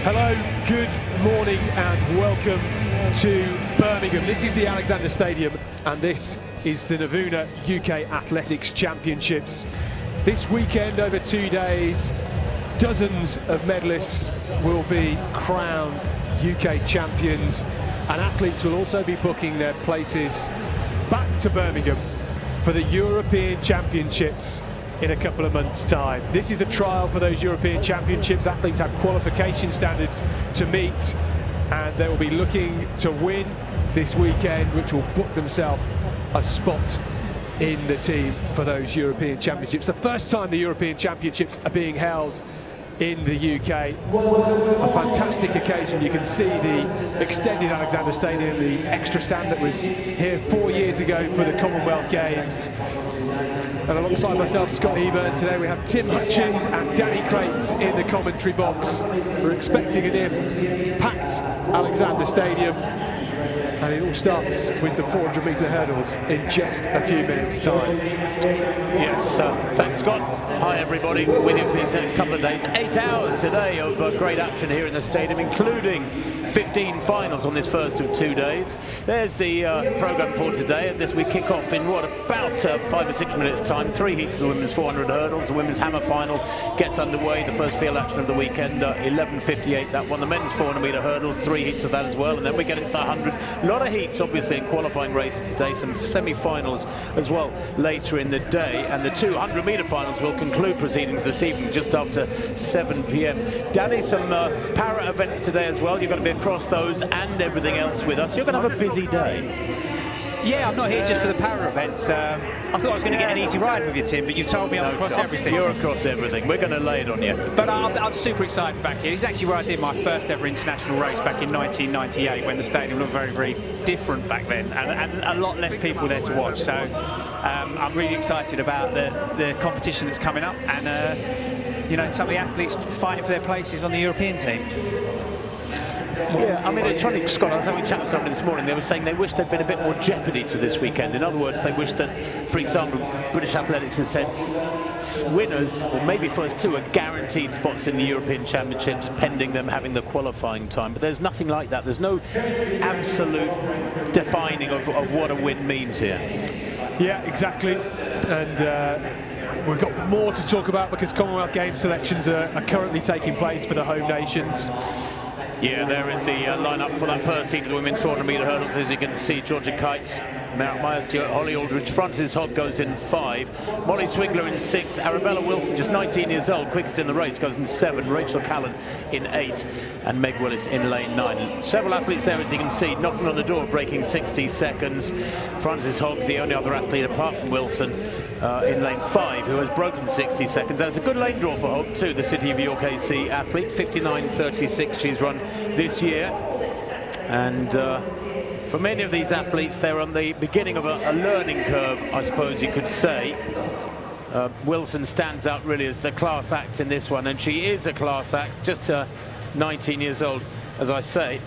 Hello, good morning and welcome to Birmingham. This is the Alexander Stadium and this is the Novuna UK Athletics Championships. This weekend, over 2 days, dozens of medalists will be crowned UK champions, and athletes will also be booking their places back to Birmingham for the European Championships in a couple of months' time. This is a trial for those European Championships. Athletes have qualification standards to meet, and they will be looking to win this weekend, which will book themselves a spot in the team for those European Championships. The first time the European Championships are being held in the UK. A fantastic occasion. You can see the extended Alexander Stadium, the extra stand that was here 4 years ago for the Commonwealth Games. And alongside myself, Scott Eburn, today we have Tim Hutchins and Danny Crates in the commentary box. We're expecting an impact Alexander Stadium, and it all starts with the 400-metre hurdles in just a few minutes' time. Yes, thanks, Scott. Hi, everybody. With you for these next couple of days. 8 hours today of great action here in the stadium, including 15 finals on this first of 2 days. There's the programme for today, and this we kick off in about 5 or 6 minutes' time. 3 heats of the women's 400 hurdles. The women's hammer final gets underway. The first field action of the weekend, 11:58. That one. The men's 400-metre hurdles, 3 heats of that as well, and then we get into the 100. A lot of heats, obviously, in qualifying races today. Some semi-finals as well later in the day, and the 200-metre finals will conclude proceedings this evening just after 7 p.m. Danny, some para events today as well. You've got to be across those and everything else with us. You're going to have a busy day. Yeah, I'm not here just for the para events. I thought I was going to get an easy ride with you, Tim, but you've told me I'm across everything. You're across everything. We're going to lay it on you. But I'm super excited back here. It's actually where I did my first ever international race back in 1998, when the stadium looked very, very different back then, and a lot less people there to watch. So I'm really excited about the competition that's coming up, and you know, some of the athletes fighting for their places on the European team. Yeah, I mean, it's funny, Scott, I was having a chat with somebody this morning. They were saying they wish there'd been a bit more jeopardy to this weekend. In other words, they wish that, for example, British Athletics had said winners, or maybe first two, are guaranteed spots in the European Championships, pending them having the qualifying time. But there's nothing like that. There's no absolute defining of what a win means here. Yeah, exactly. And we've got more to talk about because Commonwealth Games selections are currently taking place for the home nations. Yeah, there is the lineup for that first heat of the women's 400-metre hurdles. As you can see, Georgia Kites, Merritt Myers, Stuart, Holly Aldridge, Frances Hogg goes in 5, Molly Swigler in 6, Arabella Wilson, just 19 years old, quickest in the race, goes in 7, Rachel Callan in 8, and Meg Willis in lane 9. Several athletes there, as you can see, knocking on the door, breaking 60 seconds. Frances Hogg, the only other athlete apart from Wilson, in lane 5, who has broken 60 seconds. That's a good lane draw for Hogg too, the City of York AC athlete. 59.36 she's run this year, and for many of these athletes, they're on the beginning of a learning curve, I suppose you could say. Wilson stands out really as the class act in this one, and she is a class act, just 19 years old, as I say.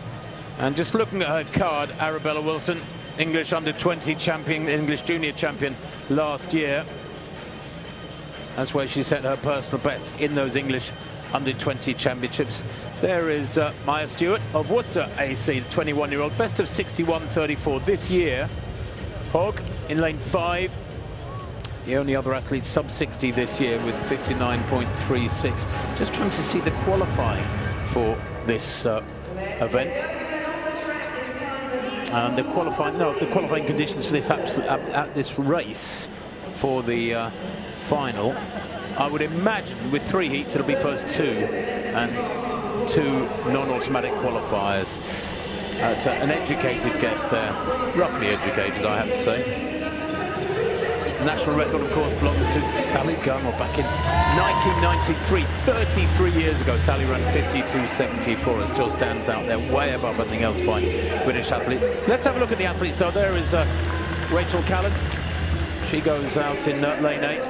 And just looking at her card, Arabella Wilson, English under-20 champion, English junior champion last year. That's where she set her personal best in those English under-20 championships. There is Maya Stewart of Worcester AC, the 21-year-old, best of 61.34 this year. Hogg in lane 5, the only other athlete sub-60 this year with 59.36. Just trying to see the qualifying for this event. And the qualifying conditions for this at this race for the final. I would imagine with 3 heats it'll be first 2 and 2 non-automatic qualifiers. It's an educated guess there, roughly educated, I have to say. National record, of course, belongs to Sally Gilmore back in 1993, 33 years ago. Sally ran 52.74. It still stands out there, way above everything else by British athletes. Let's have a look at the athletes, though. There is Rachel Callan. She goes out in lane 8.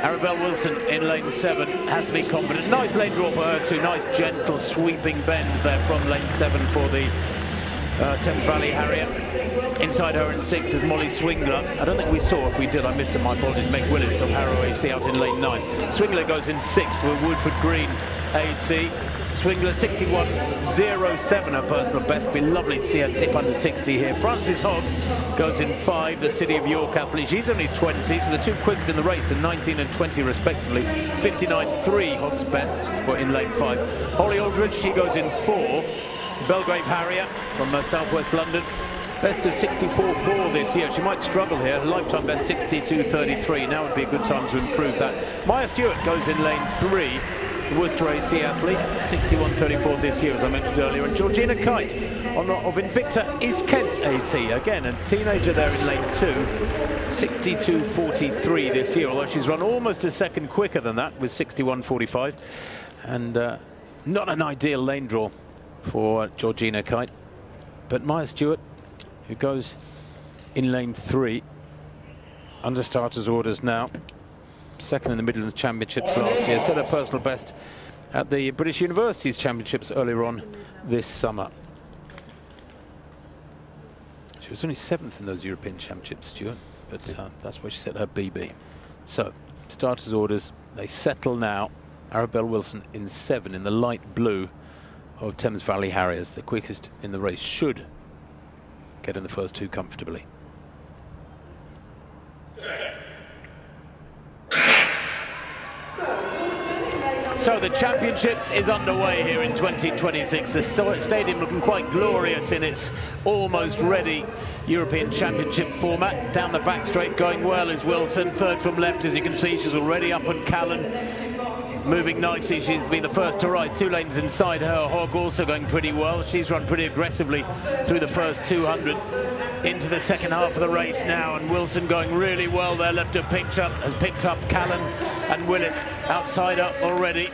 Arabella Wilson in lane 7 has to be confident. Nice lane draw for her too. Nice, gentle, sweeping bends there from lane 7 for the Thames Valley Harrier. Inside her in 6 is Molly Swingler. I don't think we saw, if we did, I missed it, my apologies, Meg Willis of Harrow AC out in lane 9. Swingler goes in 6th for Woodford Green AC. Swingler 61.07, her personal best. Be lovely to see her dip under 60 here. Frances Hogg goes in 5, the City of York athlete. She's only 20, so the 2 quickest in the race, to 19 and 20 respectively. 59.3 Hogg's best in lane 5. Holly Aldridge, she goes in 4. Belgrave Harrier from southwest London. Best of 64.4 this year. She might struggle here. Lifetime best 62.33. Now would be a good time to improve that. Maya Stewart goes in lane 3. The Worcester AC athlete, 61.34 this year, as I mentioned earlier. And Georgina Kite of Invicta is Kent AC. Again, a teenager there in lane 2. 62.43 this year, although she's run almost a second quicker than that with 61.45. And not an ideal lane draw for Georgina Kite. But Maya Stewart, who goes in lane 3, under starters orders now. Second in the Midlands Championships last year. Set her personal best at the British Universities Championships earlier on this summer. She was only 7th in those European Championships, Stuart, but that's where she set her BB. So, starters orders, they settle now. Arabella Wilson in 7 in the light blue of Thames Valley Harriers. The quickest in the race should get in the first 2 comfortably. So the Championships is underway here in 2026. The stadium looking quite glorious in its almost ready European Championship format. Down the back straight going well is Wilson. 3rd from left, as you can see, she's already up on Callan. Moving nicely, she's been the first to rise. 2 lanes inside her. Hogg also going pretty well. She's run pretty aggressively through the first 200. Into the second half of the race now, and Wilson going really well there. Left her has picked up Callan and Willis outside her already.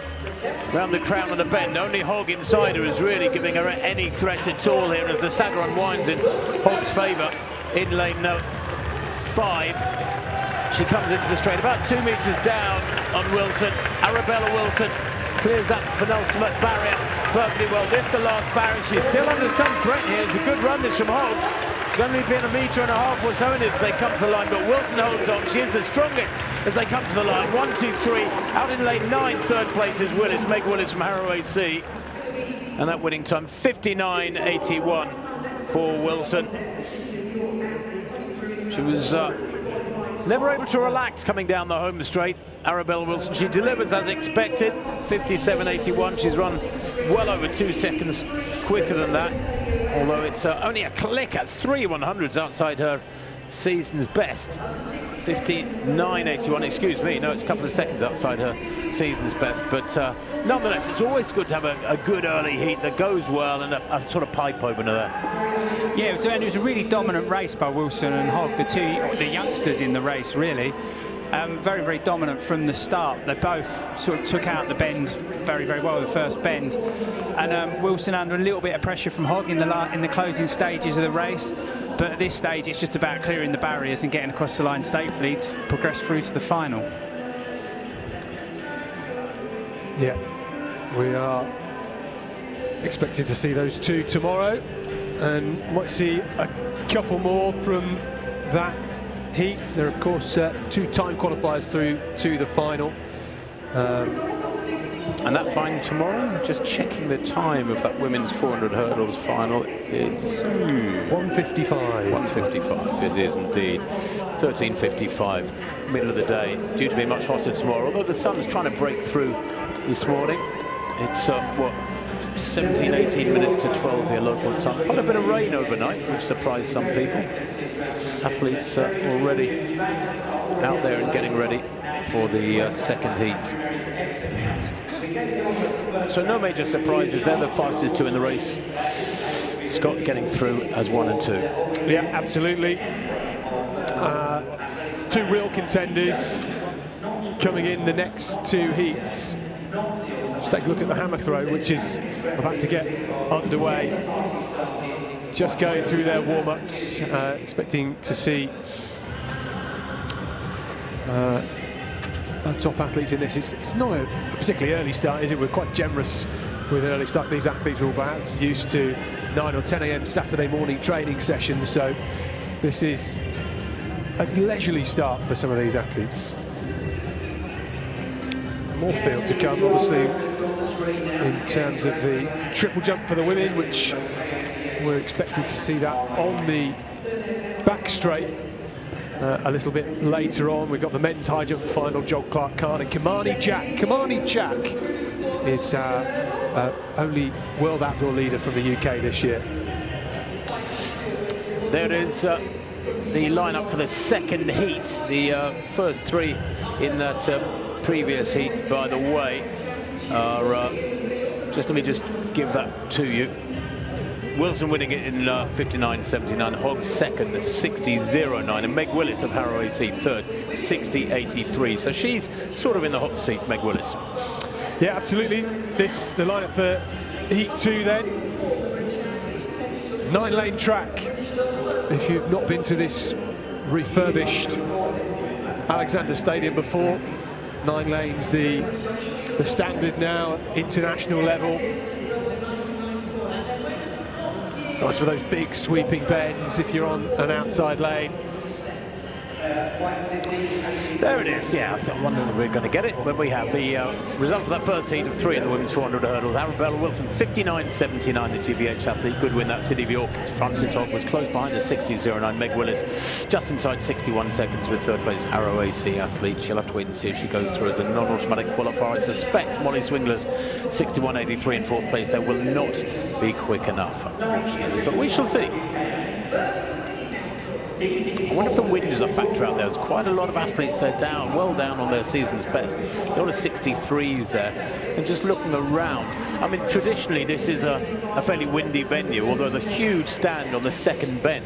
Round the crown of the bend, only Hogg inside her is really giving her any threat at all here as the stagger unwinds in Hogg's favour in lane 5. She comes into the straight about 2 metres down on Wilson. Arabella Wilson clears that penultimate barrier perfectly well. This the last barrier. She's still under some threat here. It's a good run this from Hogg. It's only been 1.5 metres or so in it as they come to the line, but Wilson holds on. She is the strongest as they come to the line. 1, 2, 3. Out in lane 9, 3rd place is Willis. Meg Willis from Harrow AC. And that winning time, 59.81 for Wilson. She was never able to relax coming down the home straight. Arabella Wilson, she delivers as expected. 57.81. She's run well over 2 seconds quicker than that. Although it's only a click, that's 3 100s outside her season's best. 59.81, excuse me, no, it's a couple of seconds outside her season's best. But nonetheless, it's always good to have a good early heat that goes well and a sort of pipe opener there. Yeah, it was a really dominant race by Wilson and Hogg, the youngsters in the race, really. Very, very dominant from the start. They both sort of took out the bend very, very well, the first bend. And Wilson under a little bit of pressure from Hogg in the closing stages of the race. But at this stage, it's just about clearing the barriers and getting across the line safely to progress through to the final. Yeah, we are expected to see those two tomorrow, and might see a couple more from that heat. There are, of course, 2 time qualifiers through to the final. And that final tomorrow, just checking the time of that women's 400 hurdles final, it's 1:55. 1:55, it is indeed. 13:55, middle of the day, due to be much hotter tomorrow. Although the sun's trying to break through this morning. It's, what, 17, 18 minutes to 12 here local time. Quite a bit of rain overnight, which surprised some people. Athletes already out there and getting ready for the second heat. So no major surprises. They're the fastest 2 in the race. Scott getting through as 1 and 2. Yeah, absolutely. 2 real contenders coming in the next 2 heats. Let's take a look at the hammer throw, which is about to get underway. Just going through their warm-ups, expecting to see our top athletes in this. It's not a particularly early start, is it? We're quite generous with an early start. These athletes are all perhaps used to 9 or 10 a.m. Saturday morning training sessions, so this is a leisurely start for some of these athletes. More field to come, obviously, in terms of the triple jump for the women, which we're expected to see that on the back straight a little bit later on. We've got the men's high jump final, Joel Clark-Kahn and Kamani Jack. Kamani Jack is only world outdoor leader from the UK this year. There is the lineup for the second heat. The first 3 in that previous heat, by the way, are let me just give that to you. Wilson winning it in 59.79, Hogg second, 60.09, and Meg Willis of Harrow AC third, 60.83. So she's sort of in the hot seat, Meg Willis. Yeah, absolutely. The lineup for heat 2 then. 9-lane track. If you've not been to this refurbished Alexander Stadium before, 9 lanes, the standard now, international level. Nice for those big sweeping bends if you're on an outside lane. There it is. Yeah, I wonder if we're going to get it when we have the result for that first heat of 3 in the women's 400 hurdles. Arabella Wilson, 59.79, the GVH athlete. Good win, that City of York. Frances Hogg was close behind her, 60.09. Meg Willis just inside 61 seconds with third place Harrow AC athlete. She'll have to wait and see if she goes through as a non-automatic qualifier. I suspect Molly Swingler's 61.83 in fourth place. There will not be quick enough, unfortunately, but we shall see. I wonder if the wind is a factor out there. There's quite a lot of athletes there down, well down on their season's bests. A lot of 63s there. And just looking around, I mean, traditionally this is a fairly windy venue, although the huge stand on the second bend,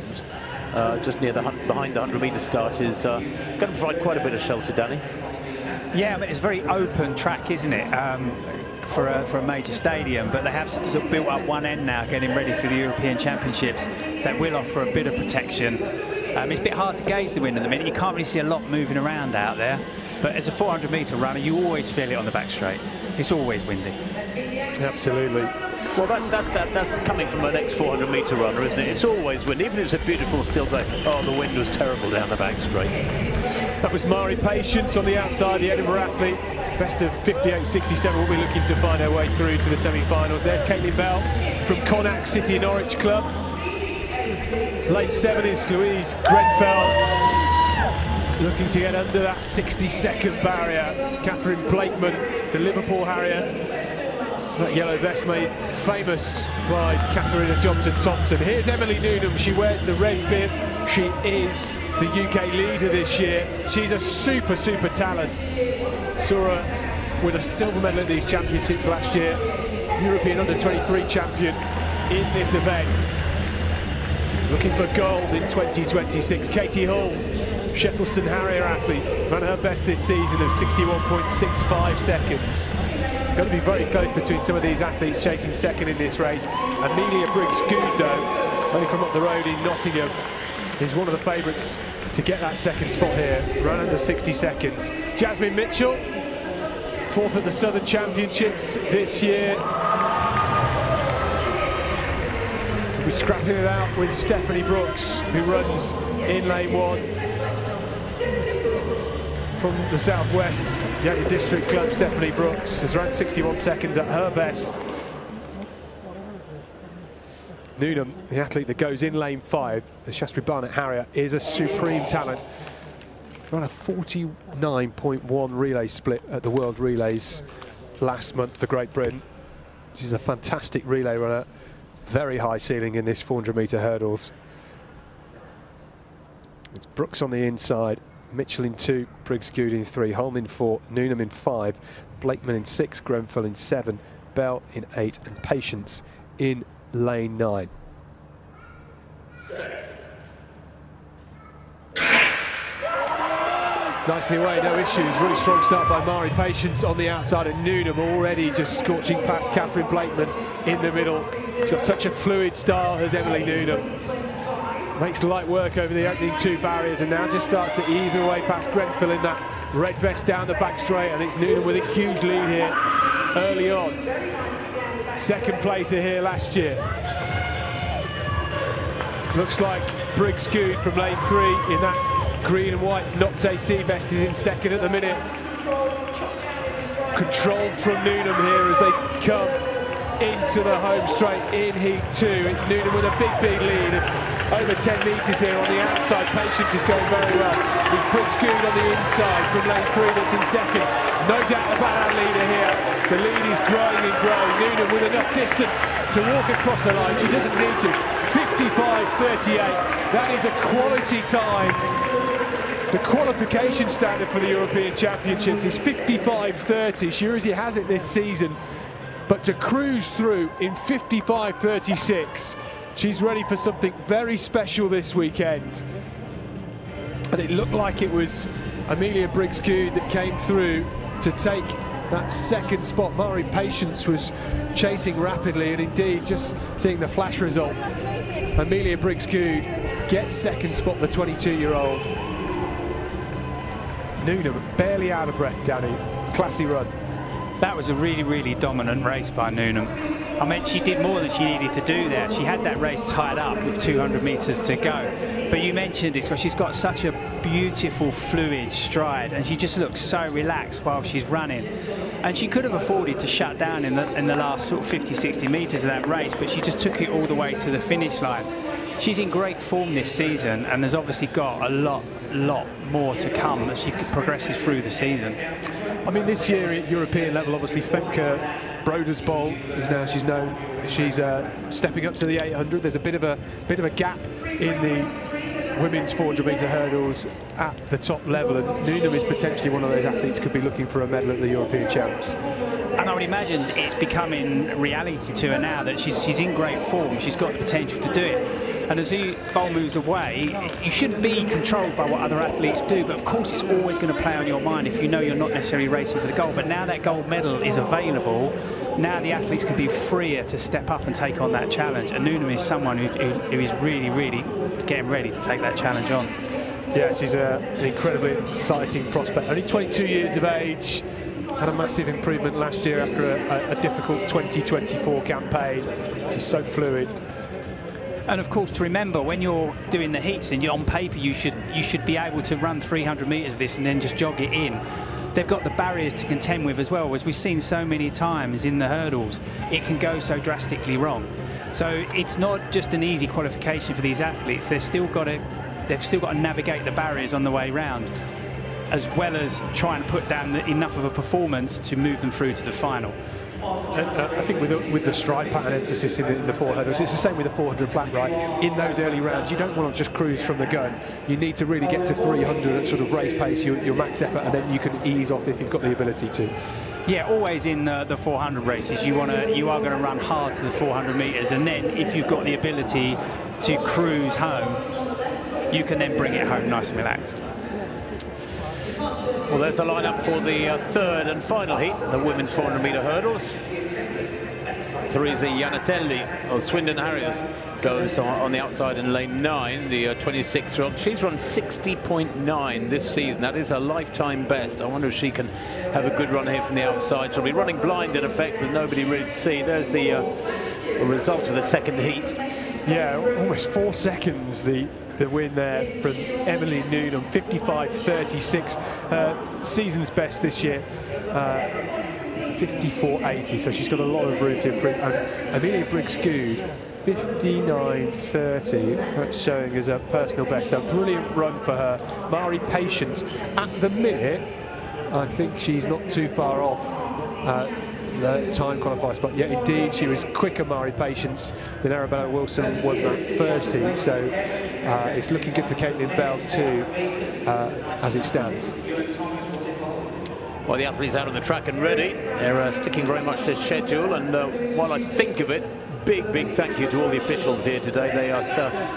just near behind the 100-metre start, is going to provide quite a bit of shelter, Danny. Yeah, I mean, it's a very open track, isn't it? For a major stadium, but they have sort of built up one end now, getting ready for the European Championships, so that will offer a bit of protection. It's a bit hard to gauge the wind at the minute. You can't really see a lot moving around out there, but as a 400-metre runner, you always feel it on the back straight. It's always windy. Absolutely. Well, that's coming from an ex-400-metre runner, isn't it? It's always wind, even if it's a beautiful still day. Oh, the wind was terrible down the back straight. That was Mari Patience on the outside, the Edinburgh athlete. Best of 58.67 will be looking to find her way through to the semi-finals. There's Caitlin Bell from Connacht City Norwich Club. Late 70s, Louise Grenfell looking to get under that 60-second barrier. Catherine Blakeman, the Liverpool Harrier. That yellow vest made famous by Katharina Johnson-Thompson. Here's Emily Newnham. She wears the red bib. She is the UK leader this year. She's a super talent. Saw her with a silver medal at these championships last year. European under-23 champion in this event. Looking for gold in 2026. Katie Hall, Shettleston Harrier athlete, ran her best this season of 61.65 seconds. It's going to be very close between some of these athletes chasing second in this race. Amelia Briggs-Gundo, only from up the road in Nottingham, is one of the favourites to get that second spot here. Ran under 60 seconds. Jasmine Mitchell, fourth at the Southern Championships this year. We're scrapping it out with Stephanie Brooks, who runs in lane 1. From the southwest, Yankee District Club, Stephanie Brooks has run 61 seconds at her best. Newnham, the athlete that goes in lane 5, the Shaftesbury Barnet Harrier, is a supreme talent. Ran a 49.1 relay split at the World Relays last month for Great Britain. She's a fantastic relay runner, very high ceiling in this 400-metre hurdles. It's Brooks on the inside, Mitchell in 2, Briggs-Good in 3, Holm in 4, Newnham in 5, Blakeman in 6, Grenfell in 7, Bell in 8, and Patience in lane 9. Nicely away, no issues. Really strong start by Mari Patience on the outside, and Newnham already just scorching past Catherine Blakeman in the middle. She's got such a fluid style as Emily Newnham. Makes light work over the opening 2 barriers, and now just starts to ease away past Grenfell in that red vest down the back straight, and it's Newnham with a huge lead here early on. Second placer here last year. Looks like Briggs-Good from lane 3 in that green and white Notze Sea vest is in second at the minute. Controlled from Newnham here as they come into the home straight in heat 2. It's Newnham with a big lead of over 10 metres here on the outside. Patience is going very well. With Briggs-Good on the inside from lane 3 that's in second. No doubt about our leader here. The lead is growing and growing. Newnham with enough distance to walk across the line. She doesn't need to. 55.38. That is a quality time. The qualification standard for the European Championships is 55.30. She usually has it this season. But to cruise through in 55.36, she's ready for something very special this weekend. And it looked like it was Amelia Briggs-Good that came through to take that second spot. Mari Patience was chasing rapidly, and indeed, just seeing the flash result, Amelia Briggs-Good gets second spot, the 22-year-old. Newnham barely out of breath, Danny. Classy run. That was a really dominant race by Newnham. I mean, she did more than she needed to do there. She had that race tied up with 200 metres to go. But you mentioned it, because she's got such a beautiful, fluid stride, and she just looks so relaxed while she's running. And she could have afforded to shut down in the last sort of 50, 60 metres of that race, but she just took it all the way to the finish line. She's in great form this season, and has obviously got a lot more to come as she progresses through the season. I mean, this year at European level, obviously Femke Brodersbol is now, she's known, she's stepping up to the 800. There's a bit of a gap in the women's 400-metre hurdles at the top level, and Newnham is potentially one of those athletes could be looking for a medal at the European Champs. And I would imagine it's becoming reality to her now that she's in great form. She's got the potential to do it. And as the bowl moves away, you shouldn't be controlled by what other athletes do, but of course it's always going to play on your mind if you know you're not necessarily racing for the gold. But now that gold medal is available, now the athletes can be freer to step up and take on that challenge. And Newnham is someone who is really getting ready to take that challenge on. Yeah, she's an incredibly exciting prospect. Only 22 years of age. Had a massive improvement last year after a difficult 2024 campaign. She's so fluid. And of course, to remember, when you're doing the heats and you're on paper, you should be able to run 300 metres of this and then just jog it in. They've got the barriers to contend with as well, as we've seen so many times in the hurdles. It can go so drastically wrong. So it's not just an easy qualification for these athletes. They've still got to navigate the barriers on the way round, as well as try and put down enough of a performance to move them through to the final. I think with the stride pattern emphasis in the 4 hurdles, it's the same with the 400 flat, right? In those early rounds, you don't want to just cruise from the gun. You need to really get to 300 at sort of race pace, your max effort, and then you can ease off if you've got the ability to. Yeah, always in the 400 races, you are going to run hard to the 400 metres, and then if you've got the ability to cruise home, you can then bring it home nice and relaxed. Well, there's the lineup for the third and final heat, the women's 400-metre hurdles. Teresa Iannatelli of Swindon Harriers goes on the outside in lane 9, the 26-year-old. She's run 60.9 this season. That is her lifetime best. I wonder if she can have a good run here from the outside. She'll be running blind in effect with nobody really to see. There's the result of the second heat. Yeah, almost 4 seconds the win there from Emily Noon on 55.36. Season's best this year, 54.80, so she's got a lot of room to improve. And Amelia Briggs-Good, 59.30, that's showing as a personal best. A brilliant run for her. Mari Patience, at the minute, I think she's not too far off the time qualifier spot. Yeah, indeed, she was quicker, Mari Patience, than Arabella Wilson won that first heat. So it's looking good for Caitlin Bell too, as it stands. Well, the athletes out on the track and ready. They're sticking very much to schedule, and while I think of it, big thank you to all the officials here today. They are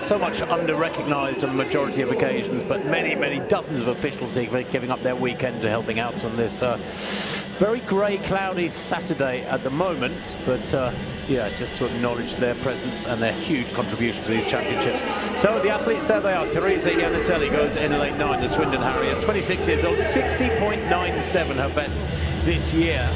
so much under-recognised on the majority of occasions, but many dozens of officials here giving up their weekend to helping out on this very grey, cloudy Saturday at the moment. But yeah, just to acknowledge their presence and their huge contribution to these championships. So the athletes, there they are. Teresa Iannatelli goes in lane 9, the Swindon Harrier, 26 years old, 60.97 her best this year.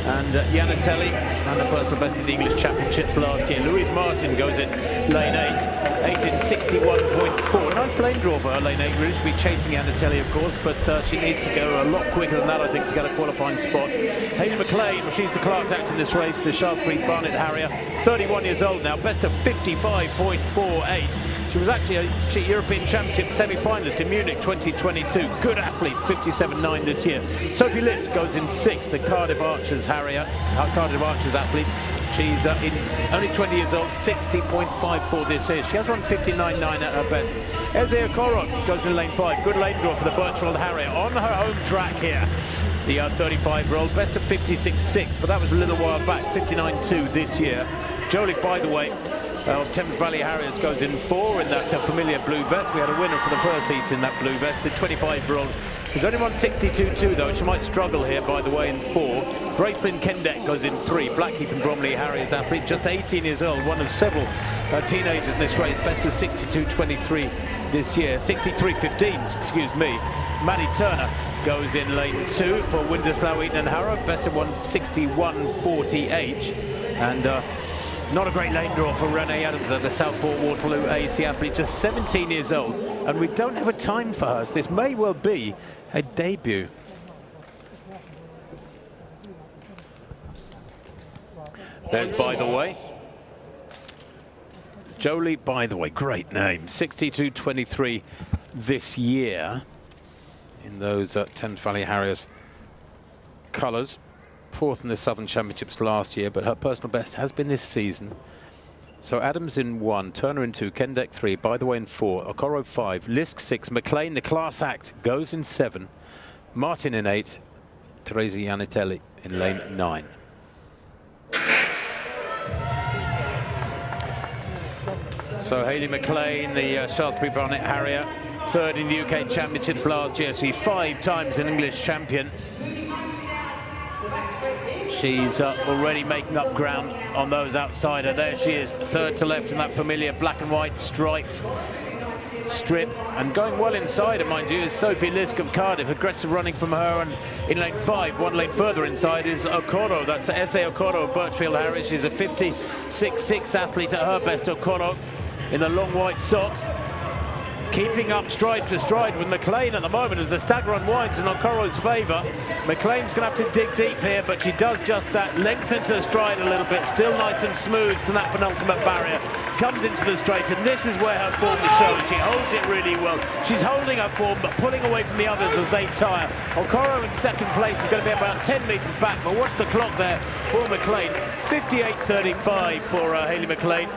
And Iannatelli and the personal best in the English Championships last year. Louise Martin goes in lane 8 in 61.4. Nice lane draw for her, lane 8. Really should be chasing Iannatelli, of course, but she needs to go a lot quicker than that, I think, to get a qualifying spot. Hayley McLean, she's the class act in this race, the Shaftesbury Barnet Harrier, 31 years old now, best of 55.48. She was actually a European Championship semi-finalist in Munich 2022. Good athlete, 57.9 this year. Sophie Liss goes in 6th, the Cardiff Archers Harrier, Cardiff Archers athlete. She's only 20 years old, 60.54 this year. She has run 59.9 at her best. Eze Okoro goes in lane 5. Good lane draw for the Birchfield Harrier on her home track here. The 35-year-old, best of 56.6, but that was a little while back, 59.2 this year. Jolie, by the way, of Thames Valley Harriers goes in 4 in that familiar blue vest. We had a winner for the first heat in that blue vest, the 25-year-old. She's only won 62.2 though. She might struggle here, by the way, in 4. Gracelyn Kendek goes in 3. Blackheath and Bromley Harriers athlete, just 18 years old, one of several teenagers in this race. Best of 62.23 this year, 63.15, excuse me. Maddie Turner goes in lane 2 for Windsor, Slough, Eton and Harrow. Best of 161.48. And not a great lane draw for Renee Adams, the Southport Waterloo AEC athlete, just 17 years old, and we don't have a time for her, so this may well be her debut. There's By the Way. Jolie By the Way, great name, 62.23 this year in those Thames Valley Harriers colours. 4th in the Southern Championships last year, but her personal best has been this season. So Adams in 1, Turner in 2, Kendek 3, By the Way in 4, Okoro 5, Lisk 6, McLean, the class act, goes in 7, Martin in 8, Teresa Iannatelli in lane 9. So Hayley McLean, the Shaftesbury Barnet Harrier, 3rd in the UK Championships last year. She's 5 times an English champion. She's already making up ground on those outside her. There she is, 3rd to left in that familiar black and white striped strip. And going well inside her, mind you, is Sophie Lisk of Cardiff. Aggressive running from her, and in lane 5, 1 lane further inside, is Okoro. That's Eze Okoro of Birchfield Harriers. She's a 56.6 athlete at her best, Okoro, in the long white socks. Keeping up stride for stride with McLean at the moment as the stagger unwinds in Okoro's favour. McLean's going to have to dig deep here, but she does just that. Lengthens her stride a little bit, still nice and smooth to that penultimate barrier. Comes into the straight, and this is where her form is showing. She holds it really well. She's holding her form, but pulling away from the others as they tire. Okoro in 2nd place is going to be about 10 metres back, but watch the clock there for McLean. 58.35 for Hayley McLean.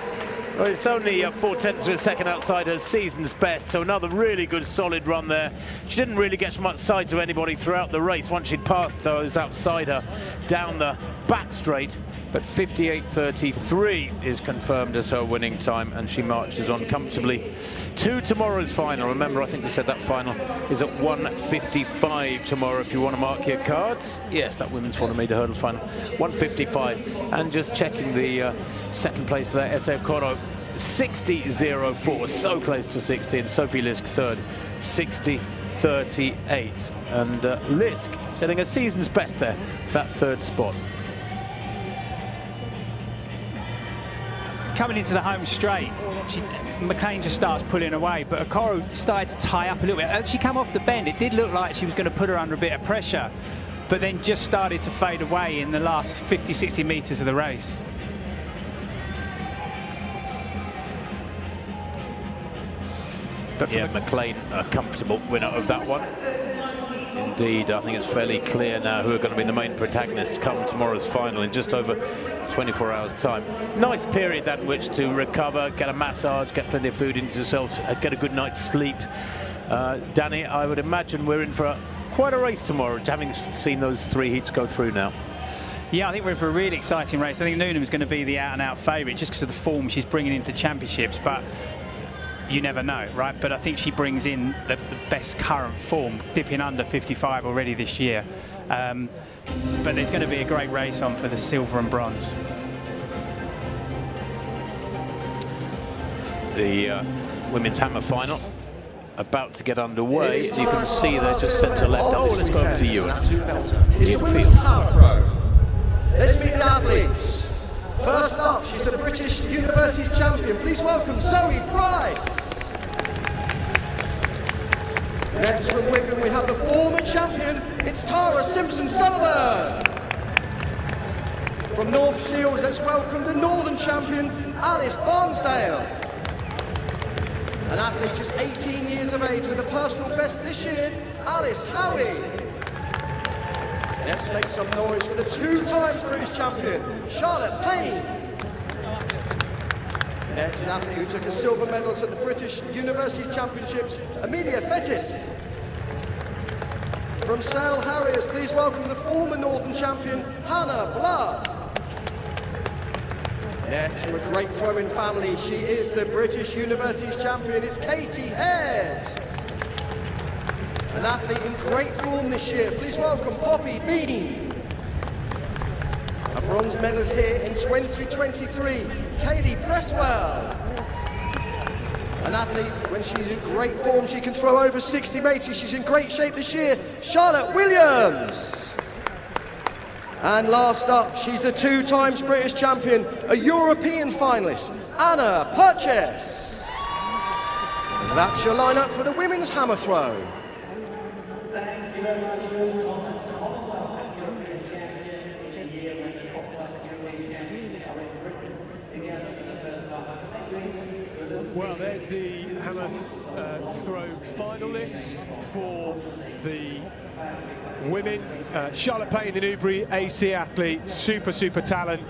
Well, it's only 0.4 of a second outside her season's best, so another really good solid run there. She didn't really get much sight of anybody throughout the race once she'd passed those outside her down the back straight, but 58.33 is confirmed as her winning time, and she marches on comfortably to tomorrow's final. Remember, I think we said that final is at 1:55 tomorrow if you want to mark your cards. Yes, that women's 400 metre hurdle final, 1:55. And just checking the 2nd place there, Eze Okoro, 60.04, so close to 60, and Sophie Lisk 3rd, 60.38. And Lisk setting a season's best there for that 3rd spot. coming into the home straight, McLean just starts pulling away, but Okoro started to tie up a little bit. As she came off the bend, it did look like she was going to put her under a bit of pressure, but then just started to fade away in the last 50, 60 metres of the race. But yeah, McLean, a comfortable winner of that one. Indeed, I think it's fairly clear now who are going to be the main protagonists come tomorrow's final in just over 24 hours' time. Nice period that in which to recover, get a massage, get plenty of food into yourself, get a good night's sleep. Danny, I would imagine we're in for quite a race tomorrow, having seen those 3 heats go through now. Yeah, I think we're in for a really exciting race. I think Novuna is going to be the out-and-out favourite just because of the form she's bringing into the championships, but you never know, right? But I think she brings in the best current form, dipping under 55 already this year. But there's going to be a great race on for the silver and bronze. The women's hammer final about to get underway. As you can see, they're just centre left. Oh, let's go over to you. It's the women's hammer throw. Let's meet the athletes. First up, she's a British University champion. Please welcome Zoe Price. Next from Wigan, we have the former champion. It's Tara Simpson-Sullivan. From North Shields, let's welcome the Northern champion, Alice Barnsdale. An athlete just 18 years of age with a personal best this year, Alice Howie. Let's make some noise for the 2-time British champion, Charlotte Payne. Next, an athlete who took a silver medalist at the British University Championships, Amelia Fettis. From Sale Harriers, please welcome the former Northern champion, Hannah Blood. Next, from a great throwing family, she is the British Universities champion, it's Katie Hares. An athlete in great form this year, please welcome Poppy Bean. A bronze medalist here in 2023, Kaylee Presswell. An athlete, when she's in great form, she can throw over 60 metres. She's in great shape this year, Charlotte Williams. And last up, she's the 2 times British champion, a European finalist, Anna Purchase. That's your lineup for the women's hammer throw. Well, there's the hammer throw finalists for the women. Charlotte Payne, the Newbury AC athlete, super talent.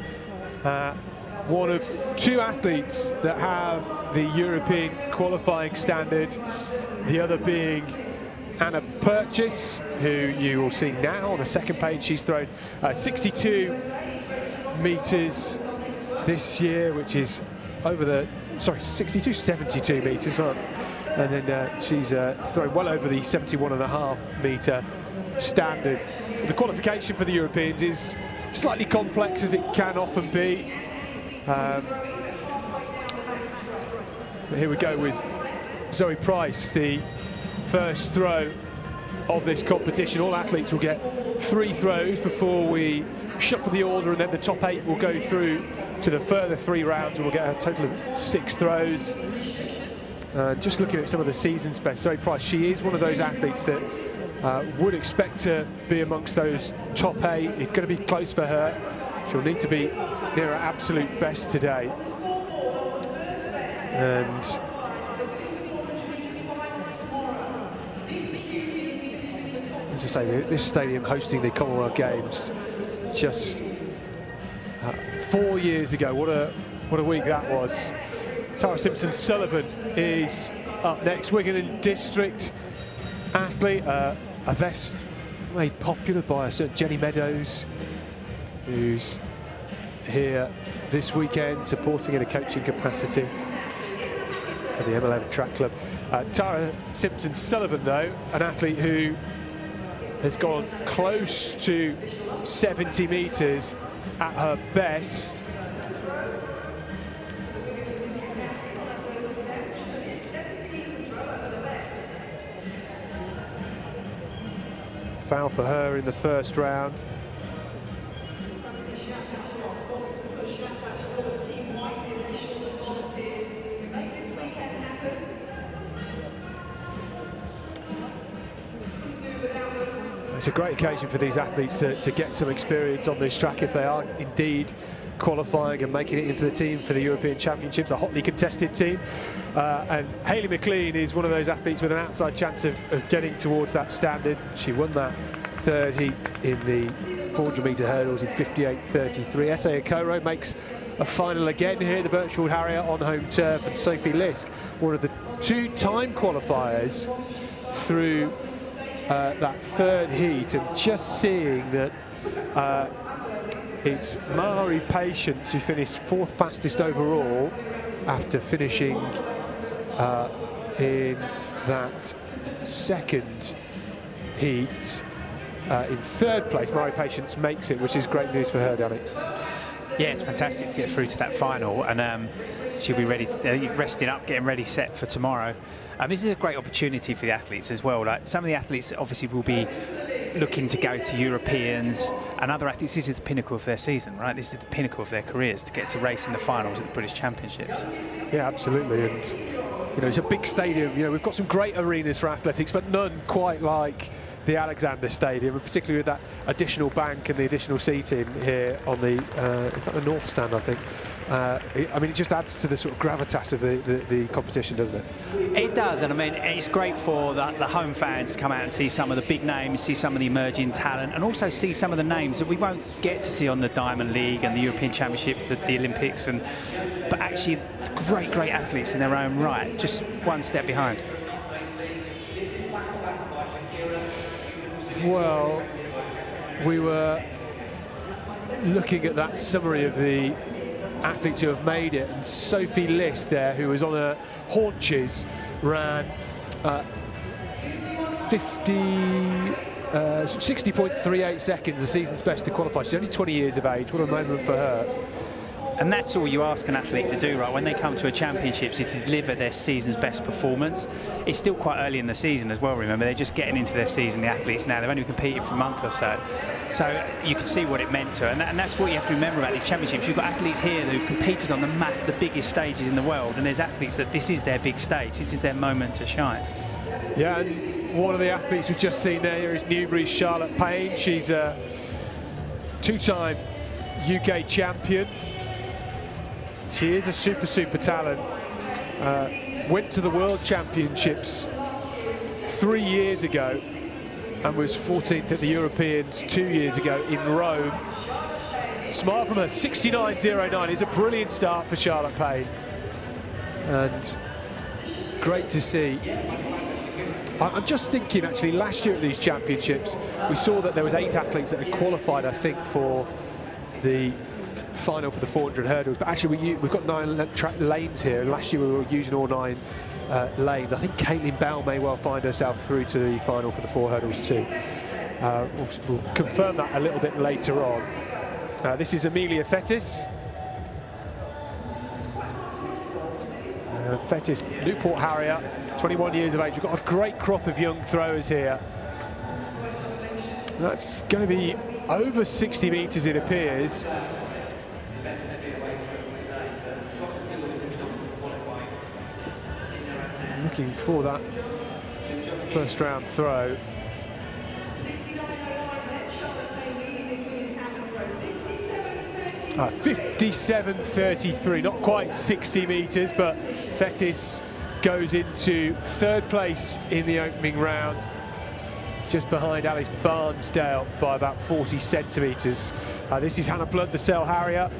One of 2 athletes that have the European qualifying standard, the other being Anna Purchase, who you will see now on the second page. She's thrown 62 metres this year, which is over the, 72 metres, and then she's thrown well over the 71.5 metre standard. The qualification for the Europeans is slightly complex, as it can often be. But here we go with Zoe Price, the first throw of this competition. All athletes will get 3 throws before we shuffle the order, and then the top 8 will go through to the further 3 rounds, and we'll get a total of 6 throws. Just looking at some of the season's best, Zoe Price, she is one of those athletes that would expect to be amongst those top 8. It's going to be close for her. She'll need to be near her absolute best today. And as I say, this stadium hosting the Commonwealth Games just 4 years ago. What a week that was. Tara Simpson-Sullivan is up next. Wigan and District athlete, a vest made popular by a certain Jenny Meadows, who's here this weekend supporting in a coaching capacity for the M11 Track Club. Tara Simpson-Sullivan, though, an athlete who has gone close to 70 metres at her best. Foul for her in the first round. it's a great occasion for these athletes to get some experience on this track if they are indeed qualifying and making it into the team for the European Championships, a hotly contested team. And Hayley McLean is one of those athletes with an outside chance of getting towards that standard. She won that third heat in the 400-metre hurdles in 58.33. Essay Okoro makes a final again here, the Birchwood Harrier on home turf, and Sophie Lisk, one of the two-time qualifiers through that third heat, and just seeing that it's Mari Patience who finished fourth fastest overall after finishing in that second heat in third place. Mari Patience makes it, which is great news for her, Danny. Yeah, it's fantastic to get through to that final, and she'll be ready, resting up, getting ready, set for tomorrow. This is a great opportunity for the athletes as well. Like, some of the athletes obviously will be looking to go to Europeans, and other athletes, this is the pinnacle of their season, right? This is the pinnacle of their careers, to get to race in the finals at the British Championships. Yeah, absolutely. And you know, it's a big stadium. You know, we've got some great arenas for athletics, but none quite like the Alexander Stadium, and particularly with that additional bank and the additional seating here on the is that the north stand, I think. I mean, it just adds to the sort of gravitas of the competition, doesn't it? It does, and I mean, it's great for the home fans to come out and see some of the big names, see some of the emerging talent, and also see some of the names that we won't get to see on the Diamond League and the European Championships, the Olympics, but actually great athletes in their own right, just one step behind. Well, we were looking at that summary of the athletes who have made it, and Sophie Lisk there, who was on her haunches, ran 60.38 seconds, a season's best to qualify. She's only 20 years of age. What a moment for her. And that's all you ask an athlete to do, right? When they come to a championships, is to deliver their season's best performance. It's still quite early in the season as well, remember. They're just getting into their season, the athletes now. They've only competed for a month or so. So you can see what it meant to her. And that's what you have to remember about these championships. You've got athletes here who've competed on the biggest stages in the world, and there's athletes that this is their big stage. This is their moment to shine. Yeah, and one of the athletes we've just seen there is Newbury's Charlotte Payne. She's a two-time UK champion. She is a super talent. Went to the World Championships 3 years ago and was 14th at the Europeans 2 years ago in Rome. Smile from her, 69.09 is a brilliant start for Charlotte Payne. And great to see. I'm just thinking, actually, last year at these championships, we saw that there was 8 athletes that had qualified, I think, for the final for the 400 hurdles, but actually we've got 9 lanes here, and last year we were using all 9 lanes. I think Caitlin Bell may well find herself through to the final for the 4 hurdles too. We'll confirm that a little bit later on. This is Amelia Fettis. Fettis, Newport Harrier, 21 years of age. We've got a great crop of young throwers here. That's going to be over 60 metres, it appears. Looking for that first round throw. Uh, 57.33, not quite 60 metres, but Fettis goes into third place in the opening round, just behind Alice Barnsdale by about 40 centimetres. This is Hannah Blood, the Cell Harrier.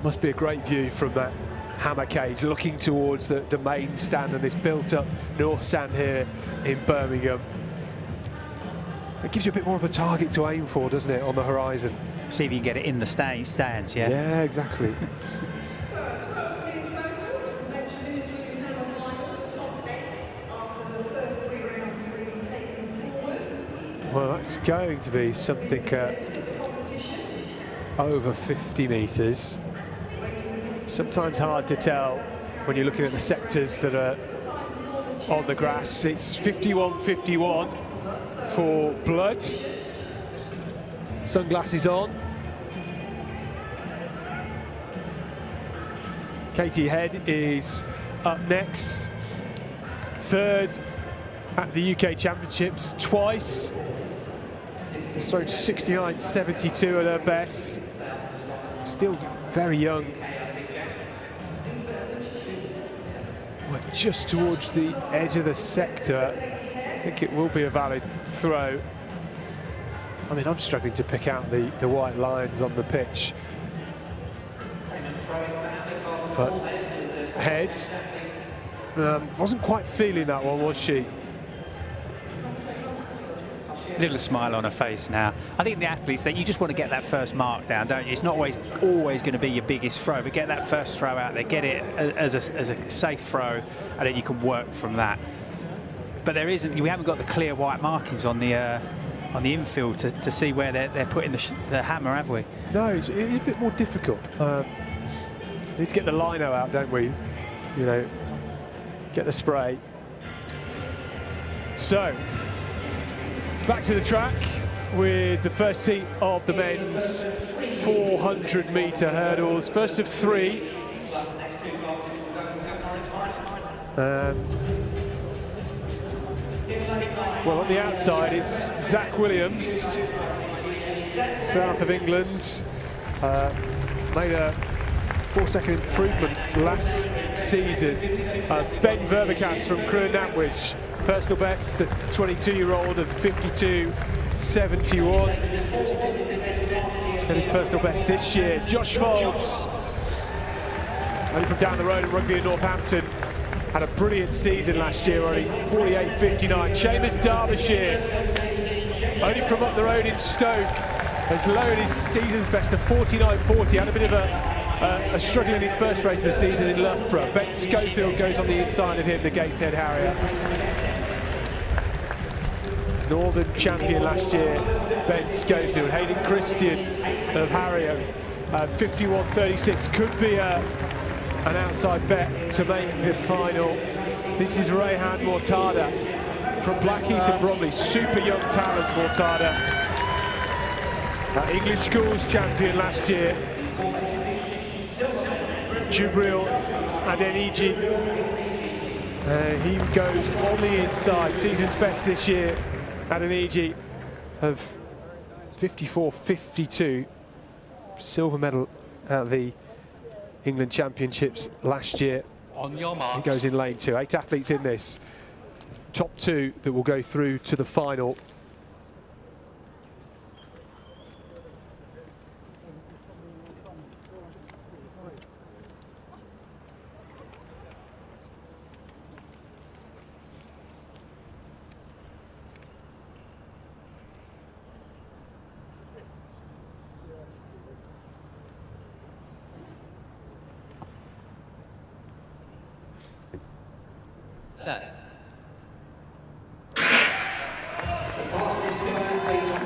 Must be a great view from that hammer cage, looking towards the main stand and this built-up north stand here in Birmingham. It gives you a bit more of a target to aim for, doesn't it, on the horizon? See if you can get it in the stands, yeah? Yeah, exactly. Well, that's going to be something over 50 metres. Sometimes hard to tell when you're looking at the sectors that are on the grass. It's 51.51 for Blood. Sunglasses on. Katie Head is up next. Third at the UK Championships twice. Thrown 69.72 at her best. Still very young. But just towards the edge of the sector. I think it will be a valid throw. I mean, I'm struggling to pick out the white lines on the pitch. But heads, wasn't quite feeling that one, was she? Little smile on her face now. I think the athletes, that you just want to get that first mark down, don't you? It's not always going to be your biggest throw, but get that first throw out there, get it as a safe throw, and then you can work from that. But we haven't got the clear white markings on the infield to see where they're putting the hammer, have we? No, it is a bit more difficult. Need to get the lino out, don't we? You know, get the spray. So, back to the track with the first heat of the men's 400-metre hurdles. First of three. Well, on the outside, it's Zach Williams, south of England. Made a 4-second improvement last season. Ben Verbekas from Crewe and Nantwich. Personal best, the 22-year-old of 52.71. Set his personal best this year. Josh Folds, only from down the road at Rugby in Northampton, had a brilliant season last year, only 48.59. Seamus Derbyshire, only from up the road in Stoke, has lowered his season's best to 49.40. Had a bit of a struggle in his first race of the season in Loughborough. Ben Schofield goes on the inside of him, the Gateshead Harrier. Northern champion last year, Ben Schofield. Hayden Christian of Harrier, 51.36, could be an outside bet to make the final. This is Rayhan Mortada from Blackheath and Bromley. Super young talent, Mortada. English schools champion last year. Jubril Adeniji. He goes on the inside. Season's best this year. Adeniji of 54.52. Silver medal at the England Championships last year. On your marks. He goes in lane 2. 8 athletes in this. Top 2 that will go through to the final. Set.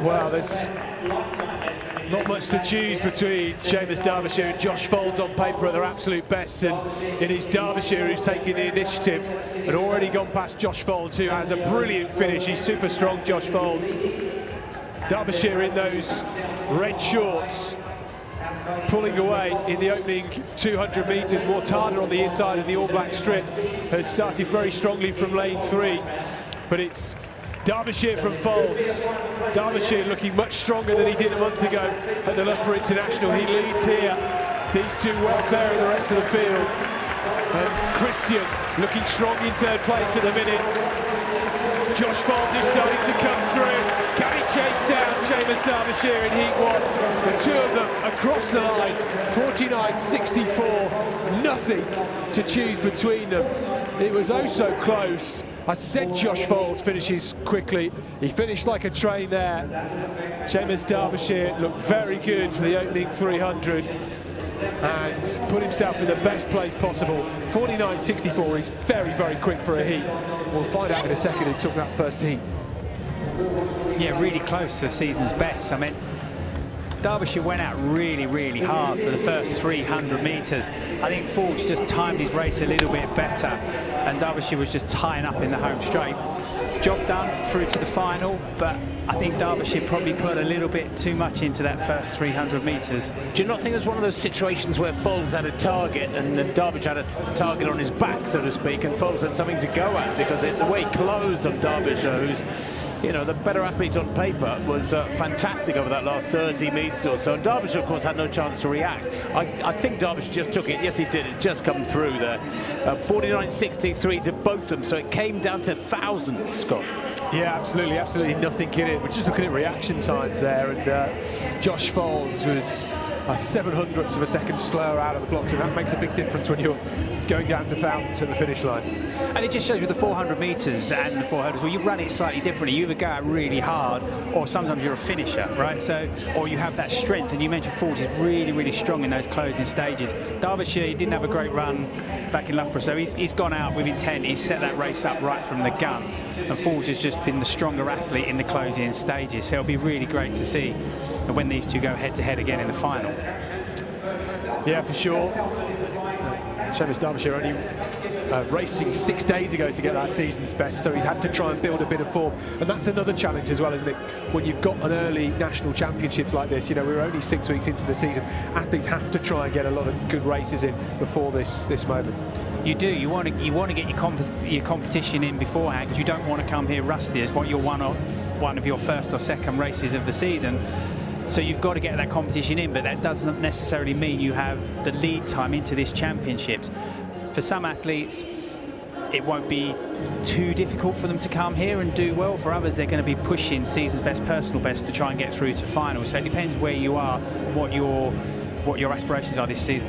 Well, there's not much to choose between Seamus Derbyshire and Josh Folds on paper at their absolute best, and it is Derbyshire who's taking the initiative and already gone past Josh Folds, who has a brilliant finish. He's super strong, Josh Folds. Derbyshire in those red shorts, pulling away in the opening 200 metres. Mortada on the inside of the all-black strip has started very strongly from lane 3, but it's Derbyshire from Folds. Derbyshire looking much stronger than he did a month ago at the Loughborough International. He leads here. These two well clear in the rest of the field. And Christian looking strong in third place at the minute. Josh Folds is starting to come through. Can he chase down Seamus Derbyshire in Heat 1? The two of them across the line, 49.64. Nothing to choose between them. It was oh so close. I said Josh Folds finishes quickly. He finished like a train there. Seamus Derbyshire looked very good for the opening 300 and put himself in the best place possible. 49.64 is very, very quick for a heat. We'll find out in a second who took that first heat. Yeah, really close to the season's best. I mean, Derbyshire went out really, really hard for the first 300 metres. I think Folds just timed his race a little bit better, and Derbyshire was just tying up in the home straight. job done through to the final, but I think Derbyshire probably put a little bit too much into that first 300 metres. Do you not think it was one of those situations where Foulds had a target and Derbyshire had a target on his back, so to speak, and Foulds had something to go at, because the way he closed on Derbyshire, who's, you know, the better athlete on paper, was fantastic over that last 30 metres or so. And Derbyshire, of course, had no chance to react. I think Derbyshire just took it. Yes, he did. It's just come through there. 49.63 to both them. So it came down to thousandths, Scott. Yeah, absolutely nothing in it. We're just looking at reaction times there, and Josh Foulds was 700ths of a second slower out of the blocks, and that makes a big difference when you're going down to thousandths at the finish line. And it just shows with the 400 metres and the 400s, well, you run it slightly differently. You either go out really hard, or sometimes you're a finisher, right? So, or you have that strength, and you mentioned Foulds is really strong in those closing stages. Derbyshire, he didn't have a great run back in Loughborough, so he's gone out with intent. He's set that race up right from the gun, and Foulds has just been the stronger athlete in the closing stages. So it'll be really great to see when these two go head-to-head again in the final. Yeah, for sure. Seamus Derbyshire only racing 6 days ago to get that season's best, so he's had to try and build a bit of form, and that's another challenge as well, isn't it? When you've got an early national championships like this, you know, we're only 6 weeks into the season. Athletes have to try and get a lot of good races in before this moment. You do. You want to get your competition in beforehand, because you don't want to come here rusty as what you're one of your first or second races of the season. So you've got to get that competition in, but that doesn't necessarily mean you have the lead time into this championships. For some athletes, it won't be too difficult for them to come here and do well. For others, they're going to be pushing season's best, personal best to try and get through to finals. So it depends where you are, what your aspirations are this season.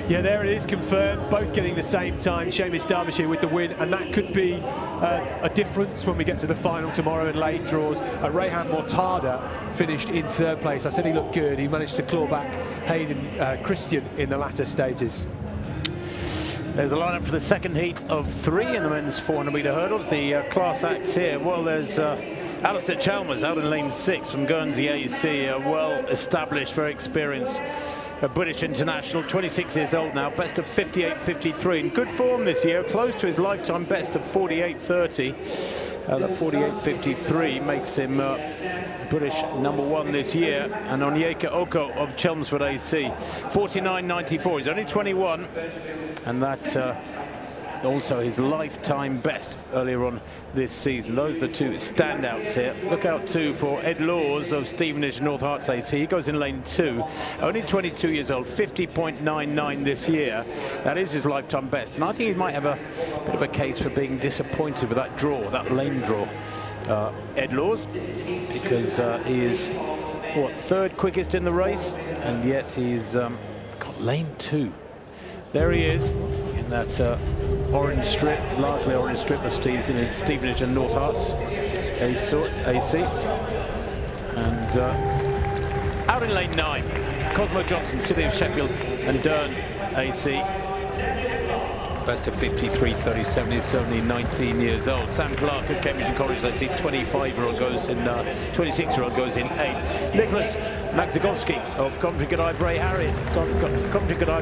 Yeah, there it is, confirmed. Both getting the same time. Seamus Derbyshire with the win, and that could be a difference when we get to the final tomorrow in late draws. Rayhan Mortada finished in third place. I said he looked good. He managed to claw back Hayden Christian in the latter stages. There's a lineup for the second heat of 3 in the men's 400-metre hurdles. The class acts here. Well, there's Alistair Chalmers out in lane 6 from Guernsey AC, well-established, very experienced. A British international, 26 years old now, best of 58.53, in good form this year, close to his lifetime best of 48.30. That 48.53 makes him British #1 this year. And Onyeka Oko of Chelmsford AC, 49.94. He's only 21, and that also his lifetime best earlier on this season. Those are the two standouts here. Look out too for Ed Laws of Stevenage North Hearts AC. He goes in lane 2, only 22 years old, 50.99 this year. That is his lifetime best, and I think he might have a bit of a case for being disappointed with that draw, that lane draw, Ed Laws, because he is what, 3rd quickest in the race, and yet he's got lane 2. There he is in that orange strip, largely orange strip of Stevenage and North Hearts AC. And out in lane 9, Cosmo Johnson, City of Sheffield and Durn AC. Best of 53.37, he's only 19 years old. Sam Clark of Cambridge and College, I see 25-year-old goes in, 26-year-old goes in 8. Nicholas Magzagowski of Coventry Godiva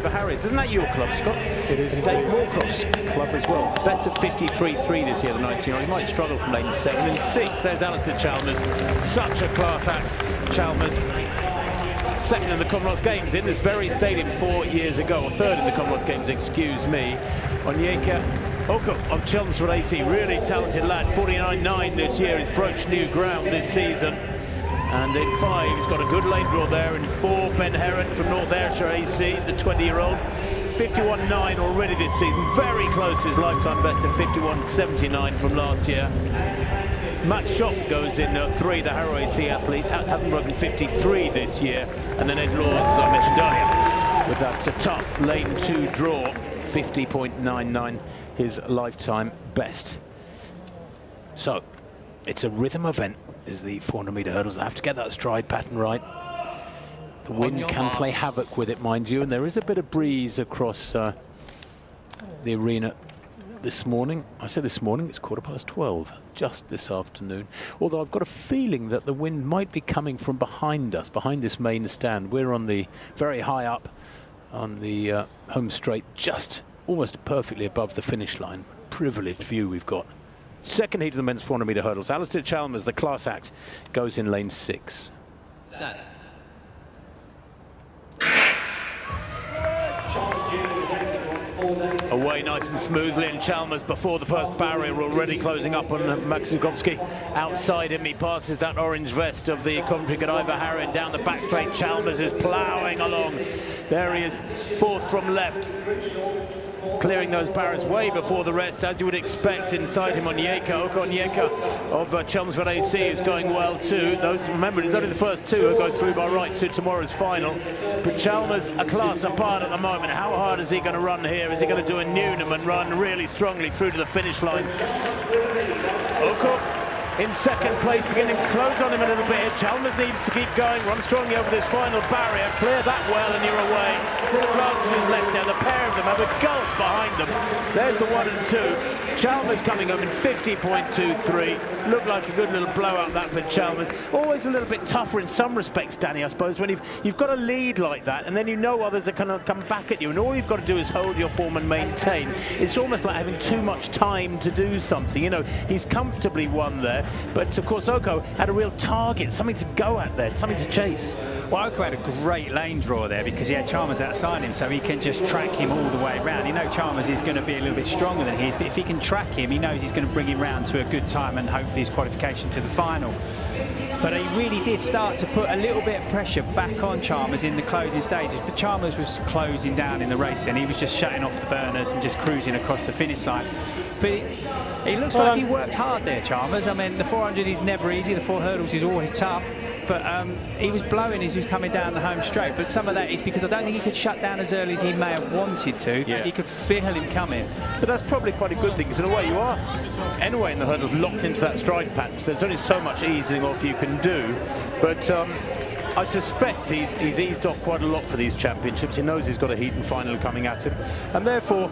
Harris. Isn't that your club, Scott? It is. Dave Moorcroft's club as well. Best of 53.3 this year, the 19-year-old. He might struggle from lane 7. In 6, there's Alistair Chalmers. Such a class act, Chalmers. 2nd in the Commonwealth Games in this very stadium 4 years ago, or 3rd in the Commonwealth Games, excuse me. Onyeka Oko of Chelmsford AC, really talented lad, 49.9 this year. He's broached new ground this season. And in 5, he's got a good lane draw there. In 4, Ben Heron from North Ayrshire AC, the 20-year-old. 51.9 already this season, very close to his lifetime best of 51.79 from last year. Matt Shop goes in 3, the Harrow AC athlete, hasn't broken 53 this year. And then Ed Laws, as I mentioned earlier, with that tough lane 2 draw, 50.99, his lifetime best. So, it's a rhythm event, is the 400-metre hurdles. I have to get that stride pattern right. The wind can play havoc with it, mind you, and there is a bit of breeze across the arena this morning. I say this morning, it's 12:15, just this afternoon. Although I've got a feeling that the wind might be coming from behind us, behind this main stand. We're on the very high up on the home straight, just almost perfectly above the finish line. Privileged view we've got Second heat of the men's 400-metre hurdles. Alistair Chalmers, the class act, goes in lane 6. Set. Away nice and smoothly, and Chalmers before the first barrier already closing up on Maksutowski. Outside him, he passes that orange vest of the Coventry Godiva Harrier down the back straight. Chalmers is ploughing along. There he is, fourth from left. Clearing those barriers way before the rest, as you would expect. Inside him on Onyeka, Onyeka of Chelmsford AC is going well too. Remember, it's only the first two who go through by right to tomorrow's final. But Chalmers a class apart at the moment. How hard is he going to run here? Is he going to do a Newnham and run really strongly through to the finish line? Oko in second place, beginning to close on him a little bit. Chalmers needs to keep going, run strongly over this final barrier, clear that well and you're away. Little glance to his left there, the pair of them have a gulf behind them. There's the 1 and 2. Chalmers coming home in 50.23. Looked like a good little blowout that for Chalmers. Always a little bit tougher in some respects, Danny, I suppose, when you've got a lead like that and then you know others are going to come back at you and all you've got to do is hold your form and maintain. It's almost like having too much time to do something. You know, he's comfortably won there, but of course Oko had a real target, something to go at there, something to chase. Well, Oko had a great lane draw there because he had Chalmers outside him, so he can just track him all the way around. You know Chalmers is going to be a little bit stronger than he is, but if he can track him, he knows he's going to bring him round to a good time and hopefully his qualification to the final. But he really did start to put a little bit of pressure back on Chalmers in the closing stages. But Chalmers was closing down in the race and he was just shutting off the burners and just cruising across the finish line. But it looks like he worked hard there, Chalmers. I mean, the 400 is never easy, the 4 hurdles is always tough. But he was blowing as he was coming down the home straight. But some of that is because I don't think he could shut down as early as he may have wanted to. Yeah. He could feel him coming. But that's probably quite a good thing, because in a way you are, anyway, in the hurdles, locked into that stride patch. There's only so much easing off you can do. But I suspect he's eased off quite a lot for these championships. He knows he's got a heat and final coming at him. And therefore,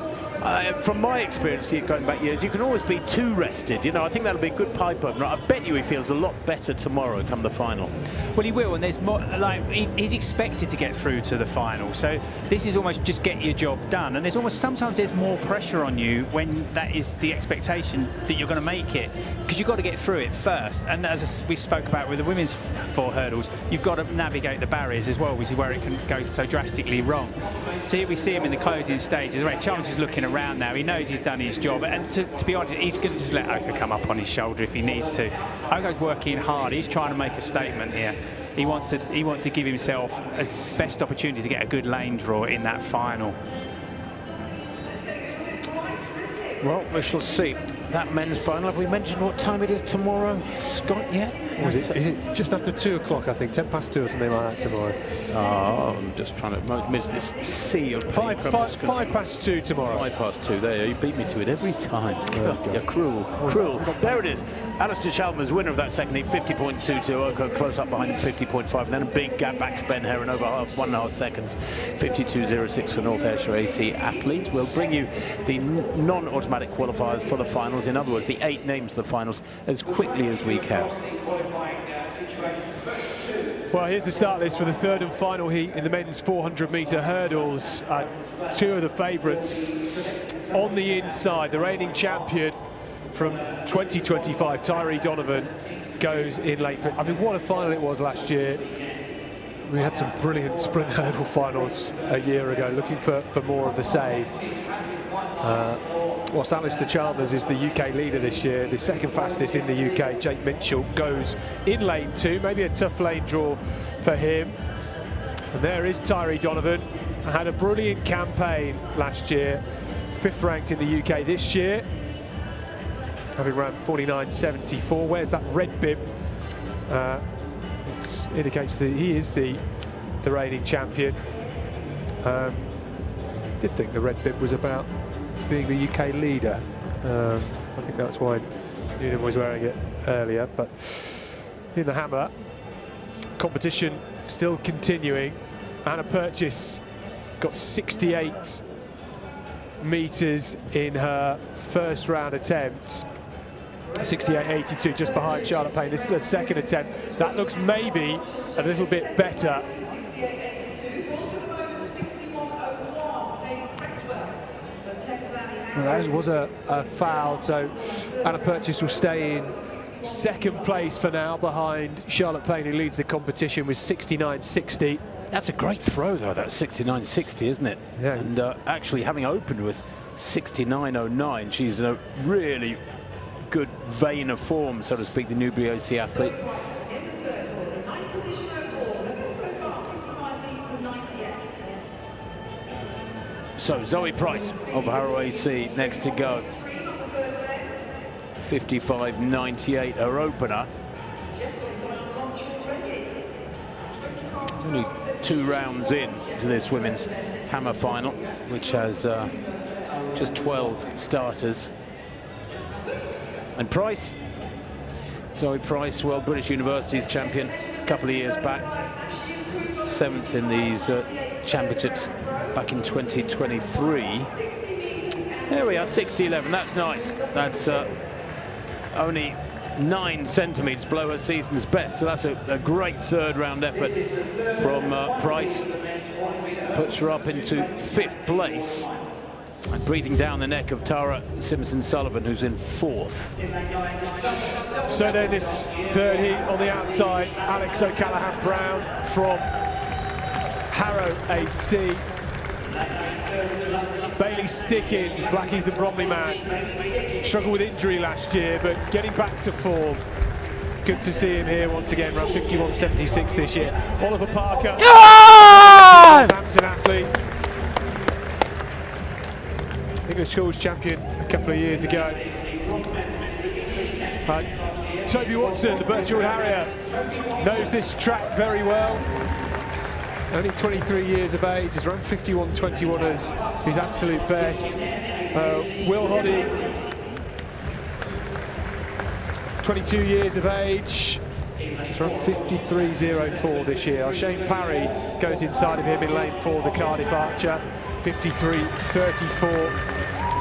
from my experience here going back years, you can always be too rested. You know, I think that'll be a good pipe opener. I bet you he feels a lot better tomorrow come the final. Well, he will, and there's more, like, he's expected to get through to the final. So this is almost just get your job done. And there's almost, sometimes there's more pressure on you when that is the expectation that you're going to make it, because you've got to get through it first. And as we spoke about with the women's 4 hurdles, you've got to navigate the barriers as well, which is where it can go so drastically wrong. So here we see him in the closing stages. Chalmers is looking around now. He knows he's done his job, and to be honest, he's going to just let Oko come up on his shoulder if he needs to. Oko's working hard. He's trying to make a statement here. He wants to give himself a best opportunity to get a good lane draw in that final. Well, we shall see. That men's final, have we mentioned what time it is tomorrow, Scott, yet? Is it just after 2 o'clock, I think, 10 past 2 or something like that tomorrow? Oh, I'm just trying to miss this sea of 5 past 2 tomorrow. 5 past 2, there you beat me to it every time. Oh, you're cruel, cruel. There it is. Alistair Chalmers, winner of that second heat, 50.22. Oko close up behind him, 50.5. And then a big gap back to Ben Heron over 1.5 seconds. 52.06 for North Ayrshire AC athlete. We'll bring you the non-automatic qualifiers for the finals. In other words, the 8 names of the finals as quickly as we can. Well, here's the start list for the 3rd and final heat in the men's 400-metre hurdles. 2 of the favourites on the inside. The reigning champion from 2025, Tyree Donovan, goes in late. I mean, what a final it was last year. We had some brilliant sprint hurdle finals a year ago, looking for more of the same. Whilst Alistair Chalmers is the UK leader this year, the second fastest in the UK, Jake Mitchell, goes in lane 2. Maybe a tough lane draw for him. And there is Tyree Donovan. Had a brilliant campaign last year, 5th ranked in the UK this year, having ran 49.74. Where's that red bib? It indicates that he is the reigning champion. Did think the red bib was about being the UK leader. I think that's why Newnham was wearing it earlier. But in the hammer, competition still continuing. Anna Purchase got 68 metres in her first round attempt. 68.82, just behind Charlotte Payne. This is her second attempt. That looks maybe a little bit better. Well, that was a foul, so Anna Purchase will stay in second place for now, behind Charlotte Payne, who leads the competition with 69.60. That's a great throw, though, that 69.60, isn't it? Yeah. And actually, having opened with 69.09, she's in a really good vein of form, so to speak, the Newbury OC athlete. So Zoe Price of Harrow AC next to go. 55.98, her opener. Only 2 rounds in to this women's hammer final, which has just 12 starters. And Price, Zoe Price, World British Universities champion a couple of years back. 7th in these championships back in 2023. There we are, 60.11, that's nice. That's only 9 centimetres below her season's best, so that's a great third round effort from Price. Puts her up into 5th place, and breathing down the neck of Tara Simpson-Sullivan, who's in 4th. So then this third heat on the outside, Alex O'Callaghan-Brown from Harrow AC. Bailey Stickins, Blackheath and Bromley man, struggled with injury last year, but getting back to form. Good to see him here once again, around 51.76 this year. Oliver Parker, Hampton athlete. English schools champion a couple of years ago. Toby Watson, the Birchfield Harrier, knows this track very well. Only 23 years of age, is around 51.21 as his absolute best. Will Hoddy, 22 years of age, he's around 53.04 this year. Shane Parry goes inside of him in lane 4, the Cardiff Archer, 53.34.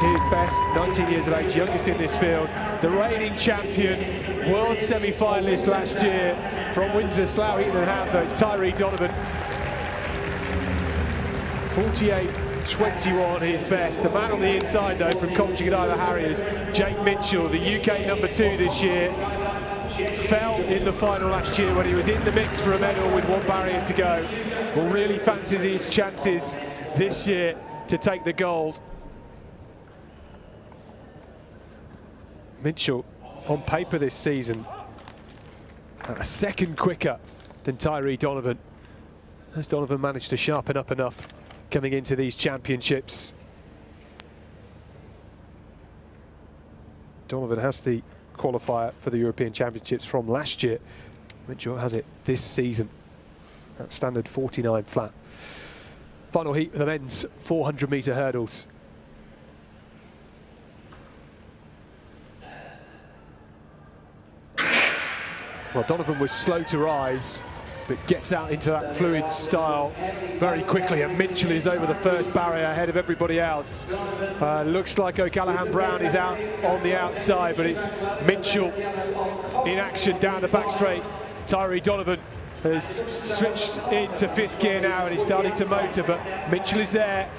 His best, 19 years of age, youngest in this field. The reigning champion, world semi-finalist last year from Windsor, Slough, Eton and Hounslow, it's Tyree Donovan. 48.21 his best. The man on the inside though from Conjugate Eye, the Harriers, Jake Mitchell, the UK #2 this year. Fell in the final last year when he was in the mix for a medal with 1 barrier to go. Well, really fancies his chances this year to take the gold. Mitchell on paper this season a second quicker than Tyree Donovan, as Donovan managed to sharpen up enough coming into these championships. Donovan has the qualifier for the European Championships from last year. Mitchell has it this season at standard 49 flat. Final heat of the men's 400-metre hurdles. Well, Donovan was slow to rise, but gets out into that fluid style very quickly, and Mitchell is over the first barrier ahead of everybody else. Looks like O'Callaghan-Brown is out on the outside, but it's Mitchell in action down the back straight. Tyree Donovan has switched into 5th gear now and he's starting to motor, but Mitchell is there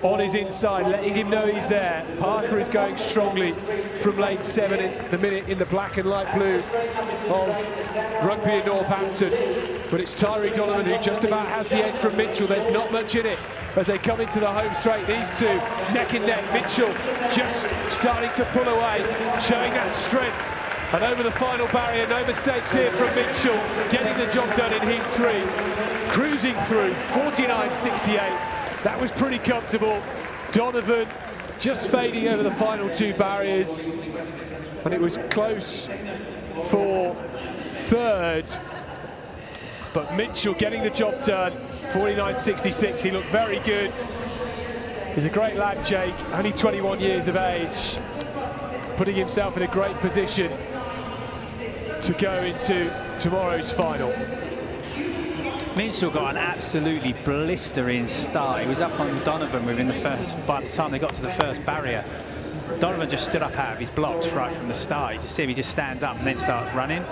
on his inside, letting him know he's there. Parker is going strongly from lane 7 in the minute in the black and light blue of Rugby in Northampton. But it's Tyree Donovan who just about has the edge from Mitchell. There's not much in it as they come into the home straight. These two neck and neck. Mitchell just starting to pull away, showing that strength. And over the final barrier, no mistakes here from Mitchell, getting the job done in heat 3. Cruising through, 49.68. That was pretty comfortable. Donovan just fading over the final 2 barriers. And it was close for 3rd. But Mitchell getting the job done, 49.66. He looked very good. He's a great lad, Jake, only 21 years of age. Putting himself in a great position to go into tomorrow's final. Mitchell got an absolutely blistering start. He was up on Donovan within the first, by the time they got to the first barrier. Donovan just stood up out of his blocks right from the start. You just see him, he just stands up and then starts running.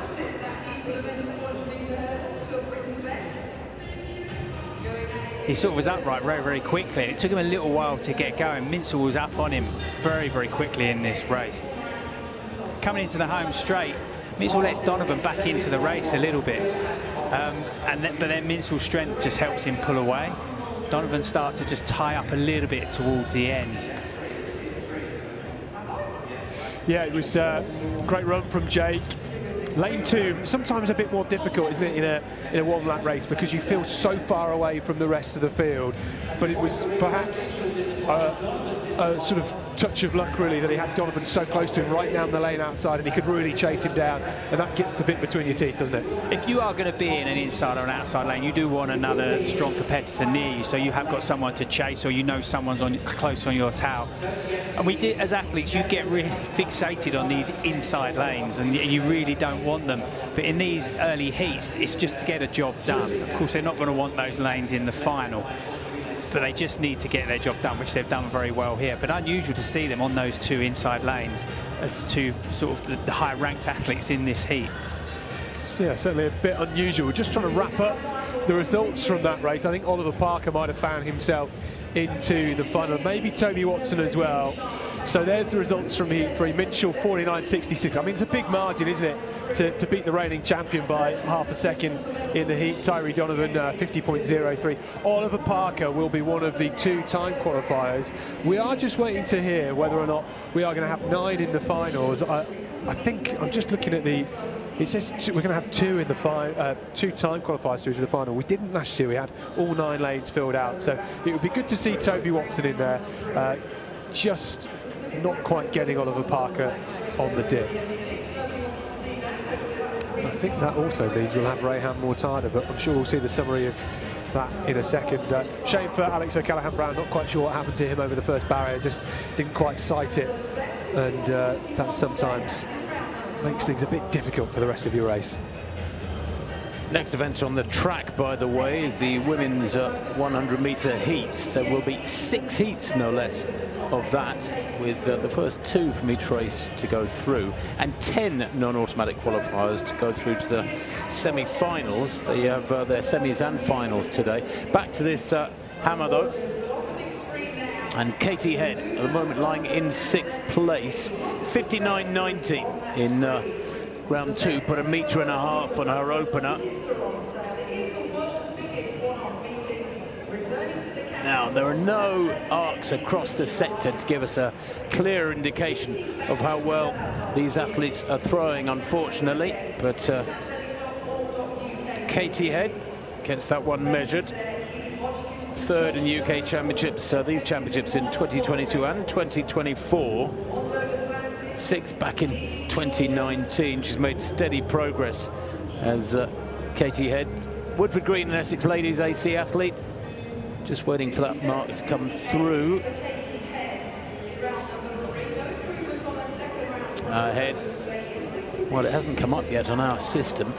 he sort of was upright very, very quickly. It took him a little while to get going. Minsel was up on him very, very quickly in this race. Coming into the home straight, Minsel lets Donovan back into the race a little bit. But then Minsel's strength just helps him pull away. Donovan starts to just tie up a little bit towards the end. Yeah, it was a great run from Jake. Lane 2, sometimes a bit more difficult, isn't it, in a one-lap race, because you feel so far away from the rest of the field. But it was perhaps a sort of touch of luck, really, that he had Donovan so close to him right down the lane outside, and he could really chase him down, and that gets a bit between your teeth, doesn't it? If you are going to be in an inside or an outside lane, you do want another strong competitor near you, so you have got someone to chase, or you know someone's close on your tail. And we did, as athletes, you get really fixated on these inside lanes, and you really don't want them. But in these early heats, it's just to get a job done. Of course, they're not going to want those lanes in the final, but they just need to get their job done, which they've done very well here. But unusual to see them on those 2 inside lanes as 2 sort of the high-ranked athletes in this heat. Yeah, certainly a bit unusual. Just trying to wrap up the results from that race. I think Oliver Parker might have found himself into the final, maybe Toby Watson as well. So there's the results from Heat 3. Minshall 49.66. I mean, it's a big margin, isn't it, to beat the reigning champion by half a second in the heat. Tyree Donovan 50.03. Oliver Parker will be one of the 2 time qualifiers. We are just waiting to hear whether or not we are going to have 9 in the finals. I think I'm just looking at the. It says we're going to have 2 in the 2 time qualifiers through to the final. We didn't last year. We had all 9 lanes filled out. So it would be good to see Toby Watson in there. Just not quite getting Oliver Parker on the dip. I think that also means we'll have Rayhan Mortada, but I'm sure we'll see the summary of that in a second. Shame for Alex O'Callaghan-Brown, not quite sure what happened to him over the first barrier, just didn't quite sight it, and that sometimes makes things a bit difficult for the rest of your race. Next event on the track, by the way, is the women's 100-metre heats. There will be 6 heats, no less, of that, with the first 2 from each race to go through, and 10 non-automatic qualifiers to go through to the semi-finals. They have their semis and finals today. Back to this hammer, though. And Katie Head, at the moment, lying in 6th place, 59.90 in round 2, put 1.5 meters on her opener. Now, there are no arcs across the sector to give us a clear indication of how well these athletes are throwing, unfortunately. But Katie Head gets that one measured. 3rd in UK championships, these championships in 2022 and 2024. 6th back in 2019. She's made steady progress as Katie Head, Woodford Green and Essex Ladies AC athlete. Just waiting for that mark to come through. Head, well, it hasn't come up yet on our system.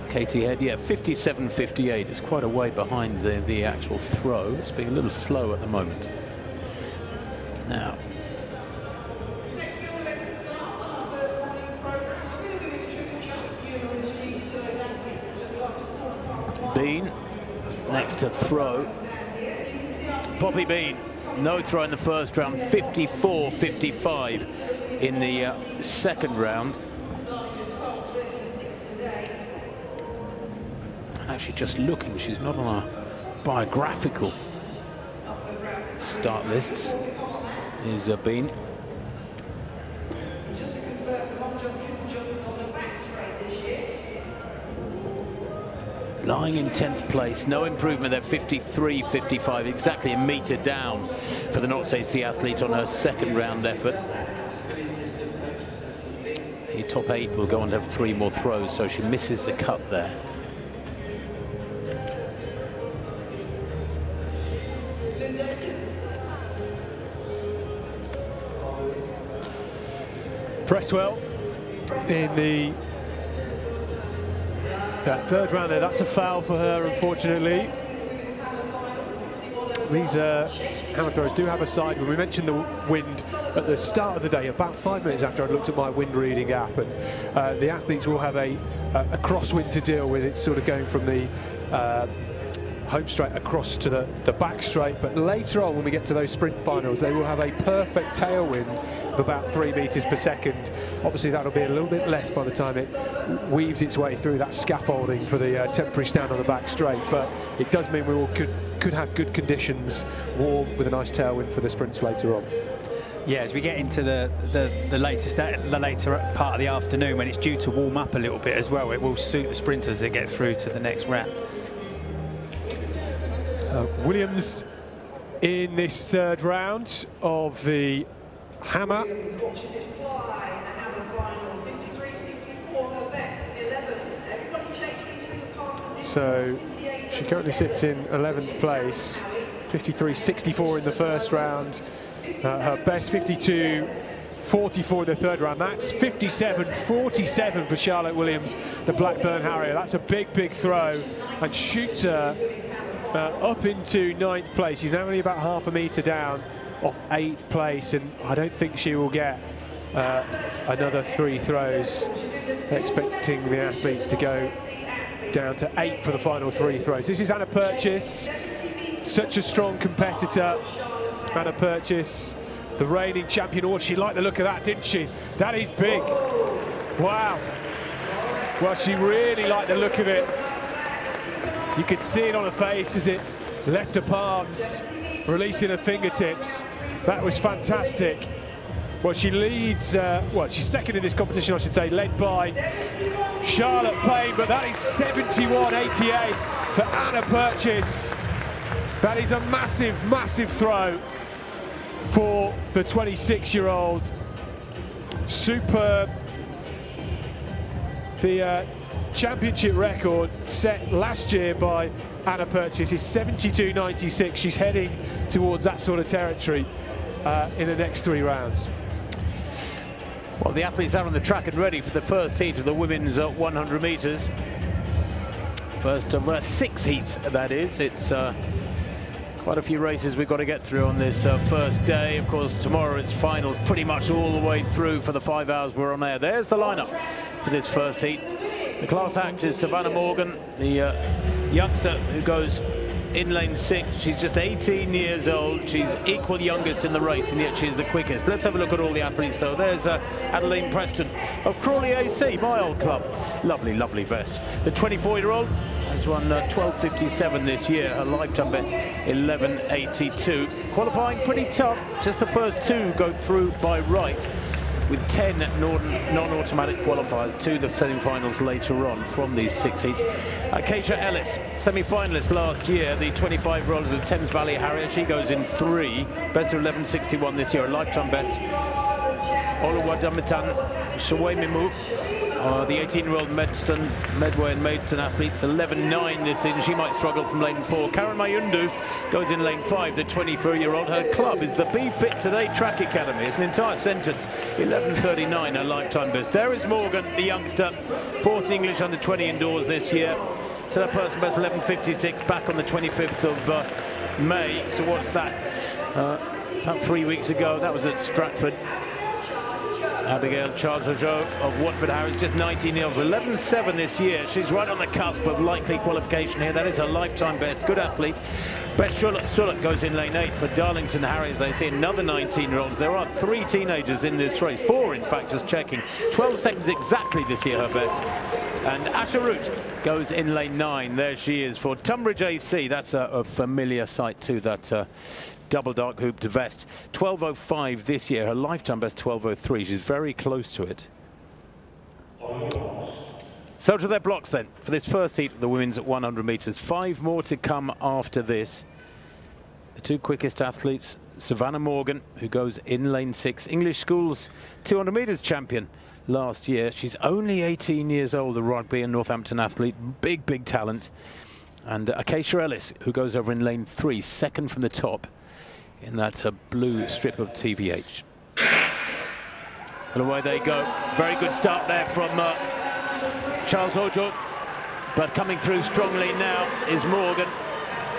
Katie Head, yeah, 57.58. It's quite a way behind the actual throw. It's being a little slow at the moment. Now, Bean next to throw. Poppy Bean, no throw in the first round, 54.55 in the second round. Actually, just looking, she's not on our biographical start lists. Is Bean. Lying in 10th place, no improvement there, 53.55, exactly 1 meter down for the Knox AC athlete on her second round effort. The top 8 will go on to have 3 more throws, so she misses the cut there. Presswell in the that third round there. That's a foul for her, unfortunately. these hammer throws do have a side wind. We mentioned the wind at the start of the day, about 5 minutes after I'd looked at my wind reading app, and the athletes will have a crosswind to deal with. It's sort of going from the home straight across to the back straight, but later on when we get to those sprint finals, they will have a perfect tailwind of about 3 meters per second. Obviously that'll be a little bit less by the time it weaves its way through that scaffolding for the temporary stand on the back straight, but it does mean we could have good conditions, warm with a nice tailwind for the sprints later on. Yeah, as we get into the later part of the afternoon, when it's due to warm up a little bit as well, it will suit the sprinters that get through to the next round. Williams in this third round of the hammer. So she currently sits in 11th place, 53.64 in the first round. Her best 52.44 in the third round. That's 57.47 for Charlotte Williams, the Blackburn Harrier. That's a big, big throw, and shoots her up into 9th place. She's now only about half a metre down off 8th place, and I don't think she will get another 3 throws. Expecting the athletes to go down to 8 for the final 3 throws. This is Anna Purchase, such a strong competitor. Anna Purchase, the reigning champion. Oh, she liked the look of that, didn't she? That is big. Wow. Well, she really liked the look of it. You could see it on her face as it left her palms, releasing her fingertips. That was fantastic. Well, she leads, well, she's second in this competition, I should say, led by Charlotte Payne, but that is 71.88 for Anna Purchase. That is a massive, massive throw for the 26-year-old. Superb. The championship record set last year by Anna Purchase is 72.96. She's heading towards that sort of territory in the next 3 rounds. Well, the athletes are on the track and ready for the first heat of the women's 100 metres. First of 6 heats, that is. It's quite a few races we've got to get through on this first day. Of course, tomorrow it's finals pretty much all the way through for the 5 hours we're on air. There's the lineup for this first heat. The class act is Savannah Morgan, the youngster who goes in lane 6. She's just 18 years old. She's equal youngest in the race, and yet she's the quickest. Let's have a look at all the athletes, though. There's Adeline Preston of Crawley AC, my old club. Lovely, lovely vest. The 24-year-old has run 12.57 this year. Her lifetime best 11.82. Qualifying pretty tough. Just the first 2 go through by right, with 10 non-automatic qualifiers to the semi-finals later on from these 6 heats. Keisha Ellis, semi-finalist last year, the 25-year-old of the Thames Valley Harrier. She goes in 3, best of 11.61 this year, a lifetime best. Oluwadamitan Shawemimu, the 18-year-old Medway and Maidstone athletes, 11.9 this season. She might struggle from lane 4. Karen Mayundu goes in lane 5, the 24-year-old. Her club is the Be Fit Today Track Academy. It's an entire sentence. 11.39, her lifetime best. There is Morgan, the youngster, 4th English under 20 indoors this year. Set her personal best 11.56 back on the 25th of May. So what's that? About 3 weeks ago, that was at Stratford. Abigail Charles-Lejeau of Watford Harriers, just 19 years old, 11.7 this year. She's right on the cusp of likely qualification here. That is her lifetime best. Good athlete. Best Sullet goes in lane 8 for Darlington Harriers. They see another 19-year-olds. There are 3 teenagers in this race. 4, in fact, just checking. 12 seconds exactly this year, her best. And Asha Root goes in lane 9. There she is for Tunbridge AC. That's a familiar sight too, that double dark hooped vest. 12.05 this year. Her lifetime best 12.03. She's very close to it. So to their blocks then for this first heat of the women's 100 metres. 5 more to come after this. The 2 quickest athletes, Savannah Morgan, who goes in lane 6, English Schools 200 metres champion last year. She's only 18 years old, a rugby and Northampton athlete. Big, big talent. And Keisha Ellis, who goes over in lane 3, second from the top in that blue strip of TVH. And away they go. Very good start there from Charles Ojo, but coming through strongly now is Morgan.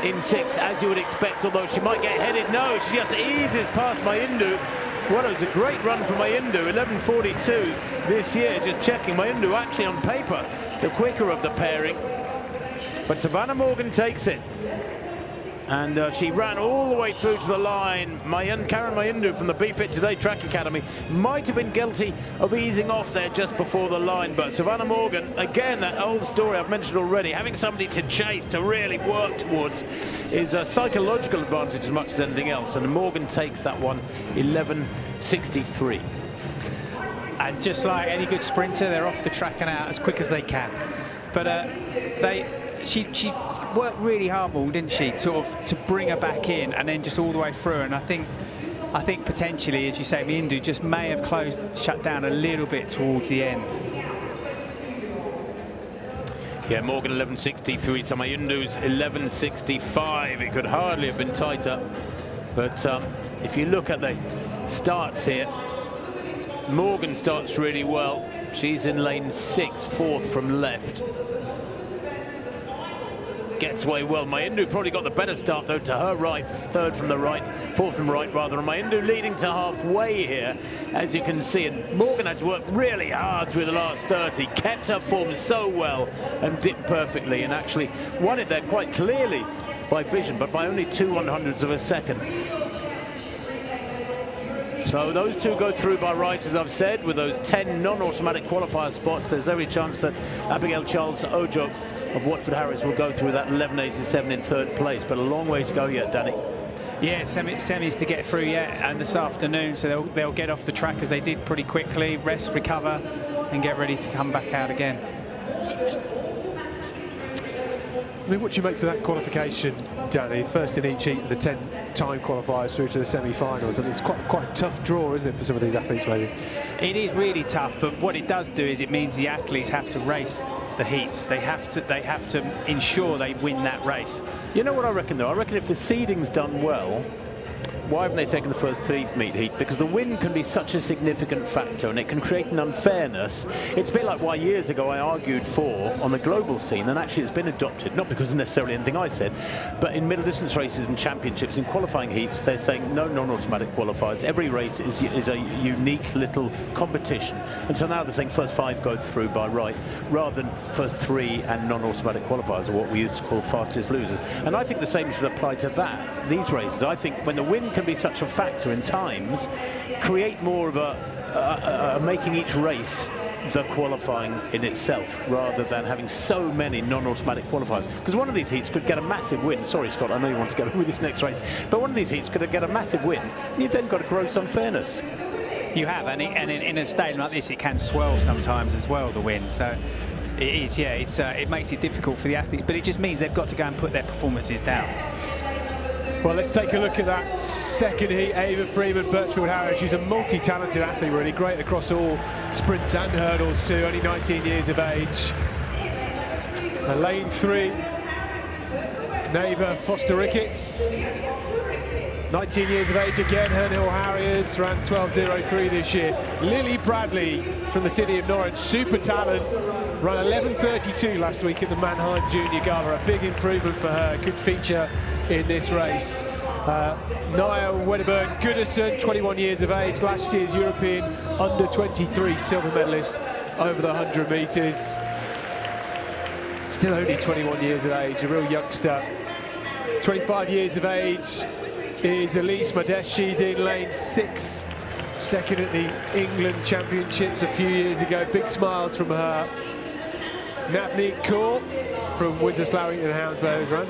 in 6, as you would expect, although she might get headed. No, she just eases past Mayindu. Well, it was a great run for Mayindu, 11:42 this year. Just checking, Mayindu actually on paper the quicker of the pairing. But Savannah Morgan takes it. And she ran all the way through to the line. Karen Mayindu from the Be Fit Today Track Academy might have been guilty of easing off there just before the line. But Savannah Morgan, again, that old story I've mentioned already, having somebody to chase, to really work towards, is a psychological advantage as much as anything else. And Morgan takes that one, 11:63. And just like any good sprinter, they're off the track and out as quick as they can. But she worked really hard, didn't she, sort of to bring her back in and then just all the way through. And I think potentially, as you say, Mayindu just may have shut down a little bit towards the end. Yeah, Morgan 11:63 to Mayindu's 11:65. It could hardly have been tighter. But if you look at the starts here, Morgan starts really well. She's in lane 6, 4th from left. Gets away well. Mayindu probably got the better start, though, to her right, 3rd from the right, 4th from right, rather. And Mayindu leading to halfway here, as you can see. And Morgan had to work really hard through the last 30, kept her form so well and dipped perfectly, and actually won it there quite clearly by vision, but by only 2/100ths of a second. So those two go through by right, as I've said, with those 10 non-automatic qualifier spots. There's every chance that Abigail Charles-Ojo of Watford Harris will go through that 11:87 in 3rd place, but a long way to go yet, Danny. Yeah, semis to get through yet, and this afternoon, so they'll get off the track as they did pretty quickly, rest, recover, and get ready to come back out again. I mean, what do you make to that qualification, Danny? First in each heat of the 10-time qualifiers through to the semi-finals. I mean, it's quite a tough draw, isn't it, for some of these athletes, maybe? It is really tough, but what it does do is it means the athletes have to race the heats. They have to ensure they win that race. You know what I reckon, though? I reckon if the seeding's done well, why haven't they taken the first 3 meet heat? Because the wind can be such a significant factor and it can create an unfairness. It's a bit like why years ago I argued for on the global scene, and actually it's been adopted, not because of necessarily anything I said, but in middle distance races and championships, in qualifying heats, they're saying no non-automatic qualifiers. Every race is a unique little competition. And so now they're saying first 5 go through by right, rather than first 3 and non-automatic qualifiers, or what we used to call fastest losers. And I think the same should apply to these races. I think when the wind can be such a factor in times, create more of a making each race the qualifying in itself, rather than having so many non-automatic qualifiers. Because one of these heats could get a massive win. Sorry, Scott, I know you want to go with this next race, but one of these heats could get a massive win. You've then got a gross unfairness. You have, and in a stadium like this, it can swell sometimes as well, the wind. So it is, yeah, it makes it difficult for the athletes, but it just means they've got to go and put their performances down. Well, let's take a look at that second heat. Ava Freeman, Birchfield Harris. She's a multi-talented athlete, really great across all sprints and hurdles too, only 19 years of age. Lane 3, Neva Foster-Ricketts, 19 years of age again. Hernhill Harriers ran 12:03 this year. Lily Bradley from the city of Norwich, super talent, ran 11:32 last week at the Mannheim Junior Gala. A big improvement for her, could feature in this race. Nia Wedderburn-Goodison, 21 years of age, last year's European under-23 silver medalist over the 100 metres. Still only 21 years of age, a real youngster. 25 years of age is Elise Modesh. She's in lane 6, second at the England Championships a few years ago. Big smiles from her. Navneet Kaur from Windsor Sloughington Hounslow run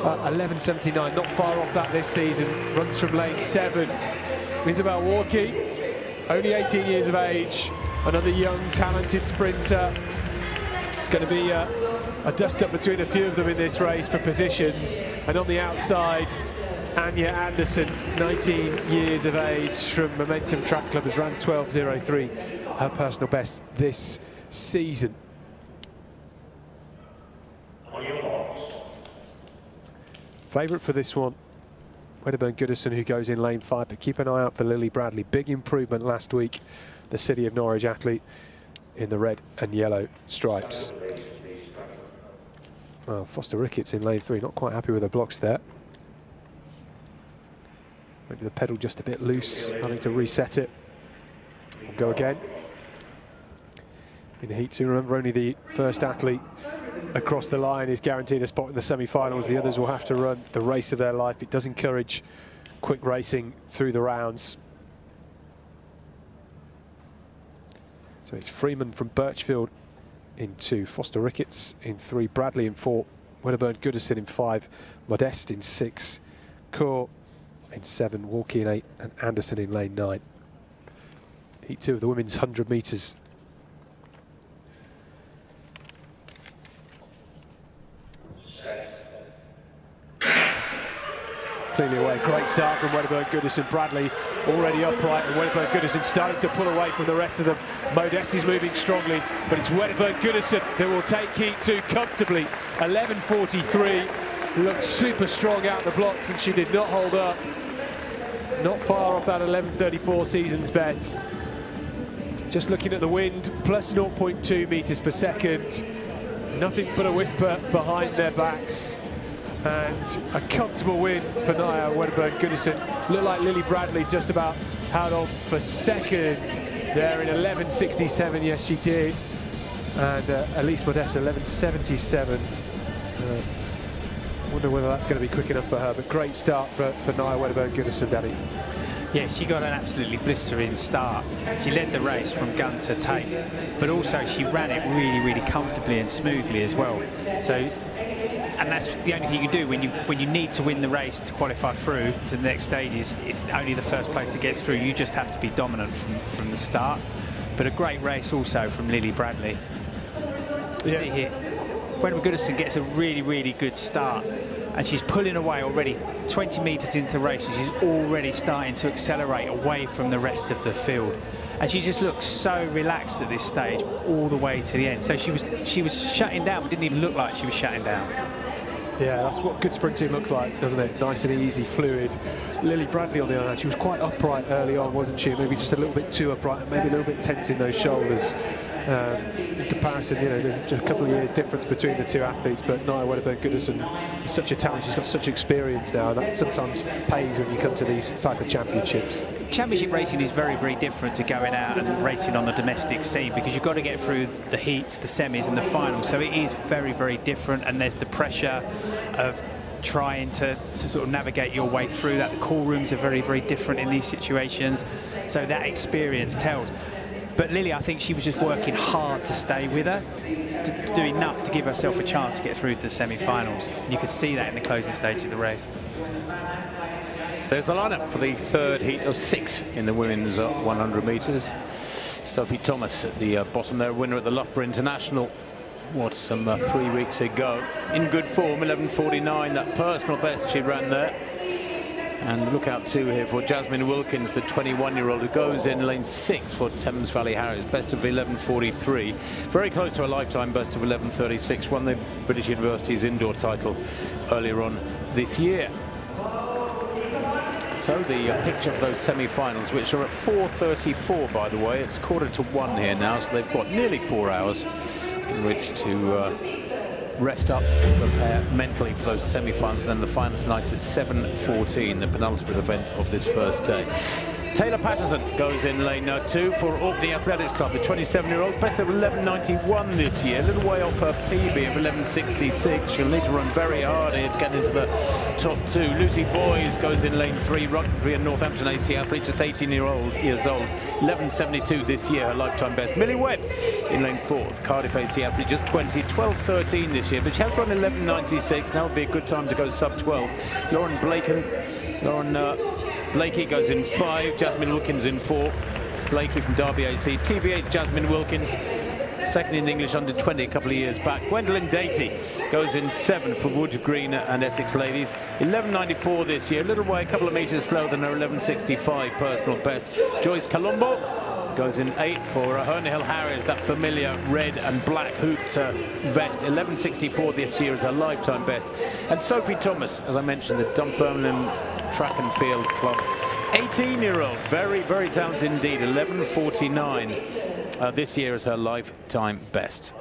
11:79, not far off that this season, runs from lane 7. Isabel Walkie, only 18 years of age, another young talented sprinter. It's going to be a dust-up between a few of them in this race for positions. And on the outside, Anya Anderson, 19 years of age, from Momentum Track Club, has run 12:03, her personal best this season. Favourite for this one, Wedderburn-Goodison, who goes in lane 5, but keep an eye out for Lily Bradley. Big improvement last week, the City of Norwich athlete in the red and yellow stripes. Well, Foster Ricketts in lane 3, not quite happy with her blocks there. Maybe the pedal just a bit loose, having to reset it. We'll go again. In Heat 2, remember, only the first athlete across the line is guaranteed a spot in the semi-finals. The others will have to run the race of their life. It does encourage quick racing through the rounds. So it's Freeman from Birchfield in 2, Foster Ricketts in 3, Bradley in 4, Wedderburn Goodison in 5, Modeste in 6, Kaur in 7, Walkie in 8, and Anderson in lane 9. Heat 2 of the women's 100 metres. Cleanly away, great start from Wedderburn Goodison. Bradley already upright, and Wedderburn Goodison starting to pull away from the rest of them. Modesti's moving strongly, but it's Wedderburn Goodison who will take Heat 2 comfortably. 11:43, looked super strong out the blocks, and she did not hold up. Not far off that 11:34 season's best. Just looking at the wind, plus 0.2 metres per second. Nothing but a whisper behind their backs. And a comfortable win for Naya Wedderburn Goodison. Looked like Lily Bradley just about held on for second there in 11:67. Yes, she did. And Elise Modeste 11:77. Wonder whether that's going to be quick enough for her. But great start for Naya Wedderburn Goodison, Danny. Yeah, she got an absolutely blistering start. She led the race from gun to tape, but also she ran it really, really comfortably and smoothly as well. So, and that's the only thing you can do when you need to win the race to qualify through to the next stages. It's only the first place that gets through. You just have to be dominant from the start. But a great race also from Lily Bradley. Yeah. See here, Wedderburn Goodison gets a really, really good start. And she's pulling away already 20 metres into the race. She's already starting to accelerate away from the rest of the field. And she just looks so relaxed at this stage all the way to the end. So she was shutting down, but didn't even look like she was shutting down. Yeah, that's what good sprinting looks like, doesn't it? Nice and easy, fluid. Lily Bradley, on the other hand, she was quite upright early on, wasn't she? Maybe just a little bit too upright, and maybe a little bit tense in those shoulders. In comparison, you know, there's just a couple of years difference between the two athletes, but Naya Wedderburn Goodison is such a talent. She's got such experience now, and that sometimes pays when you come to these type of championships. Championship racing is very, very different to going out and racing on the domestic scene, because you've got to get through the heats, the semis and the finals. So it is very, very different, and there's the pressure of trying to sort of navigate your way through that. The call rooms are very, very different in these situations. So that experience tells. But Lily, I think she was just working hard to stay with her, to do enough to give herself a chance to get through to the semi-finals. You could see that in the closing stage of the race. There's the lineup for the third heat of 6 in the women's 100 metres. Sophie Thomas at the bottom there, winner at the Loughborough International, some 3 weeks ago. In good form, 11:49, that personal best she ran there. And look out too here for Jasmine Wilkins, the 21-year-old, who goes in lane 6 for Thames Valley Harriers. Best of 11:43. Very close to a lifetime best of 11:36. Won the British University's indoor title earlier on this year. So the picture of those semi-finals, which are at 4:34, by the way. It's 1:45 here now, so they've got nearly 4 hours in which to rest up, prepare mentally for those semi-finals, and then the final tonight's at 7:14, the penultimate event of this first day. Taylor Patterson goes in lane 2 for Orkney Athletics Club, the 27-year-old, best of 11:91 this year, a little way off her PB of 11:66. She'll need to run very hard here to get into the top 2. Lucy Boys goes in lane 3, Rugby and Northampton AC athlete, just 18 years old, 11:72 this year, her lifetime best. Millie Webb in lane 4, Cardiff AC athlete, just 20, 12:13 this year, but she has run 11:96. Now would be a good time to go sub-12. Lauren Blakey goes in 5, Jasmine Wilkins in 4. Blakey from Derby AC. TV8 Jasmine Wilkins, second in the English under 20 a couple of years back. Gwendolyn Datey goes in 7 for Wood Green and Essex Ladies. 11:94 this year, a little way, a couple of metres slower than her 11:65 personal best. Joyce Colombo goes in 8 for Herne Hill Harriers, that familiar red and black hooped vest. 11:64 this year is her lifetime best. And Sophie Thomas, as I mentioned, the Dunfermline Track and Field Club, 18-year-old, very, very talented indeed. 11:49 this year is her lifetime best.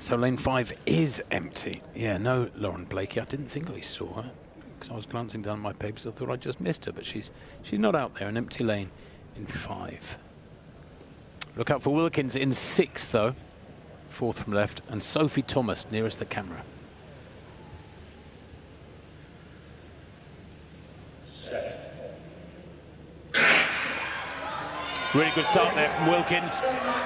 So lane 5 is empty. Yeah, no Lauren Blakey. I didn't think I saw her because I was glancing down my papers. I thought I just missed her, but she's not out there. An empty lane in 5. Look out for Wilkins in 6th, though. 4th from left, and Sophie Thomas nearest the camera. Really good start there from Wilkins.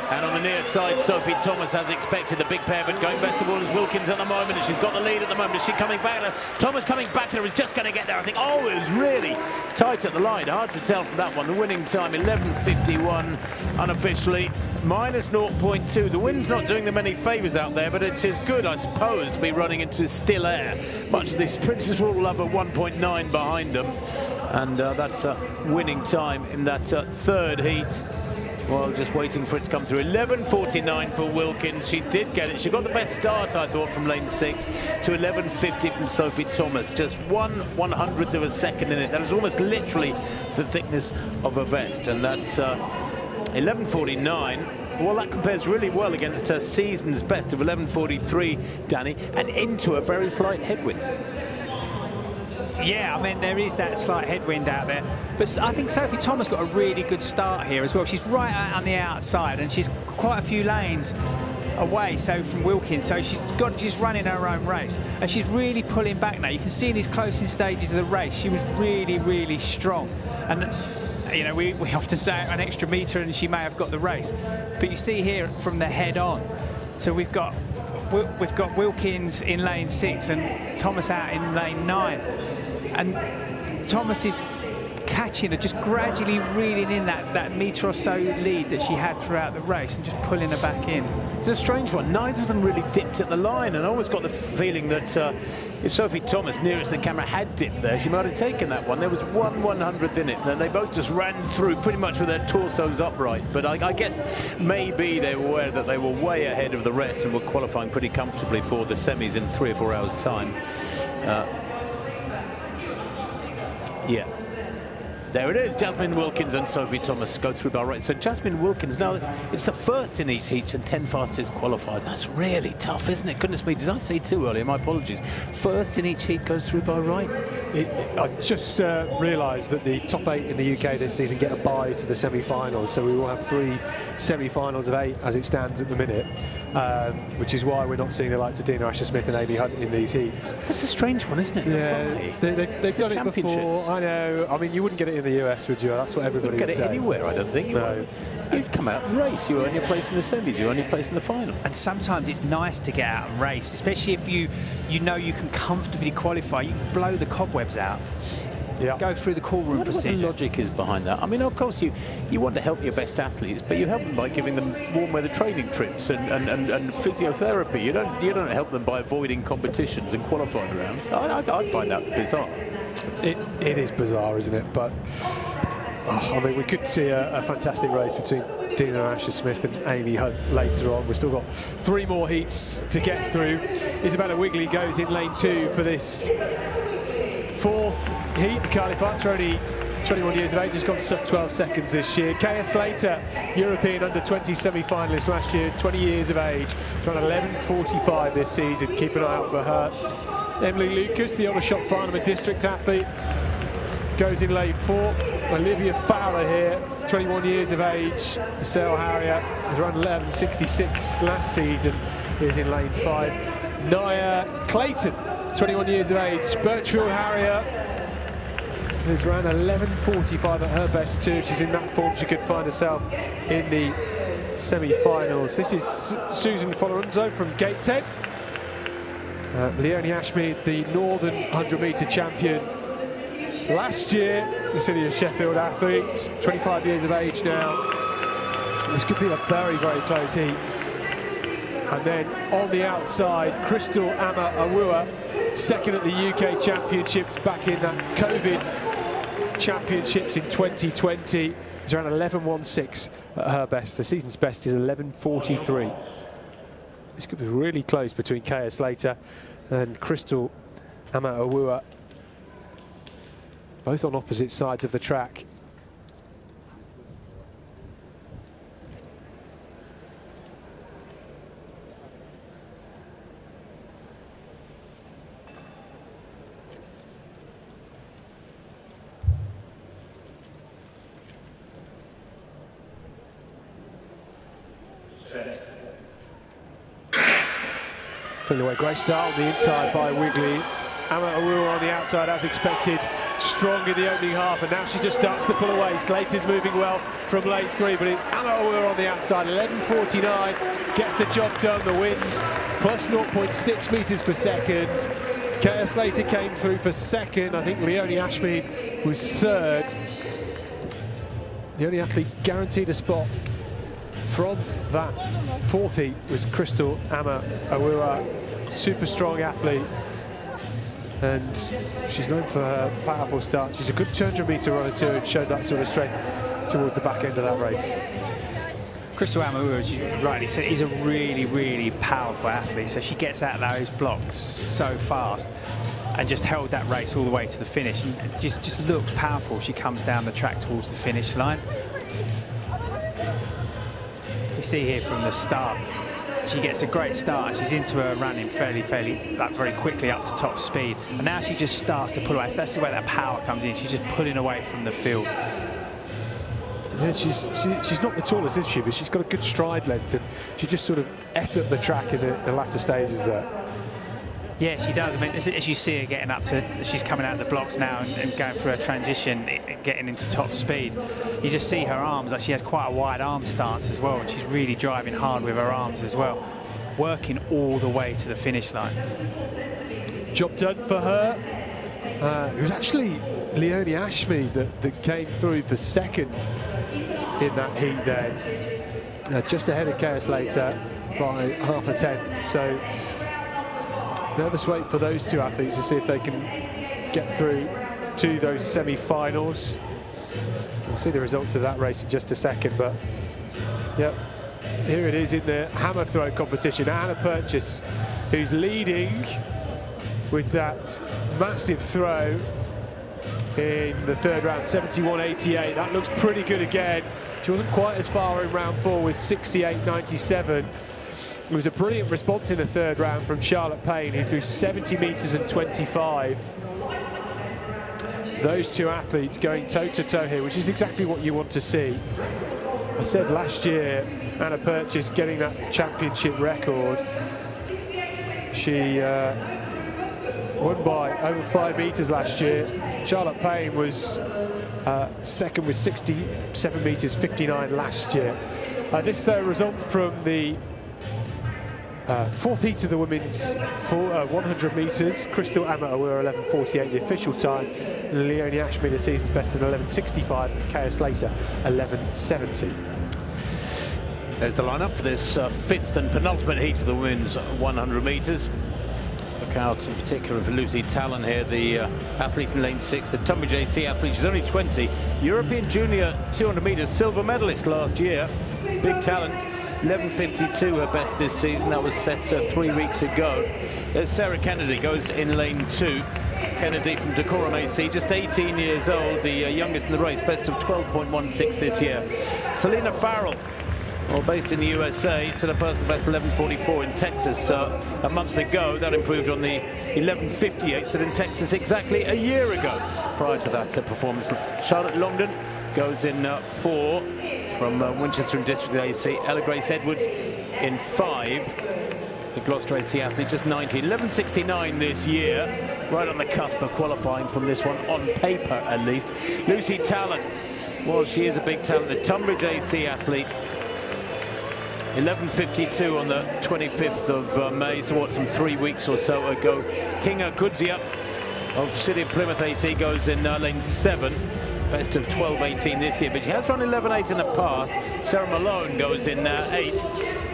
And on the near side, Sophie Thomas, as expected, the big pair, but going best of all is Wilkins at the moment, and she's got the lead at the moment. Is she coming back? Thomas coming back, and is just going to get there. I think, oh, it was really tight at the line. Hard to tell from that one. The winning time, 11:51, unofficially. Minus 0.2. The wind's not doing them any favours out there, but it is good, I suppose, to be running into still air. Much of this Princess will have a 1.9 behind them. And that's a winning time in that third heat. Well, just waiting for it to come through. 11:49 for Wilkins. She did get it. She got the best start, I thought, from lane 6 to 11:50 from Sophie Thomas. Just 1/100th of a second in it. That is almost literally the thickness of a vest. And that's 11:49. Well, that compares really well against her season's best of 11:43, Danny, and into a very slight headwind. Yeah, I mean, there is that slight headwind out there. But I think Sophie Thomas got a really good start here as well. She's right out on the outside, and she's quite a few lanes away from Wilkins, so she's running her own race, and she's really pulling back now. You can see in these closing stages of the race, she was really strong. And you know, we often say an extra metre and she may have got the race, but you see here from the head on. So we've got Wilkins in lane 6 and Thomas out in lane 9. And Thomas is catching her, just gradually reeling in that metre or so lead that she had throughout the race and just pulling her back in. It's a strange one. Neither of them really dipped at the line, and I always got the feeling that if Sophie Thomas, nearest the camera, had dipped there, she might have taken that one. There was 1/100th in it, and they both just ran through pretty much with their torsos upright. But I guess maybe they were aware that they were way ahead of the rest and were qualifying pretty comfortably for the semis in 3 or 4 hours' time. Yeah. There it is. Jasmine Wilkins and Sophie Thomas go through by right. So Jasmine Wilkins, now it's the first in each heat and 10 fastest qualifiers. That's really tough, isn't it? Goodness me, did I say too earlier? My apologies. First in each heat goes through by right. I just realised that the top 8 in the UK this season get a bye to the semi-finals, so we will have 3 semi-finals of 8 as it stands at the minute, which is why we're not seeing the likes of Dina Asher-Smith and Amy Hunt in these heats. That's a strange one, isn't it? Yeah, they've done it before. I know. I mean, you wouldn't get it in the US, would you? That's what everybody would say. Get it anywhere, I don't think. No. You'd come out and race. You earn your place in the semis. You earn your place in the final. And sometimes it's nice to get out and race, especially if you know you can comfortably qualify. You can blow the cobwebs out. Yeah. Go through the call room procedure. What the logic is behind that? I mean, of course, you want to help your best athletes, but you help them by giving them warm weather training trips and physiotherapy. You don't help them by avoiding competitions and qualifying rounds. I find that bizarre. It is bizarre, isn't it? But I mean, we could see a fantastic race between Dina Asher-Smith and Amy Hunt later on. We've still got 3 more heats to get through. Isabella Wigley goes in lane 2 for this 4th heat. Carly Butler, only 21 years of age, has gone sub 12 seconds this year. Kaya Slater, European under-20 semi-finalist last year, 20 years of age, run 11:45 this season. Keep an eye out for her. Emily Lucas, the Aldershot Farnham district athlete, goes in lane 4. Olivia Fowler here, 21 years of age, Cell Harrier, has run 11:66 last season, is in lane 5. Naya Clayton, 21 years of age, Birchfield Harrier, has run 11:45 at her best too. She's in that form she could find herself in the semi-finals. This is Susan Folorenzo from Gateshead. Leonie Ashmead, the Northern 100-metre champion last year, the City of Sheffield athlete, 25 years of age now. This could be a very close heat. And then on the outside, Crystal Ama Awua, second at the UK Championships back in that COVID Championships in 2020. She's around 11:16 at her best. The season's best is 11:43. This could be really close between Kaya Slater and Crystal Ama Awua, both on opposite sides of the track. Pulling away, great start on the inside by Wigley. Amma Awura on the outside as expected, strong in the opening half, and now she just starts to pull away. Slater's moving well from lane 3, but it's Amma Awura on the outside. 11.49 gets the job done. The wind plus 0.6 metres per second. Kaya Slater came through for second. I think Leonie Ashmead was third. The only athlete guaranteed a spot from that fourth heat was Crystal Amma Awura. Super strong athlete, and she's known for her powerful start. She's a good 200-metre runner too, and showed that sort of strength towards the back end of that race. Crystal Amma Awura, as you rightly said, is a really, really powerful athlete. So she gets out of those blocks so fast and just held that race all the way to the finish, and just looks powerful. She comes down the track towards the finish line. You see here from the start, she gets a great start, and she's into her running very quickly up to top speed. And now she just starts to pull away. So that's the way that power comes in. She's just pulling away from the field. Yeah, she's not the tallest, is she? But she's got a good stride length, and she just sort of ate up the track in the latter stages there. Yeah, she does. I mean, as you see her getting up to, she's coming out of the blocks now and going through her transition, getting into top speed. You just see her arms, like she has quite a wide arm stance as well, and she's really driving hard with her arms as well, working all the way to the finish line. Job done for her. It was actually Leonie Ashmead that came through for second in that heat then, just ahead of Kaya Slater by half a tenth. So nervous wait for those two athletes to see if they can get through to those semi-finals. We'll see the results of that race in just a second, but yep, here it is in the hammer throw competition. Anna Purchase, who's leading with that massive throw in the third round, 71.88. That looks pretty good again. She wasn't quite as far in round 4 with 68.97. It was a brilliant response in the third round from Charlotte Payne, who threw 70 metres and 25. Those two athletes going toe-to-toe here, which is exactly what you want to see. I said last year, Anna Purchase getting that championship record. She won by over 5 metres last year. Charlotte Payne was second with 67 metres 59 last year. This result from the fourth heat of the women's 100 metres. Crystal Amma Awura 11.48 the official time. Leonie Ashmead, the season's best at 11.65. Kaya Slater 11.70. There's the lineup for this fifth and penultimate heat for the women's 100 metres. Look out in particular for Lucy Talon here, the athlete in lane 6, the Tunbridge AC athlete. She's only 20. European Junior 200 metres silver medalist last year. Big talent. 11.52 her best this season. That was set 3 weeks ago. There's Sarah Kennedy, goes in lane 2. Kennedy from Dacorum AC, just 18 years old, the youngest in the race, best of 12.16 this year. Selena Farrell, well, based in the USA, set a personal best 11.44 in Texas a month ago. That improved on the 11.58 set in Texas exactly a year ago. Prior to that performance, Charlotte Longdon goes in 4 from Winchester and District AC. Ella Grace Edwards in 5. The Gloucester AC athlete, just 19. 11.69 this year, right on the cusp of qualifying from this one, on paper at least. Lucy Talon, well, she is a big talent. The Tunbridge AC athlete, 11.52 on the 25th of May, so what, some 3 weeks or so ago. Kinga Kudzia of City of Plymouth AC goes in lane 7. Best of 12.18 this year, but she has run 11.8 in the past. Sarah Malone goes in 8.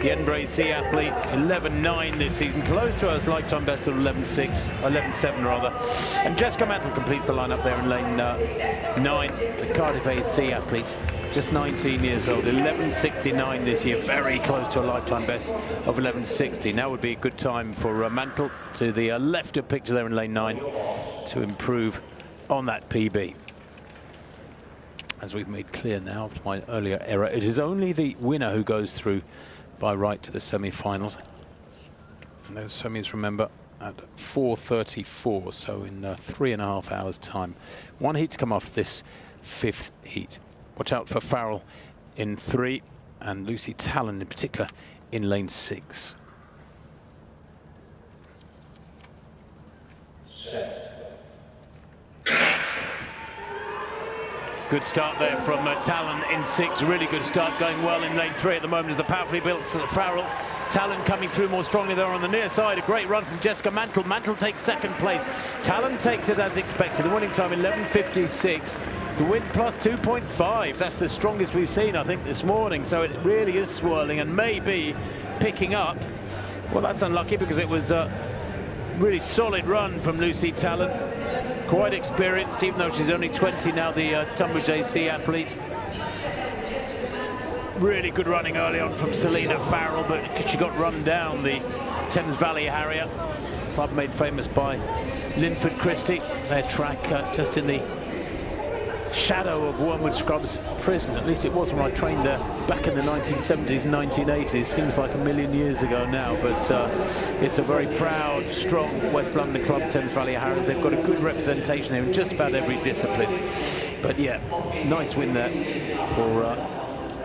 The Edinburgh AC athlete, 11.9 this season, close to her lifetime best of 11.6, 11.7 rather. And Jessica Mantle completes the lineup there in lane 9. The Cardiff AC athlete, just 19 years old, 11.69 this year, very close to a lifetime best of 11.60. Now would be a good time for Mantle to the left of picture there in lane 9 to improve on that PB. As we've made clear now, after my earlier error, it is only the winner who goes through by right to the semi-finals. And those semis, remember, at 4:34, so in 3.5 hours' time. One heat to come after this fifth heat. Watch out for Farrell in 3, and Lucy Talon in particular in lane 6. Good start there from Talon in 6. Really good start, going well in lane 3 at the moment as the powerfully built Farrell. Talon coming through more strongly there on the near side. A great run from Jessica Mantle. Mantle takes 2nd place. Talon takes it as expected. The winning time 11:56. The wind plus 2.5. That's the strongest we've seen, I think, this morning. So it really is swirling and maybe picking up. Well, that's unlucky because it was a really solid run from Lucy Talon. Quite experienced, even though she's only 20 now, the Tunbridge AC athlete. Really good running early on from Selena Farrell, but she got run down, the Thames Valley Harrier. Club made famous by Linford Christie. Their track just in the shadow of Wormwood Scrubs prison. At least it was when I trained there back in the 1970s and 1980s. Seems like a million years ago now, but it's a very proud, strong West London club, Thames Valley Harriers. They've got a good representation here in just about every discipline. But yeah, nice win there for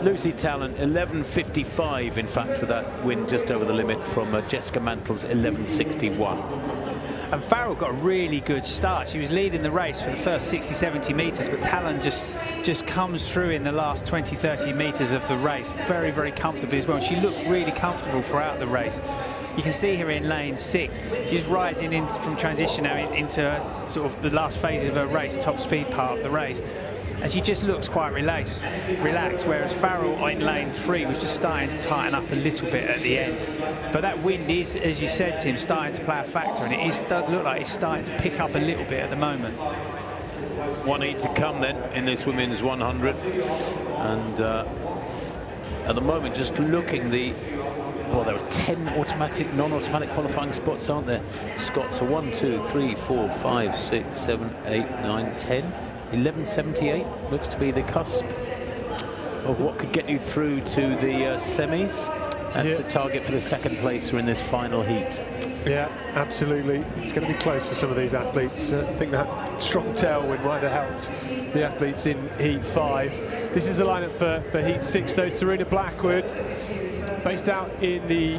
Lucy Talon. 11:55, in fact, with that win just over the limit from Jessica Mantle's 11:61. And Farrell got a really good start. She was leading the race for the first 60, 70 metres, but Talon just comes through in the last 20, 30 metres of the race very, very comfortably as well. She looked really comfortable throughout the race. You can see her in lane 6. She's rising in from transition now into sort of the last phase of her race, top speed part of the race. And she just looks quite relaxed, whereas Farrell in lane 3 was just starting to tighten up a little bit at the end. But that wind is, as you said, Tim, starting to play a factor, and it does look like it's starting to pick up a little bit at the moment. 1 heat to come then in this women's 100. And at the moment, just looking well, there are 10 automatic, non-automatic qualifying spots, aren't there, Scott? So 1, 2, 3, 4, 5, 6, 7, 8, 9, 10. 11:78 looks to be the cusp of what could get you through to the semis. That's the target for the 2nd placer in this final heat. Yeah, absolutely. It's going to be close for some of these athletes. I think that strong tailwind might have helped the athletes in Heat 5. This is the lineup for Heat 6, though. Serena Blackwood, based out in the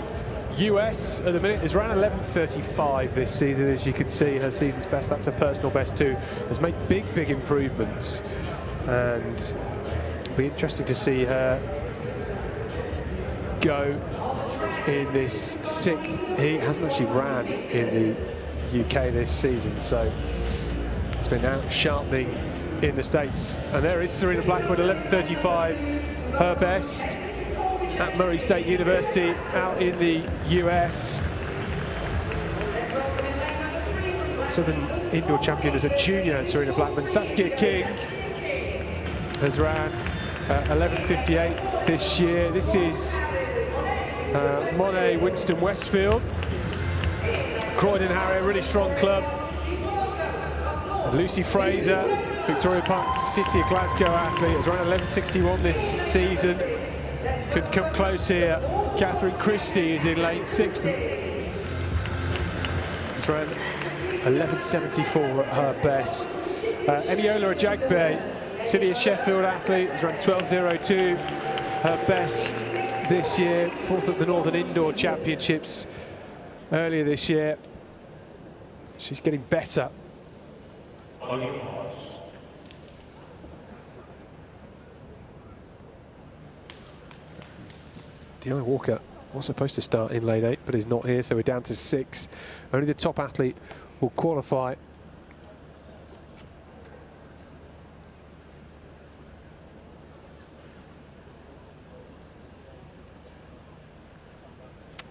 US at the minute, is around 11:35 this season. As you can see, her season's best, that's her personal best too, has made big improvements, and it'll be interesting to see her go in this 6th heat. Hasn't actually ran in the UK this season, so it's been out sharpening in the States. And there is Serena Blackwood, 11:35, her best at Murray State University out in the US. Southern Indoor Champion as a junior, Serena Blackman. Saskia King has ran 11:58 this year. This is Monet Winston Westfield. Croydon Harrier, really strong club. Lucy Fraser, Victoria Park City of Glasgow athlete, has run 11:61 this season. Could come close here. Catherine Christie is in lane 6. It's ran 11:74 at her best. Eniola Ajagbe, City of Sheffield athlete, has run 12:02, her best this year. 4th at the Northern Indoor Championships earlier this year. She's getting better. Deanna Walker was supposed to start in lane 8, but is not here, so we're down to 6. Only the top athlete will qualify.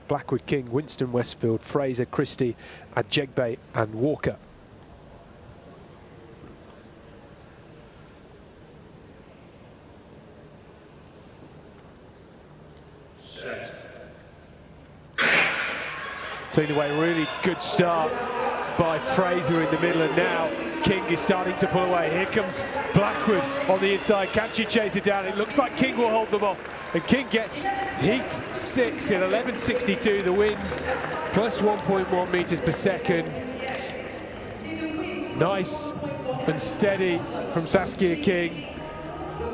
Blackwood, King, Winston Westfield, Fraser, Christie, Ajegbe and Walker. Clean away, really good start by Fraser in the middle, and now King is starting to pull away. Here comes Blackwood on the inside. Can she chase it down? It looks like King will hold them off, and King gets heat 6 in 11:62. The wind plus 1.1 meters per second. Nice and steady from Saskia King.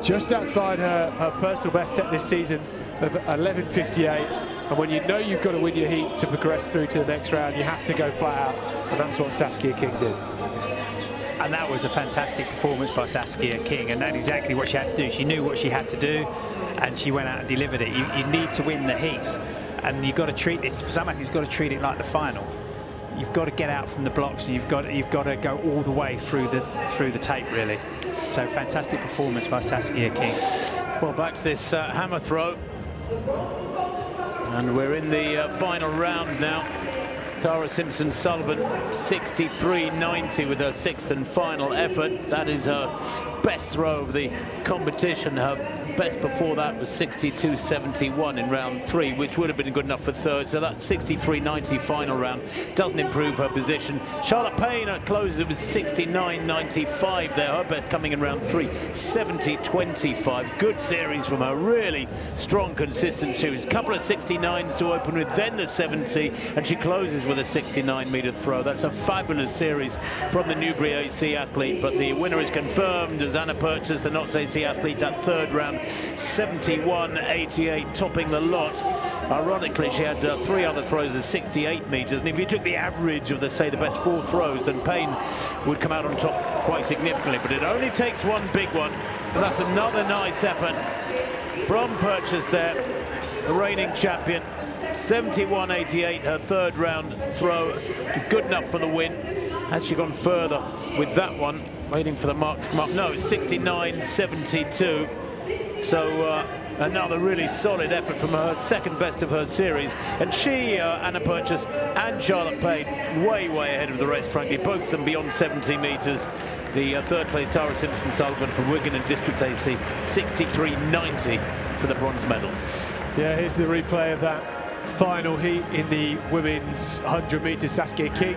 Just outside her personal best set this season of 11:58. And when you know you've got to win your heat to progress through to the next round, you have to go flat out, and that's what Saskia King did. And that was a fantastic performance by Saskia King, and that's exactly what she had to do. She knew what she had to do, and she went out and delivered it. You need to win the heats, and you've got to treat this. For some athletes, you've got to treat it like the final. You've got to get out from the blocks, and you've got to go all the way through the tape, really. So fantastic performance by Saskia King. Well, back to this hammer throw, and we're in the final round now. Tara Simpson-Sullivan, 63.90 with her 6th and final effort. That is her best throw of the competition. Her best before that was 62.71 in round 3, which would have been good enough for 3rd. So that 63.90 final round doesn't improve her position. Charlotte Payne closes with 69.95 there. Her best coming in round 3, 70.25. Good series from her. Really strong, consistent series. A couple of 69s to open with, then the 70, and she closes with a 69-meter throw. That's a fabulous series from the Newbury AC athlete, but the winner is confirmed as Anna Purchase, the Notts AC athlete, that 3rd round, 71.88, topping the lot. Ironically, she had 3 other throws of 68 meters, and if you took the average of the best 4 throws, then Payne would come out on top quite significantly, but it only takes one big one, and that's another nice effort from Purchase there, the reigning champion. 71.88, her 3rd round throw, good enough for the win. Has she gone further with that one? Waiting for the mark to come up. No, it's 69.72. So another really solid effort from her, 2nd best of her series. And she, Anna Purchase and Charlotte Payne, way ahead of the rest, frankly. Both of them beyond 70 metres. The 3rd place, Tara Simpson-Sullivan from Wigan and District AC, 63.90 for the bronze medal. Yeah, here's the replay of that final heat in the women's 100 metres. Saskia King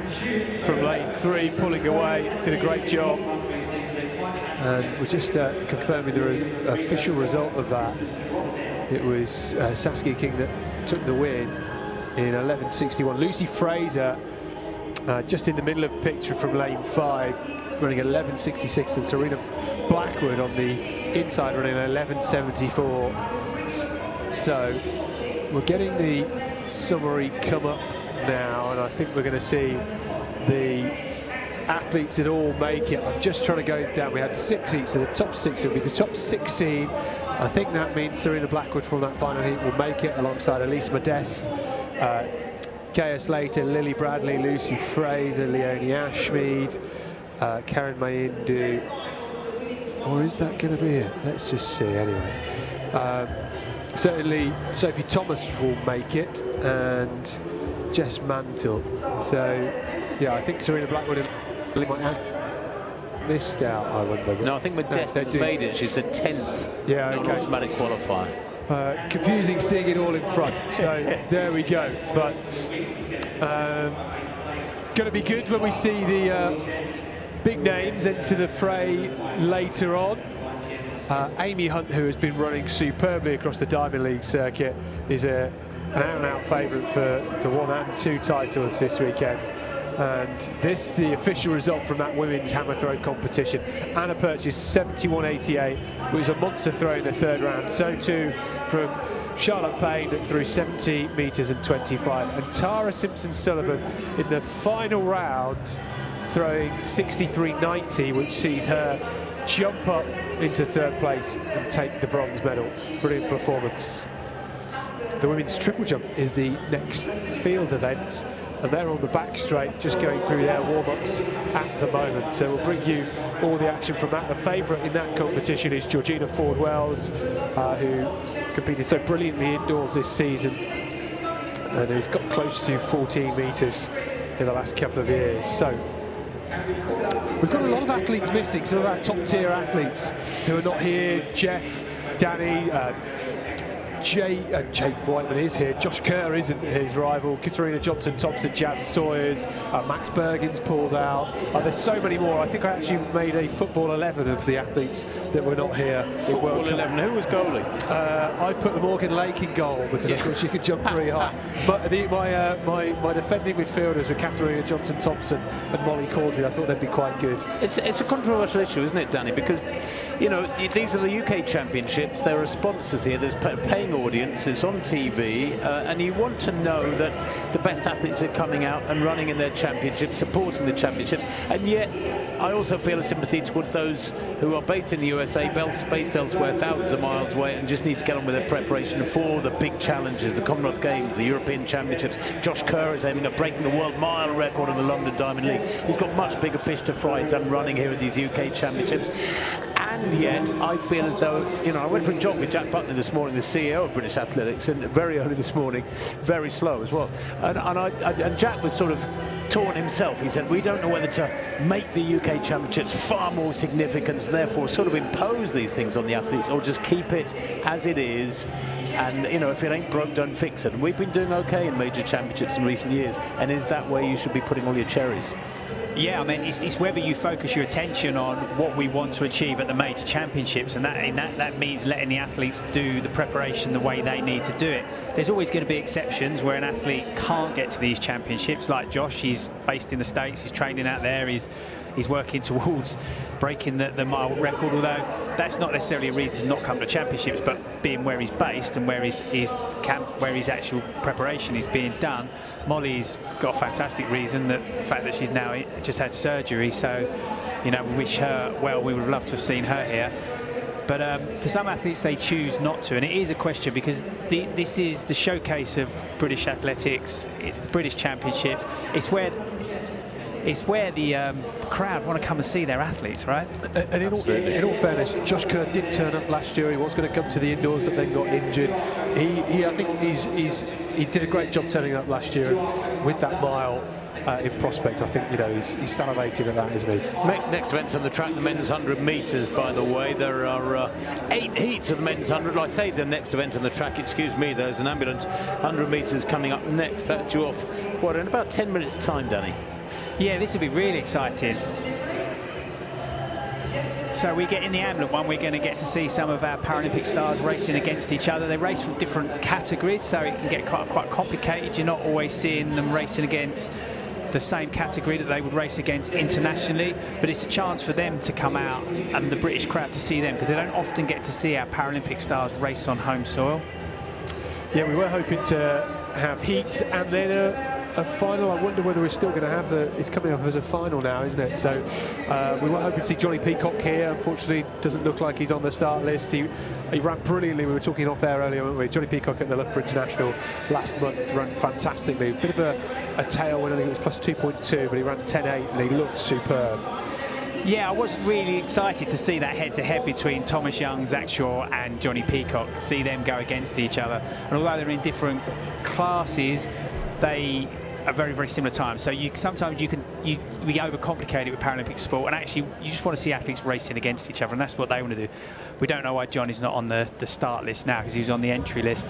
from lane 3 pulling away, did a great job, and we're just confirming the official result of that. It was Saskia King that took the win in 11.61. Lucy Fraser just in the middle of the picture from lane 5 running 11.66, and Serena Blackwood on the inside running 11.74. So we're getting the summary come up now, and I think we're going to see the athletes that all make it. I'm just trying to go down. We had 6 heats, so the top 6 will be the top 16. I think that means Serena Blackwood from that final heat will make it alongside Elise Modeste, Kaya Slater, Lily Bradley, Lucy Fraser, Leonie Ashmead, Karen Mayindu. Or is that going to be it? Let's just see anyway. Certainly Sophie Thomas will make it, and Jess Mantle. So yeah, I think Serena Blackwood and Lily might have missed out, I wonder. No, I think Modeste has made it. She's the 10th non-automatic qualifier. Confusing seeing it all in front. So there we go. But going to be good when we see the big names enter the fray later on. Amy Hunt, who has been running superbly across the Diamond League circuit, is an out-and-out favourite for 1 and 2 titles this weekend. And this, the official result from that women's hammer throw competition. Anna Purchase 71.88, which was a monster throw in the 3rd round. So too from Charlotte Payne that threw 70 metres and 25. And Tara Simpson-Sullivan in the final round throwing 63.90, which sees her jump up into 3rd place and take the bronze medal. Brilliant performance. The women's triple jump is the next field event, and they're on the back straight, just going through their warm-ups at the moment. So we'll bring you all the action from that. The favourite in that competition is Georgina Ford-Wells, who competed so brilliantly indoors this season and has got close to 14 metres in the last couple of years. So we've got a lot of athletes missing, some of our top-tier athletes who are not here. Jeff, Danny, Jake Whiteman is here. Josh Kerr isn't his rival. Katarina Johnson-Thompson, Jazz Sawyers, Max Bergen's pulled out. There's so many more. I think I actually made a football 11 of the athletes that were not here. Football 11. Who was goalie? I put the Morgan Lake in goal because I thought she could jump pretty high. But my defending midfielders were Katarina Johnson-Thompson and Molly Caudry. I thought they'd be quite good. It's a controversial issue, isn't it, Danny? Because, you know, these are the UK championships. There are sponsors here. There's paying growing audience, it's on TV, and you want to know that the best athletes are coming out and running in their championships, supporting the championships, and yet I also feel a sympathy towards those who are based in the USA, based elsewhere, thousands of miles away, and just need to get on with their preparation for the big challenges, the Commonwealth Games, the European Championships. Josh Kerr is aiming at breaking the world mile record in the London Diamond League. He's got much bigger fish to fry than running here at these UK Championships. And yet, I feel as though, you know, I went for a jog with Jack Buckner this morning, the CEO of British Athletics, and very early this morning, very slow as well. And Jack was sort of torn himself. He said, we don't know whether to make the UK Championships far more significant, and therefore sort of impose these things on the athletes, or just keep it as it is. And, you know, if it ain't broke, don't fix it. And we've been doing okay in major championships in recent years. And is that where you should be putting all your cherries? Yeah, I mean, it's whether you focus your attention on what we want to achieve at the major championships, and that means letting the athletes do the preparation the way they need to do it. There's always going to be exceptions where an athlete can't get to these championships, like Josh. He's based in the States, he's training out there, he's working towards breaking the mile record, although that's not necessarily a reason to not come to championships, but being where he's based and where his actual preparation is being done. Molly's got a fantastic reason, the fact that she's now just had surgery, so, you know, we wish her well. We would love to have seen her here. But for some athletes, they choose not to, and it is a question, because this is the showcase of British athletics. It's the British Championships. It's where the crowd want to come and see their athletes, right? And in all fairness, Josh Kerr did turn up last year. He was going to come to the indoors, but then got injured. I think he did a great job turning up last year, and with that mile in prospect, I think, you know, he's salivating at that, isn't he? Next event's on the track, the men's 100 metres, by the way. There are 8 heats of the men's 100. I say the next event on the track, excuse me, there's an ambulance 100 metres coming up next. That's due off, what, in about 10 minutes' time, Danny? Yeah, this will be really exciting. So we get in the ambulance one, we're going to get to see some of our Paralympic stars racing against each other. They race from different categories, so it can get quite complicated. You're not always seeing them racing against the same category that they would race against internationally, but it's a chance for them to come out and the British crowd to see them, because they don't often get to see our Paralympic stars race on home soil. Yeah, we were hoping to have heats and then a final. I wonder whether we're still going to have it's coming up as a final now, isn't it? So we were hoping to see Johnny Peacock here. Unfortunately, doesn't look like he's on the start list. He ran brilliantly. We were talking off air earlier, weren't we? Johnny Peacock at the Loughborough International last month ran fantastically. A bit of a tailwind, I think it was plus 2.2, but he ran 10.8 and he looked superb. Yeah, I was really excited to see that head-to-head between Thomas Young, Zach Shaw and Johnny Peacock, see them go against each other. And although they're in different classes, they are very, very similar times. So sometimes we overcomplicate it with Paralympic sport, and actually you just want to see athletes racing against each other, and that's what they want to do. We don't know why Johnny's not on the start list now, because he was on the entry list.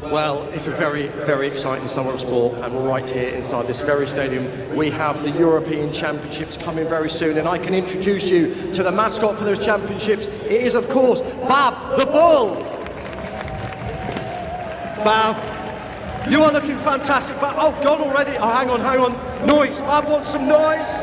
Well, it's a very, very exciting summer of sport, and right here inside this very stadium we have the European Championships coming very soon, and I can introduce you to the mascot for those championships. It is, of course, Bab the Bull. Bab, you are looking fantastic. Bab, oh, gone already. Oh, hang on. Noise. Bab wants some noise.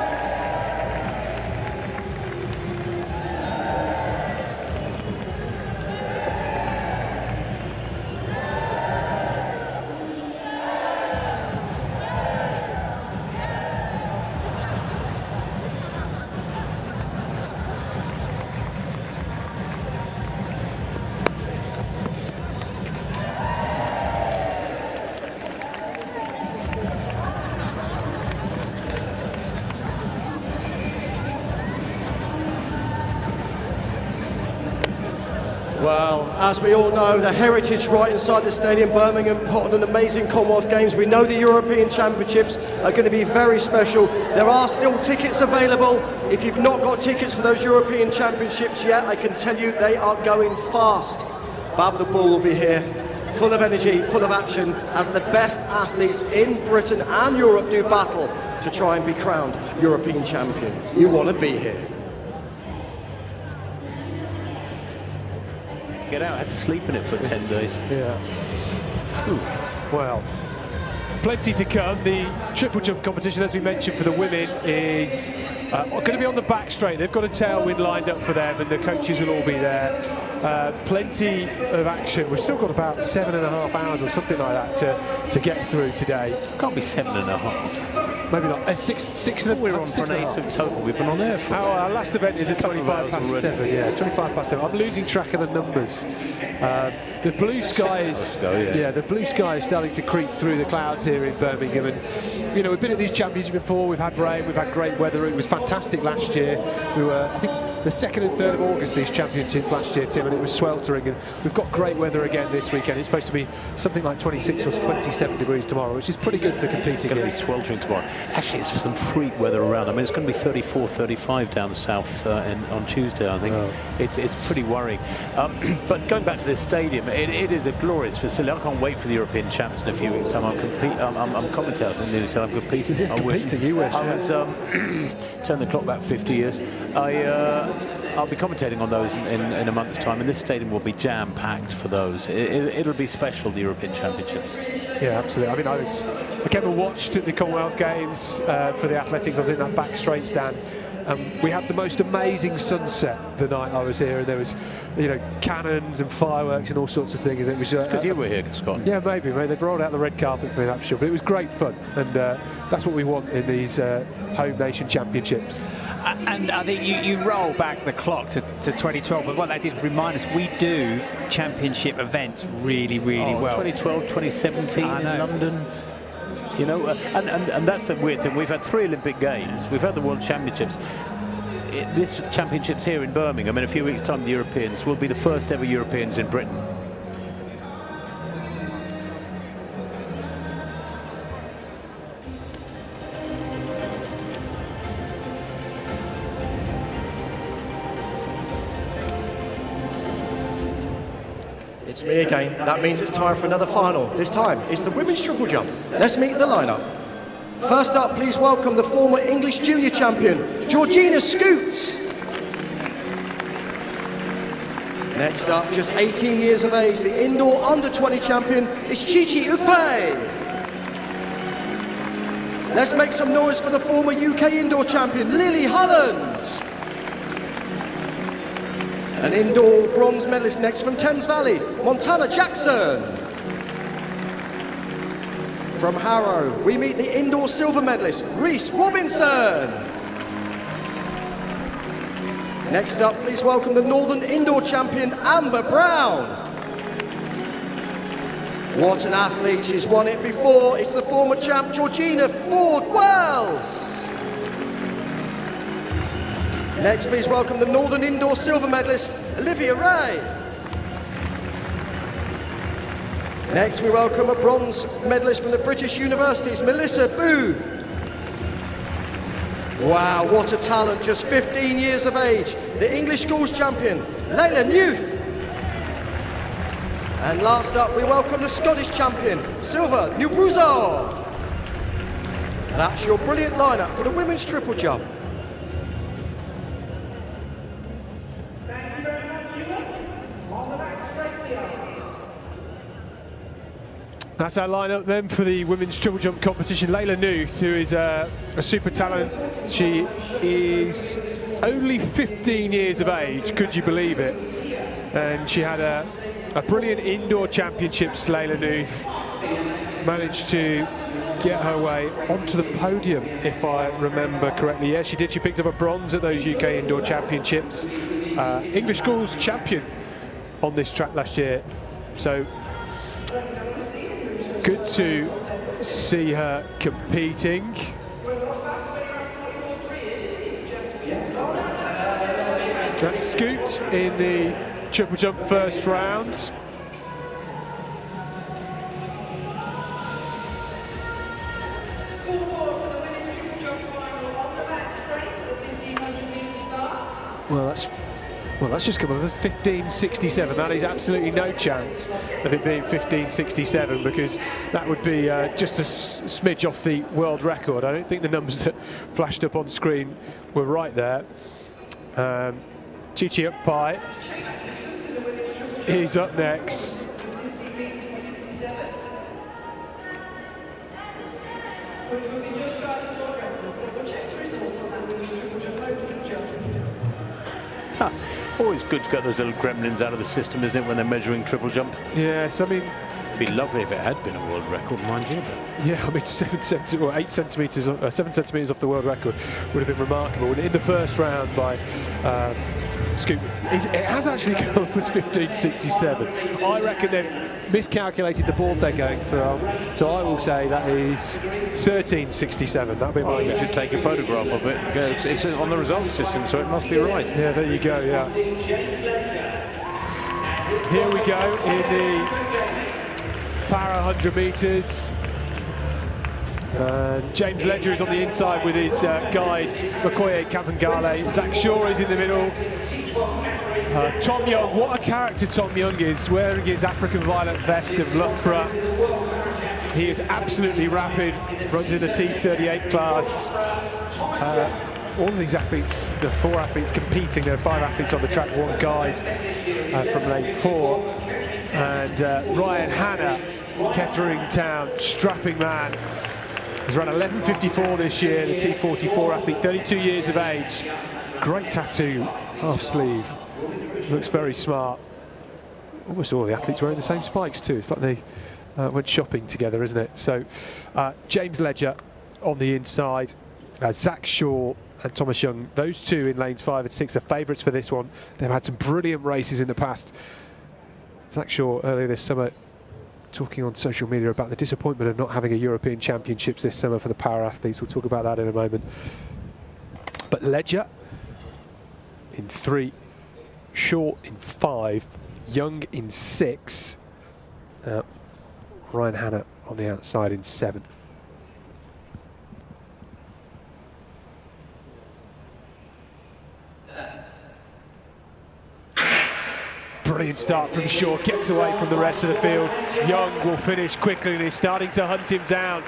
Well, as we all know, the heritage right inside the stadium, Birmingham, put on an amazing Commonwealth Games. We know the European Championships are going to be very special. There are still tickets available. If you've not got tickets for those European Championships yet, I can tell you they are going fast. Bab the Bull will be here, full of energy, full of action, as the best athletes in Britain and Europe do battle to try and be crowned European champion. You want to be here. Get out, I had to sleep in it for 10 days. Yeah. Ooh. Well, plenty to come. The triple jump competition, as we mentioned, for the women is Going to be on the back straight. They've got a tailwind lined up for them, and the coaches will all be there. Plenty of action. We've still got about 7.5 hours or something like that to get through today. Can't be 7.5. Maybe not. Six. We're on for an 8 in total. We've been on there for. Our last event is at 25 past 7. Yeah, 25 past 7. I'm losing track of the numbers. The blue skies. The blue sky is starting to creep through the clouds here in Birmingham, and you know, we've been at these championships before. We've had rain. We've had great weather. It was fantastic last year. We were, I think, the 2nd and 3rd of August these championships last year, Tim, and it was sweltering, and we've got great weather again this weekend. It's supposed to be something like 26 or 27 degrees tomorrow, which is pretty good for competing. It's going to be sweltering tomorrow. Actually, it's some freak weather around. I mean, it's going to be 34, 35 down south on Tuesday, I think. It's pretty worrying. But going back to this stadium, it is a glorious facility. I can't wait for the European Champs in a few weeks' time. I'm commentating. I nearly said I'm competing. Yeah, competing, you wish. I was turn the clock back 50 years. I'll be commentating on those in a month's time, and this stadium will be jam-packed for those. It'll be special, the European Championships. Yeah, absolutely. I mean, I came and watched at the Commonwealth Games for the athletics. I was in that back straight stand. We had the most amazing sunset the night I was here, and there was, you know, cannons and fireworks and all sorts of things. It was because you were here, Scott. Yeah, maybe. They rolled out the red carpet for me, that's for sure. But it was great fun, and that's what we want in these home nation championships. And I think you roll back the clock to 2012, but what that did remind us, we do championship events really well. 2012, 2017 in London. You know, and that's the weird thing. We've had 3 Olympic Games. We've had the World Championships. This Championships here in Birmingham, in a few weeks' time, the Europeans will be the first ever Europeans in Britain. It's me again. That means it's time for another final. This time, it's the women's triple jump. Let's meet the lineup. First up, please welcome the former English junior champion, Georgina Scoots. Next up, just 18 years of age, the indoor under-20 champion is Chichi Ukpe. Let's make some noise for the former UK indoor champion, Lily Holland. An indoor bronze medalist next from Thames Valley, Montana Jackson. From Harrow, we meet the indoor silver medalist, Reese Robinson. Next up, please welcome the Northern indoor champion, Amber Brown. What an athlete, she's won it before. It's the former champ, Georgina Ford Wells. Next, please welcome the Northern indoor silver medalist, Olivia Ray. Next, we welcome a bronze medalist from the British Universities, Melissa Booth. Wow, what a talent, just 15 years of age. The English schools champion, Layla Newth. And last up, we welcome the Scottish champion, Silva Newbruzo. That's your brilliant lineup for the women's triple jump. That's our lineup then for the women's triple jump competition. Layla Newth, who is a super talent. She is only 15 years of age, could you believe it? And she had a brilliant indoor championships, Layla Newth. Managed to get her way onto the podium, if I remember correctly. Yes, she did. She picked up a bronze at those UK indoor championships. English schools champion on this track last year. So good to see her competing. That's Scoot in the triple jump first round. Well, that's just come up with 15.67. That is absolutely no chance of it being 15.67, because that would be just a smidge off the world record. I don't think the numbers that flashed up on screen were right there. Chichi Ukpe is up next. Always good to get those little gremlins out of the system, isn't it, when they're measuring triple jump? Yes, I mean, It'd be lovely if it had been a world record, mind you. But yeah, I mean, 7 centimetres off the world record would have been remarkable. In the first round by Scoop, it has actually gone was 15.67. I reckon they've miscalculated the board they're going from, so I will say that is 13.67. That'll be my you guess. should take a photograph of it. It's on the results system, so it must be right. Yeah, there you go, yeah. Here we go in the para 100 metres. James Ledger is on the inside with his guide, Makoye Kapangale. Zach Shaw is in the middle. Tom Young, what a character Tom Young is, wearing his African violet vest of Loughborough. He is absolutely rapid, runs in the T38 class. All of these athletes, the 4 athletes competing, there are 5 athletes on the track, 1 guide from lane 4. And Ryan Hanna, Kettering Town, strapping man. He's run 11.54 this year, the T44 athlete, 32 years of age. Great tattoo, half sleeve. Looks very smart. Almost all the athletes wearing the same spikes too. It's like they went shopping together, isn't it? So James Ledger on the inside, Zach Shaw and Thomas Young, those 2 in lanes 5 and 6, the favourites for this one. They've had some brilliant races in the past. Zach Shaw earlier this summer talking on social media about the disappointment of not having a European Championships this summer for the para athletes. We'll talk about that in a moment. But Ledger in 3, Shaw in 5, Young in 6, Ryan Hanna on the outside in 7. Brilliant start from Shaw, gets away from the rest of the field. Young will finish quickly and he's starting to hunt him down.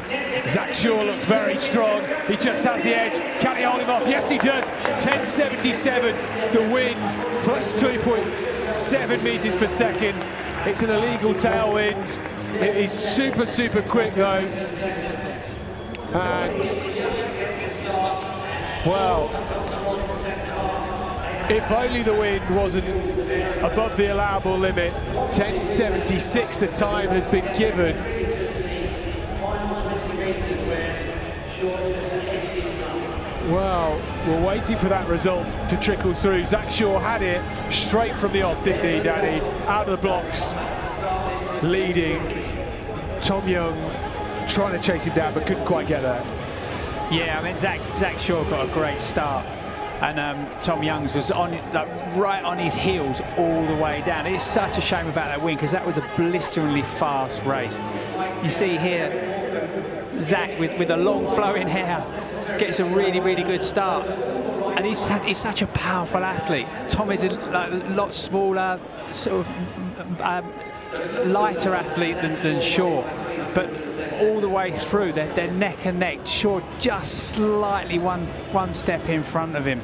Zach Shaw looks very strong. He just has the edge. Can he hold him off? Yes, he does. 10.77. The wind plus 2.7 metres per second. It's an illegal tailwind. It is super, super quick though. And, well, if only the wind wasn't above the allowable limit. 10.76 the time has been given. Well, we're waiting for that result to trickle through. Zach Shaw had it straight from the off, didn't he, Danny? Out of the blocks, leading. Tom Young trying to chase him down, but couldn't quite get there. Yeah, I mean, Zach Shaw got a great start. And Tom Young's was on right on his heels all the way down. It's such a shame about that win because that was a blisteringly fast race. You see here, Zach with a long flowing hair gets a really, really good start. And he's such a powerful athlete. Tom is a lot smaller, sort of lighter athlete than Shaw. But all the way through, they're neck and neck. Shaw just slightly one step in front of him.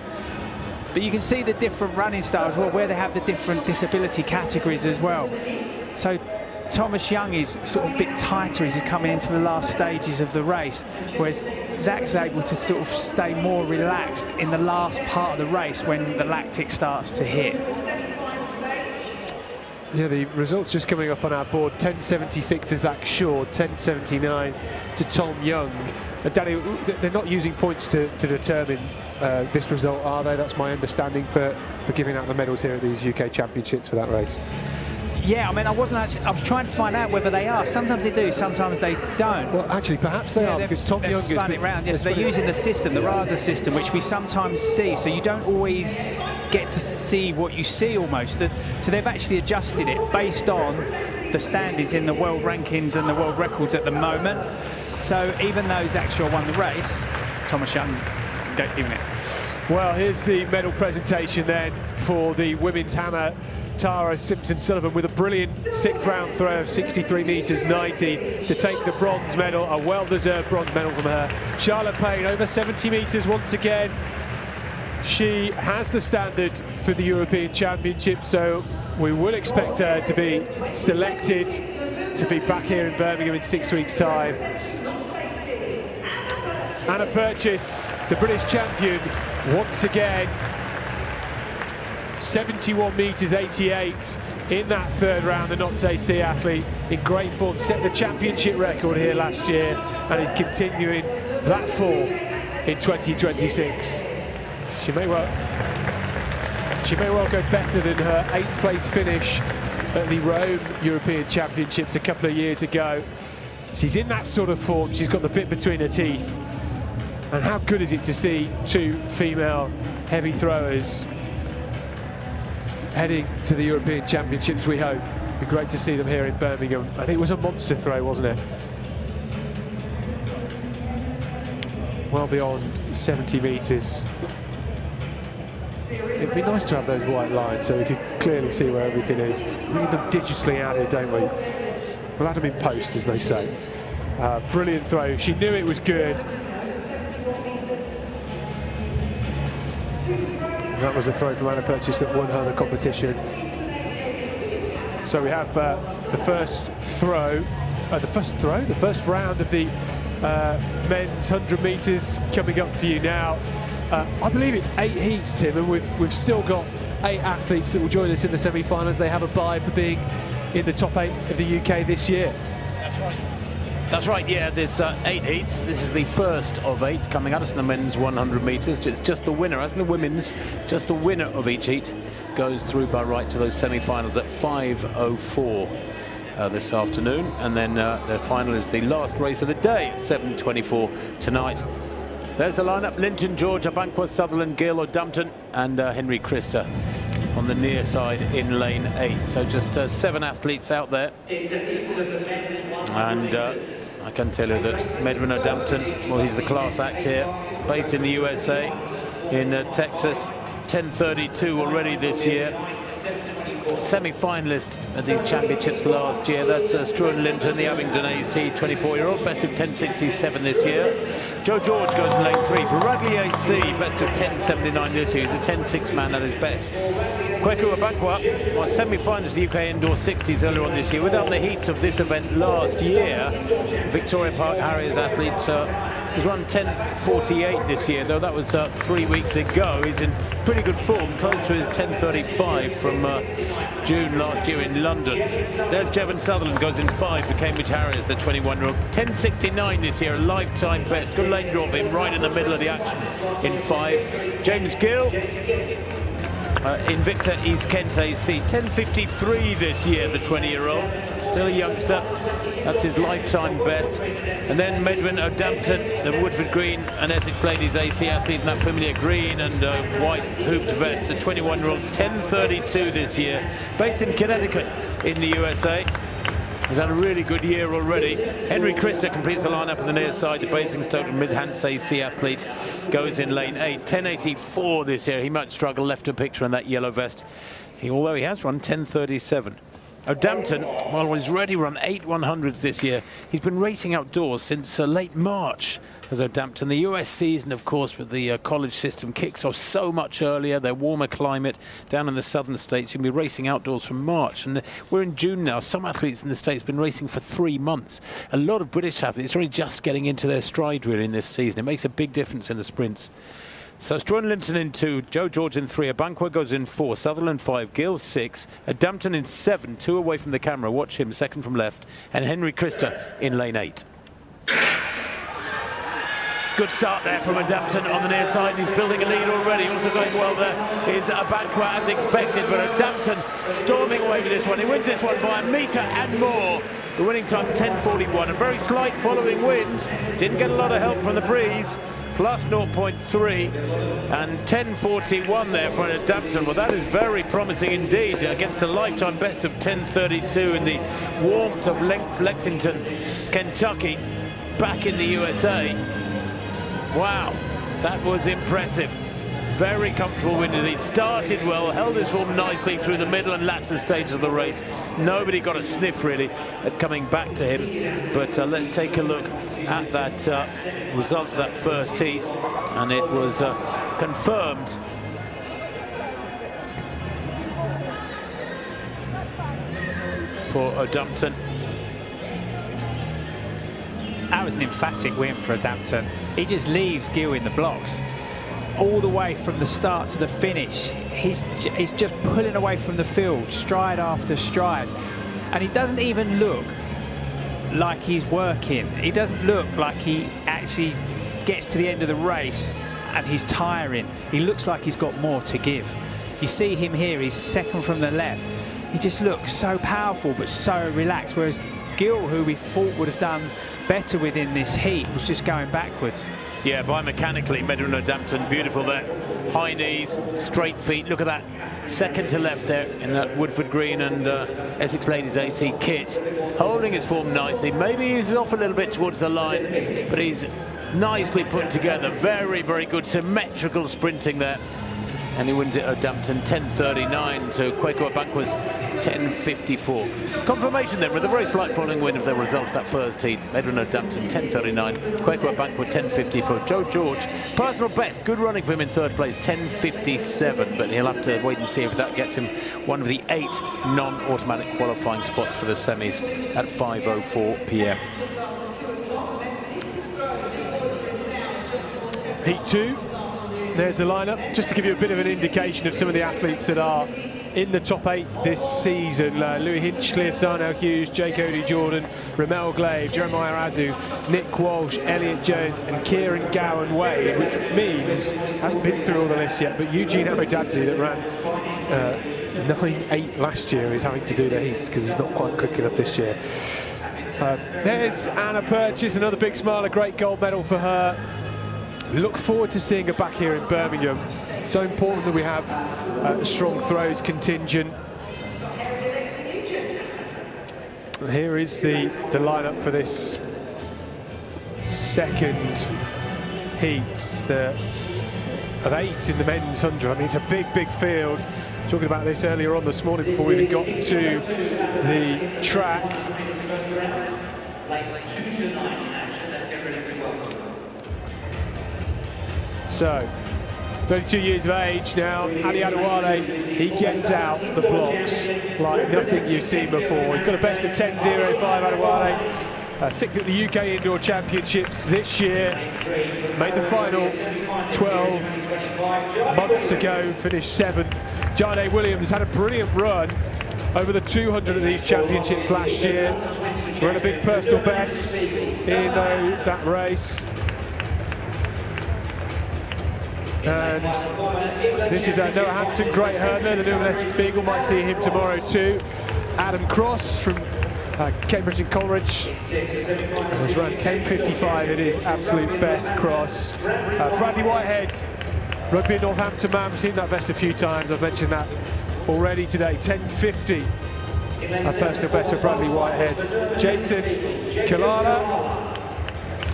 But you can see the different running styles, well, where they have the different disability categories as well. So Thomas Young is sort of a bit tighter as he's coming into the last stages of the race, whereas Zach's able to sort of stay more relaxed in the last part of the race when the lactic starts to hit. Yeah, the results just coming up on our board. 10.76 to Zach Shaw, 10.79 to Tom Young. And Danny, they're not using points to determine this result, are they? That's my understanding for giving out the medals here at these UK Championships for that race. Yeah, I mean, I was trying to find out whether they are. Sometimes they do, sometimes they don't. Well, actually, perhaps they are, because Tom Young has spun it round. Yes, they're using the system, the RASA system, which we sometimes see. So you don't always get to see what you see almost. So they've actually adjusted it based on the standings in the world rankings and the world records at the moment. So even though Zach Shaw won the race, Thomas Young don't give it. Well, here's the medal presentation then for the women's hammer. Tara Simpson-Sullivan with a brilliant 6th round throw of 63 metres 90 to take the bronze medal, a well-deserved bronze medal from her. Charlotte Payne over 70 metres once again. She has the standard for the European Championship, so we will expect her to be selected to be back here in Birmingham in 6 weeks' time. Anna Purchase, the British champion, once again. 71 metres 88 in that third round. The Knots AC athlete in great form, set the championship record here last year and is continuing that form in 2026. She may well go better than her 8th place finish at the Rome European Championships a couple of years ago. She's in that sort of form. She's got the bit between her teeth. And how good is it to see two female heavy throwers heading to the European Championships, we hope. It'd be great to see them here in Birmingham. And it was a monster throw, wasn't it? Well beyond 70 metres. It'd be nice to have those white lines so we can clearly see where everything is. We need them digitally out here, don't we? We'll have them in post, as they say. Brilliant throw. She knew it was good. And that was a throw from Anna Purchase that won her the competition. So we have the first round of the men's 100 metres coming up for you now. I believe it's 8 heats, Tim, and we've still got 8 athletes that will join us in the semi-finals. They have a bye for being in the top 8 of the UK this year. That's right, yeah, there's 8 heats. This is the first of 8 coming at us in the men's 100 metres. It's just the winner, as in the women's, just the winner of each heat goes through by right to those semi-finals at 5:04 this afternoon. And then the final is the last race of the day at 7:24 tonight. There's the lineup: Linton, George, Abankwa, Sutherland, Gill, O'Dumpton and Henry Christa on the near side in lane 8. So just 7 athletes out there. And I can tell you that Medwin O'Dumpton, well, he's the class act here, based in the USA, in Texas, 10:32 already this year. Semi-finalist at these championships last year. That's Struan Linton, the Abingdon AC 24-year-old, best of 10:67 this year. Joe George goes in lane 3 for Radley AC, best of 10:79 this year. He's a 10:6 man at his best. Kweku Abankwa, well, semi-finalist of the UK Indoor 60s earlier on this year. We're down the heats of this event last year. Victoria Park Harriers athlete has run 10:48 this year, though that was 3 weeks ago. He's in pretty good form, close to his 10:35 from June last year in London. There's Jevon Sutherland, goes in 5 for Cambridge Harriers, the 21-year-old. 10:69 this year, a lifetime best. Good lane draw of him right in the middle of the action in 5. James Gill, Invicta East Kent AC, 10:53 this year, the 20-year-old. Still a youngster. That's his lifetime best. And then Medwin O'Dumpton, the Woodford Green and Essex Ladies AC athlete in that familiar green and white hooped vest, the 21-year-old, 10:32 this year. Based in Connecticut in the USA. He's had a really good year already. Henry Christa completes the lineup on the near side. The Basingstoke and Midhants AC athlete goes in lane 8. 10:84 this year. He might struggle, left a picture in that yellow vest. Although he has run 10:37. O'Dumpton, well, he's already run 8 100s this year. He's been racing outdoors since late March as O'Dumpton. The US season, of course, with the college system kicks off so much earlier. Their warmer climate down in the southern states. You can be racing outdoors from March. And we're in June now. Some athletes in the States have been racing for 3 months. A lot of British athletes are only just getting into their stride really in this season. It makes a big difference in the sprints. So Struan Linton in 2, Joe George in 3, Abankwa goes in 4, Sutherland 5, Gill 6, O'Dumpton in 7, 2 away from the camera, watch him, second from left, and Henry Christa in lane 8. Good start there from O'Dumpton on the near side. He's building a lead already. Also going well there is Abankwa as expected, but O'Dumpton storming away with this one. He wins this one by a metre and more. The winning time 10:41. A very slight following wind. Didn't get a lot of help from the breeze. Plus 0.3 and 10:41 there for O'Dumpton. Well, that is very promising indeed against a lifetime best of 10:32 in the warmth of Lexington, Kentucky, back in the USA. Wow, that was impressive. Very comfortable wind indeed. Started well, held his form nicely through the middle and latter stages of the race. Nobody got a sniff really at coming back to him. But let's take a look at that result of that first heat. And it was confirmed for O'Dumpton. was an emphatic win for Adamton. He just leaves Gill in the blocks all the way from the start to the finish. He's just pulling away from the field, stride after stride. And he doesn't even look like he's working. He doesn't look like he actually gets to the end of the race and he's tiring. He looks like he's got more to give. You see him here, he's second from the left. He just looks so powerful but so relaxed, whereas Gill, who we thought would have done better within this heat, was just going backwards. Yeah, biomechanically, Meduna Dampton, beautiful there. High knees, straight feet. Look at that, second to left there in that Woodford Green and Essex Ladies AC kit. Holding his form nicely. Maybe he's off a little bit towards the line, but he's nicely put together. Very, very good symmetrical sprinting there. And he wins it at Dampton 10.39 to Kwaku Abankwa's 10.54. Confirmation then with a very slight following win of the result of that first heat. Meduna Dampton 10.39, Kwaku Abankwa 10.54. Joe George, personal best, good running for him in third place, 10.57, but he'll have to wait and see if that gets him one of the 8 non-automatic qualifying spots for the semis at 5:04 p.m. Heat 2. There's the lineup, just to give you a bit of an indication of some of the athletes that are in the top 8 this season. Louis Hinchcliffe, Arnell Hughes, Jake Odie-Jordan, Ramel Glave, Jeremiah Azu, Nick Walsh, Elliot Jones and Kieran Gowan Wade, which means, I haven't been through all the lists yet, but Eugene Amadadzi that ran 9.8 last year is having to do the heats because he's not quite quick enough this year. There's Anna Purchase, another big smile, a great gold medal for her. Look forward to seeing her back here in Birmingham. So important that we have a strong throws contingent. Here is the lineup for this second heat of 8 in the men's 100. I mean, it's a big, big field. Talking about this earlier on this morning before we even got to the track. So, 32 years of age now, Adi Adewale, he gets out the blocks like nothing you've seen before. He's got a best of 10.05, Adewale. 6th at the UK Indoor Championships this year. Made the final 12 months ago, finished 7th. Jade Williams had a brilliant run over the 200 of these championships last year. Ran a big personal best in that race. And this is Noah Hansen, great hurdler, the Newman Essex Beagle, might see him tomorrow too. Adam Cross from Cambridge and Coleridge has run 10.55, it is absolute best Cross. Bradley Whitehead, Rugby and Northampton man, we've seen that vest a few times, I've mentioned that already today, 10.50, a personal best for Bradley Whitehead. Jason Kalala,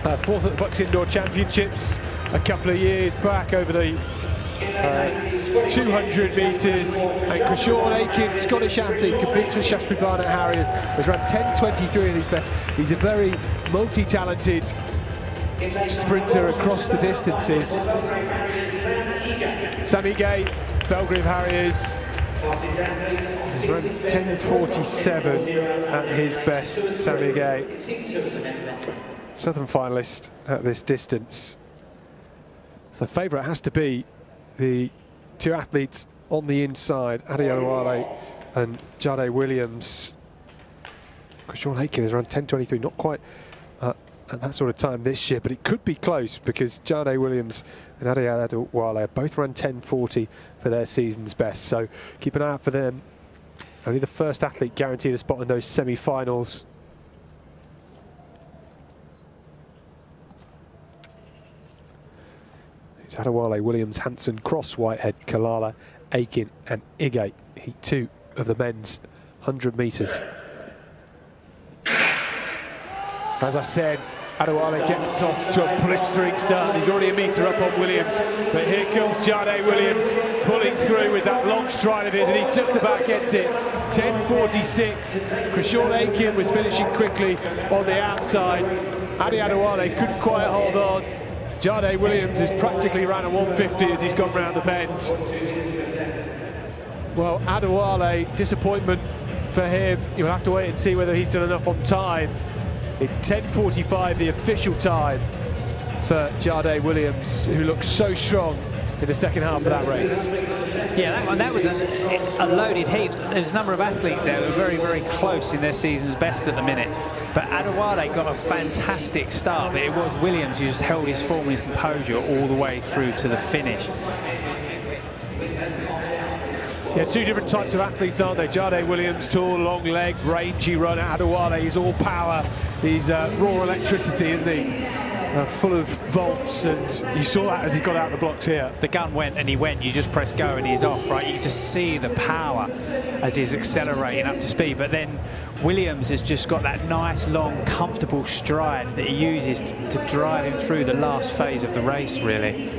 4th at the Bucks Indoor Championships a couple of years back over the 200 metres, and Krishawn Aiken, Scottish athlete, competes for Shaftesbury Barnet Harriers, has run 10.23 in his best. He's a very multi-talented sprinter across the distances. Sammy Gay, Belgrave Harriers, has run 10.47 at his best, Sammy Gay. Southern finalist at this distance. So favourite has to be the 2 athletes on the inside, Adi Adewale and Jade Williams. Sean Aiken has run 10.23, not quite at that sort of time this year, but it could be close because Jade Williams and Adi Adewale both ran 10.40 for their season's best. So keep an eye out for them. Only the first athlete guaranteed a spot in those semi-finals. It's Adewale, Williams, Hansen, Cross, Whitehead, Kalala, Aiken and Igate. Heat 2 of the men's 100 metres. As I said, Adewale gets off to a blistering start. He's already a metre up on Williams, but here comes Jade Williams pulling through with that long stride of his, and he just about gets it. 10.46. Krishawn Aiken was finishing quickly on the outside. Adi Adewale couldn't quite hold on. Jade Williams has practically ran a 150 as he's gone round the bend. Well, Adewale, disappointment for him. You'll have to wait and see whether he's done enough on time. It's 10:45, the official time for Jade Williams, who looks so strong in the second half of that race. Yeah, that was a loaded heat. There's a number of athletes there that are very, very close in their season's best at the minute. But Adewale got a fantastic start, but it was Williams who just held his form and his composure all the way through to the finish. Yeah, two different types of athletes, aren't they? Jade Williams, tall, long leg, rangy runner. Adewale is all power. He's raw electricity, isn't he? Full of volts, and you saw that as he got out the blocks here. The gun went and he went, you just press go and he's off, right? You just see the power as he's accelerating up to speed. But then Williams has just got that nice, long, comfortable stride that he uses to drive him through the last phase of the race, really.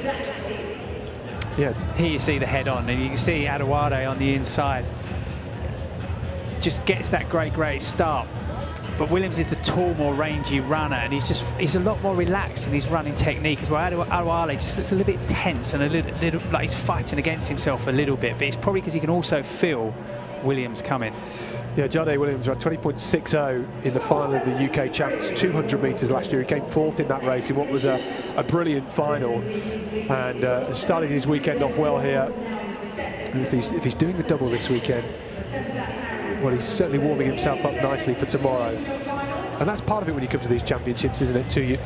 Yeah. Here you see the head on, and you can see Adewale on the inside. Just gets that great start. But Williams is the tall, more rangy runner, and he's a lot more relaxed in his running technique as well. Adewale just looks a little bit tense and a little like he's fighting against himself a little bit, but it's probably because he can also feel Williams coming. Yeah, Jade Williams ran 20.60 in the final of the UK Champs 200 metres last year. He came fourth in that race in what was a brilliant final, and started his weekend off well here. And if he's doing the double this weekend, well, he's certainly warming himself up nicely for tomorrow. And that's part of it when you come to these championships, isn't it, too?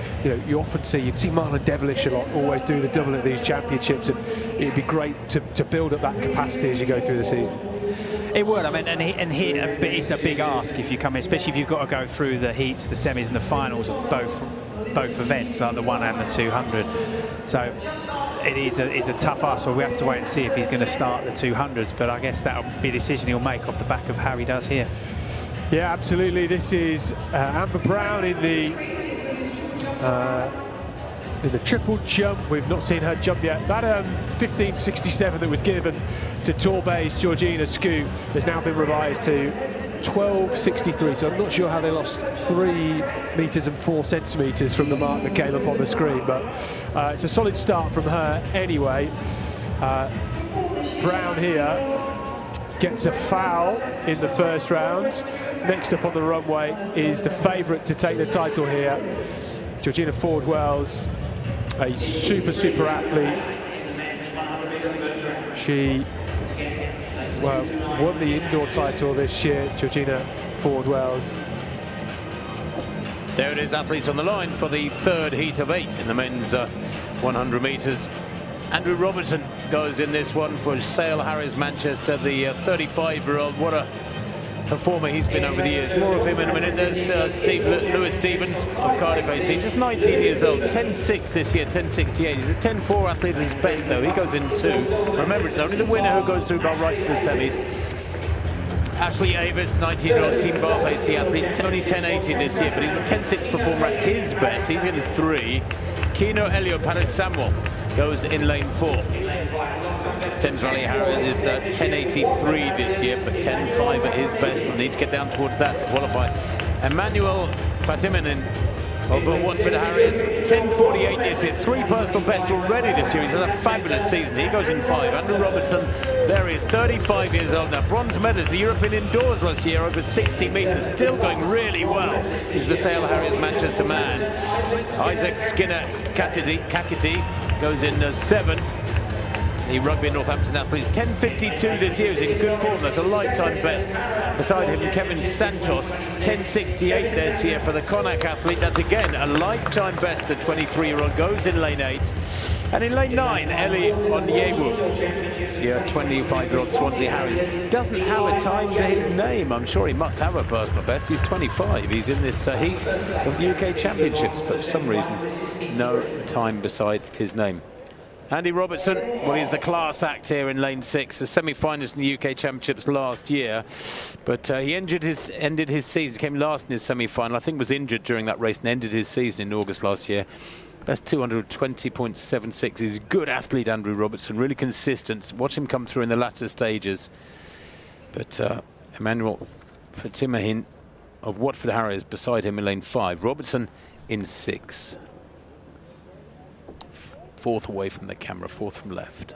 You often see Marlon Devilish a lot always do the double at these championships, and it'd be great to build up that capacity as you go through the season. It would, I mean, and it's a big ask if you come in, especially if you've got to go through the heats, the semis and the finals of both events, like the 1 and the 200. So it is a tough ask, so we have to wait and see if he's going to start the 200s, but I guess that'll be a decision he'll make off the back of how he does here. Yeah, absolutely. This is Amber Brown in the triple jump. We've not seen her jump yet. That 15.67 that was given to Torbay's Georgina Scoot has now been revised to 12.63, so I'm not sure how they lost 3 metres and 4 centimetres from the mark that came up on the screen, but it's a solid start from her anyway. Brown here gets a foul in the first round. Next up on the runway is the favourite to take the title here, Georgina Ford-Wells, a super athlete. She won the indoor title this year, Georgina Ford-Wells. There it is, athletes on the line for the third heat of 8 in the men's 100 metres. Andrew Robertson goes in this one for Sale Harris Manchester, the 35-year-old. What a performer he's been over the years. More of him in a minute. There's Lewis Stevens of Cardiff AC, just 19 years old, 10.6 this year, 10.68. He's a 10.4 athlete at his best, though. He goes in 2. Remember, it's only the winner who goes through right to the semis. Ashley Avis, 19-year-old Team Bath AC athlete, only 10.80 this year, but he's a 10.6 performer at his best. He's in 3. Kino Elio Paris Samuel goes in lane 4. Thames Valley Harris is 10.83 this year, but 10.5 at his best. We'll need to get down towards that to qualify. Emmanuel Fatimanin of Watford Harriers, 10.48 this year. 3 personal bests already this year. He's had a fabulous season. He goes in 5. Andrew Robertson, there he is, 35 years old now. Bronze medalist, the European Indoors last year, over 60 metres. Still going really well. He's the Sale Harriers Manchester man. Isaac Skinner Kakiti goes in 7. The Rugby Northampton athlete is 10.52 this year. He's in good form. That's a lifetime best. Beside him, Kevin Santos, 10.68 this year for the Connacht athlete. That's again a lifetime best. The 23-year-old goes in lane 8. And in lane 9, Eli Onyewu, the 25-year-old Swansea Harriers, doesn't have a time to his name. I'm sure he must have a personal best. He's 25. He's in this heat of the UK Championships, but for some reason, no time beside his name. Andy Robertson, well, he's the class act here in lane 6, the semi-finalist in the UK Championships last year, but he ended his season, came last in his semi-final. I think was injured during that race and ended his season in August last year. Best 220.76. He's a good athlete, Andrew Robertson, really consistent. Watch him come through in the latter stages. But Emmanuel Fatimahin of Watford Harriers beside him in lane 5. Robertson in 6. 4th away from the camera, 4th from left.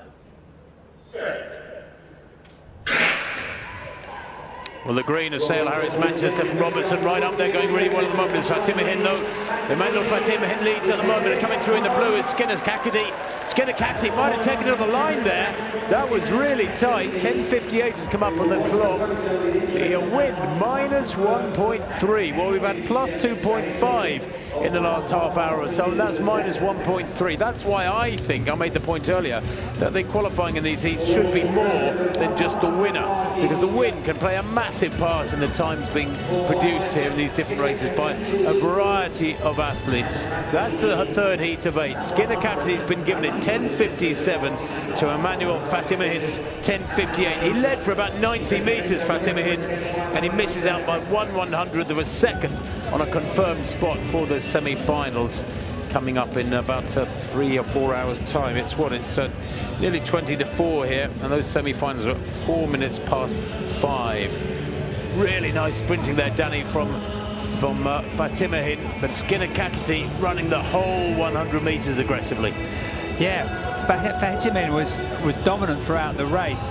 Well, the green of Sale Harris, Manchester from Robertson, right up there, going really well at the moment. It's Fatima Hind, though. Emmanuel Fatima Hind leads at the moment, and coming through in the blue is Skinner Kakadi. Skinner Kakadi might have taken another line there. That was really tight. 10:58 has come up on the clock. The wind -1.3. Well, we've had plus 2.5 in the last half hour or so, and that's -1.3. That's why I think, I made the point earlier, that the qualifying in these heats should be more than just the winner, because the wind can play a massive part in the times being produced here in these different races by a variety of athletes. That's the third heat of 8. Skinner Kakadi's been given it 10:57 to Emmanuel Fatima Hind's 10:58. He led for about 90 metres, Fatima Hind, and he misses out by 1/100th of a second on a confirmed spot for the semi-finals coming up in about 3 or 4 hours time. It's what, it's nearly 20 to 4 here, and those semi-finals are at 4 minutes past 5. Really nice sprinting there, Danny, from Fatima Hind, but Skinner Kakadi running the whole 100 metres aggressively. Yeah, Fatima Hind was dominant throughout the race,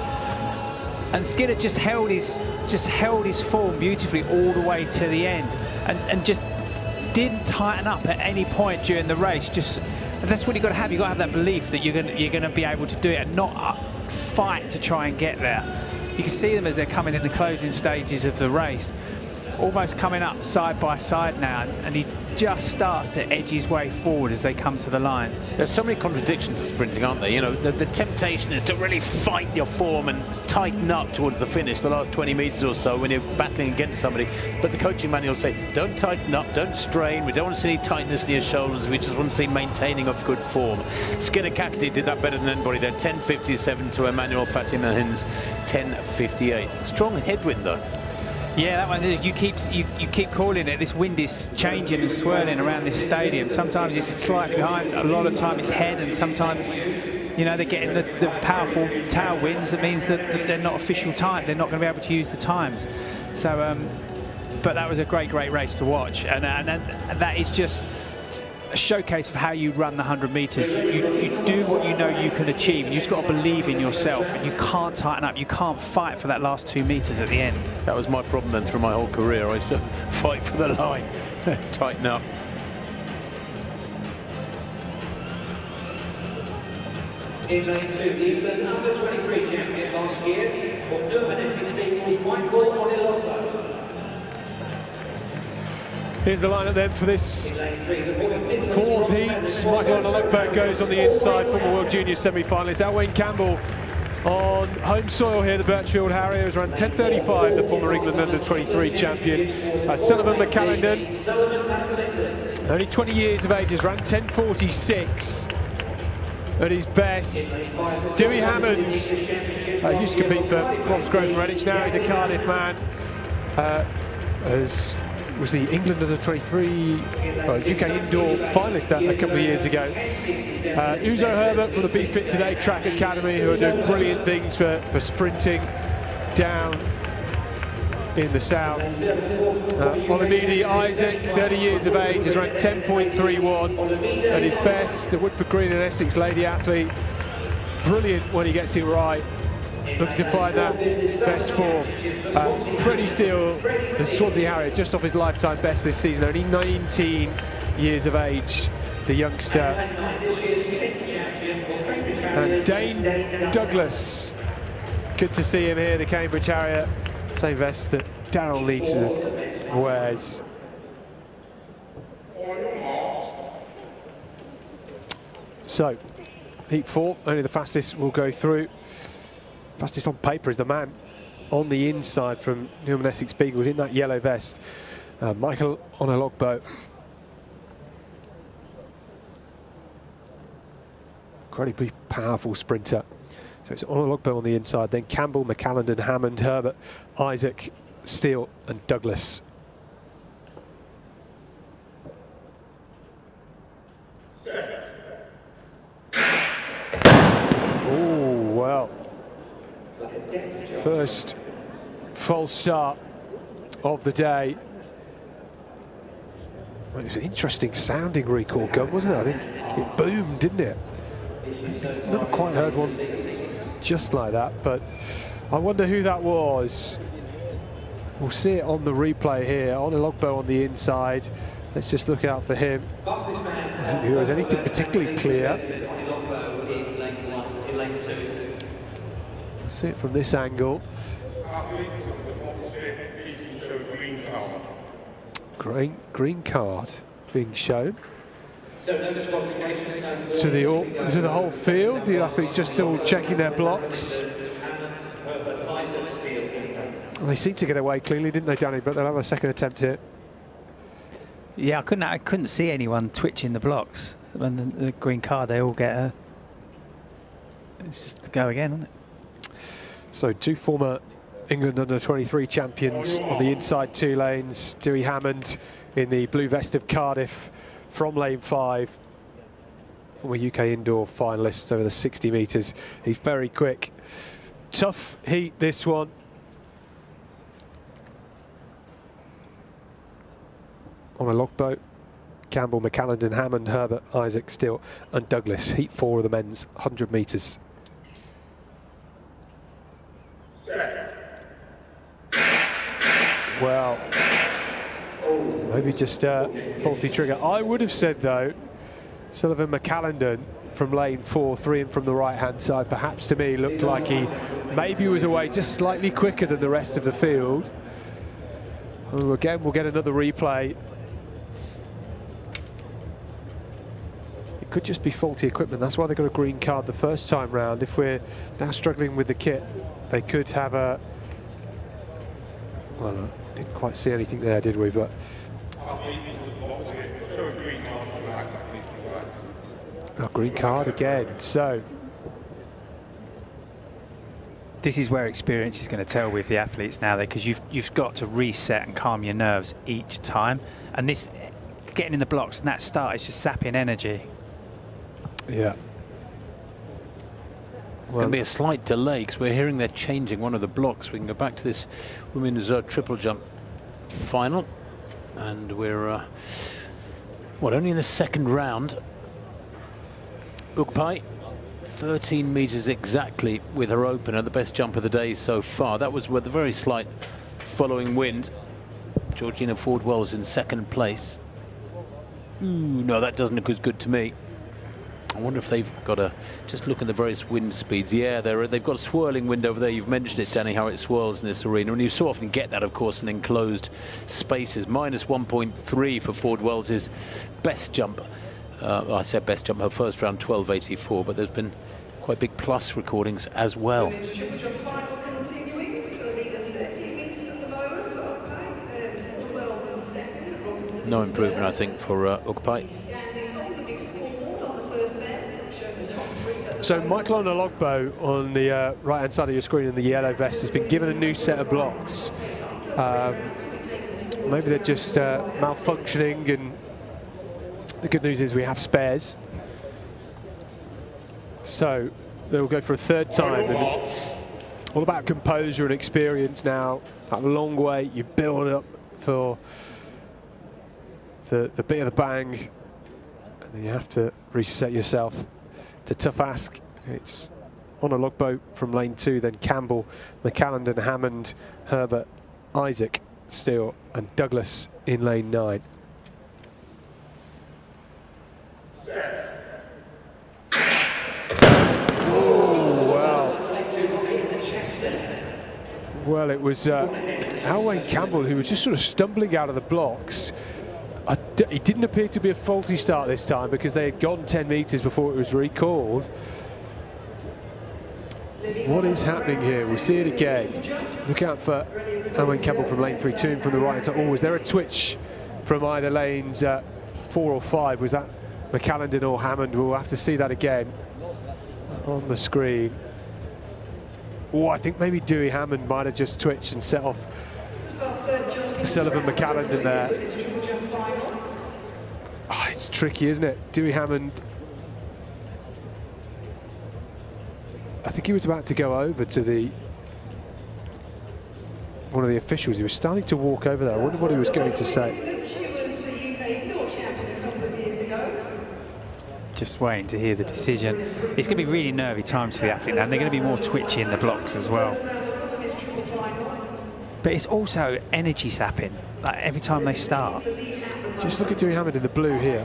and Skinner just held his form beautifully all the way to the end, and just didn't tighten up at any point during the race. That's what you've got to have. You've got to have that belief that you're going to be able to do it and not fight to try and get there. You can see them as they're coming in the closing stages of the race, almost coming up side by side now, and he just starts to edge his way forward as they come to the line. There's so many contradictions to sprinting, aren't there? You know, the temptation is to really fight your form and tighten up towards the finish, the last 20 metres or so when you're battling against somebody. But the coaching manual say, don't tighten up, don't strain. We don't want to see any tightness in your shoulders. We just want to see maintaining of good form. Skinner Kakadi did that better than anybody there. 10:57 to Emmanuel Fatima Hind's 10:58. Strong headwind, though. Yeah, that one, you keep calling it. This wind is changing and swirling around this stadium. Sometimes it's slightly behind, a lot of time it's head, and sometimes, you know, they're getting the powerful tailwinds. That means that they're not official time. They're not going to be able to use the times. So, but that was a great race to watch, and that is just a showcase of how you run the 100 metres. You do what you know you can achieve, and you've got to believe in yourself, and you can't tighten up. You can't fight for that last 2 metres at the end. That was my problem then through my whole career. I used to fight for the line, tighten up. In lane 2, the number 23 champion last year for Novuna, Steeple, Michael Onelongo. Here's the lineup then for this fourth heat. Michael Onelongo goes on the inside, former World Junior semi-finalist. Alwyn Campbell on home soil here, the Birchfield Harriers, around 10:35, the former England under-23 champion. Sullivan McAllinden, only 20 years of age, is around 10:46 at his best. Dewey Hammond used to compete for Bromsgrove and Redditch, now he's a Cardiff man. Was the England under-23 UK indoor finalist a couple of years ago. Uzo Herbert from the Be Fit Today Track Academy, who are doing brilliant things for sprinting down in the south. Olamide Isaac, 30 years of age, is around 10.31 at his best. The Woodford Green and Essex lady athlete, brilliant when he gets it right. Looking to find that best form. Freddie Steele, the Swansea Harrier, just off his lifetime best this season, only 19 years of age, the youngster. And Dane Douglas, good to see him here, the Cambridge Harrier, same vest that Daryl Leeton wears. So, heat 4, only the fastest will go through. Fastest on paper is the man on the inside from Newman Essex Beagles in that yellow vest, Michael Onelongo. Incredibly powerful sprinter. So it's Onelongo on the inside, then Campbell, McAllinden, Hammond, Herbert, Isaac, Steele and Douglas. Oh, well. First false start of the day. Well, it was an interesting sounding recoil gun, wasn't it? I think it boomed, didn't it? Never quite heard one just like that, but I wonder who that was. We'll see it on the replay here. Onilogbo on the inside. Let's just look out for him. I don't think there was anything particularly clear. See it from this angle. Green card being shown to the whole field. The athletes just still checking their blocks. Well, they seemed to get away cleanly, didn't they, Danny? But they'll have a second attempt here. Yeah, I couldn't see anyone twitching the blocks. When the green card, they all get a... It's just to go again, isn't it? So 2 former England under-23 champions on the inside 2 lanes. Dewey Hammond in the blue vest of Cardiff from lane 5. Former UK indoor finalist over the 60 metres. He's very quick. Tough heat, this one. Onilogbo, Campbell, McCallendon, Hammond, Herbert, Isaac, Steele and Douglas. Heat 4 of the men's 100 metres. Well, maybe just a faulty trigger. I would have said, though, Sullivan McCallendon from lane 4, 3 and from the right-hand side, perhaps to me looked like he maybe was away just slightly quicker than the rest of the field. Again, we'll get another replay. It could just be faulty equipment. That's why they got a green card the first time round. If we're now struggling with the kit, they could have a... Well, didn't quite see anything there, did we? But a green card again. So this is where experience is going to tell with the athletes now, because you've got to reset and calm your nerves each time. And this getting in the blocks and that start is just sapping energy. Yeah. Well, going to be a slight delay because we're hearing they're changing one of the blocks. We can go back to this women's triple jump final, and we're only in the second round. Ukpai, 13 metres exactly with her opener, the best jump of the day so far. That was with a very slight following wind. Georgina Ford-Wells in second place. Ooh, no, that doesn't look as good to me. I wonder if they've got a, just look at the various wind speeds. Yeah, they've got a swirling wind over there. You've mentioned it, Danny, how it swirls in this arena. And you so often get that, of course, in enclosed spaces. Minus 1.3 for Ford-Wells' best jump. I said best jump, her first round, 12.84, but there's been quite big plus recordings as well. No improvement, I think, for Ukpai. So Michael Onilogbo on the right-hand side of your screen in the yellow vest has been given a new set of blocks. Maybe they're just malfunctioning, and the good news is we have spares. So they'll go for a third time. And all about composure and experience now. That long wait, you build up for the bit of the bang, and then you have to reset yourself. It's a tough ask. It's Onilogbo from lane 2, then Campbell, McCallendon, Hammond, Herbert, Isaac, Steele and Douglas in lane 9. Well, it was Alwyn Campbell who was just sort of stumbling out of the blocks. It didn't appear to be a faulty start this time because they had gone 10 metres before it was recalled. What is happening here? We'll see it again. Look out for Alwyn Campbell from lane 3, 2 and from the right. Oh, was there a twitch from either lanes 4 or 5? Was that McCallendon or Hammond? We'll have to see that again on the screen. Oh, I think maybe Dewey Hammond might have just twitched and set off Sullivan McCallendon there. Oh, it's tricky, isn't it? Dewey Hammond, I think he was about to go over to one of the officials. He was starting to walk over there. I wonder what he was going to say. Just waiting to hear the decision. It's going to be really nervy times for the athlete now, and they're going to be more twitchy in the blocks as well. but it's also energy sapping, like every time they start. Just look at Dewey Hammond in the blue here.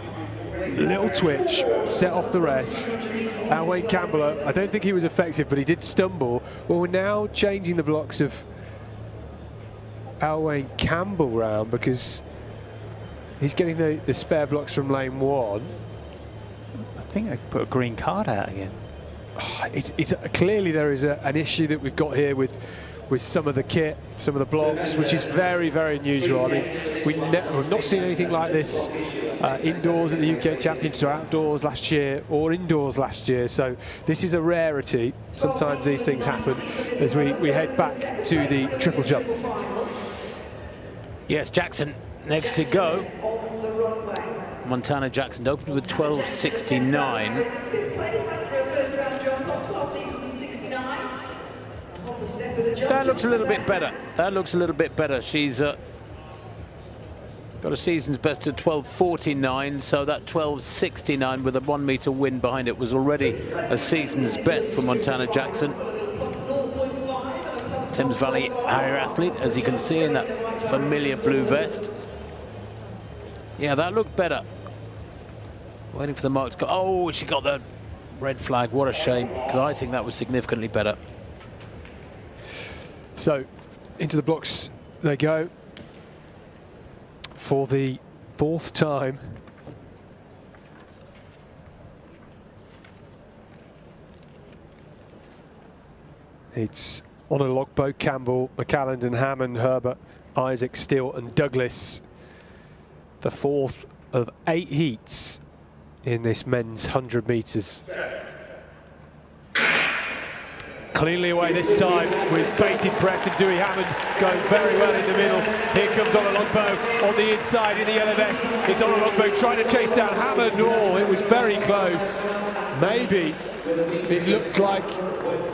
Little twitch, set off the rest. Wayne Campbell, I don't think he was effective, but he did stumble. Well, we're now changing the blocks of Wayne Campbell round because he's getting the spare blocks from lane 1. I think they put a green card out again. Clearly there is an issue that we've got here with some of the kit, some of the blocks, which is very, very unusual. I mean, we've not seen anything like this indoors at the UK Championships or outdoors last year or indoors last year. So this is a rarity. Sometimes these things happen as we head back to the triple jump. Yes, Jackson next to go. Montana Jackson opened with 12.69. That looks a little bit better. That looks a little bit better. She's got a season's best at 12.49, so that 12.69 with a 1 meter win behind it was already a season's best for Montana Jackson. Thames Valley Harrier athlete, as you can see in that familiar blue vest. Yeah, that looked better. Waiting for the mark to go. Oh, she got the red flag. What a shame, because I think that was significantly better. So, into the blocks they go for the 4th time. It's Honor Logbo, Campbell, McCallendon, Hammond, Herbert, Isaac, Steele and Douglas. The 4th of 8 heats in this men's 100 metres. Cleanly away this time with bated breath and Dewey Hammond going very well in the middle. Here comes Honor Logbo on the inside in the yellow vest. It's Honor Logbo trying to chase down Hammond. Oh, it was very close. Maybe it looked like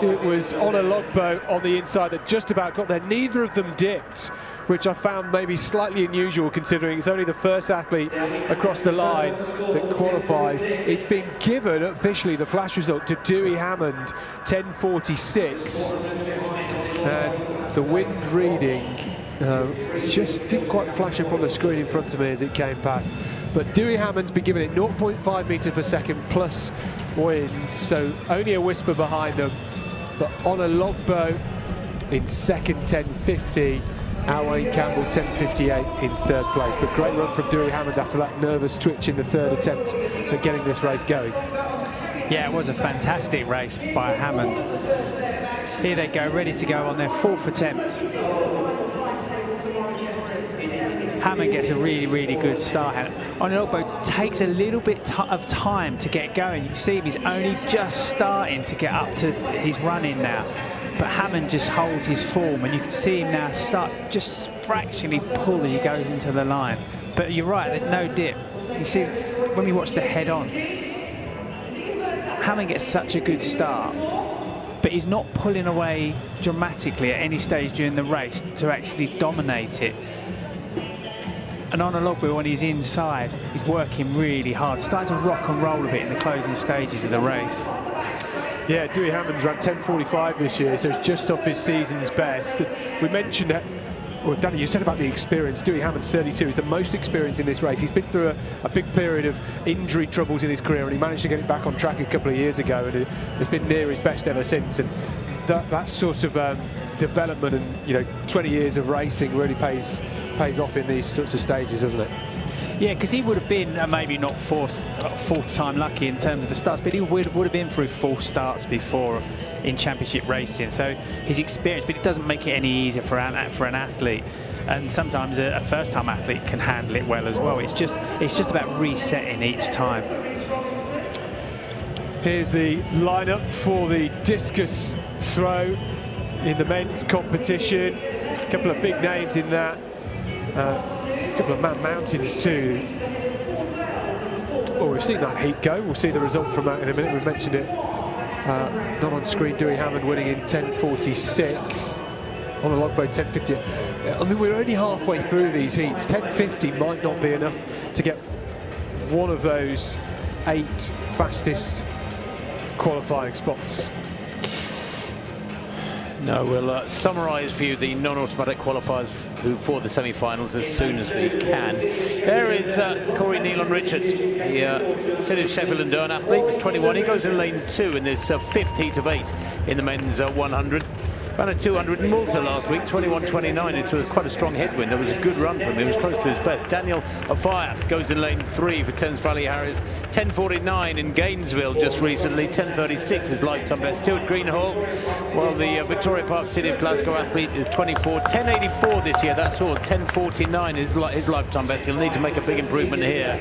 it was Honor Logbo on the inside that just about got there. Neither of them dipped, which I found maybe slightly unusual considering it's only the first athlete across the line that qualifies. It's been given officially the flash result to Dewey Hammond, 10.46, and the wind reading just didn't quite flash up on the screen in front of me as it came past. But Dewey Hammond's been given it 0.5 metres per second plus wind, so only a whisper behind them. But Honor Logbo in second, 10.50. Wayne Campbell 10.58 in 3rd place, but great run from Dewey Hammond after that nervous twitch in the 3rd attempt at getting this race going. Yeah, it was a fantastic race by Hammond. Here they go, ready to go on their 4th attempt. Hammond gets a really, really good start. Honor Logbo takes a little bit of time to get going. You can see him, he's only just starting to get up to his running now. But Hammond just holds his form, and you can see him now start just fractionally pull as he goes into the line. But you're right, there's no dip. You see, when we watch the head-on, Hammond gets such a good start, but he's not pulling away dramatically at any stage during the race to actually dominate it. And Honor Logbo, when he's inside, he's working really hard, starting to rock and roll a bit in the closing stages of the race. Yeah, Dewey Hammond's ran 10.45 this year, so it's just off his season's best. We mentioned that, well, Danny, you said about the experience. Dewey Hammond's 32, he's the most experienced in this race. He's been through a big period of injury troubles in his career, and he managed to get it back on track a couple of years ago, and it's been near his best ever since. And that sort of development and 20 years of racing really pays off in these sorts of stages, doesn't it? Yeah, because he would have been maybe not fourth time lucky in terms of the starts, but he would have been through 4 starts before in championship racing. So his experience, but it doesn't make it any easier for an athlete. And sometimes a first-time athlete can handle it well as well. It's just about resetting each time. Here's the lineup for the discus throw in the men's competition. A couple of big names in that. A couple of Man Mountains too. Oh, we've seen that heat go. We'll see the result from that in a minute. We've mentioned it. Not on screen. Dewey Hammond winning in 10.46. Honor Logbo 10.50. I mean, we're only halfway through these heats. 10.50 might not be enough to get one of those 8 fastest qualifying spots. No, we'll summarise for you the non-automatic qualifiers for the semi-finals as soon as we can. There is Corey Nealon Richards, the City of Sheffield and Durham athlete. He's 21. He goes in lane 2 in this fifth heat of 8 in the men's 100. Ran a 200 in Malta last week, 21.29 into quite a strong headwind. That was a good run from him. He was close to his best. Daniel Afire goes in lane 3 for Thames Valley Harriers. 10.49 in Gainesville just recently. 10.36 his lifetime best. Stuart Greenhall, while the Victoria Park City of Glasgow athlete is 24. 10.84 this year. That's all. 10.49 is his lifetime best. He'll need to make a big improvement here.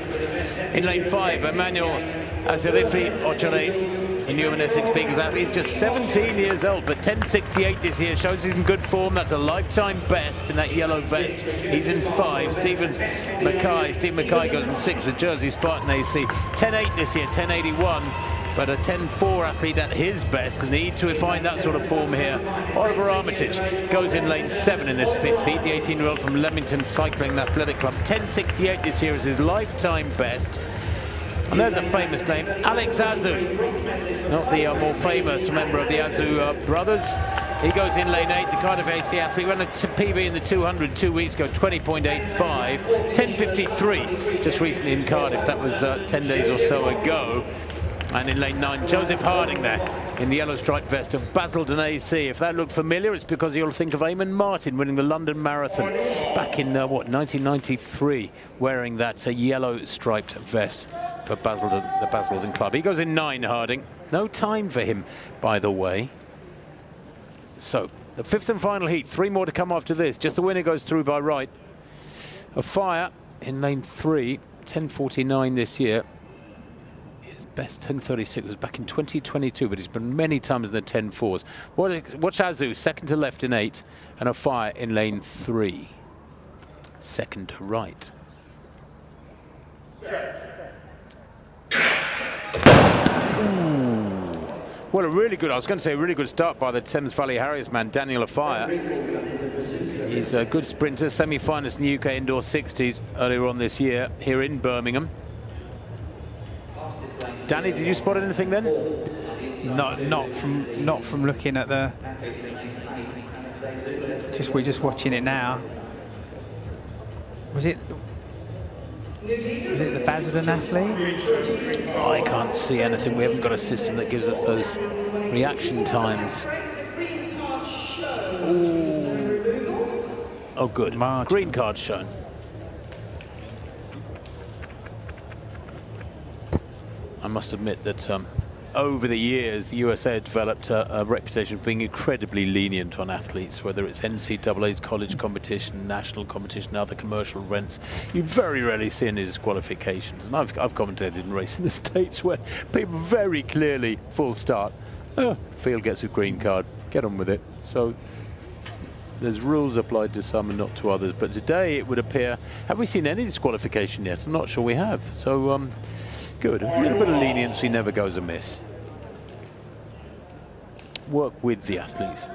In lane 5, Emmanuel Azerifi Ochere. The Newman Essex Beagles athlete. He's just 17 years old, but 10.68 this year shows he's in good form. That's a lifetime best in that yellow vest. He's in 5. Stephen Mackay goes in 6 with Jersey Spartan AC. 10.8 this year, 10.81. But a 10.4 athlete at his best. Need to find that sort of form here. Oliver Armitage goes in lane 7 in this 5th heat. The 18-year-old from Leamington Cycling and Athletic Club. 10.68 this year is his lifetime best. And there's a famous name, Alex Azu, not the more famous member of the Azu brothers. He goes in lane 8, the Cardiff AC athlete, ran a PB in the 200 2 weeks ago, 20.85, 10.53 just recently in Cardiff. That was 10 days or so ago. And in lane 9, Joseph Harding there in the yellow striped vest of Basildon AC. If that looked familiar, it's because you'll think of Eamon Martin winning the London Marathon back in, 1993, wearing that yellow striped vest for Basildon, the Basildon club. He goes in 9, Harding. No time for him, by the way. So, the 5th and final heat. 3 more to come after this. Just the winner goes through by right. Afire in lane 3, 10.49 this year. Best 10.36 was back in 2022, but he's been many times in the 10.4s. Watch Azu, second to left in 8, and Afire in lane 3, second to right. Ooh. Well, I was going to say a really good start by the Thames Valley Harriers man, Daniel Afire. He's a good sprinter, semi-finalist in the UK Indoor 60s earlier on this year here in Birmingham. Danny, did you spot anything then? Not from looking at the. We're just watching it now. Was it the Basildon athlete? Oh, I can't see anything. We haven't got a system that gives us those reaction times. Ooh. Oh, good. Green card shown. I must admit that over the years, the USA developed a reputation of being incredibly lenient on athletes, whether it's NCAA's college competition, national competition, other commercial events. You very rarely see any disqualifications. And I've commentated in race in the States where people very clearly, full start, field gets a green card, get on with it. So there's rules applied to some and not to others. But today it would appear, have we seen any disqualification yet? I'm not sure we have. So, good. A little bit of leniency never goes amiss. Work with the athletes.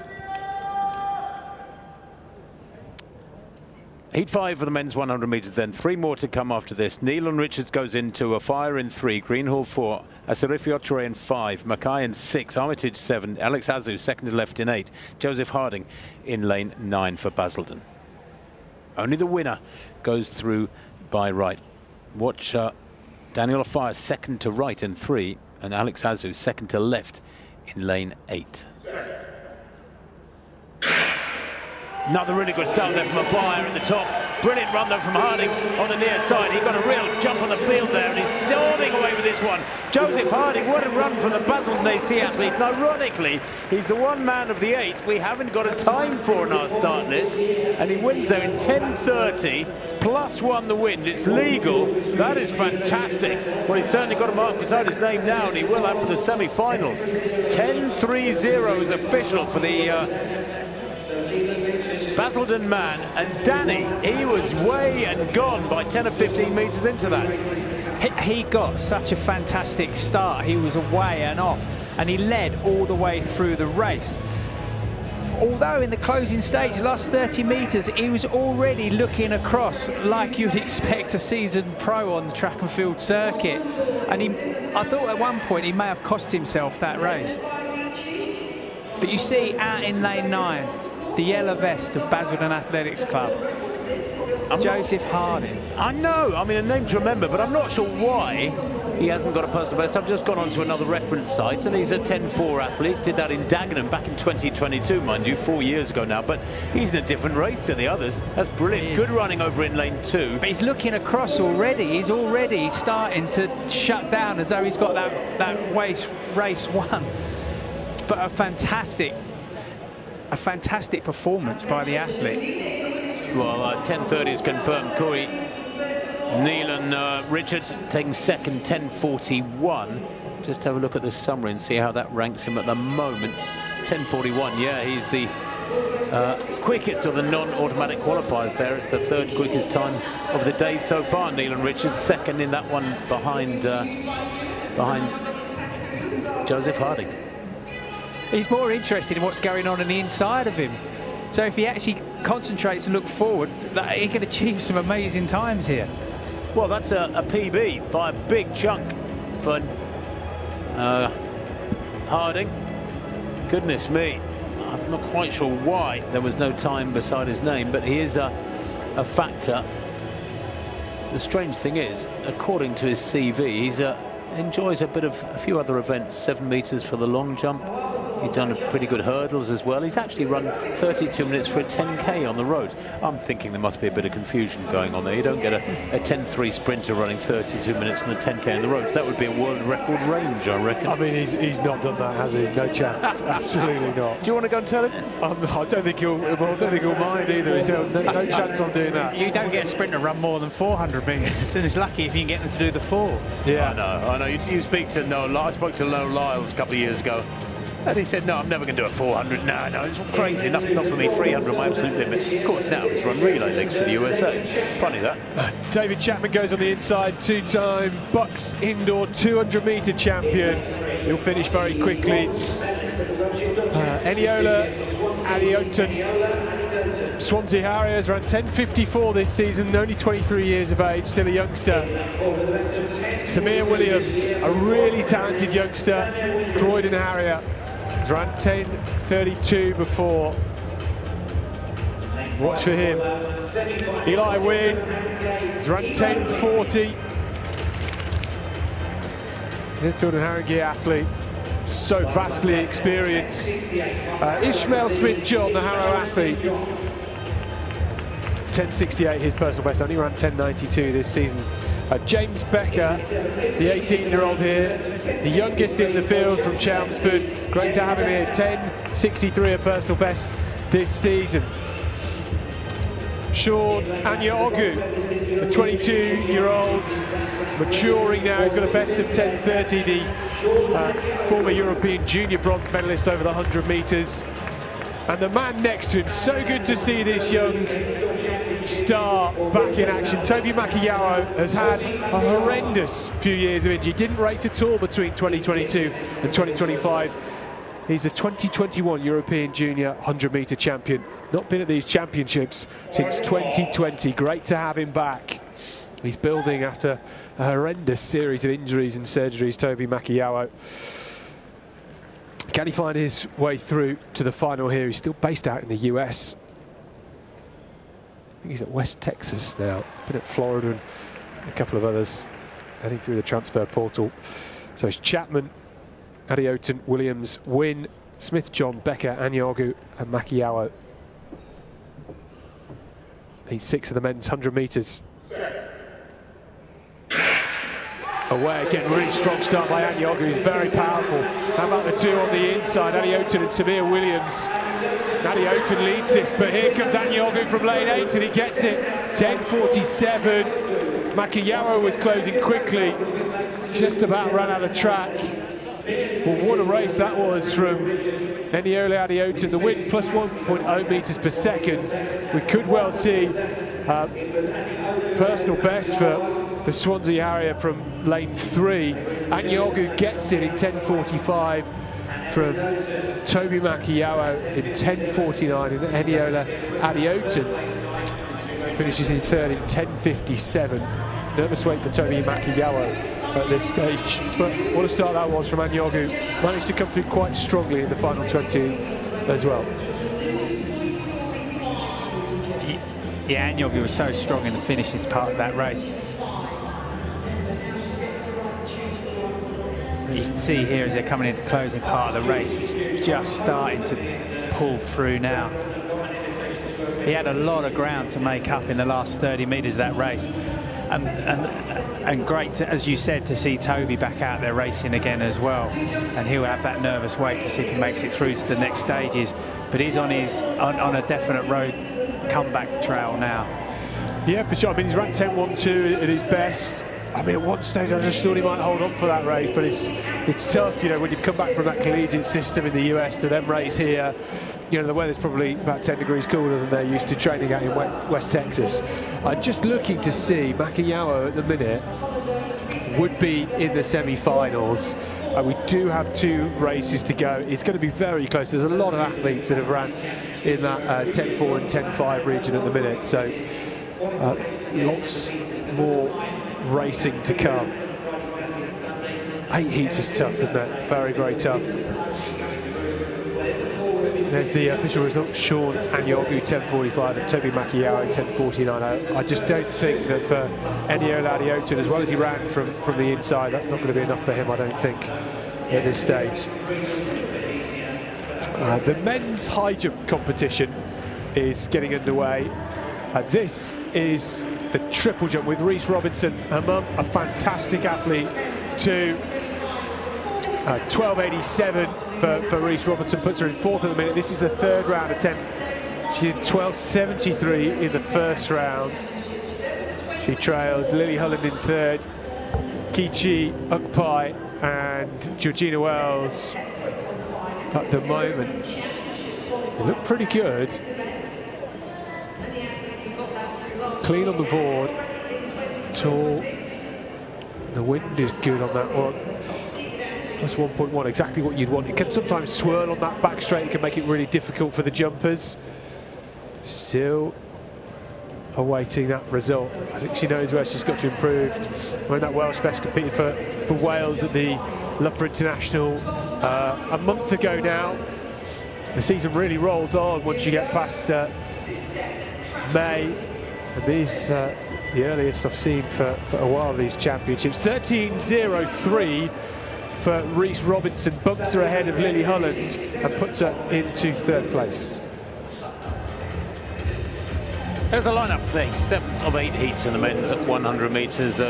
Heat 5 for the men's 100 metres then. 3 more to come after this. Nealon Richards goes into Afire in 3, Greenhall 4, Azerifi Ochere in 5, Mackay in 6, Armitage 7, Alex Azu second to left in 8, Joseph Harding in lane 9 for Basildon. Only the winner goes through by right. Watch Daniel Afire second to right in 3, and Alex Azu second to left in lane 8. Another really good start there from Afire at the top. Brilliant run there from Harding on the near side. He got a real jump on the field there, and he's storming away with this one. Joseph Harding, what a run from the Basildon AC athlete. And ironically, he's the one man of the 8 we haven't got a time for in our start list, and he wins there in 10.30, +1 the wind. It's legal. That is fantastic. Well, he's certainly got a mark beside his name now, and he will have for the semi-finals. 10.30 is official for the Basildon man, and Danny, he was way and gone by 10 or 15 metres into that. He got such a fantastic start. He was away and off, and he led all the way through the race. Although in the closing stage, last 30 metres, he was already looking across like you'd expect a seasoned pro on the track and field circuit. And I thought at one point he may have cost himself that race. But you see out in lane 9, the yellow vest of Basildon Athletics Club, Joseph Harding. I know, I mean, a name to remember, but I'm not sure why he hasn't got a personal best. I've just gone on to another reference site, and he's a 10.4 athlete. Did that in Dagenham back in 2022, mind you, 4 years ago now. But he's in a different race to the others. That's brilliant. Good running over in lane 2. But he's looking across already. He's already starting to shut down as though he's got that race won. But a fantastic performance by the athlete. Well, 10.30 is confirmed. Corey Neelan Richards taking second, 10.41. Just have a look at the summary and see how that ranks him at the moment. 10.41, yeah, he's the quickest of the non-automatic qualifiers there. It's the third quickest time of the day so far. Neelan Richards second in that one behind Joseph Harding. He's more interested in what's going on the inside of him. So if he actually concentrates and looks forward, that he can achieve some amazing times here. Well, that's a PB by a big chunk for Harding. Goodness me, I'm not quite sure why there was no time beside his name, but he is a factor. The strange thing is, according to his CV, he's enjoys a few other events. 7 meters for the long jump. He's done pretty good hurdles as well. He's actually run 32 minutes for a 10K on the road. I'm thinking there must be a bit of confusion going on there. You don't get a 10.3 sprinter running 32 minutes on a 10K on the road. That would be a world record range, I reckon. I mean, he's not done that, has he? No chance. Absolutely not. Do you want to go and tell him? I don't think he'll mind either. He's no chance on doing that. You don't get a sprinter run more than 400 meters, and it's lucky if you can get them to do the 4. Yeah, I know. You speak to Noah. I spoke to Noah Lyles a couple of years ago, and he said, no, I'm never going to do a 400. No, it's crazy. Not for me. 300, my absolute limit. Of course, now he's run relay legs for the USA. Funny that. David Chapman goes on the inside, 2-time Bucks Indoor 200-meter champion. He'll finish very quickly. Eniola Adeoton, Swansea Harriers, ran 10.54 this season, only 23 years of age, still a youngster. Samir Williams, a really talented youngster, Croydon Harrier, ran 10.32 before. Watch for him. Eli Wynn has run 10.40. Midfield and Haringey athlete, so vastly experienced. Ishmael Smith-John, the Harrow athlete, 10.68 his personal best, only ran 10.92 this season. James Becker, the 18-year-old here, the youngest in the field from Chelmsford. Great to have him here, 10.63 a personal best this season. Sean Anyaogu, the 22-year-old, maturing now. He's got a best of 10.30, the former European junior bronze medalist over the 100 metres. And the man next to him, so good to see this young star back in action. Toby Makiyawo has had a horrendous few years of injury. Didn't race at all between 2022 and 2025. He's the 2021 European Junior 100-metre champion. Not been at these championships since 2020. Great to have him back. He's building after a horrendous series of injuries and surgeries, Toby Makiyawo. Can he find his way through to the final here? He's still based out in the US. I think he's at West Texas now. He's been at Florida and a couple of others, heading through the transfer portal. So it's Chapman, Adeoton, Williams, Wynn, Smith-John, Becker, Anyaogu and Makiyawo. He's 6 of the men's 100 metres. Away, again, really strong start by Anyaogu, who's very powerful. How about the two on the inside, Adeoton and Samir Williams. Adeoton leads this, but here comes Anyaogu from lane 8 and he gets it. 10.47. Makiyawo was closing quickly, just about ran out of track. Well, what a race that was from Eniola Adeoton. The win plus 1.0 metres per second. We could well see personal best for the Swansea Harrier from lane 3. Anyaogu gets it in 10.45 from Toby Makiyawo in 10.49, and Eniola Adeoton finishes in third in 10.57. Nervous wait for Toby Makiyawo. at this stage. But what a start that was from Anyogu. Managed to come through quite strongly in the final 20 as well. Yeah, Anyogu was so strong in the finishes part of that race. You can see here as they're coming into the closing part of the race, it's just starting to pull through now. He had a lot of ground to make up in the last 30 metres of that race. And great, to, as you said, to see Toby back out there racing again as well. And he'll have that nervous wait to see if he makes it through to the next stages. But he's on a definite road comeback trail now. Yeah, for sure. I mean, he's ranked 10-1-2 at his best. I mean, at one stage I just thought he might hold on for that race, but it's tough, you know, when you've come back from that collegiate system in the US to then race here. You know, the weather's probably about 10 degrees cooler than they're used to training out in West Texas. I'm just looking to see Makayawa at the minute would be in the semi-finals. We do have 2 races to go. It's going to be very close. There's a lot of athletes that have ran in that 10-4 and 10-5 region at the minute, so lots more racing to come. 8 heats is tough, isn't it? Very, very tough. There's the official result. Sean Anyogu 10.45 and Toby Makayawa 10.49. I just don't think that for Enio Ladioton, as well as he ran from the inside, that's not going to be enough for him, I don't think, at this stage. The men's high jump competition is getting underway. This is the triple jump with Reece Robinson, her mum, a fantastic athlete too. 12.87 for Reece Robinson, puts her in 4th at the minute. This is the 3rd round attempt. She did 12.73 in the first round. She trails Lily Holland in 3rd, Kichi Ukpai and Georgina Wells at the moment. They look pretty good. Clean on the board. Tall. The wind is good on that one. Plus 1.1, exactly what you'd want. It can sometimes swirl on that back straight. It can make it really difficult for the jumpers. Still awaiting that result. I think she knows where she's got to improve. When that Welsh vest competed for Wales at the Loughborough International a month ago now. The season really rolls on once you get past May. And these the earliest I've seen for a while, these championships. 13.03 for Reece Robinson, bumps her ahead of Lily Holland and puts her into 3rd place. There's the lineup for the 7th of 8 heats in the men's at 100 metres.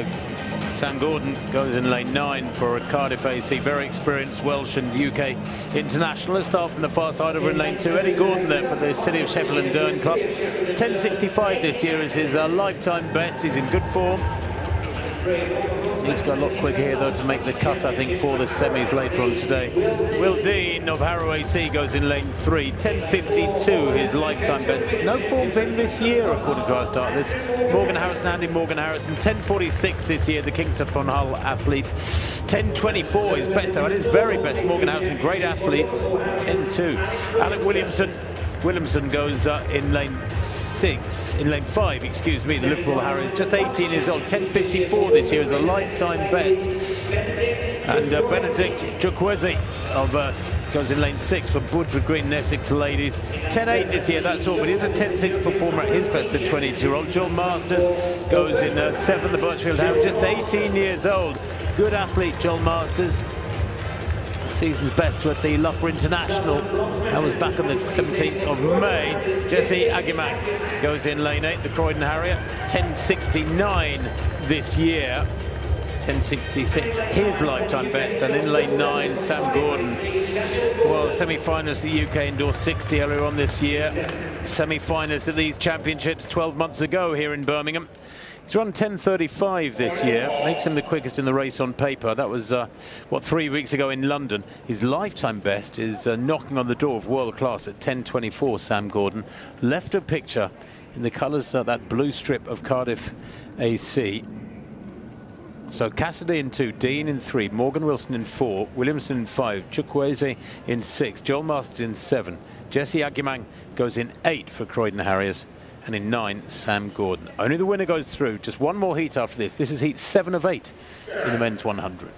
Sam Gordon goes in lane 9 for a Cardiff AC, very experienced Welsh and UK international. Let's start from the far side over in lane 2. Eddie Gordon there for the City of Sheffield and Durham Club. 10.65 this year is his lifetime best. He's in good form. Needs to go a lot quicker here though to make the cut, I think, for the semis later on today. Will Dean of Harrow AC goes in lane 3. 10.52 his lifetime best. No form for him this year according to our start list. Morgan Harrison, Andy Morgan Harrison. 10.46 this year, the Kingston upon Hull athlete. 10.24 his best though, at his very best. Morgan Harrison, great athlete. 10.2. Alec Williamson goes in lane 5, excuse me, the Liverpool Harriers, just 18 years old, 10.54 this year is a lifetime best. And Benedict Jukwezi of goes in lane 6 for Woodford Green and Essex ladies. 10.8 this year, that's all, but he's a 10.6 performer at his best, the 22-year-old. John Masters goes in 7, the Birchfield Harriers, just 18 years old. Good athlete, John Masters. Season's best with the Loughborough International. That was back on the 17th of May. Jesse Agimak goes in lane 8, the Croydon Harrier. 10.69 this year. 10.66 his lifetime best. And in lane 9, Sam Gordon. Well, semi-finals the UK Indoor 60 earlier on this year. Semi-finals at these championships 12 months ago here in Birmingham. He's run 10.35 this year, makes him the quickest in the race on paper. That was, 3 weeks ago in London. His lifetime best is knocking on the door of world class at 10.24, Sam Gordon. Left a picture in the colours, that blue strip of Cardiff AC. So Cassidy in 2, Dean in 3, Morgan Wilson in 4, Williamson in 5, Chukwueze in 6, Joel Masters in 7, Jesse Agimang goes in 8 for Croydon Harriers. And in 9, Sam Gordon. Only the winner goes through. Just one more heat after this. This is heat 7 of 8 in the men's 100.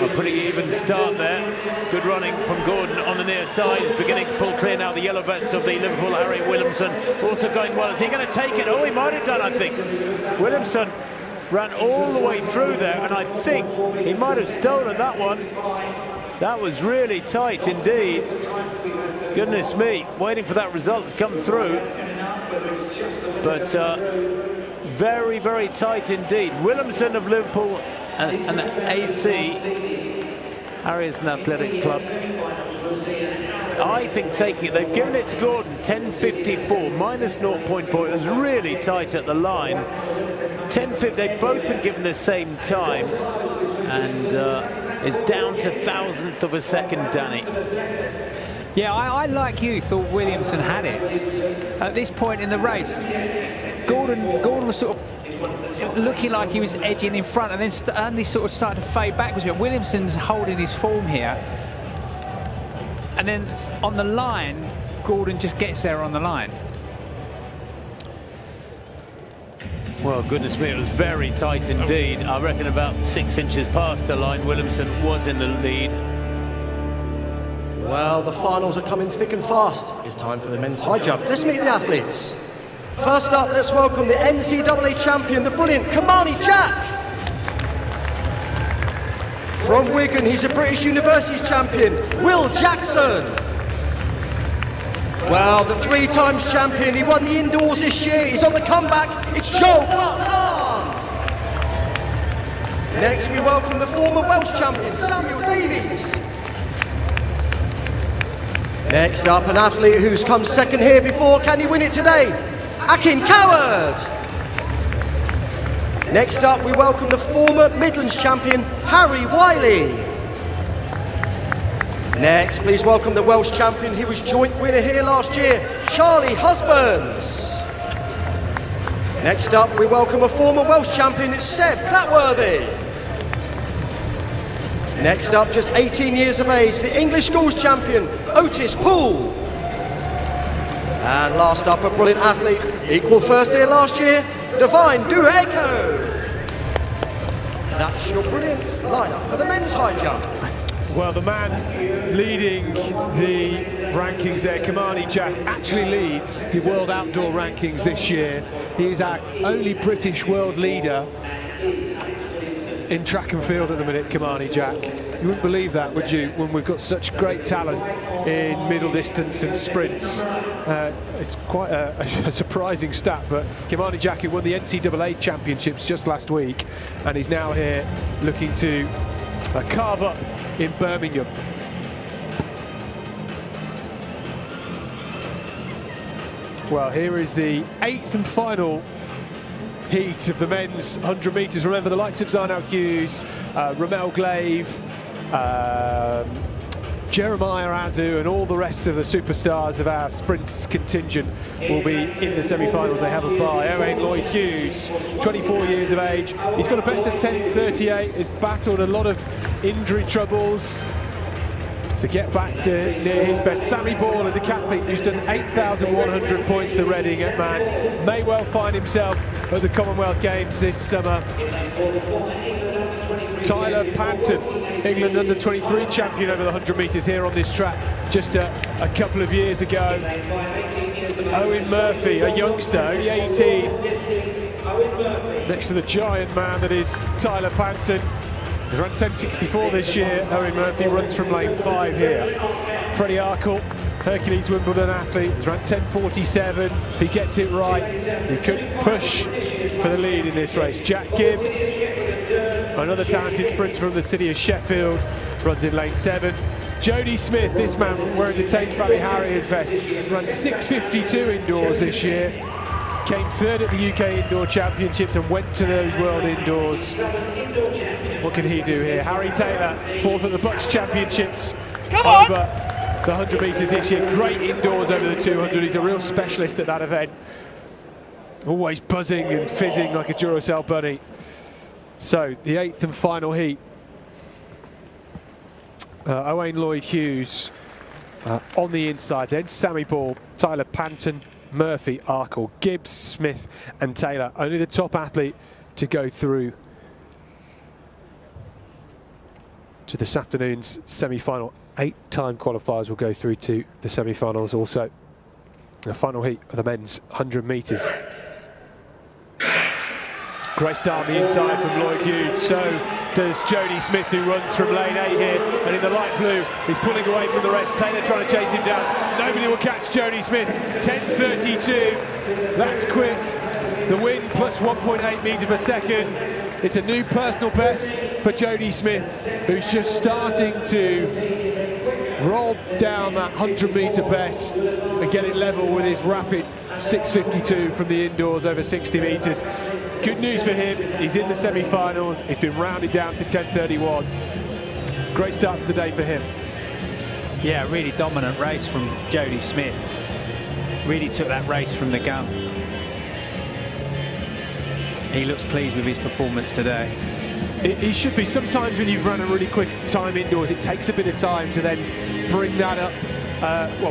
A pretty even start there. Good running from Gordon on the near side. Beginning to pull clear now. The yellow vest of the Liverpool, Harry Williamson, also going well. Is he going to take it? Oh, he might have done, I think. Williamson ran all the way through there, and I think he might have stolen that one. That was really tight indeed. Goodness me, waiting for that result to come through. But very, very tight indeed. Williamson of Liverpool and AC, Harriers Athletics Club. I think taking it, they've given it to Gordon, 10.54, minus 0.4. It was really tight at the line. 10.50, they've both been given the same time. And it's down to thousandth of a second, Danny. Yeah, I like you, thought Williamson had it. At this point in the race, Gordon was sort of looking like he was edging in front, and then Andy sort of started to fade backwards. But Williamson's holding his form here. And then on the line, Gordon just gets there on the line. Well, goodness me, it was very tight indeed. I reckon about 6 inches past the line, Williamson was in the lead. Well, the finals are coming thick and fast. It's time for the men's high jump. Let's meet the athletes. First up, let's welcome the NCAA champion, the brilliant Kamani Jack. From Wigan, he's a British Universities champion, Will Jackson. Well, the 3 times champion, he won the indoors this year. He's on the comeback. It's Joe Clark. Next, we welcome the former Welsh champion, Samuel Davies. Next up, an athlete who's come second here before. Can he win it today? Akin Coward. Next up, we welcome the former Midlands champion, Harry Wiley. Next, please welcome the Welsh champion. He was joint winner here last year, Charlie Husbands. Next up, we welcome a former Welsh champion, it's Seb Clatworthy. Next up, just 18 years of age, the English schools champion, Otis Poole. And last up, a brilliant athlete, equal first here last year, Divine Dueco. That's your brilliant lineup for the men's high jump. Well, the man leading the rankings there, Kamani Jack, actually leads the World Outdoor Rankings this year. He is our only British world leader in track and field at the minute, Kamani Jack. You wouldn't believe that, would you, when we've got such great talent in middle distance and sprints. It's quite a surprising stat, but Kamani Jack, who won the NCAA championships just last week, and he's now here looking to carve up in Birmingham. Well, here is the 8th and final heat of the men's 100 metres. Remember, the likes of Zarnel Hughes, Ramel Glaive, Jeremiah Azu and all the rest of the superstars of our sprints contingent will be in the semi-finals. They have a bye. Owain Lloyd Hughes, 24 years of age. He's got a best of 10.38. He's battled a lot of injury troubles to get back to near his best. Sammy Ball, a decathlete who's done 8,100 points to Reading at Man, may well find himself at the Commonwealth Games this summer. Tyler Panton, England under-23 champion over the 100 metres here on this track just a couple of years ago. Owen Murphy, a youngster, only 18, next to the giant man that is Tyler Panton. He's run 10.64 this year. Owen Murphy runs from lane 5 here. Freddie Arkle, Hercules Wimbledon athlete, has run 10.47. If he gets it right, he could push for the lead in this race. Jack Gibbs, another talented sprinter from the city of Sheffield, runs in lane 7. Jody Smith, this man wearing the Thames Valley Harriers vest, ran 6.52 indoors this year. Came 3rd at the UK Indoor Championships and went to those World Indoors. What can he do here? Harry Taylor, 4th at the Bucks Championships. Over the 100 metres this year. Great indoors over the 200. He's a real specialist at that event. Always buzzing and fizzing like a Duracell bunny. So, the 8th and final heat. Owain Lloyd Hughes On the inside then, Sammy Ball, Tyler Panton, Murphy, Arkle, Gibbs, Smith and Taylor. Only the top athlete to go through to this afternoon's semi-final. 8-time qualifiers will go through to the semi-finals also. The final heat of the men's 100 metres. Great start on the inside from Lloyd Hughes. So does Jody Smith, who runs from lane 8 here. And in the light blue, he's pulling away from the rest. Taylor trying to chase him down. Nobody will catch Jody Smith. 10:32. That's quick. The win plus 1.8 metres per second. It's a new personal best for Jody Smith, who's just starting to roll down that 100-metre best and get it level with his rapid 6:52 from the indoors over 60 metres. Good news for him, he's in the semi-finals, he's been rounded down to 10:31. Great start to the day for him. Yeah, really dominant race from Jody Smith. Really took that race from the gun. He looks pleased with his performance today. He should be. Sometimes when you've run a really quick time indoors, it takes a bit of time to then bring that up,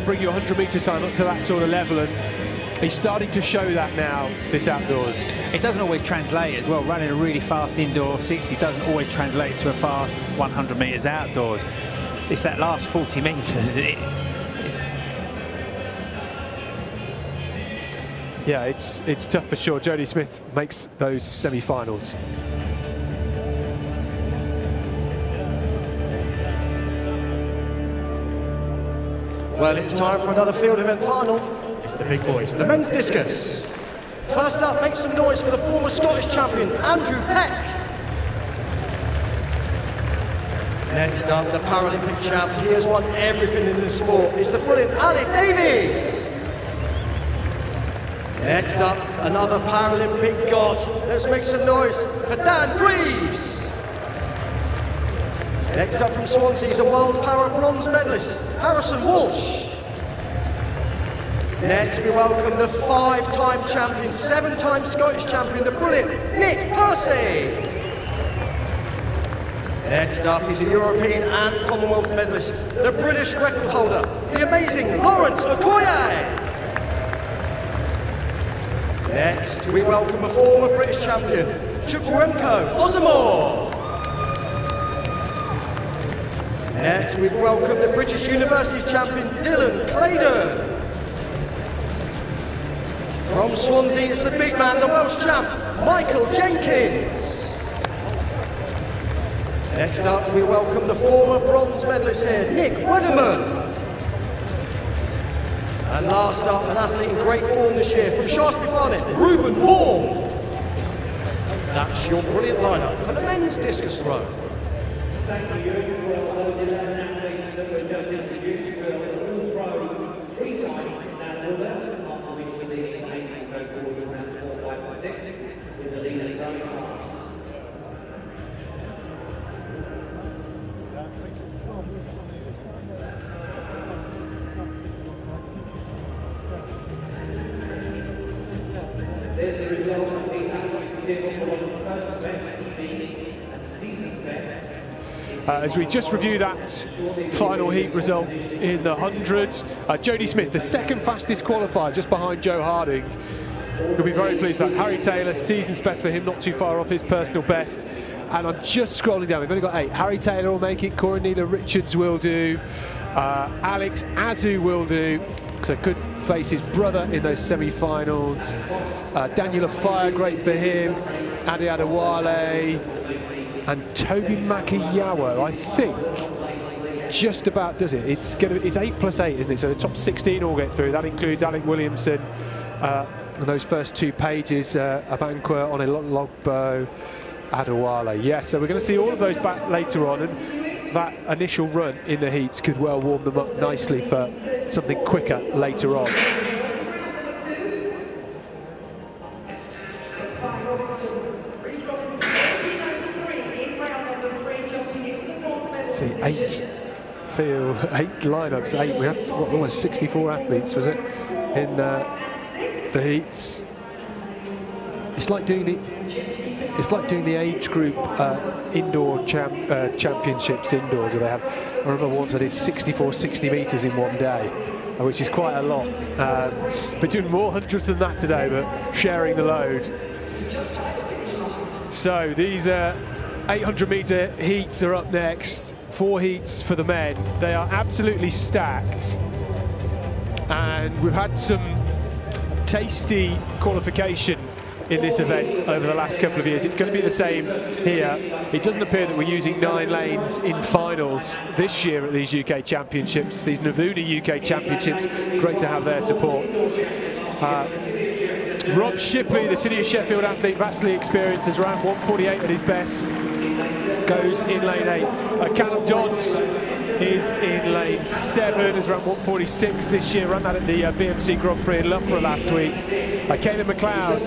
bring your 100 metres time up to that sort of level, and he's starting to show that now, this outdoors. It doesn't always translate as well. Running a really fast indoor 60 doesn't always translate to a fast 100 metres outdoors. It's that last 40 metres. Yeah, it's tough for sure. Jody Smith makes those semi-finals. Well, it's time for another field event final. It's the big boys, the men's discus. First up, make some noise for the former Scottish champion, Andrew Peck. Next up, the Paralympic champ. He has won everything in the sport. It's the brilliant Ali Davies. Next up, another Paralympic god. Let's make some noise for Dan Greaves. Next up from Swansea is a World Para bronze medalist, Harrison Walsh. Next we welcome the 5-time champion, 7-time Scottish champion, the brilliant Nick Percy. Next up is a European and Commonwealth medalist, the British record holder, the amazing Lawrence Okoye. Next we welcome a former British champion, Chukwuemeka Ozumor. Next, we welcome the British Universities champion, Dylan Claydon. From Swansea, it's the big man, the Welsh champ, Michael Jenkins. Next up, we welcome the former bronze medalist here, Nick Wedderman. And last up, an athlete in great form this year, from Shaftesbury Barnet, Ruben Vaughan. That's your brilliant lineup for the men's discus throw. Thank you. Well, those 11 athletes that were just introduced will all throw 3 times in that order, after which the leading 8 will go forward to round 4, 5 and 6, with the leader throwing pass. There's the result of the athletes for the personal best, and the season's best. As we just review that final heat result in the 100, Jody Smith, the second fastest qualifier, just behind Joe Harding. You'll be very pleased with that. Harry Taylor, season's best for him, not too far off his personal best. And I'm just scrolling down, we've only got 8. Harry Taylor will make it, Corey Neela Richards will do, Alex Azu will do. So could face his brother in those semi-finals. Daniel Afire, great for him. Adi Adewale. And Toby Makayawa, I think, just about does it. It's 8 plus 8, isn't it? So the top 16 all get through. That includes Alec Williamson on those first 2 pages, Abankwa, Onelogbo, Adewale. Yeah, so we're going to see all of those back later on, and that initial run in the heats could well warm them up nicely for something quicker later on. See, 8 lineups, 8. We had almost 64 athletes, was it, in the heats? It's like doing the age group indoor championships indoors, where they have I remember once I did 64 60 metres in one day, which is quite a lot. We're doing more hundreds than that today, but sharing the load. So these 800-metre heats are up next. 4 heats for the men. They are absolutely stacked, and we've had some tasty qualification in this event over the last couple of years. It's going to be the same here. It doesn't appear that we're using 9 lanes in finals this year at these UK Championships, these Novuna UK Championships. Great to have their support. Rob Shipley, the City of Sheffield athlete, vastly experienced, has ran 1:48 at his best, goes in lane 8. Callum Dodds is in lane 7, has run 1:46 this year, ran that at the BMC Grand Prix in Loughborough last week. Caleb McLeod,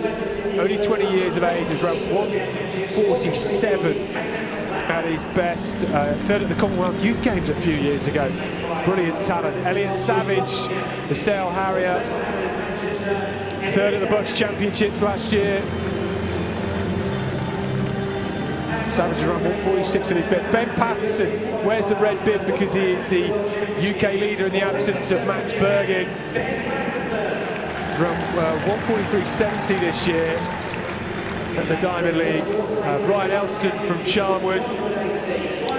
only 20 years of age, has run 1:47 at his best, 3rd at the Commonwealth Youth Games a few years ago. Brilliant talent. Elliot Savage, the Sale Harrier, 3rd at the Bucks Championships last year. Savage has run 1:46 at his best. Ben Patterson wears the red bib because he is the UK leader in the absence of Max Bergin. He's run 1:43.70 this year at the Diamond League. Ryan Elston from Charnwood,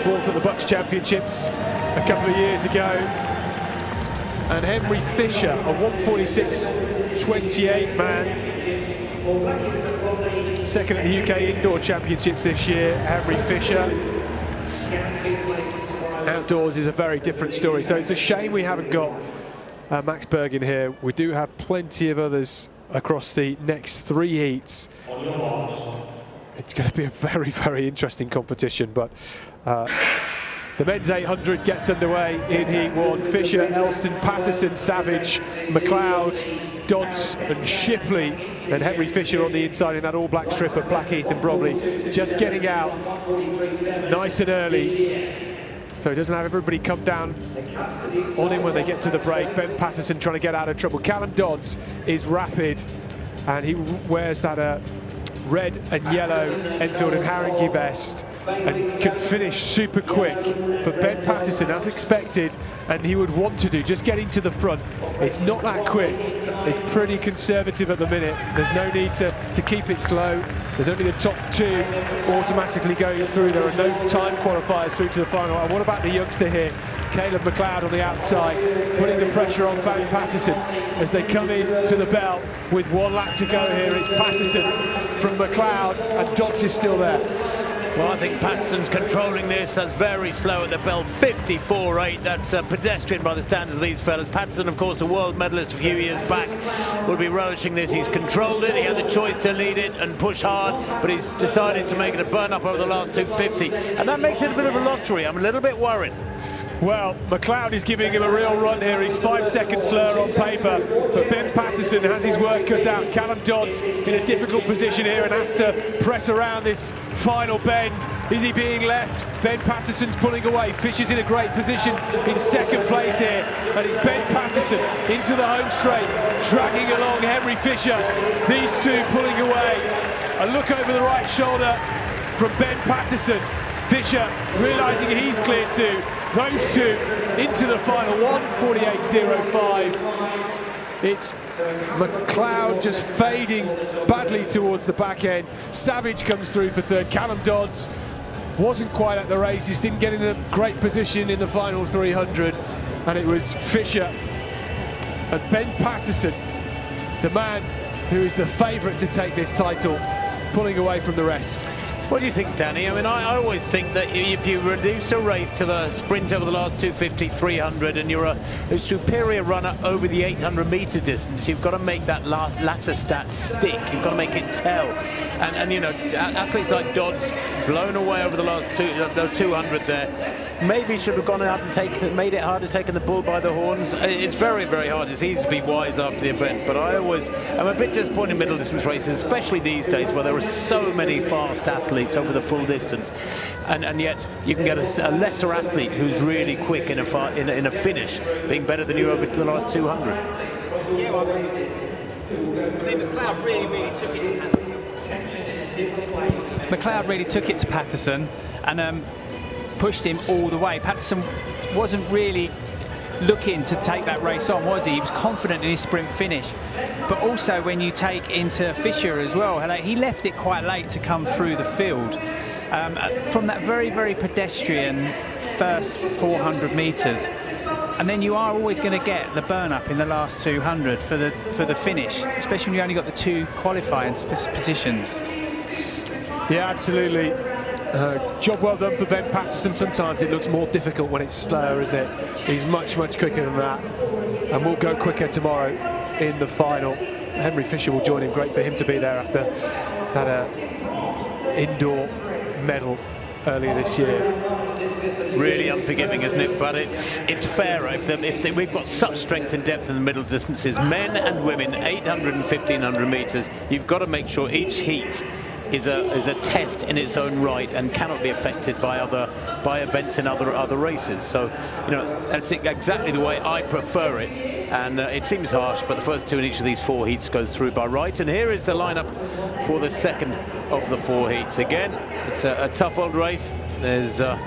4th at the Bucks Championships a couple of years ago. And Henry Fisher, a 1:46.28 man. 2nd at the UK Indoor Championships this year, Henry Fisher. Outdoors is a very different story, so it's a shame we haven't got Max Bergin here. We do have plenty of others across the next 3 heats. It's going to be a very, very interesting competition, but the men's 800 gets underway in Heat 1. Fisher, Elston, Patterson, Savage, McLeod, Dodds and Shipley, and Henry Fisher on the inside in that all-black strip of Blackheath and Bromley, just getting out nice and early, so he doesn't have everybody come down on him when they get to the break. Ben Patterson trying to get out of trouble. Callum Dodds is rapid, and he wears that red and yellow Enfield and Haringey vest and can finish super quick. But Ben Patterson, as expected, and he would want to do, just getting to the front. It's not that quick. It's pretty conservative at the minute. There's no need to keep it slow. There's only the top 2 automatically going through. There are no time qualifiers through to the final. And what about the youngster here? Caleb McLeod on the outside, putting the pressure on Ben Patterson as they come in to the bell with 1 lap to go here. It's Patterson from McLeod, and Dodds is still there. Well, I think Patterson's controlling this. That's very slow at the bell, 54.8. That's pedestrian by the standards of these fellas. Patterson, of course, a world medalist a few years back, will be relishing this. He's controlled it. He had the choice to lead it and push hard, but he's decided to make it a burn-up over the last 250. And that makes it a bit of a lottery. I'm a little bit worried. Well, McLeod is giving him a real run here. He's 5 seconds slower on paper, but Ben Patterson has his work cut out. Callum Dodds in a difficult position here and has to press around this final bend. Is he being left? Ben Patterson's pulling away. Fisher's in a great position in 2nd place here, and it's Ben Patterson into the home straight, dragging along Henry Fisher. These 2 pulling away. A look over the right shoulder from Ben Patterson. Fisher realising he's clear too. Those 2 into the final, 1:48.05. It's McLeod just fading badly towards the back end. Savage comes through for 3rd. Callum Dodds wasn't quite at the races, didn't get in a great position in the final 300. And it was Fisher and Ben Patterson, the man who is the favourite to take this title, pulling away from the rest. What do you think, Danny? I mean, I always think that if you reduce a race to the sprint over the last 250, 300, and you're a superior runner over the 800-metre distance, you've got to make that latter stat stick. You've got to make it tell. And you know, athletes like Dodds, blown away over the last 200 there, maybe should have gone out and made it harder, taken the bull by the horns. It's very, very hard. It's easy to be wise after the event, but I'm a bit disappointed in middle distance races, especially these days where there are so many fast athletes over the full distance, and yet you can get a lesser athlete who's really quick in a finish, being better than you over the last 200. Yeah, well, I mean, McLeod really took it to Patterson. McLeod really took it to Patterson and pushed him all the way. Patterson wasn't really looking to take that race on, was he? He was confident in his sprint finish. But also when you take into Fisher as well, he left it quite late to come through the field. From that very, very pedestrian first 400 metres. And then you are always going to get the burn up in the last 200 for the finish, especially when you only got the 2 qualifying positions. Yeah, absolutely. Job well done for Ben Patterson. Sometimes it looks more difficult when it's slower, isn't it? He's much, much quicker than that. And will go quicker tomorrow in the final. Henry Fisher will join him. Great for him to be there after that indoor medal earlier this year. Really unforgiving, isn't it? But it's fair. If we've got such strength and depth in the middle distances, men and women, 800 and 1500 metres, you've got to make sure each heat is a test in its own right and cannot be affected by events in other races. So, you know, that's exactly the way I prefer it. And it seems harsh, but the first 2 in each of these 4 heats goes through by right. And here is the lineup for the second of the 4 heats. Again, it's a tough old race. There's 4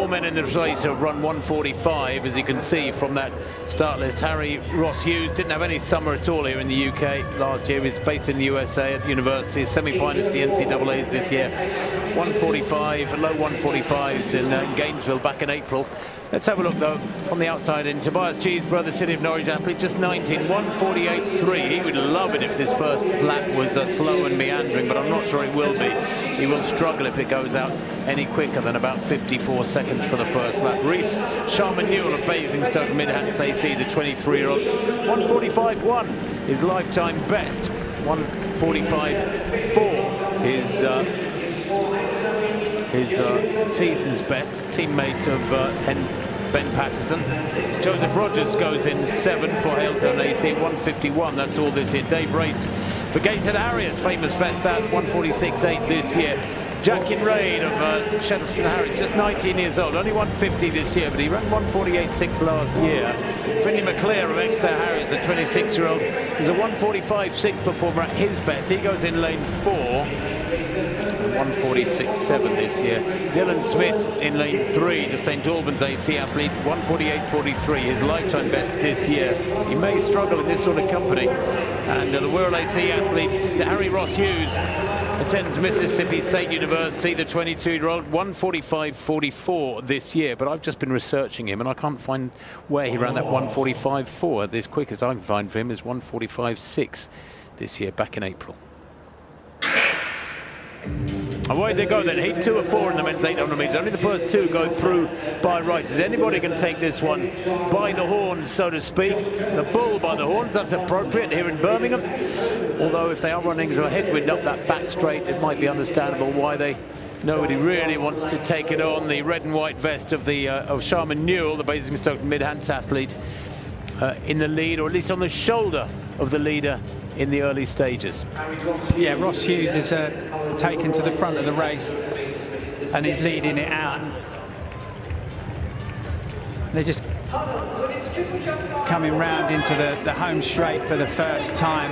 men in the race who have run 1:45, as you can see from that start list. Harry Ross Hughes didn't have any summer at all here in the UK last year. He was based in the USA at university, semi-finalist at the NCAAs this year. 1:45, low 1:45s in Gainesville back in April. Let's have a look though from the outside in. Tobias Cheeseborough, the City of Norwich athlete, just 19, 1:48.3. He would love it if this first lap was slow and meandering, but I'm not sure it will be. He will struggle if it goes out any quicker than about 54 seconds for the first lap. Reece Sharman Newell of Basingstoke Midhants AC, the 23-year-old, 1:45.1, his lifetime best. 1:45.4, his season's best. Teammate of Ben Patterson. Joseph Rogers goes in 7 for Hailstone AC at 1:51. That's all this year. Dave Race for Gateshead Harriers, famous vet stat, 1:46.8 this year. Jack Kinraid of Shettleston Harriers, just 19 years old, only 150 this year, but he ran 1:48.6 last year. Finley McClare of Exeter Harriers, the 26-year-old, is a 1:45.6 performer at his best. He goes in lane 4. 1:46.7 this year. Dylan Smith in lane 3, the St Albans AC athlete, 1:48.43, his lifetime best this year. He may struggle in this sort of company. And the Wirral AC athlete, Harry Ross Hughes, attends Mississippi State University, the 22-year-old, 1:45.44 this year. But I've just been researching him and I can't find where he ran that 1:45.4. The quickest I can find for him is 1:45.6 this year, back in April. Away they go then, heat 2 of 4 in the men's 800 metres. Only the first 2 go through by right. Is anybody going to take this one by the horns, so to speak? The bull by the horns, that's appropriate here in Birmingham. Although if they are running into a headwind up that back straight, it might be understandable why nobody really wants to take it on. The red and white vest of Sharman Newell, the Basingstoke Midhants athlete, in the lead, or at least on the shoulder of the leader in the early stages. Yeah, Ross Hughes is taken to the front of the race and he's leading it out. They're just coming round into the home straight for the first time,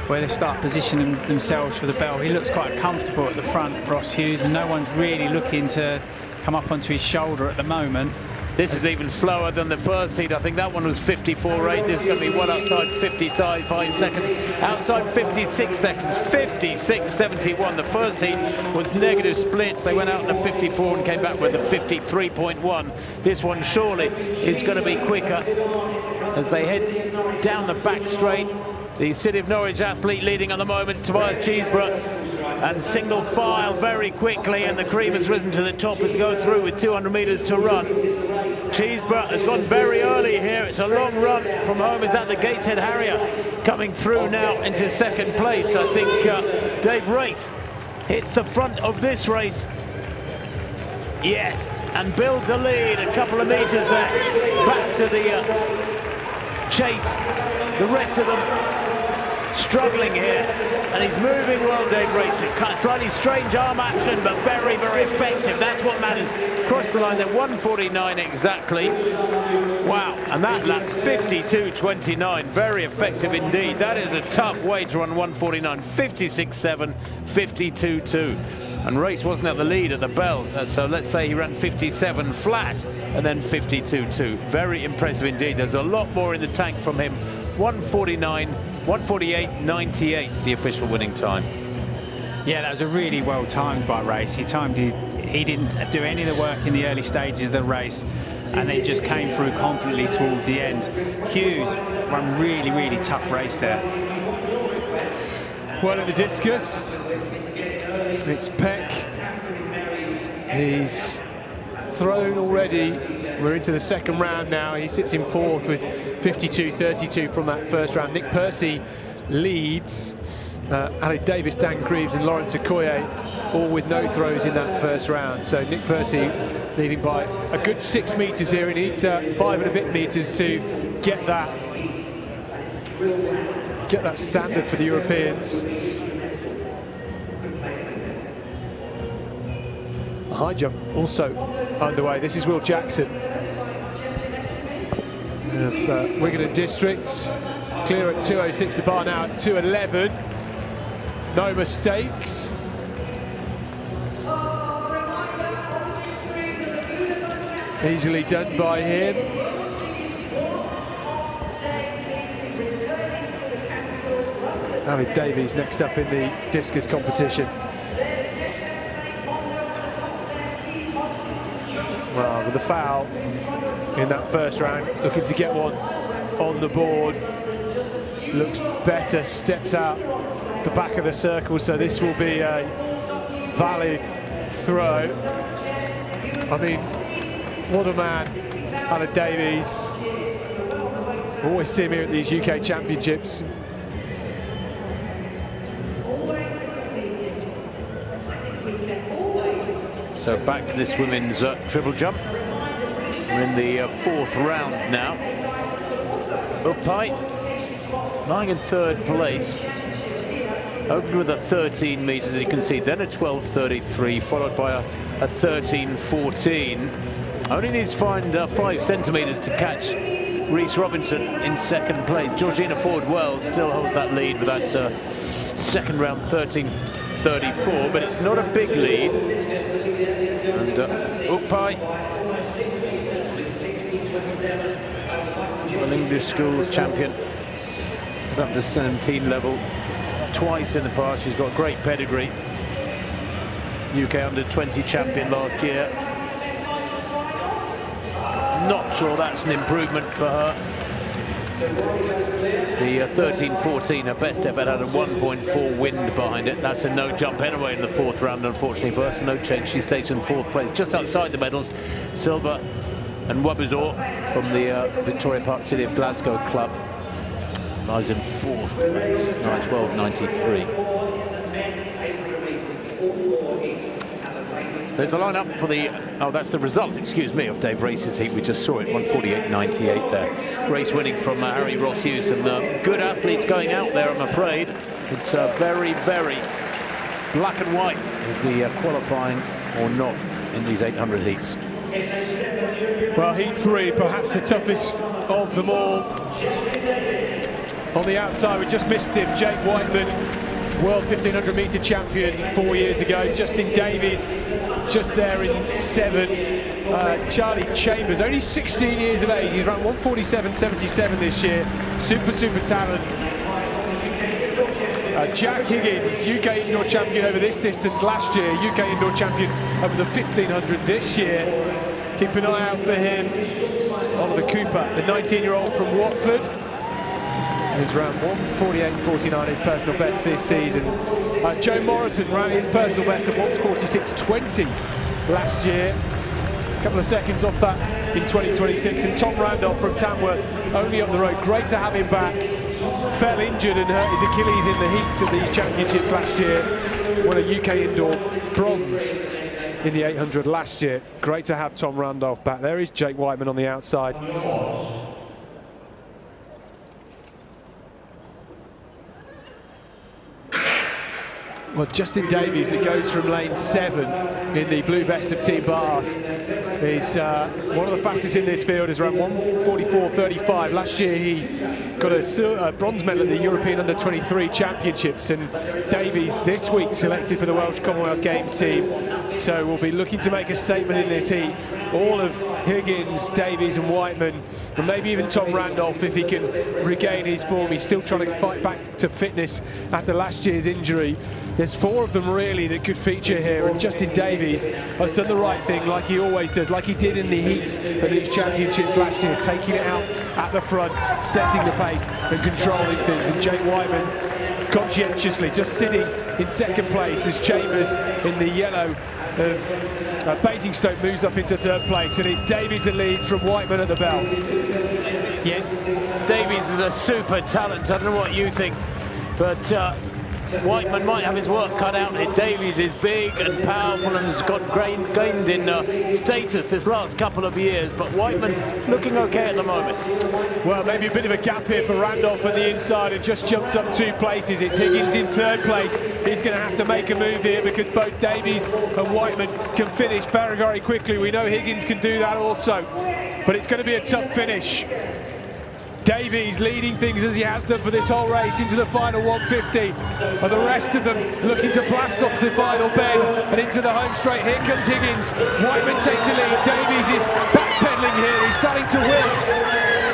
where they start positioning themselves for the bell. He looks quite comfortable at the front, Ross Hughes, and no one's really looking to come up onto his shoulder at the moment. This is even slower than the first heat. I think that one was 54.8. This is going to be well outside 55 seconds. Outside 56 seconds. 56.71. The first heat was negative splits. They went out in a 54 and came back with a 53.1. This one surely is going to be quicker as they head down the back straight. The City of Norwich athlete leading at the moment, Tobias Cheeseborough, and single file very quickly, and the cream has risen to the top as they go through with 200 metres to run. Cheeseborough has gone very early here. It's a long run from home. Is that the Gateshead Harrier coming through now into second place? I think Dave Race hits the front of this race. Yes, and builds a lead a couple of metres there. Back to the chase. The rest of them struggling here, and he's moving well, Dave Race. Slightly strange arm action, but very, very effective. That's what matters. Crossed the line there, 1:49 exactly. Wow, and that lap, 52.29. Very effective indeed. That is a tough way to run 1:49. 56.7, 52.2. And Race wasn't at the lead at the bells, so let's say he ran 57 flat and then 52.2. Very impressive indeed. There's a lot more in the tank from him. 1:48.98, the official winning time. Yeah, that was a really well timed by Race. He didn't do any of the work in the early stages of the race, and then just came through confidently towards the end. Hughes ran really, really tough race there. Well, in the discus, it's Peck. He's thrown already. We're into the second round now. He sits in fourth with 52.32 from that first round. Nick Percy leads. Ali Davis, Dan Greaves and Lawrence Okoye all with no throws in that first round. So Nick Percy leading by a good 6 meters here. He needs 5 and a bit meters to get that standard for the Europeans. A high jump also underway. This is Will Jackson of Wigan District. Clear at 2:06. The bar now at 2:11. No mistakes. Easily done by him. Ali Davies next up in the discus competition. Well, with the foul in that first round, looking to get one on the board. Looks better, steps out the back of the circle, so this will be a valid throw. I mean, what a man, Ali Davies. Always see him here at these UK Championships. So back to this women's triple jump. We're in the fourth round now. Upai lying in third place. Opened with a 13 meters, as you can see, then a 12.33, followed by a 13.14. Only needs to find 5 centimeters to catch Reece Robinson in second place. Georgina Ford-Wells still holds that lead with that second round 13.34, but it's not a big lead. And Upai, an English schools champion, up to 17 level twice in the past. She's got great pedigree. UK under-20 champion last year. Not sure that's an improvement for her. The 13.14, her best ever, had a 1.4 wind behind it. That's a no jump anyway in the fourth round, unfortunately for her, so no change. She stays in fourth place. Just outside the medals, Silva and Wabuzor from the Victoria Park City of Glasgow club lies in fourth place, 12.93. There's the lineup for the, oh, that's the result, excuse me, of Dave Race's heat. We just saw it, 1:48.98 there. Race winning from Harry Ross Hughes. And good athletes going out there, I'm afraid. It's very, very black and white is the qualifying or not in these 800 heats. Well, heat 3, perhaps the toughest of them all. On the outside, we just missed him, Jake Whiteman, World 1500 metre champion 4 years ago. Justin Davies, just there in 7. Charlie Chambers, only 16 years of age. He's run 1:47.77 this year. Super talent. Jack Higgins, UK indoor champion over this distance last year. UK indoor champion over the 1500 this year. Keep an eye out for him. Oliver Cooper, the 19-year-old from Watford. He's run 1:48.49, his personal best this season. Joe Morrison ran his personal best of 1:46.20 last year. A couple of seconds off that in 2026. And Tom Randolph from Tamworth, only up the road. Great to have him back. Fell injured and hurt his Achilles in the heats of these championships last year. Won a UK indoor bronze in the 800 last year. Great to have Tom Randolph back. There is Jake Whiteman on the outside. Well, Justin Davies, that goes from lane 7 in the blue vest of Team Bath, is one of the fastest in this field. Is around 1:44.35. Last year he got a bronze medal at the European Under-23 Championships, and Davies this week selected for the Welsh Commonwealth Games team. So we'll be looking to make a statement in this heat. All of Higgins, Davies and Whiteman, and maybe even Tom Randolph if he can regain his form. He's still trying to fight back to fitness after last year's injury. There's 4 of them really that could feature here, and Justin Davies has done the right thing like he always does, like he did in the heats of these championships last year, taking it out at the front, setting the pace and controlling things. And Jake Whiteman conscientiously just sitting in second place as Chambers in the yellow of Basingstoke moves up into third place, and it's Davies that leads from Whiteman at the bell. Yeah, Davies is a super talent. I don't know what you think, but Whiteman might have his work cut out. Davies is big and powerful and has got gained in status this last couple of years, but Whiteman looking okay at the moment. Well, maybe a bit of a gap here for Randolph on the inside, and just jumps up 2 places. It's Higgins in third place. He's going to have to make a move here because both Davies and Whiteman can finish very, very quickly. We know Higgins can do that also, but it's going to be a tough finish. Davies leading things as he has done for this whole race into the final 150, and the rest of them looking to blast off the final bend and into the home straight. Here comes Higgins. Whiteman takes the lead. Davies is backpedaling here. He's starting to wilt.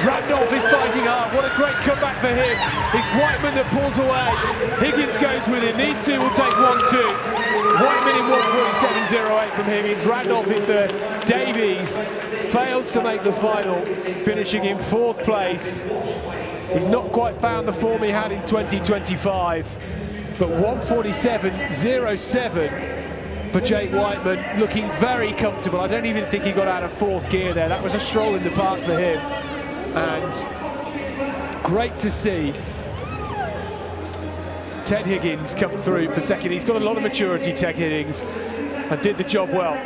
Randolph is fighting hard. What a great comeback for him. It's Whiteman that pulls away. Higgins goes with him. These two will take 1-2. Whiteman in 1:47.08 from Higgins. Randolph in third. Davies fails to make the final, finishing in 4th place. He's not quite found the form he had in 2025, but 1:47.07 for Jake Whiteman, looking very comfortable. I don't even think he got out of 4th gear there. That was a stroll in the park for him, and great to see Ted Higgins come through for second. He's got a lot of maturity, Ted Higgins, and did the job well.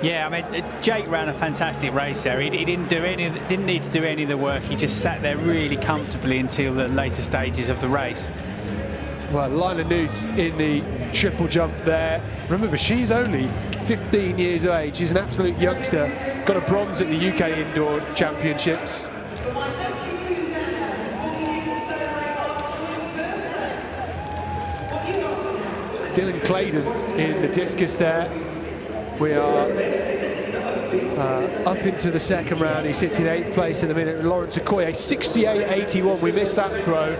Yeah, I mean, Jake ran a fantastic race there. He didn't need to do any of the work. He just sat there really comfortably until the later stages of the race. Well, Lila Newth in the triple jump there. Remember, she's only 15 years of age. She's an absolute youngster. Got a bronze at the UK Indoor Championships. Dylan Claydon in the discus there. We are up into the second round. He sits in 8th place in the minute. Lawrence Okoye, 68.81. We missed that throw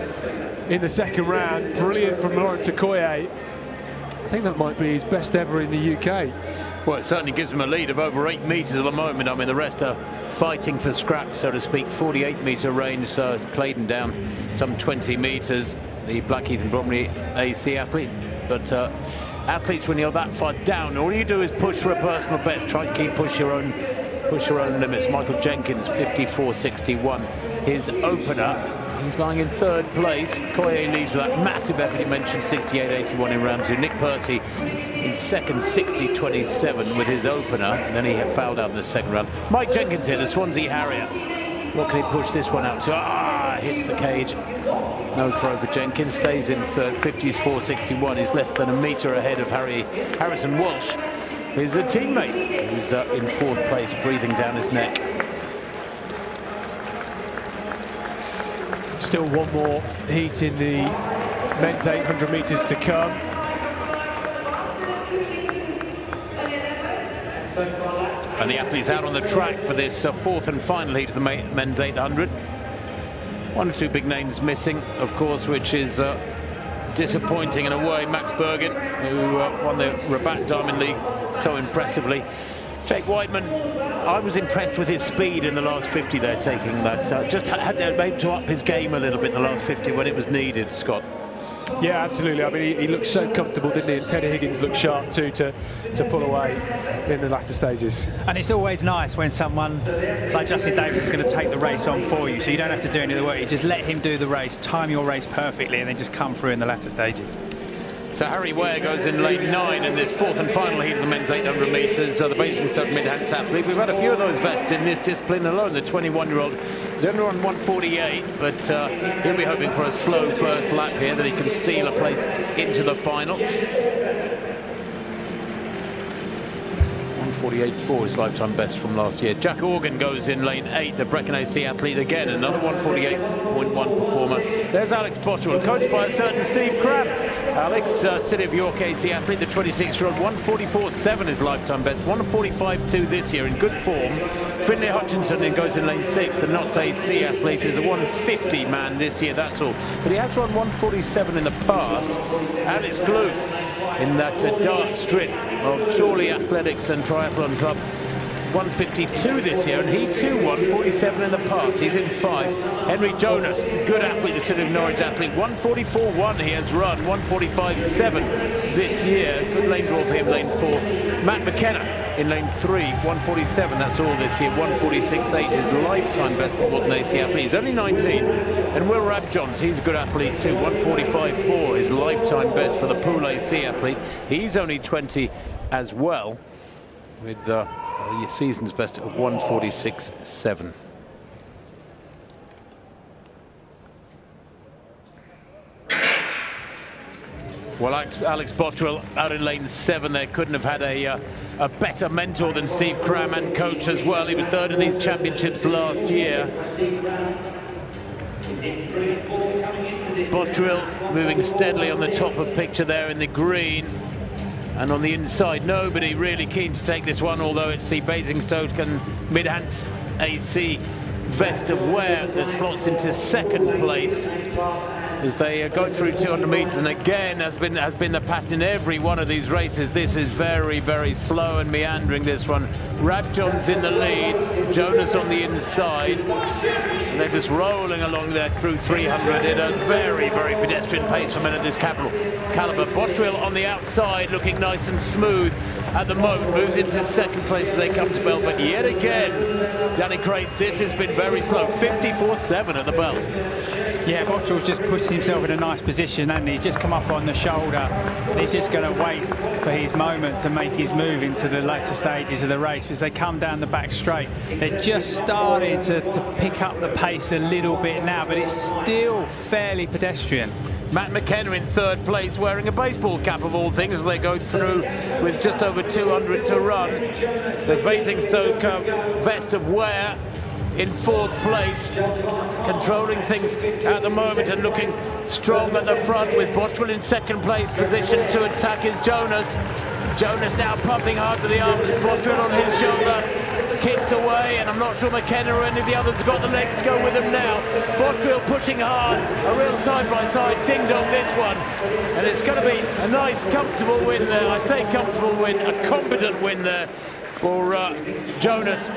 in the second round. Brilliant from Lawrence Okoye. I think that might be his best ever in the UK. Well, it certainly gives him a lead of over 8 metres at the moment. I mean, the rest are fighting for scraps, so to speak. 48-metre range, so Claydon down some 20 metres. The Blackheath and Bromley AC athlete, but athletes, when you're that far down, all you do is push for a personal best. Try and keep push your own limits. Michael Jenkins, 54.61, his opener. He's lying in 3rd place. Koye leads with that massive effort he mentioned, 68.81 in round 2. Nick Percy in 2nd, 60.27 with his opener, and then he had fouled out in the 2nd round. Mike Jenkins here, the Swansea Harrier. What can he push this one out to? Hits the cage. No throw for Jenkins. Stays in 3rd, 50's 4.61. He's less than a metre ahead of Harrison Walsh, his teammate, who's in 4th place, breathing down his neck. Still one more heat in the men's 800 metres to come. And the athletes out on the track for this 4th and final heat of the men's 800. 1 or 2 big names missing, of course, which is disappointing in a way. Max Bergen, who won the Rabat Diamond League so impressively. Jake Whiteman, I was impressed with his speed in the last 50 there, taking that. Just had to maybe to up his game a little bit in the last 50 when it was needed, Scott. Yeah, absolutely. I mean, he looked so comfortable, didn't he? And Teddy Higgins looked sharp too to pull away in the latter stages. And it's always nice when someone like Justin Davies is going to take the race on for you, so you don't have to do any of the work. You just let him do the race, time your race perfectly, and then just come through in the latter stages. So Harry Ware goes in lane 9 in this fourth and final heat of the men's 800 metres. The Basingstoke mid-hands athlete. We've had a few of those vests in this discipline alone. The 21-year-old is only on 1:48, but he'll be hoping for a slow first lap here, that he can steal a place into the final. 1:48.4 is lifetime best from last year. Jack Organ goes in lane 8, the Brecon AC athlete again, another 1:48.1 performer. There's Alex Bottrell, coached by a certain Steve Cram. Alex, City of York AC athlete, the 26-year-old, 1:44.7 is lifetime best, 1:45.2 this year, in good form. Finlay Hutchinson goes in lane 6, the Notts AC athlete, is a 150 man this year, that's all. But he has run 1:47 in the past, and it's glue in that dark strip of Chorley Athletics and Triathlon Club. 1:52 this year, and he too 1:47 in the past. He's in 5. Henry Jonas, good athlete, the City of Norwich athlete, 1:44.1 he has run, 1:45.7 this year. Good lane draw for him, lane 4. Matt McKenna in lane 3, 1:47, that's all this year, 1:46.8 his lifetime best for Modern AC athlete. He's only 19. And Will Rabjohns, he's a good athlete too, 1:45.4 his lifetime best for the Poole AC athlete. He's only 20 as well, with the season's best of 1:46.7. Well, Alex Bottrell out in lane 7 there couldn't have had a better mentor than Steve Cram, and coach as well. He was third in these championships last year. Bottrell moving steadily on the top of picture there in the green. And on the inside, nobody really keen to take this one, although it's the Basingstoke and Midhants AC vest of Ware that slots into second place as they go through 200 metres. And again, has been the pattern in every one of these races. This is very, very slow and meandering, this one. Rabjohn's in the lead, Jonas on the inside. And they're just rolling along there through 300 at a very, very pedestrian pace for men of this calibre. Bottrell on the outside, looking nice and smooth at the moment, moves into second place as they come to bell. But yet again, Danny Crates, this has been very slow, 54.7 at the bell. Yeah, Bottrell's just pushed himself in a nice position, and he's just come up on the shoulder. And he's just going to wait for his moment to make his move into the later stages of the race, because they come down the back straight. They're just starting to pick up the pace a little bit now, but it's still fairly pedestrian. Matt McKenna in third place, wearing a baseball cap of all things, as they go through with just over 200 to run. The Basingstoke vest of Ware in fourth place, controlling things at the moment and looking strong at the front, with Bottrell in second place. Position to attack is Jonas. Jonas now pumping hard to the arms, Bottrell on his shoulder, kicks away, and I'm not sure McKenna or any of the others have got the legs to go with him now. Bottrell pushing hard, a real side-by-side ding-dong this one, and it's going to be a nice comfortable win there. I say comfortable win, a competent win there for Jonas.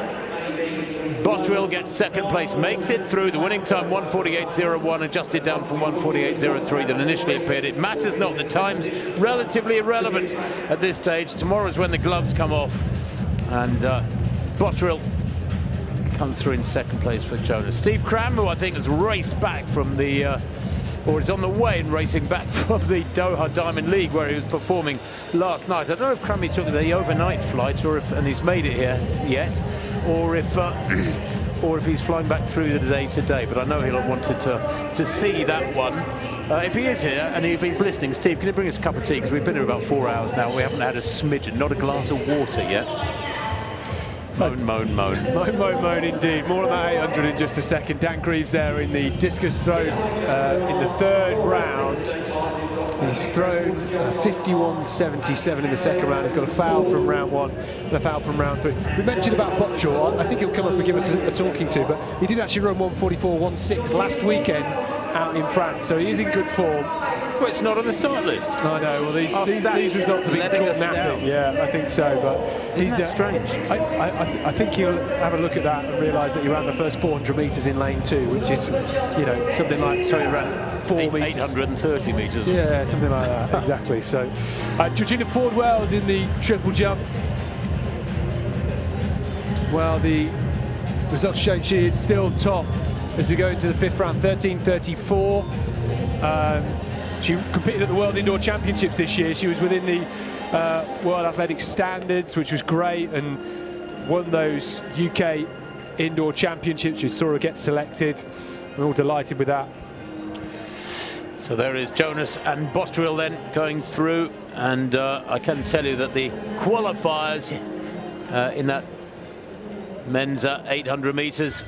Bottrell gets second place, makes it through. The winning time 1:48.01, adjusted down from 1:48.03 that initially appeared. It matters not, the time's relatively irrelevant at this stage. Tomorrow's when the gloves come off, and Bottrell comes through in second place for Jonas. Steve Cram, who I think has raced back from the or is on the way and racing back from the Doha Diamond League, where he was performing last night. I don't know if Crammy took the overnight flight, or if, and he's made it here yet, or if he's flying back through the day today. But I know he'll have wanted to see that one. If he is here, and if he's listening, Steve, can you bring us a cup of tea? Because we've been here about 4 hours now. We haven't had a smidgen, not a glass of water yet. Moan, moan, moan. Moan, moan, moan indeed. More on that 800 in just a second. Dan Greaves there in the discus throws in the third round. He's thrown 51.77 in the second round. He's got a foul from round 1 and a foul from round 3. We mentioned about Bottrell. I think he'll come up and give us a talking to, but he did actually run 1:44.16 last weekend out in France, so he is in good form. Well, it's not on the start list. I know. Well, these results have been caught napping. Yeah, I think so. But he's strange. I think he'll have a look at that and realise that he ran the first 400 metres in lane 2, which is, you know, something like, so he ran 4 metres. 830 metres. Yeah, something like that. Exactly. So, Georgina Ford-Wells in the triple jump. Well, the results show she is still top as we go into the 5th round, 13.34. She competed at the World Indoor Championships this year. She was within the World Athletic Standards, which was great, and won those UK Indoor Championships. You saw her get selected. We're all delighted with that. So there is Jonas and Bostrill then going through, and I can tell you that the qualifiers in that men's 800 metres.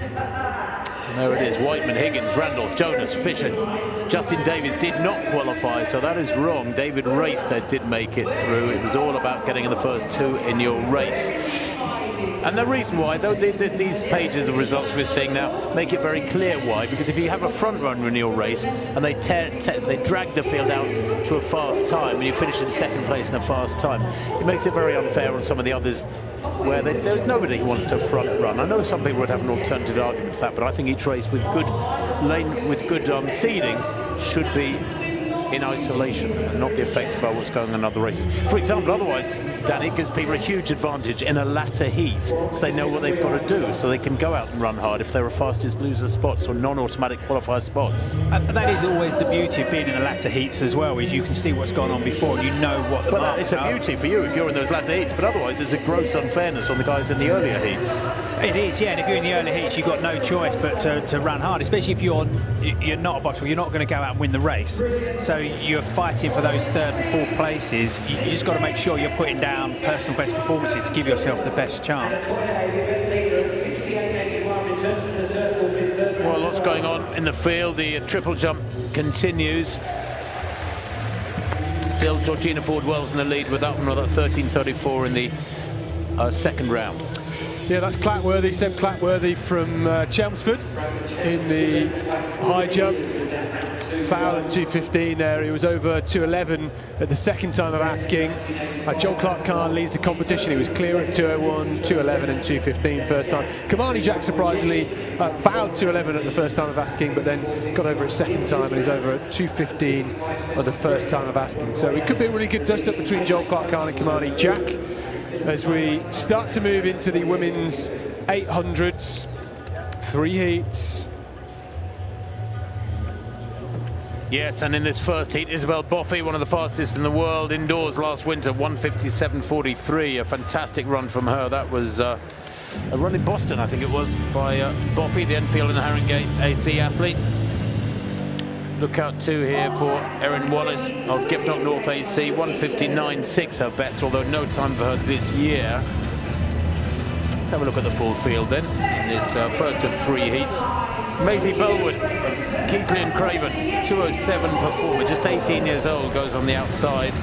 And there it is, Whiteman, Higgins, Randolph, Jonas, Fisher, Justin Davies did not qualify, so that is wrong. David Race there did make it through. It was all about getting in the first two in your race. And the reason why, though, there's these pages of results we're seeing now make it very clear why. Because if you have a front runner in your race and they drag the field out to a fast time and you finish in second place in a fast time, it makes it very unfair on some of the others where there's nobody who wants to front run. I know some people would have an alternative argument for that, but I think each race with good seeding should be in isolation and not be affected by what's going on in other races. For example, otherwise, Danny, it gives people a huge advantage in a latter heat because they know what they've got to do, so they can go out and run hard if they're a fastest loser spots or non-automatic qualifier spots. That is always the beauty of being in the latter heats as well, is you can see what's gone on before and you know what the marks it's a beauty for you if you're in those latter heats, but otherwise there's a gross unfairness on the guys in the earlier heats. It is, yeah, and if you're in the early heats, you've got no choice but to run hard, especially if you're not a bottle, you're not going to go out and win the race. So you're fighting for those third and fourth places. You just got to make sure you're putting down personal best performances to give yourself the best chance. Well, lots going on in the field. The triple jump continues. Still Georgina Ford-Wells in the lead with that one, 13.34 in the second round. Yeah, that's Clatworthy, Seb Clatworthy from Chelmsford in the high jump. Foul at 2:15 there. He was over 2:11 at the second time of asking. Joel Clark-Kahn leads the competition. He was clear at 2:01, 2:11 and 2:15 first time. Kamani Jack surprisingly fouled 2:11 at the first time of asking, but then got over at second time and is over at 2:15 at the first time of asking. So it could be a really good dust-up between Joel Clark-Kahn and Kamani Jack as we start to move into the women's 800s. 3 heats. Yes, and in this first heat, Isabel Boffey, one of the fastest in the world indoors last winter, 1:57.43, a fantastic run from her. That was a run in Boston, I think it was, by Boffey, the Enfield and Haringey AC athlete. Look out too here for Erin Wallace of Giffnock North AC, 1:59.6 her best, although no time for her this year. Let's have a look at the full field then, in this first of 3 heats. Maisie Bellwood, Keithlyn Craven, 2:07 performer, just 18 years old, goes on the outside.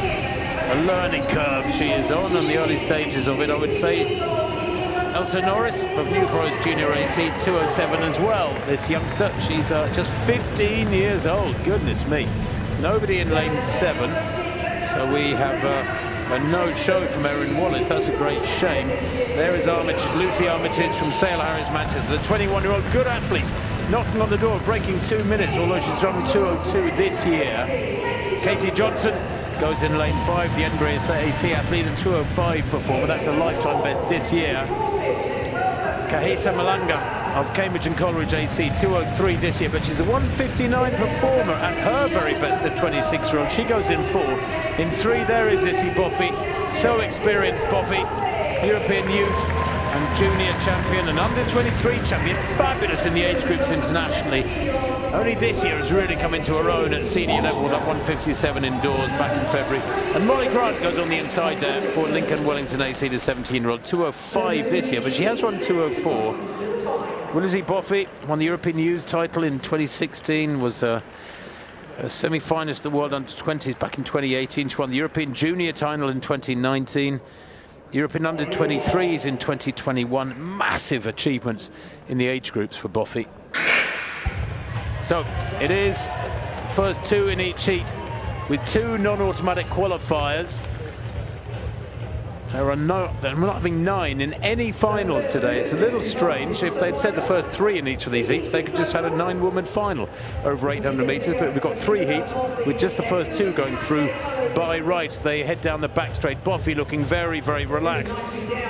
A learning curve she is on the early stages of it, I would say. Elsa Norris of New Forest Junior AC, 2:07 as well. This youngster, she's just 15 years old, goodness me. Nobody in lane 7, so we have a no-show from Erin Wallace. That's a great shame. There is Lucy Armitage from Sale Harris, Manchester, the 21-year-old good athlete, knocking on the door, breaking 2 minutes, although she's run 2:02 this year. Katie Johnson goes in lane 5, the Edinburgh AC athlete, and 2:05 performer. That's a lifetime best this year. Kahisa Malanga of Cambridge and Coleridge AC, 2:03 this year, but she's a 1:59 performer, and her very best, the 26-year-old. She goes in 4. In 3, there is Issy Boffey, so experienced Boffey, European youth and junior champion and under-23 champion, fabulous in the age groups internationally. Only this year has really come into her own at senior level with that 1:57 indoors back in February. And Molly Grant goes on the inside there for Lincoln Wellington AC, the 17-year-old, 2:05 this year, but she has run 2:04. Issy Boffey won the European Youth title in 2016, was a semi-finalist at the World Under-20s back in 2018. She won the European Junior title in 2019. European Under-23s in 2021. Massive achievements in the age groups for Boffey. So it is first 2 in each heat with 2 non-automatic qualifiers. There are not having 9 in any finals today. It's a little strange. If they'd said the first 3 in each of these heats, they could just had a 9-woman final over 800 metres. But we've got 3 heats with just the first 2 going through by right. They head down the back straight. Boffey looking very, very relaxed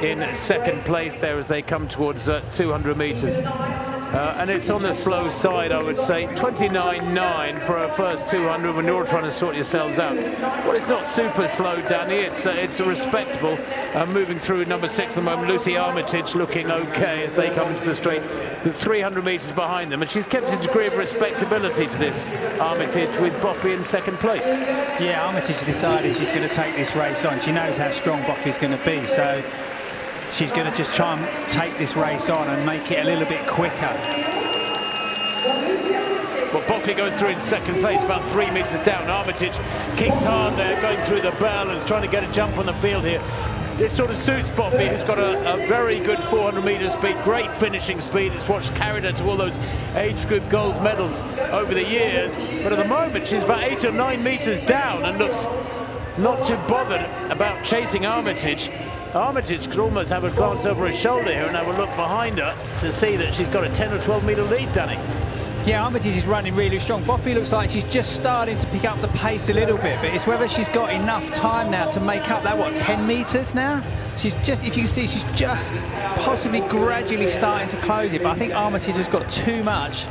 in second place there as they come towards 200 metres. And it's on the slow side, I would say. 29.9 for her first 200 when you're trying to sort yourselves out. Well, it's not super slow, Danny. It's a respectable. Moving through number 6 at the moment, Lucy Armitage looking okay as they come into the straight. The 300 metres behind them, and she's kept a degree of respectability to this, Armitage, with Boffey in second place. Yeah, Armitage decided she's going to take this race on. She knows how strong Boffey's going to be, so she's going to just try and take this race on and make it a little bit quicker. Well, Boffey goes through in second place, about 3 metres down. Armitage kicks hard there, going through the bell and trying to get a jump on the field here. This sort of suits Boffey, who's got a very good 400 metre speed, great finishing speed. It's what's carried her to all those age group gold medals over the years. But at the moment, she's about 8 or 9 metres down and looks not too bothered about chasing Armitage. Armitage could almost have a glance over her shoulder here and have a look behind her to see that she's got a 10 or 12 metre lead, Danny. Yeah, Armitage is running really strong. Boffey looks like she's just starting to pick up the pace a little bit, but it's whether she's got enough time now to make up that, what, 10 metres now? She's just, if you can see, she's just possibly gradually starting to close it, but I think Armitage has got too much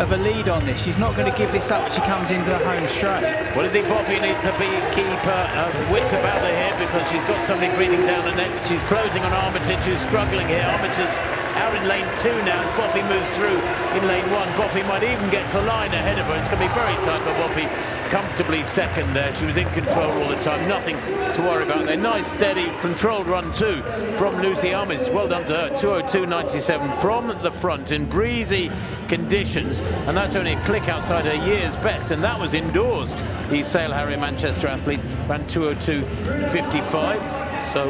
of a lead on this. She's not going to give this up when she comes into the home straight. Well, Izzy Boffey needs to keep her wits about her here because she's got somebody breathing down her neck. She's closing on Armitage, who's struggling here. Armitage out in lane 2 now as Boffey moves through in lane 1. Boffey might even get to the line ahead of her. It's going to be very tight for Boffey. Comfortably second there. She was in control all the time. Nothing to worry about there. Nice, steady, controlled run too from Lucy Armitage. Well done to her. 2:02.97 from the front in breezy conditions. And that's only a click outside her year's best. And that was indoors. The Sale Harrier Manchester athlete ran 2:02.55. So,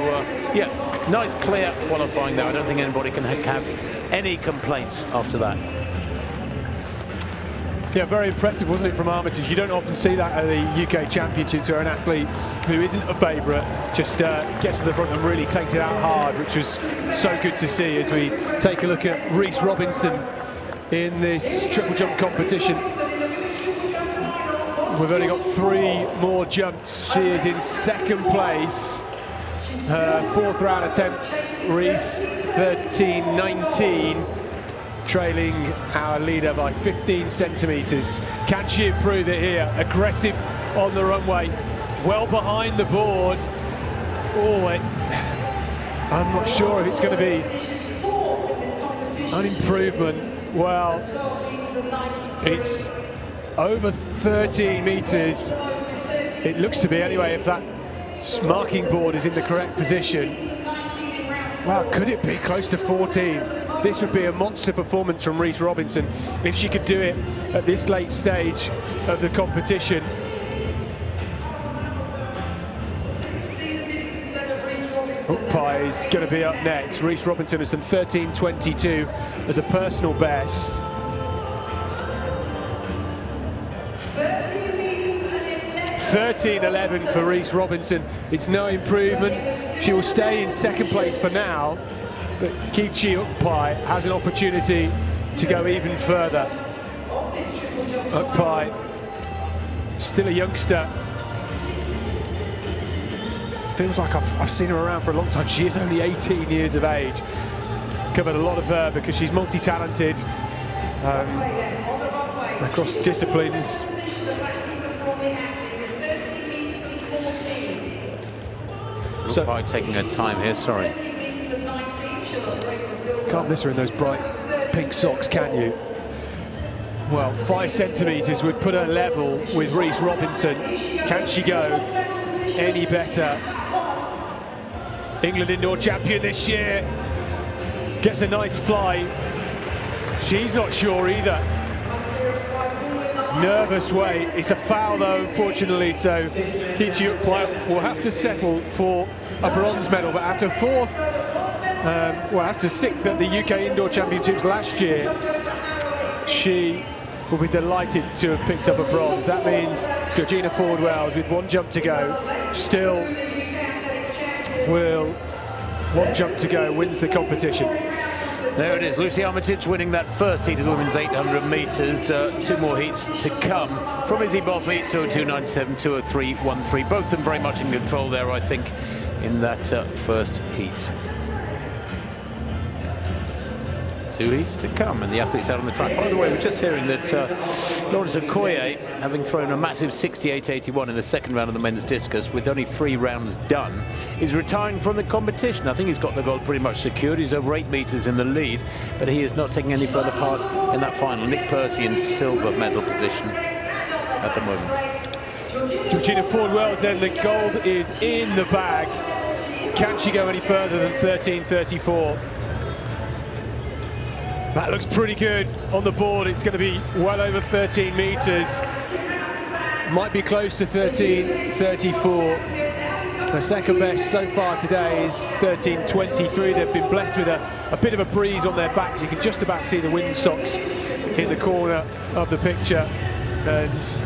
yeah, nice clear qualifying there. I don't think anybody can have any complaints after that. Yeah, very impressive, wasn't it, from Armitage? You don't often see that at the UK Championships, where an athlete who isn't a favourite just gets to the front and really takes it out hard, which was so good to see as we take a look at Reece Robinson in this triple jump competition. We've only got 3 more jumps. She is in second place. Her 4th round attempt, Reece 13.19. Trailing our leader by 15 centimetres. Can she improve it here? Aggressive on the runway, well behind the board. Oh, I'm not sure if it's going to be an improvement. Well, it's over 13 metres. It looks to be anyway, if that marking board is in the correct position. Well, could it be close to 14? This would be a monster performance from Reece Robinson if she could do it at this late stage of the competition. Ukpai is going to be up next. Reece Robinson has done 13.22 as a personal best. 13.11 for Reece Robinson. It's no improvement. She will stay in second place for now. But Kichi Ukpai has an opportunity to go even further. Ukpai, still a youngster. Feels like I've seen her around for a long time. She is only 18 years of age. Covered a lot of her because she's multi-talented across disciplines. Ukpai taking her time here, sorry. Can't miss her in those bright pink socks, can you? Well, 5 centimetres would put her level with Reece Robinson. Can she go any better? England indoor champion this year. Gets a nice fly. She's not sure either. Nervous way. It's a foul though, unfortunately, so Kichi Ukpai will have to settle for a bronze medal, but after 4th, after 6th at the UK Indoor Championships last year, she will be delighted to have picked up a bronze. That means Georgina Ford-Wells, with 1 jump to go, still will 1 jump to go, wins the competition. There it is, Lucy Armitage winning that first heat of the women's 800 metres. 2 more heats to come from Izzy Boffey, 2:02.97, 2:03.13. Both of them very much in control there, I think, in that first heat. 2 heats to come, and the athletes out on the track. By the way, we're just hearing that Lawrence Okoye, having thrown a massive 68.81 in the second round of the men's discus with only 3 rounds done, is retiring from the competition. I think he's got the gold pretty much secured. He's over 8 meters in the lead, but he is not taking any further part in that final. Nick Percy in silver medal position at the moment. Georgina Ford-Wells, then the gold is in the bag. Can she go any further than 13.34? That looks pretty good on the board. It's going to be well over 13 meters. Might be close to 13.34. Her second best so far today is 13.23. They've been blessed with a bit of a breeze on their back. You can just about see the windsocks in the corner of the picture. And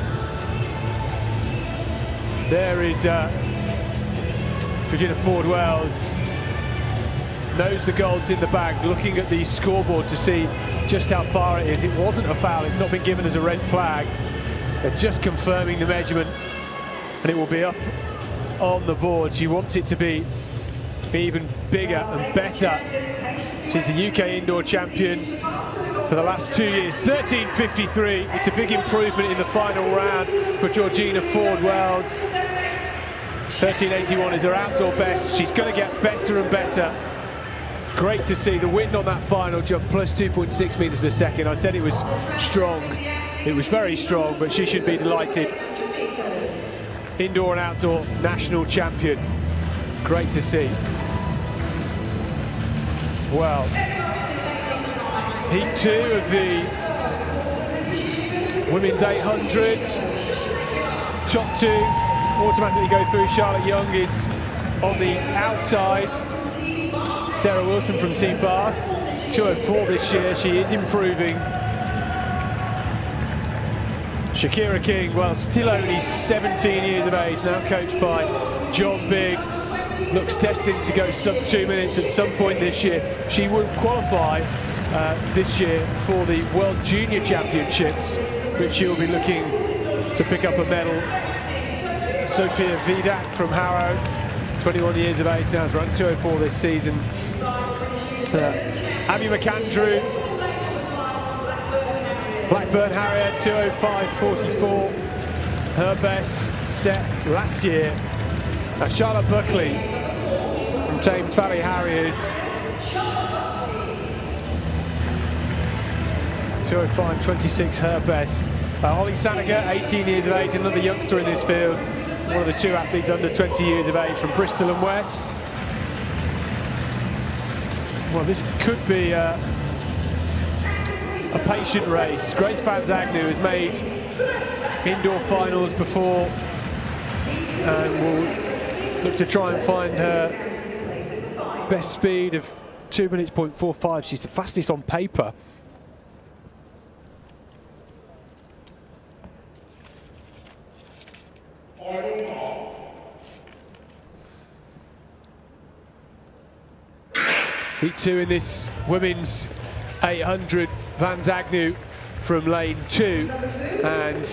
there is Georgina Ford-Wells. Knows the gold's in the bag, looking at the scoreboard to see just how far it is. It wasn't a foul, it's not been given as a red flag. They're just confirming the measurement, and it will be up on the board. She wants it to be even bigger and better. She's the UK indoor champion for the last 2 years. 13.53, it's a big improvement in the final round for Georgina Ford-Wells. 13.81 is her outdoor best. She's going to get better and better. Great to see the wind on that final jump, plus 2.6 meters per second. I said it was strong. It was very strong, but she should be delighted. Indoor and outdoor national champion. Great to see. Well, heat 2 of the women's 800. Top 2 automatically go through. Charlotte Young is on the outside. Sarah Wilson from Team Bath, 2:04 this year. She is improving. Shakira King, well, still only 17 years of age, now coached by John Bigg. Looks destined to go sub 2 minutes at some point this year. She will qualify this year for the World Junior Championships, which she'll be looking to pick up a medal. Sophia Vidak from Harrow, 21 years of age now, has run 2:04 this season. Abby McAndrew, Blackburn Harrier, 2:05.44. Her best set last year. Charlotte Buckley from Thames Valley Harriers, 2:05.26 her best. Holly Saniger, 18 years of age, another youngster in this field. One of the 2 athletes under 20 years of age from Bristol and West. Well, this could be a patient race. Grace Van Zagnu has made indoor finals before and will look to try and find her best speed of 2 minutes 0.45. She's the fastest on paper. Heat 2 in this women's 800, Van Zagnu from lane 2 and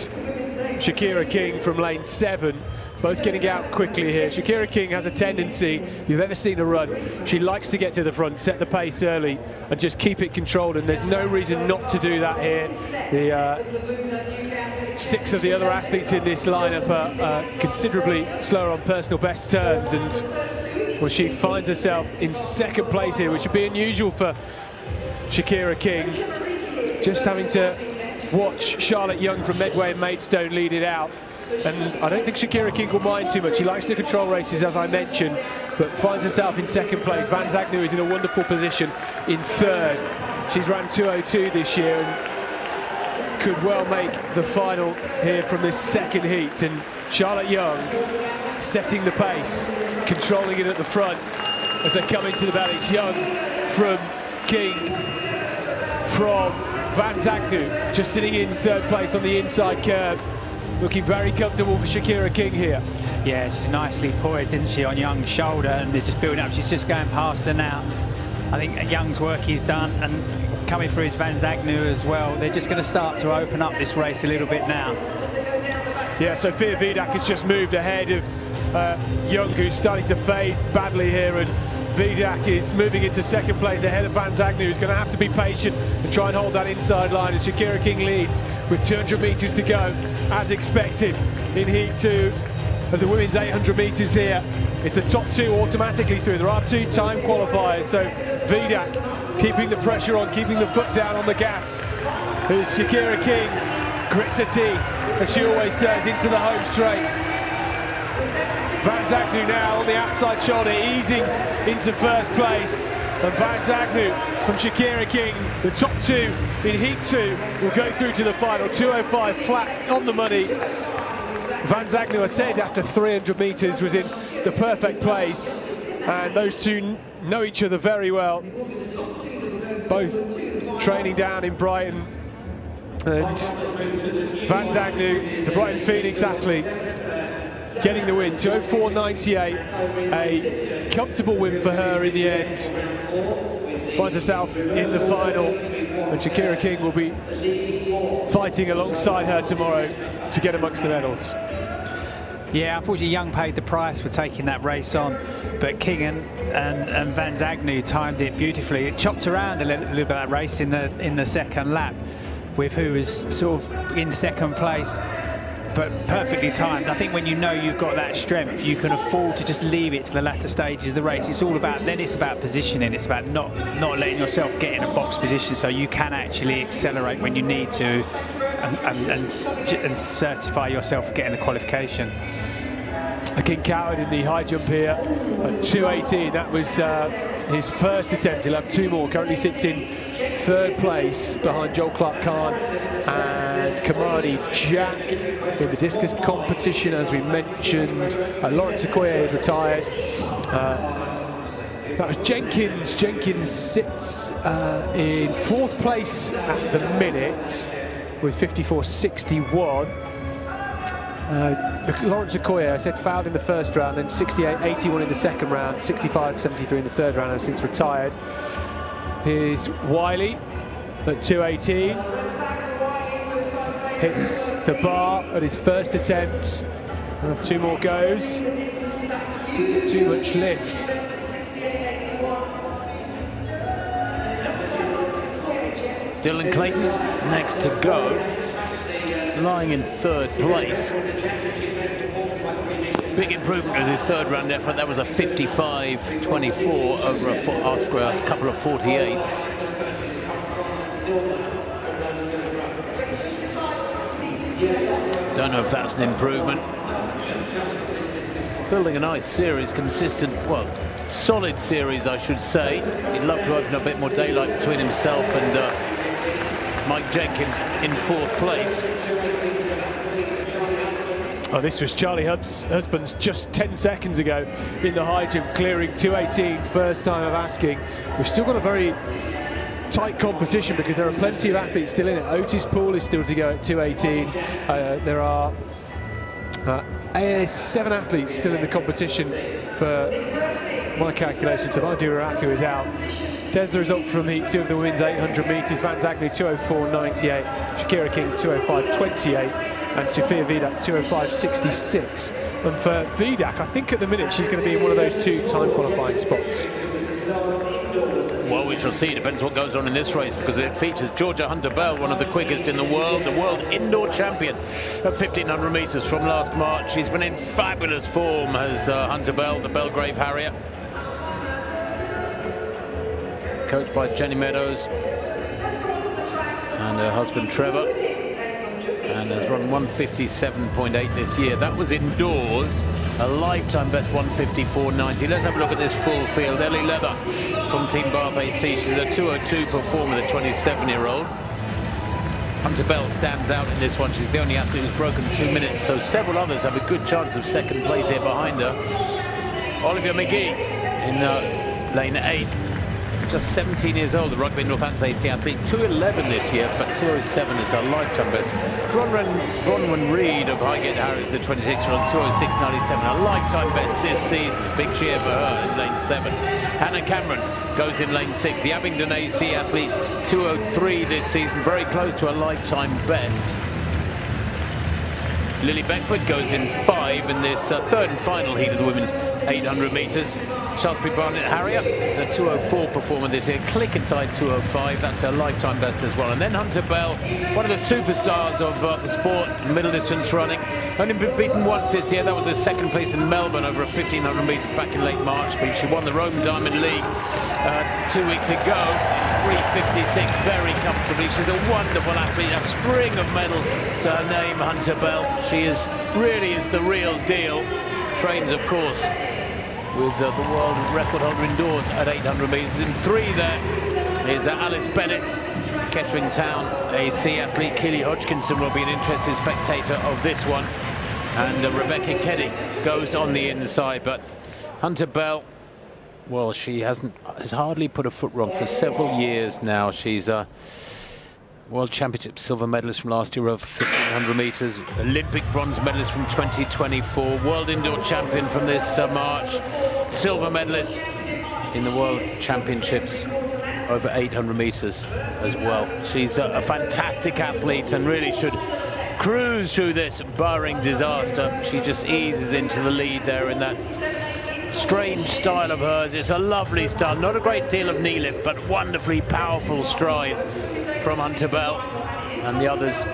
Shakira King from lane 7, both getting out quickly here. Shakira King has a tendency, if you've ever seen her run, she likes to get to the front, set the pace early and just keep it controlled, and there's no reason not to do that here. The 6 of the other athletes in this lineup are considerably slower on personal best terms, and well, she finds herself in second place here, which would be unusual for Shakira King. Just having to watch Charlotte Young from Medway and Maidstone lead it out. And I don't think Shakira King will mind too much. She likes to control races, as I mentioned, but finds herself in second place. Van Zagnu is in a wonderful position in third. She's ran 2:02 this year and could well make the final here from this second heat. And Charlotte Young setting the pace, controlling it at the front as they come into the valley. It's Young from King from Van Zagnu, just sitting in third place on the inside curve, looking very comfortable for Shakira King here. Yeah, she's nicely poised, isn't she, on Young's shoulder, and they're just building up. She's just going past her now. I think Young's work is done, and coming through is Van Zagnu as well. They're just going to start to open up this race a little bit now. Yeah, Sophia Vidak has just moved ahead of Young, who's starting to fade badly here, and Vidak is moving into second place ahead of Van Zagnu, who's going to have to be patient and try and hold that inside line. And Shakira King leads with 200 metres to go, as expected in Heat 2 of the women's 800 metres here. It's the top two automatically through. There are two time qualifiers, so Vidak keeping the pressure on, keeping the foot down on the gas. As Shakira King grits her teeth, as she always does, into the home straight. Van Zagnu now on the outside shoulder, easing into first place. And Van Zagnu from Shakira King, the top two in Heat 2, will go through to the final. 2:05 flat on the money. Van Zagnu, I said, after 300 metres was in the perfect place. And those two know each other very well. Both training down in Brighton. And Van Zagnu, the Brighton Phoenix athlete, getting the win. 2:04.98, a comfortable win for her in the end. Finds herself in the final, and Shakira King will be fighting alongside her tomorrow to get amongst the medals. Yeah, unfortunately Young paid the price for taking that race on, but King and Van Zagnu timed it beautifully. It chopped around a little bit of that race in the second lap, with who was sort of in second place, but perfectly timed. I think when you know you've got that strength, you can afford to just leave it to the latter stages of the race. It's all about, then it's about positioning. It's about not letting yourself get in a box position, so you can actually accelerate when you need to and certify yourself for getting the qualification. King Coward in the high jump here at 2:18. That was his first attempt. He'll have two more. Currently sits in third place behind Joel Clark-Khan and Kamani Jack in the discus competition, as we mentioned. Lawrence Okoye is retired. That was Jenkins. Jenkins sits in fourth place at the minute with 54.61. Lawrence Okoye, I said, fouled in the first round, then 68.81 in the second round, 65.73 in the third round, and since retired. Here's Wiley at 2:18. Hits the bar at his first attempt. We'll have two more goes. Didn't get too much lift. Dylan Clayton next to go, lying in third place. Big improvement with his third round effort. That was a 55.24 after a couple of 48s. Don't know if that's an improvement. Building a nice series, consistent, well, solid series, I should say. He'd love to open a bit more daylight between himself and Mike Jenkins in fourth place. Oh, this was Charlie Husbands just 10 seconds ago in the high jump, clearing 2:18, first time of asking. We've still got a very tight competition because there are plenty of athletes still in it. Otis Poole is still to go at 2:18. There are 7 athletes still in the competition for my calculations. Amadu Iraku is out. There's the result from Heat 2 of the women's 800 metres. Van Zagnu 2:04.98, Shakira King 2:05.28, and Sofia Vidak 2:05.66. And for Vidak, I think at the minute she's going to be in one of those two time qualifying spots. Well, we shall see. Depends what goes on in this race, because it features Georgia Hunter-Bell, one of the quickest in the world indoor champion at 1,500 metres from last March. She's been in fabulous form, has Hunter-Bell, the Belgrave Harrier. Coached by Jenny Meadows and her husband Trevor, and has run 157.8 this year. That was indoors, a lifetime best 154.90. Let's have a look at this full field. Ellie Leather from Team Bath AC. She's a 2:02 performer, the 27-year-old. Hunter-Bell stands out in this one. She's the only athlete who's broken 2 minutes, so several others have a good chance of second place here behind her. Olivia McGee in lane 8. Just 17 years old, the Rugby Northants AC athlete, 2:11 this year, but 2:07 is her lifetime best. Bronwyn Reed of Highgate Harriers, the 26-year-old, 2:06.97, a lifetime best this season. Big cheer for her in lane 7. Hannah Cameron goes in lane 6. The Abingdon AC athlete, 2:03 this season, very close to a lifetime best. Lily Beckford goes in 5 in this third and final heat of the women's 800 metres. Shaftesbury Barnet Harrier is a 2:04 performer this year. Click inside 2:05. That's her lifetime best as well. And then Hunter Bell, one of the superstars of the sport, middle distance running. Only been beaten once this year. That was her second place in Melbourne over 1,500 metres back in late March. But she won the Rome Diamond League 2 weeks ago. 3:56 very comfortably. She's a wonderful athlete. A string of medals to her name, Hunter Bell. She really is the real deal. Trains, of course, with the world record holder indoors at 800 metres. In 3 there is Alice Bennett, Kettering Town AC athlete. Keely Hodgkinson will be an interested spectator of this one. And Rebecca Keddy goes on the inside. But Hunter Bell, well, she has hardly put a foot wrong for several years now. She's a World Championship silver medalist from last year of 1,500 metres, Olympic bronze medalist from 2024, World Indoor Champion from this March, silver medalist in the World Championships over 800 metres as well. She's a fantastic athlete and really should cruise through this barring disaster. She just eases into the lead there in that strange style of hers. It's a lovely style, not a great deal of knee lift, but wonderfully powerful stride from Hunter Bell, and the others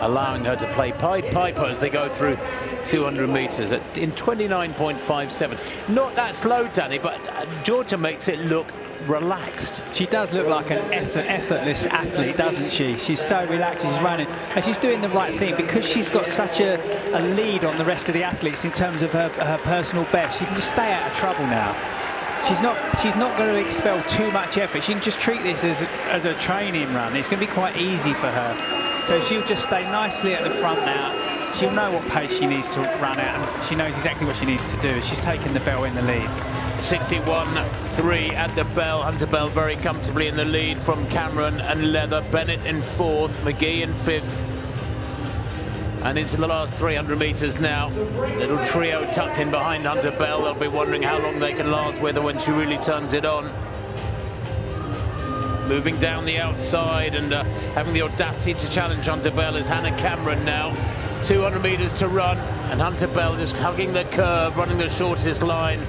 allowing her to play Pied Piper as they go through 200 metres in 29.57. Not that slow, Danny, but Georgia makes it look relaxed. She does look like an effortless athlete, doesn't she? She's so relaxed, she's running, and she's doing the right thing because she's got such a lead on the rest of the athletes in terms of her personal best. She can just stay out of trouble now. She's not going to expel too much effort. She can just treat this as a training run. It's going to be quite easy for her. So she'll just stay nicely at the front now. She'll know what pace she needs to run at, and she knows exactly what she needs to do. She's taken the bell in the lead. 61.3 at the bell. Hunter Bell very comfortably in the lead from Cameron and Leather. Bennett in 4th, McGee in 5th. And into the last 300 metres now. Little trio tucked in behind Hunter Bell. They'll be wondering how long they can last with her when she really turns it on. Moving down the outside and having the audacity to challenge Hunter Bell is Hannah Cameron now. 200 metres to run, and Hunter Bell just hugging the curve, running the shortest line.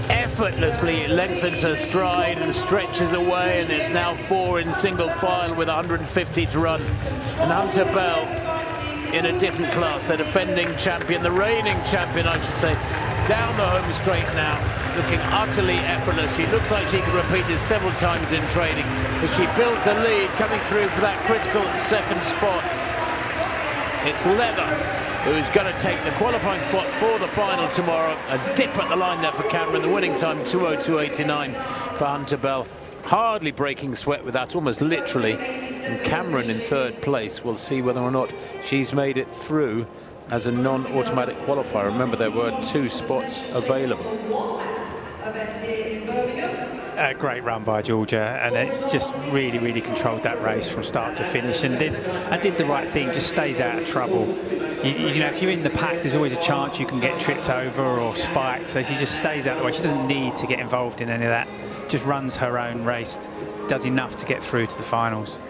Effortlessly lengthens her stride and stretches away, and it's now 4 in single file with 150 to run. And Hunter Bell in a different class, the defending champion, the reigning champion, I should say, down the home straight now, looking utterly effortless. She looks like she could repeat this several times in training, but she builds a lead coming through for that critical second spot. It's Leather who's going to take the qualifying spot for the final tomorrow. A dip at the line there for Cameron. The winning time 2:02.89 for Hunter Bell. Hardly breaking sweat with that, almost literally. And Cameron in 3rd place. We'll see whether or not she's made it through as a non-automatic qualifier. Remember, there were 2 spots available. A great run by Georgia, and it just really controlled that race from start to finish, and did the right thing. Just stays out of trouble. You know, if you're in the pack, there's always a chance you can get tripped over or spiked. So she just stays out of the way. She doesn't need to get involved in any of that. Just runs her own race, does enough to get through to the finals.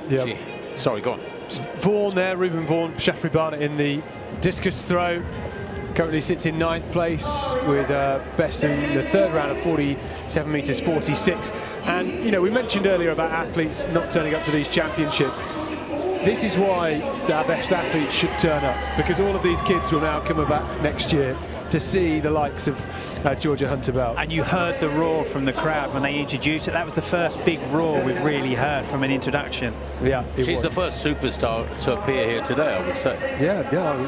Yeah. Sorry, go on. Vaughan there, Reuben Vaughan, Shaftesbury Barnet in the discus throw. Currently sits in 9th place with best in the 3rd round of 47 metres 46. And, you know, we mentioned earlier about athletes not turning up to these championships. This is why our best athletes should turn up, because all of these kids will now come back next year to see the likes of Georgia Hunter Bell. And you heard the roar from the crowd when they introduced it. That was the first big roar we've really heard from an introduction. Yeah, she's the first superstar to appear here today, I would say. Yeah,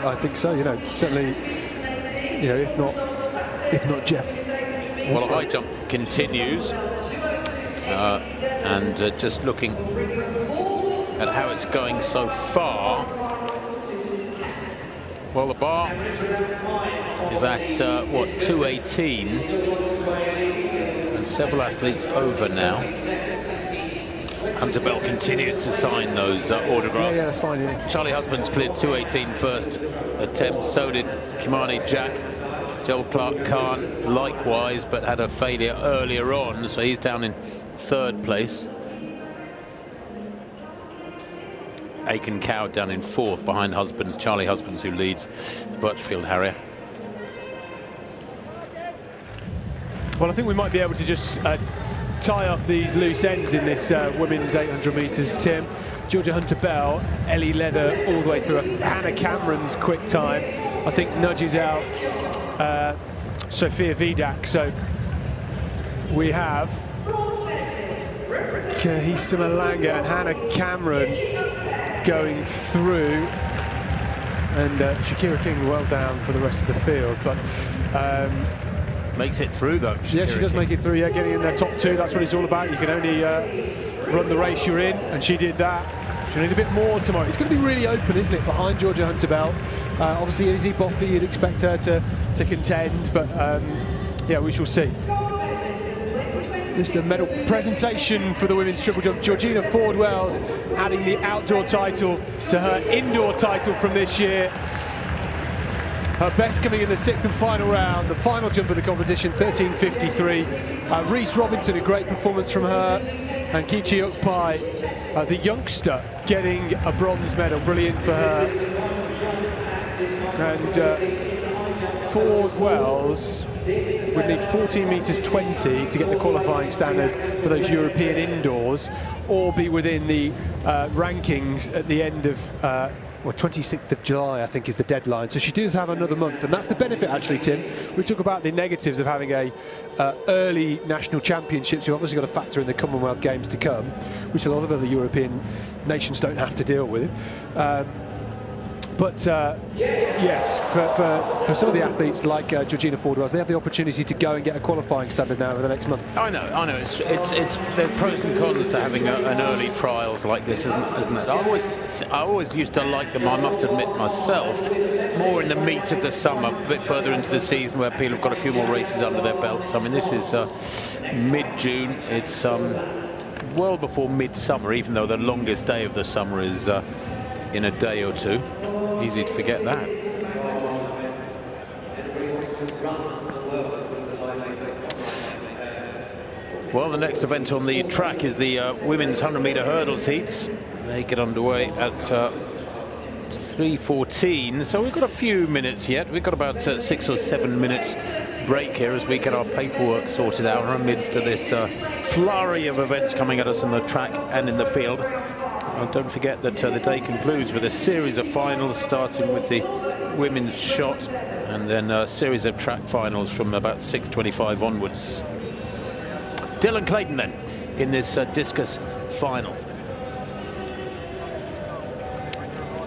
I think so. You know, certainly. You know, if not Jeff. Well, the high jump continues, and just looking at how it's going so far. Well, the bar is at what, 2:18, and several athletes over now. Hunter Bell continues to sign those autographs. Yeah, that's fine. Yeah. Charlie Husbands cleared 2:18 first attempt. So did Kimani Jack. Joel Clark Khan likewise, but had a failure earlier on, so he's down in 3rd place. Aiken Cow down in 4th behind Charlie Husbands, who leads Birchfield Harrier. Well, I think we might be able to just tie up these loose ends in this women's 800 metres, Tim. Georgia Hunter-Bell, Ellie Leather all the way through. Hannah Cameron's quick time, I think, nudges out Sophia Vidak. So we have Kahisa Malanga and Hannah Cameron going through, and Shakira King well down for the rest of the field. But makes it through, though. yeah, she does make it through. Yeah, getting in the top 2, that's what it's all about. You can only run the race you're in, and she did that. She'll need a bit more tomorrow. It's going to be really open, isn't it, behind Georgia Hunter-Bell? Obviously, Izzy Boffey, you'd expect her to contend, but yeah, we shall see. This is the medal presentation for the women's triple jump. Georgina Ford-Wells adding the outdoor title to her indoor title from this year. Her best coming in the 6th and final round, the final jump of the competition, 13.53. Reese Robinson, a great performance from her. And Kichi Ukpai, the youngster, getting a bronze medal. Brilliant for her. And Ford-Wells would need 14 metres 20 to get the qualifying standard for those European indoors, or be within the rankings at the end of, well, 26th of July, I think, is the deadline. So she does have another month, and that's the benefit, actually, Tim. We talk about the negatives of having a early national championships. You've obviously got to factor in the Commonwealth Games to come, which a lot of other European nations don't have to deal with. But yes, for some of the athletes like Georgina Ford-Wells, they have the opportunity to go and get a qualifying standard now over the next month. I know. It's there are pros and cons to having an early trials like this, isn't it? I always used to like them, I must admit myself, more in the meat of the summer, a bit further into the season where people have got a few more races under their belts. I mean, this is mid-June. It's well before midsummer, even though the longest day of the summer is in a day or two. Easy to forget that. Well, the next event on the track is the women's 100-metre hurdles heats. They get underway at 3:14, so we've got a few minutes yet. We've got about 6 or 7 minutes break here as we get our paperwork sorted out amidst to this flurry of events coming at us in the track and in the field. And don't forget that the day concludes with a series of finals, starting with the women's shot, and then a series of track finals from about 6:25 onwards. Dylan Clayton then in this discus final.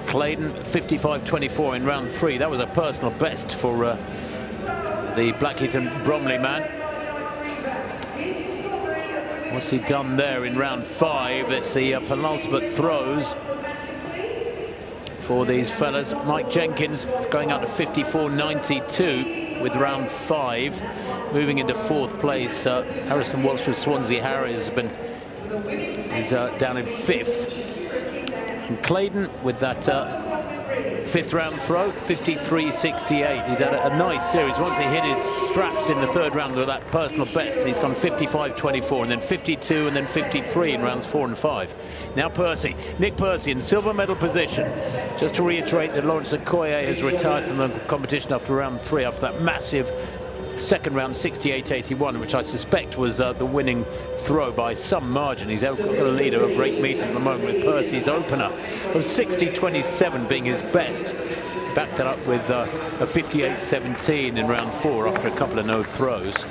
Clayton 55.24 in round 3. That was a personal best for the Blackheath and Bromley man. What's he done there in round 5? It's the penultimate throws for these fellas. Mike Jenkins going out to 54.92 with round 5. Moving into 4th place, Harrison Walsh with Swansea Harriers is down in 5th. And Clayton with that 5th round throw, 53.68. He's had a nice series. Once he hit his straps in the 3rd round with that personal best, he's gone 55.24 and then 52 and then 53 in rounds 4 and 5. Now Percy, Nick Percy in silver medal position. Just to reiterate that Lawrence Okoye has retired from the competition after round 3 after that massive 2nd round 68.81, which I suspect was the winning throw by some margin. He's got a lead of 8 metres at the moment, with Percy's opener of 60.27 being his best. Backed that up with a 58.17 in round 4 after a couple of no throws.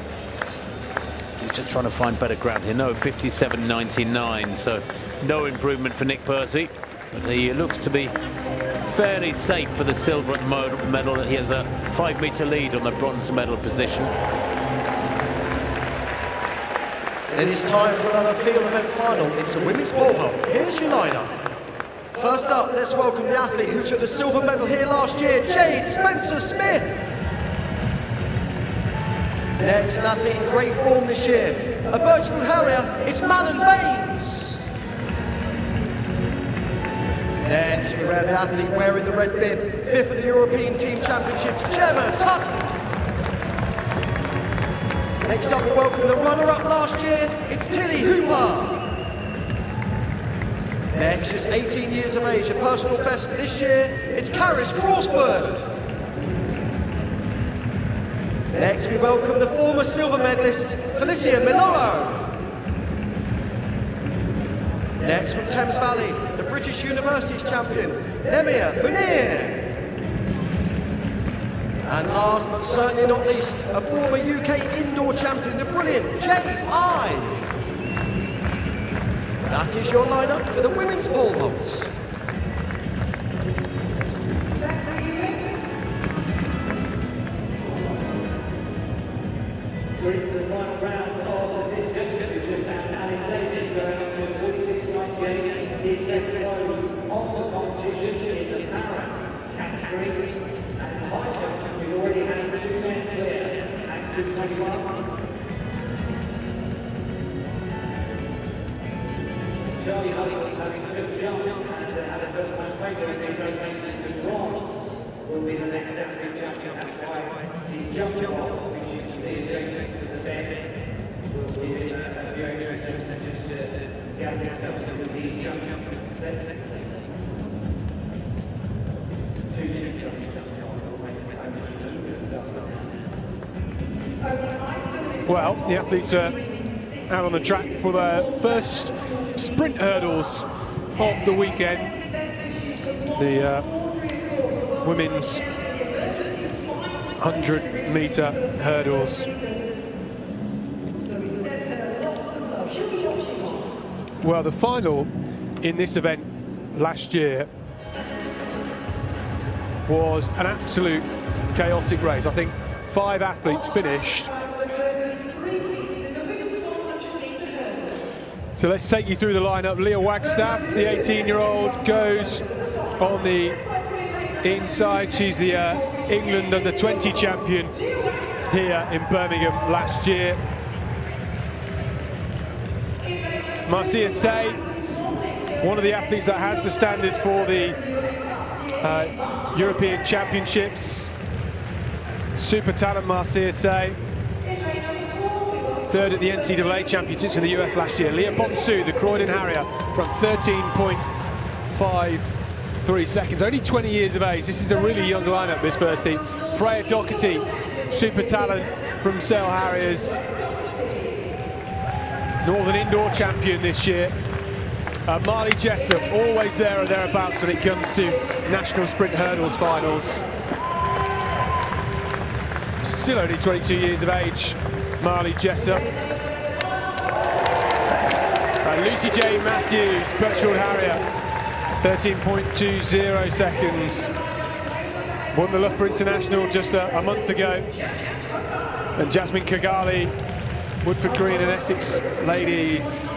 He's just trying to find better ground here. No, 57.99, so no improvement for Nick Percy. But he looks to be fairly safe for the silver at the medal. He has a 5-metre lead on the bronze medal position. It is time for another field event final. It's a women's pole vault. Here's your lineup. First up, let's welcome the athlete who took the silver medal here last year, Jade Spencer-Smith. Next, an athlete in great form this year, a Birchfield Harrier, it's Malin Baines. Next, we have the athlete wearing the red bib, 5th at the European Team Championships, Gemma Tutton. Next up, we welcome the runner-up last year, it's Tilly Hooper. Next, just 18 years of age, a personal best this year, it's Caris Crossbird. Next, we welcome the former silver medalist, Felicia Miloro. Next, from Thames Valley, the British Universities champion, Nemia Munir. And last but certainly not least, a former UK indoor champion, the brilliant Jade Ive. That is your lineup for the women's pole vault. We're into the final round of the discus. We've just had Alex Davis going up to 46.98. His best throw on the competition in the para category. And the high jump, we've already had 2 men clear at 2:21. Charlie Hollywood's having just jumped and had a first time favourite in the great to bronze. Will be the next athlete champion. That's why he's jumped off, which you can see is going to the bed. Will be a very interesting just to gather himself because he's jumped to the set. Well, the athletes are out on the track for their first sprint hurdles of the weekend. The women's 100-metre hurdles. Well, the final in this event last year was an absolute chaotic race. I think 5 athletes finished. So let's take you through the lineup. Leah Wagstaff, the 18-year-old, goes on the inside. She's the England under-20 champion here in Birmingham last year. Marcia Say, one of the athletes that has the standard for the European Championships. Super talent, Marcia Say. 3rd at the NCAA Championships in the US last year. Leah Bonsu, the Croydon Harrier, from 13.53 seconds. Only 20 years of age. This is a really young lineup, this first team. Freya Doherty, super talent from Sale Harriers. Northern Indoor champion this year. Marley Jessup, always there or thereabouts when it comes to national sprint hurdles finals. Still only 22 years of age. Marley Jessup. Lucy J. Matthews, Birchfield Harrier, 13.20 seconds. Won the Loughborough International just a month ago. And Jasmine Kigali, Woodford Green and Essex ladies.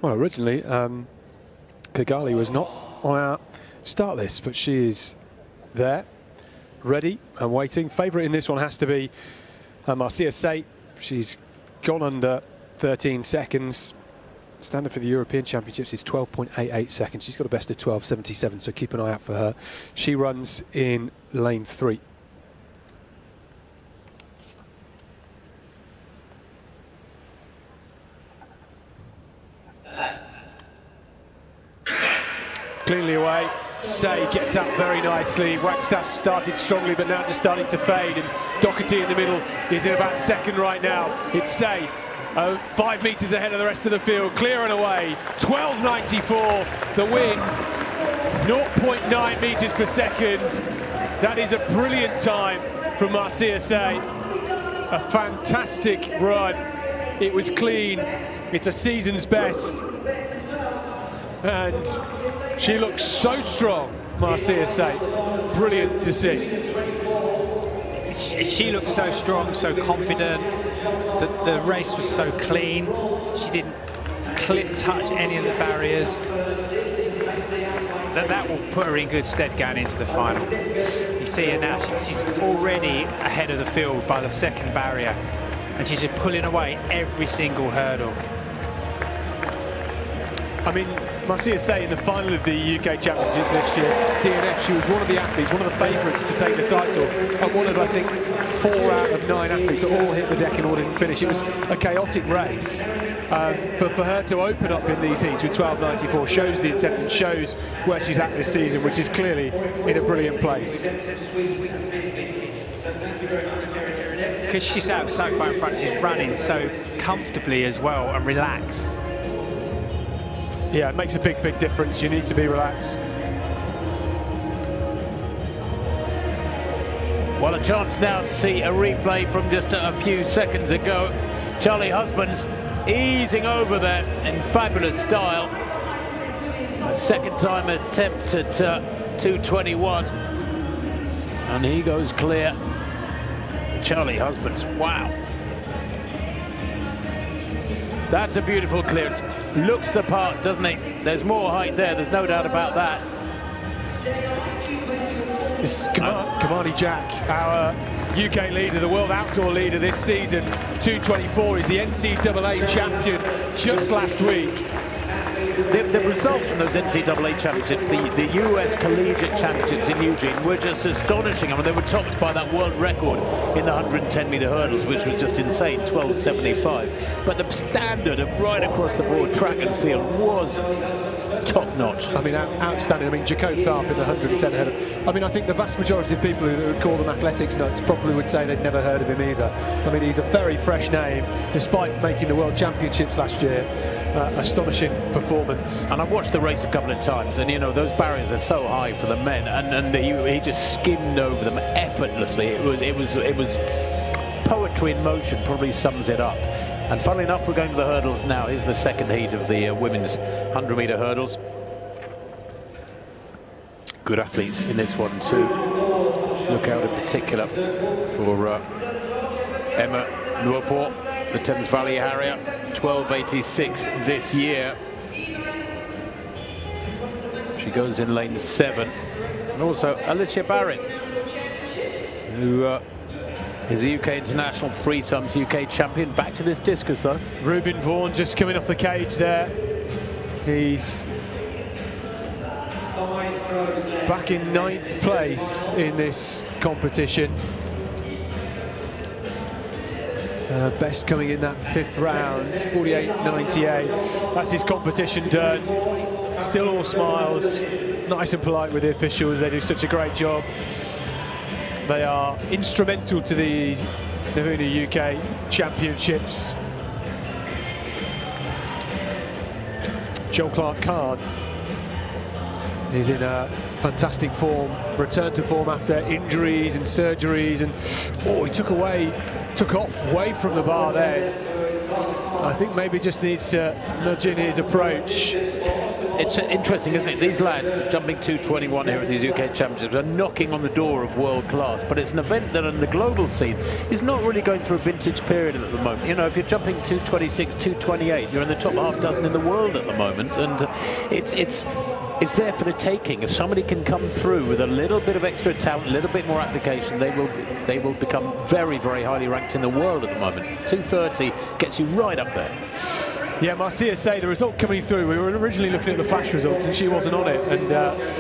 Well, originally, Kigali was not on our start list, but she is there, ready and waiting. Favourite in this one has to be Marcia Say. She's gone under 13 seconds. Standard for the European Championships is 12.88 seconds. She's got a best of 12.77, so keep an eye out for her. She runs in lane 3. Cleanly away. Say gets up very nicely. Wagstaff started strongly, but now just starting to fade. And Doherty in the middle is in about 2nd right now. It's Say, 5 metres ahead of the rest of the field, clear and away. 12.94, the wind, 0.9 metres per second. That is a brilliant time from Marcia Say. A fantastic run. It was clean. It's a season's best. And she looks so strong, Marcia Say. Brilliant to see. She looked so strong, so confident. The race was so clean. She didn't touch any of the barriers. That will put her in good stead going into the final. You see her now, she's already ahead of the field by the 2nd barrier. And she's just pulling away every single hurdle. I mean, Marcia say in the final of the UK Championships this year, DNF, she was one of the athletes, one of the favourites to take the title, and one of, I think, 4 out of 9 athletes that all hit the deck and all didn't finish. It was a chaotic race, but for her to open up in these heats with 12.94 shows the intent and shows where she's at this season, which is clearly in a brilliant place. Because she's so far in front, she's running so comfortably as well and relaxed. Yeah, it makes a big, big difference. You need to be relaxed. Well, a chance now to see a replay from just a few seconds ago. Charlie Husbands easing over there in fabulous style. A second time attempt at 2:21. And he goes clear. Charlie Husbands, wow. That's a beautiful clearance. Looks the part, doesn't he? There's more height there, there's no doubt about that. This is Kamani Jack, our UK leader, the world outdoor leader this season. 2:24 is the NCAA champion just last week. The results from those NCAA championships, the US Collegiate Championships in Eugene, were just astonishing. I mean, they were topped by that world record in the 110-meter hurdles, which was just insane, 12.75. But the standard of right across the board track and field was top-notch. I mean, outstanding. I mean, Jacob Tharp in the 110 hurdle. I mean, I think the vast majority of people who would call them athletics nuts probably would say they'd never heard of him either. I mean, he's a very fresh name, despite making the World Championships last year. Astonishing performance. And I've watched the race a couple of times, and you know those barriers are so high for the men, and he just skimmed over them effortlessly. It was poetry in motion, probably sums it up. And funnily enough, we're going to the hurdles now. Here's the second heat of the women's 100-meter hurdles. Good athletes in this one too. Look out in particular for Emma Nuofor, the Thames Valley Harrier, 12.86 this year. She goes in lane 7. And also Alicia Barrett, who is a UK international, 3 times UK champion. Back to this discus though. Ruben Vaughan just coming off the cage there. He's back in 9th place in this competition. Best coming in that 5th round, 48.98. That's his competition done. Still all smiles, nice and polite with the officials. They do such a great job. They are instrumental to the Novuna UK Championships. Joel Clark-Card is in a fantastic form, returned to form after injuries and surgeries, and he took off way from the bar there. I think maybe just needs to nudge in his approach. It's interesting, isn't it? These lads jumping 2:21 here at these UK Championships are knocking on the door of world class, but it's an event that on the global scene is not really going through a vintage period at the moment. You know, if you're jumping 2:26, 2:28, you're in the top half dozen in the world at the moment, and it's there for the taking. If somebody can come through with a little bit of extra talent, a little bit more application, they will become very, very highly ranked in the world at the moment. 2:30 gets you right up there. Yeah, Marcia say the result coming through. We were originally looking at the flash results, and she wasn't on it, and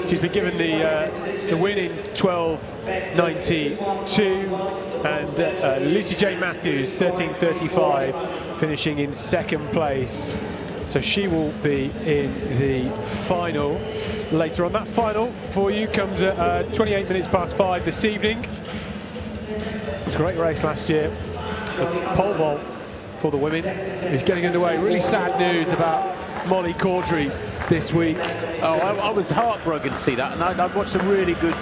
she's been given the win in 12.92, and Lucy Jane Matthews 13.35, finishing in 2nd place. So she will be in the final later on. That final for you comes at 28 minutes past 5 this evening. It's a great race last year. The pole vault for the women is getting underway. Really sad news about Molly Caudry this week. I was heartbroken to see that, and I watched a really good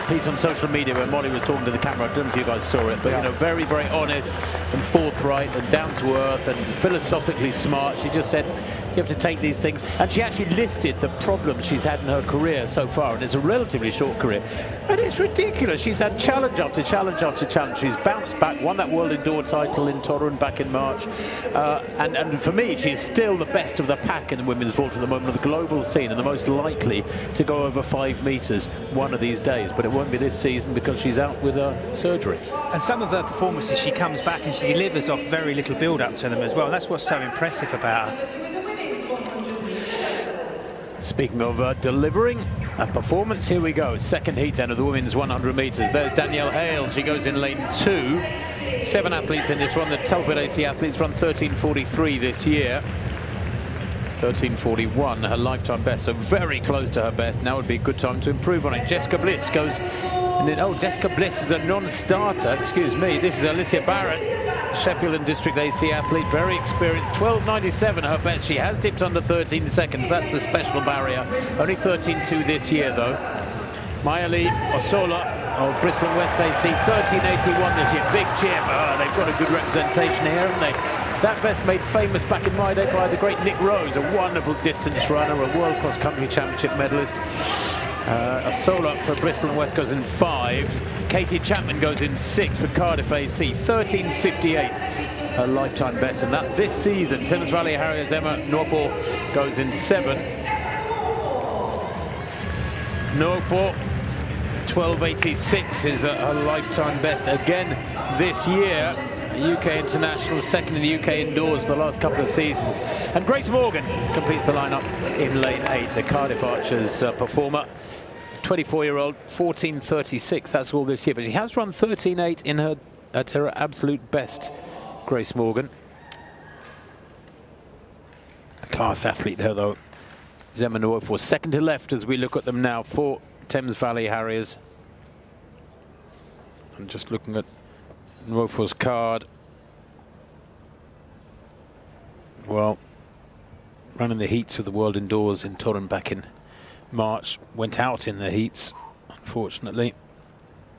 piece on social media where Molly was talking to the camera. I don't know if you guys saw it, but you know, very, very honest and forthright and down to earth and philosophically smart. She just said, you have to take these things, and she actually listed the problems she's had in her career so far, and it's a relatively short career, and it's ridiculous. She's had challenge after challenge after challenge. She's bounced back, won that world indoor title in Torun back in March, and for me, she's still the best of the pack in the women's vault at the moment on the global scene, and the most likely to go over 5 meters one of these days, but it won't be this season because she's out with surgery. And some of her performances, she comes back and she delivers off very little build-up to them as well. And that's what's so impressive about her. Speaking of delivering a performance, here we go. Second heat then of the women's 100 metres. There's Danielle Hale. She goes in lane 2. 7 athletes in this one. The Telford AC athletes run 13:43 this year. 13:41, her lifetime best, so very close to her best. Now would be a good time to improve on it. Jessica Bliss goes, and then, Jessica Bliss is a non-starter, excuse me. This is Alicia Barrett, Sheffield and District AC athlete, very experienced. 12:97 her best. She has dipped under 13 seconds. That's the special barrier. Only 13:2 this year though. Mayali Osola of Bristol and West AC, 13:81 this year. Big cheer for her. They've got a good representation here, haven't they? That vest made famous back in my day by the great Nick Rose, a wonderful distance runner, a World Cross Country Championship medalist. Osola for Bristol and West goes in 5. Katie Chapman goes in 6 for Cardiff AC, 13:58 her lifetime best. And that this season, Thames Valley Harriers Emma Norfolk goes in 7. Norfolk, 12:86 is her lifetime best again this year. UK International, second in the UK indoors for the last couple of seasons. And Grace Morgan completes the lineup in lane 8, the Cardiff Archers performer. 24-year-old, 14:36, that's all this year. But she has run 13:8 in her at her absolute best, Grace Morgan. The class athlete her though, Emma Norfolk, second to left as we look at them now for Thames Valley Harriers. I'm just looking at Norfolk's card. Well, running the heats of the World Indoors in Torren back in March. Went out in the heats, unfortunately.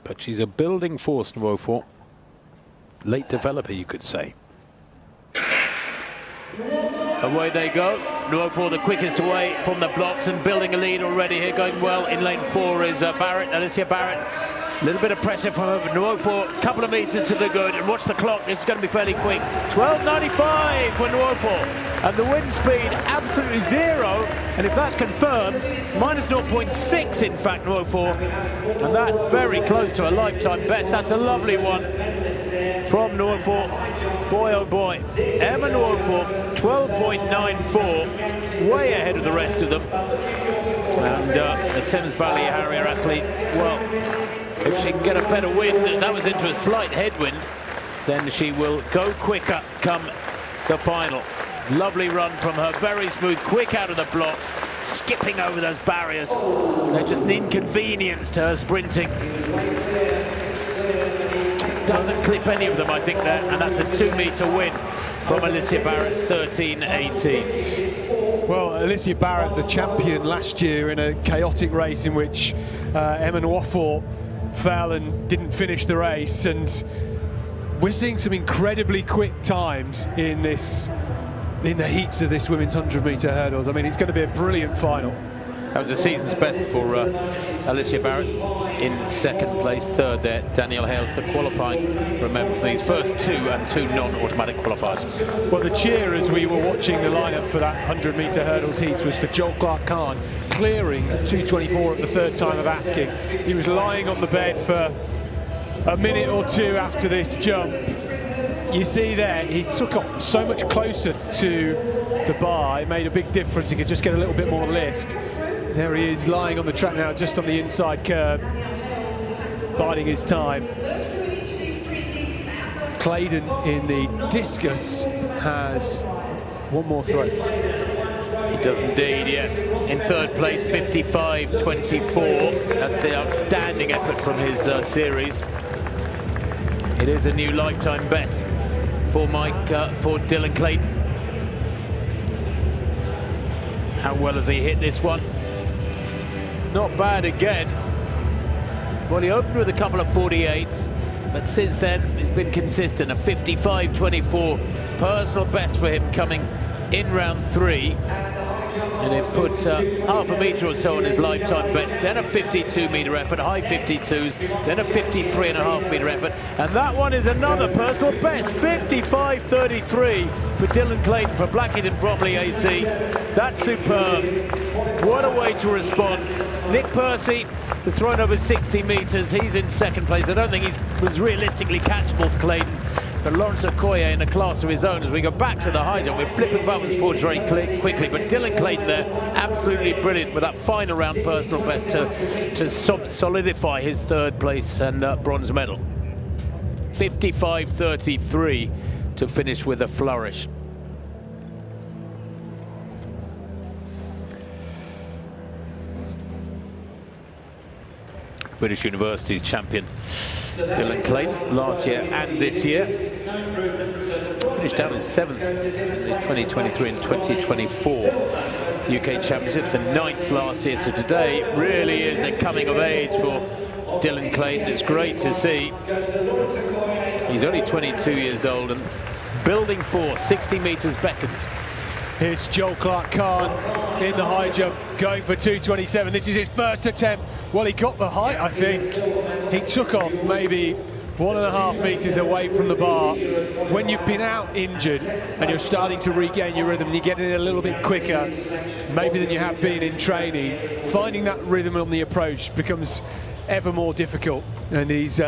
But she's a building force, Norfolk. Late developer, you could say. Away they go. Norfolk the quickest away from the blocks and building a lead already here. Going well in lane 4 is Barrett, Alicia Barrett. A little bit of pressure from her, but Norfolk, a couple of metres to the good, and watch the clock, it's going to be fairly quick. 12:95 for Norfolk, and the wind speed absolutely 0, and if that's confirmed, minus 0.6 in fact, Norfolk, and that very close to a lifetime best. That's a lovely one from Norfolk. Boy oh boy, Emma Norfolk, 12.94, way ahead of the rest of them. And the Thames Valley Harrier athlete, well, if she can get a better wind, that was into a slight headwind, then she will go quicker come the final. Lovely run from her, very smooth, quick out of the blocks, skipping over those barriers. They're just an inconvenience to her sprinting. Doesn't clip any of them, I think, there, and that's a 2-metre win from Alicia Barrett, 13:18. Well, Alicia Barrett, the champion last year in a chaotic race in which Emma Norfolk fell and didn't finish the race, and we're seeing some incredibly quick times in the heats of this women's 100-metre hurdles. I mean, it's going to be a brilliant final. That was the season's best for Alicia Barrett in second place. Third there, Danielle Hale's the qualifying. Remember, for these first 2 and 2 non-automatic qualifiers. Well, the cheer as we were watching the lineup for that 100-metre hurdles heats was for Joel Clark-Khan, clearing 2:24 at the third time of asking. He was lying on the bed for a minute or 2 after this jump. You see there, he took up so much closer to the bar, it made a big difference. He could just get a little bit more lift. There he is, lying on the track now, just on the inside curb, biding his time. Claydon in the discus has one more throw. He does indeed, yes. In third place, 55.24. That's the outstanding effort from his series. It is a new lifetime best for for Dylan Clayton. How well has he hit this one? Not bad again. Well, he opened with a couple of 48s, but since then he's been consistent. A 55.24 personal best for him coming in round 3. And it puts half a metre or so on his lifetime best, then a 52-metre effort, high 52s, then a 53.5-metre effort, and that one is another personal best, 55.33 for Dylan Clayton for Blackheath and Bromley AC. That's superb. What a way to respond. Nick Percy has thrown over 60 metres. He's in second place. I don't think he was realistically catchable for Clayton, but Lawrence Okoye in a class of his own. As we go back to the high jump, we're flipping buttons forwards very quickly, but Dylan Clayton there, absolutely brilliant with that final round personal best to solidify his third place and bronze medal. 55.33 to finish with a flourish. British University's champion Dylan Clayton last year and this year. Finished down in 7th in the 2023 and 2024 UK Championships and 9th last year. So today really is a coming of age for Dylan Clayton. It's great to see. He's only 22 years old and building for 60 metres beckons. Here's Joel Clark-Kahn in the high jump, going for 2:27. This is his first attempt. Well, he got the height, I think. He took off maybe 1.5 metres away from the bar. When you've been out injured and you're starting to regain your rhythm, you're getting it a little bit quicker, maybe than you have been in training. Finding that rhythm on the approach becomes ever more difficult. And he's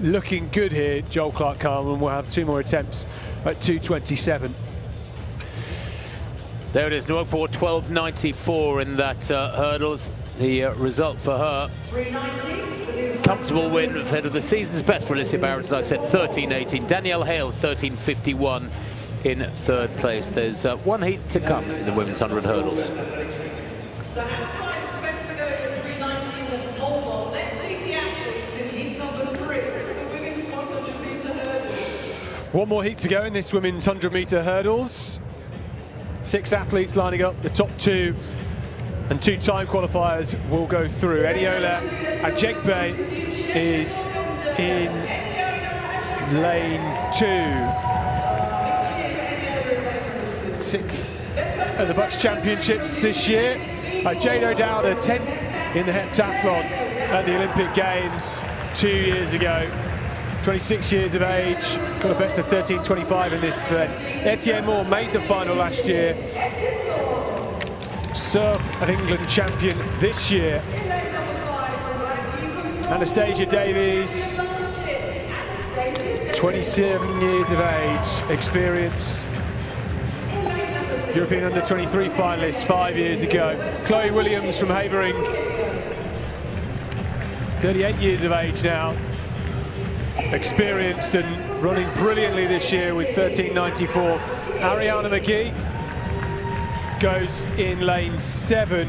looking good here, Joel Clark-Kahn, and we'll have 2 more attempts at 2:27. There it is, no for 12.94 in that hurdles. The result for her. Comfortable win ahead of the season's best for Alicia Barrett, as I said, 13.18. Danielle Hales, 13.51 in third place. There's one heat to come in the women's 100 hurdles. So outside of Spencer 3:19 and hold on. Let's see the athletes in heat number 3, the women's 100-metre hurdles. One more heat to go in this women's 100-metre hurdles. 6 athletes lining up, the top 2 and 2 time qualifiers will go through. Eniola Ajegbe is in lane 2. 6th at the Bucks Championships this year. Jade O'Dowda 10th in the heptathlon at the Olympic Games 2 years ago. 26 years of age, got a best of 13.25 in this event. Etienne Moore made the final last year. Surf and England champion this year. Anastasia Davies, 27 years of age, experienced European Under-23 finalist 5 years ago. Chloe Williams from Havering, 38 years of age now. Experienced and running brilliantly this year with 13.94. Ariana McGee goes in lane 7.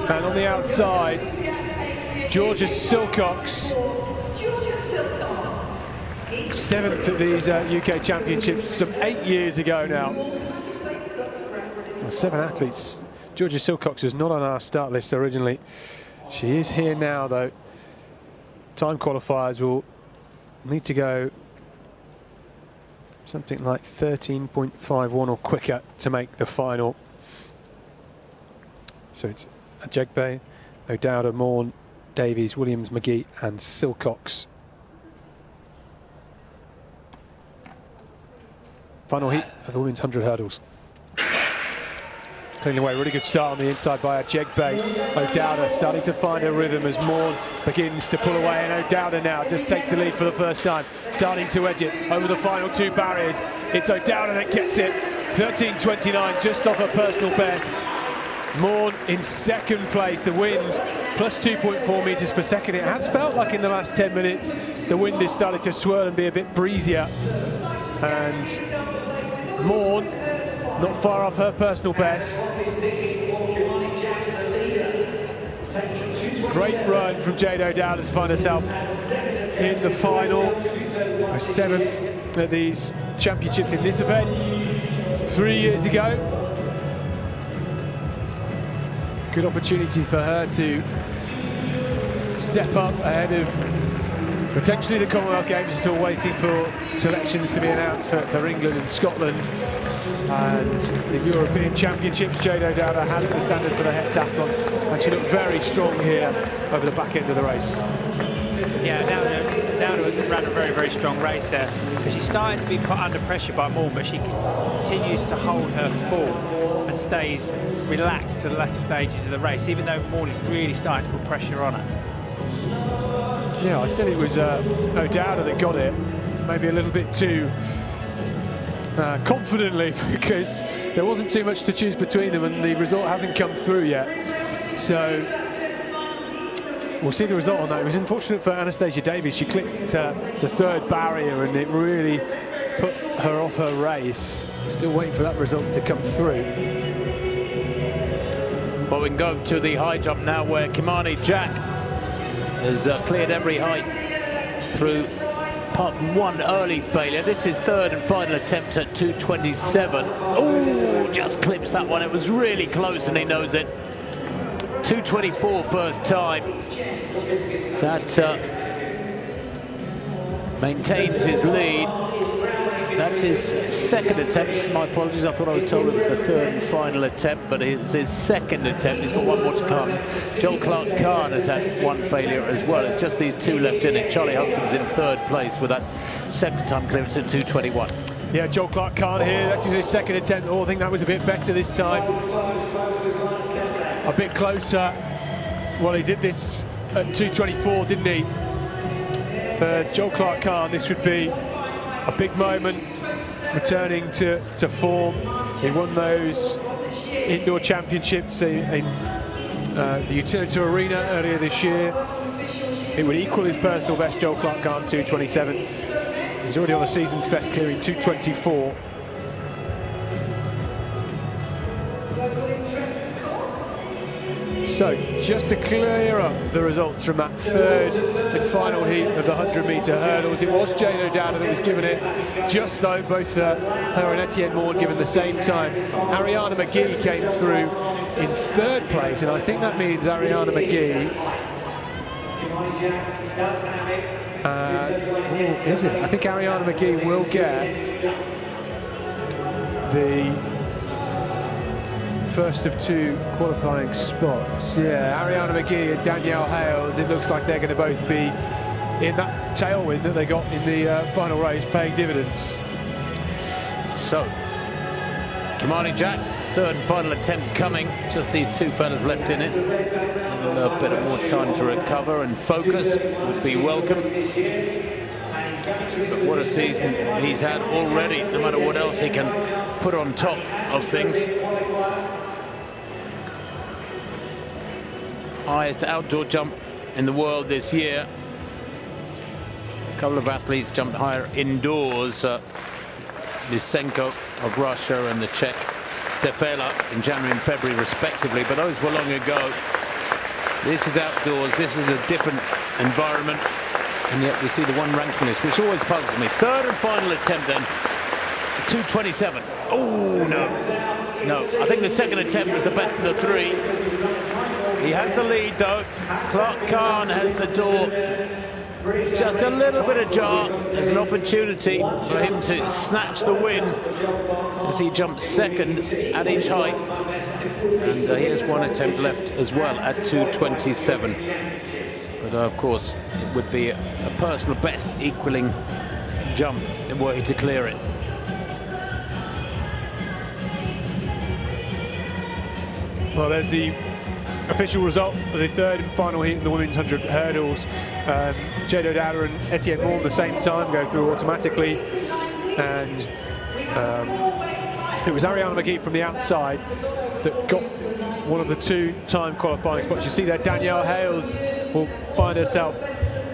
And on the outside, Georgia Silcox, 7th at these UK Championships some 8 years ago now. Well, 7 athletes. Georgia Silcox was not on our start list originally. She is here now though. Time qualifiers will need to go something like 13.51 or quicker to make the final. So it's Ajegbe, O'Dowda, Morn, Davies, Williams, McGee and Silcox. Final heat of the women's 100 hurdles. Clean away, really good start on the inside by Ajegbe. O'Dowda starting to find her rhythm as Morn begins to pull away, and O'Dowda now just takes the lead for the first time, starting to edge it over the final 2 barriers. It's O'Dowda that gets it, 13.29, just off her personal best. Morn in 2nd place, the wind plus 2.4 metres per second. It has felt like in the last 10 minutes the wind is starting to swirl and be a bit breezier. And Morn not far off her personal best. Great run from Jade O'Dowda to find herself in the final. Her 7th at these championships in this event 3 years ago. Good opportunity for her to step up ahead of potentially the Commonwealth Games. Still waiting for selections to be announced for England and Scotland. And the European Championships, Jade O'Dowda has the standard for the heptathlon, and she looked very strong here over the back end of the race. Yeah, O'Dowda ran a very, very strong race there, because she started to be put under pressure by Morn, but she continues to hold her full and stays relaxed to the latter stages of the race, even though Morn is really starting to put pressure on her. Yeah, I said it was O'Dowda that got it. maybe a little bit too confidently, because there wasn't too much to choose between them and the result hasn't come through yet. So we'll see the result on that. It was unfortunate for Anastasia Davies. She clipped the third barrier and it really put her off her race. Still waiting for that result to come through. Well, we can go to the high jump now, where Kimani Jack has cleared every height through apart from one early failure. This is third and final attempt at 2:27. Oh, just clips that one. It was really close and he knows it. 2:24 first time. That maintains his lead. That's his second attempt. My apologies, I thought I was told it was the third and final attempt, but it's his second attempt. He's got one more to come. Joel Clark-Kahn has had one failure as well. It's just these two left in it. Charlie Husband's in third place with that second time clearance at 2:21. Yeah, Joel Clark-Kahn here. That's his second attempt. Oh, I think that was a bit better this time. A bit closer. Well, he did this at 2:24, didn't he? For Joel Clark-Kahn, this would be a big moment, returning to form. He won those indoor championships in the Utility Arena earlier this year. It would equal his personal best, Joel Clark-Kahn, 2:27. He's already on a season's best, clearing 2:24. So, just to clear up the results from that third and final heat of the 100-metre hurdles, it was Jane O'Dowd that was given it just though, both her and Etienne Maughan given the same time. Ariana McGee came through in third place, and I think that means Ariana McGee... is it? I think Ariana McGee will get the first of two qualifying spots. Yeah, Ariana McGee and Danielle Hales, it looks like they're going to both be in that tailwind that they got in the final race, paying dividends. So, Kimani Jack, third and final attempt coming. Just these two fellas left in it. A little bit of more time to recover and focus would be welcome. But what a season he's had already, no matter what else he can put on top of things. Highest outdoor jump in the world this year. A couple of athletes jumped higher indoors. Lysenko of Russia and the Czech Steeple in January and February respectively, but those were long ago. This is outdoors, this is a different environment, and yet we see the one ranking list, which always puzzles me. Third and final attempt then, 2:27. Oh, no. I think the second attempt was the best of the three. He has the lead though. Clark-Kahn has the door just a little bit ajar. There's an opportunity for him to snatch the win as he jumps second at each height. And he has one attempt left as well at 2:27. But of course, it would be a personal best equaling jump were he to clear it. Well, there's the official result of the third and final heat in the women's 100 hurdles. Jade O'Dowd and Etienne Maughan at the same time go through automatically, and it was Ariana McGee from the outside that got one of the two-time qualifying spots. You see there, Danielle Hales will find herself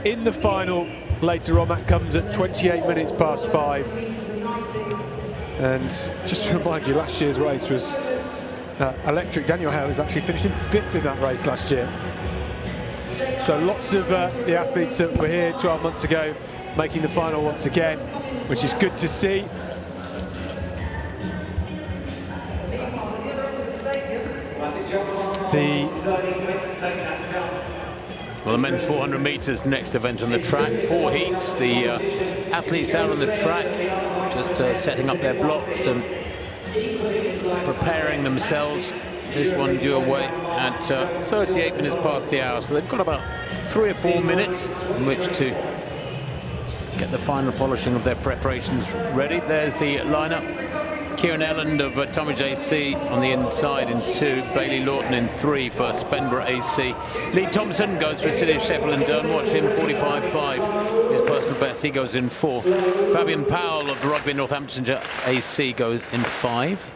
in the final later on. That comes at 28 minutes past 5. And just to remind you, last year's race was electric. Danielle Hales actually finished in 5th in that race last year. So lots of the athletes that were here 12 months ago making the final once again, which is good to see. Well, the men's 400 metres next event on the track. 4 heats. The athletes out on the track just setting up their blocks and preparing themselves. This one due away at 38 minutes past the hour, so they've got about 3 or 4 minutes in which to get the final polishing of their preparations ready. There's the lineup. Kieran Elland of Tommy JC on the inside in 2, Bailey Lawton in 3 for Spenborough AC. Lee Thompson goes for City of Sheffield and Durham. Watch him, 45.5, his personal best. best. He goes in 4. Fabian Powell of the Rugby Northamptonshire AC goes in 5.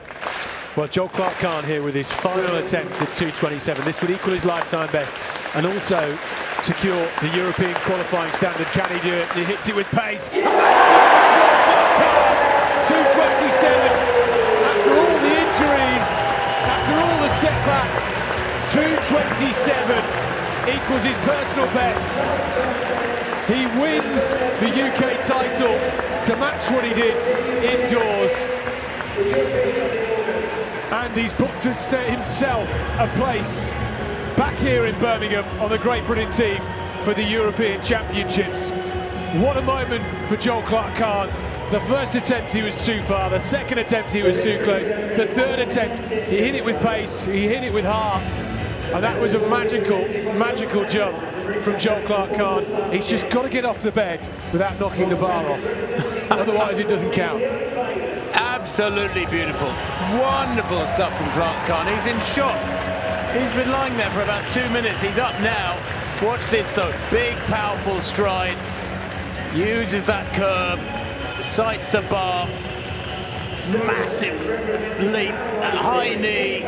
Well, Joel Clark-Kahn here with his final attempt at 2:27. This would equal his lifetime best and also secure the European qualifying standard. Can he do it? He hits it with pace. 2:27. After all the injuries, after all the setbacks, 2:27 equals his personal best. He wins the UK title to match what he did indoors. And he's booked himself a place back here in Birmingham on the Great Britain team for the European Championships. What a moment for Joel Clark-Kahn. The first attempt he was too far, the second attempt he was too close, the third attempt he hit it with pace, he hit it with heart, and that was a magical jump from Joel Clark-Kahn. He's just got to get off the bed without knocking the bar off, otherwise it doesn't count. Absolutely beautiful. Wonderful stuff from Clark-Kahn. He's in shock. He's been lying there for about 2 minutes. He's up now. Watch this though. Big, powerful stride. Uses that curve. Sights the bar. Massive leap. High knee.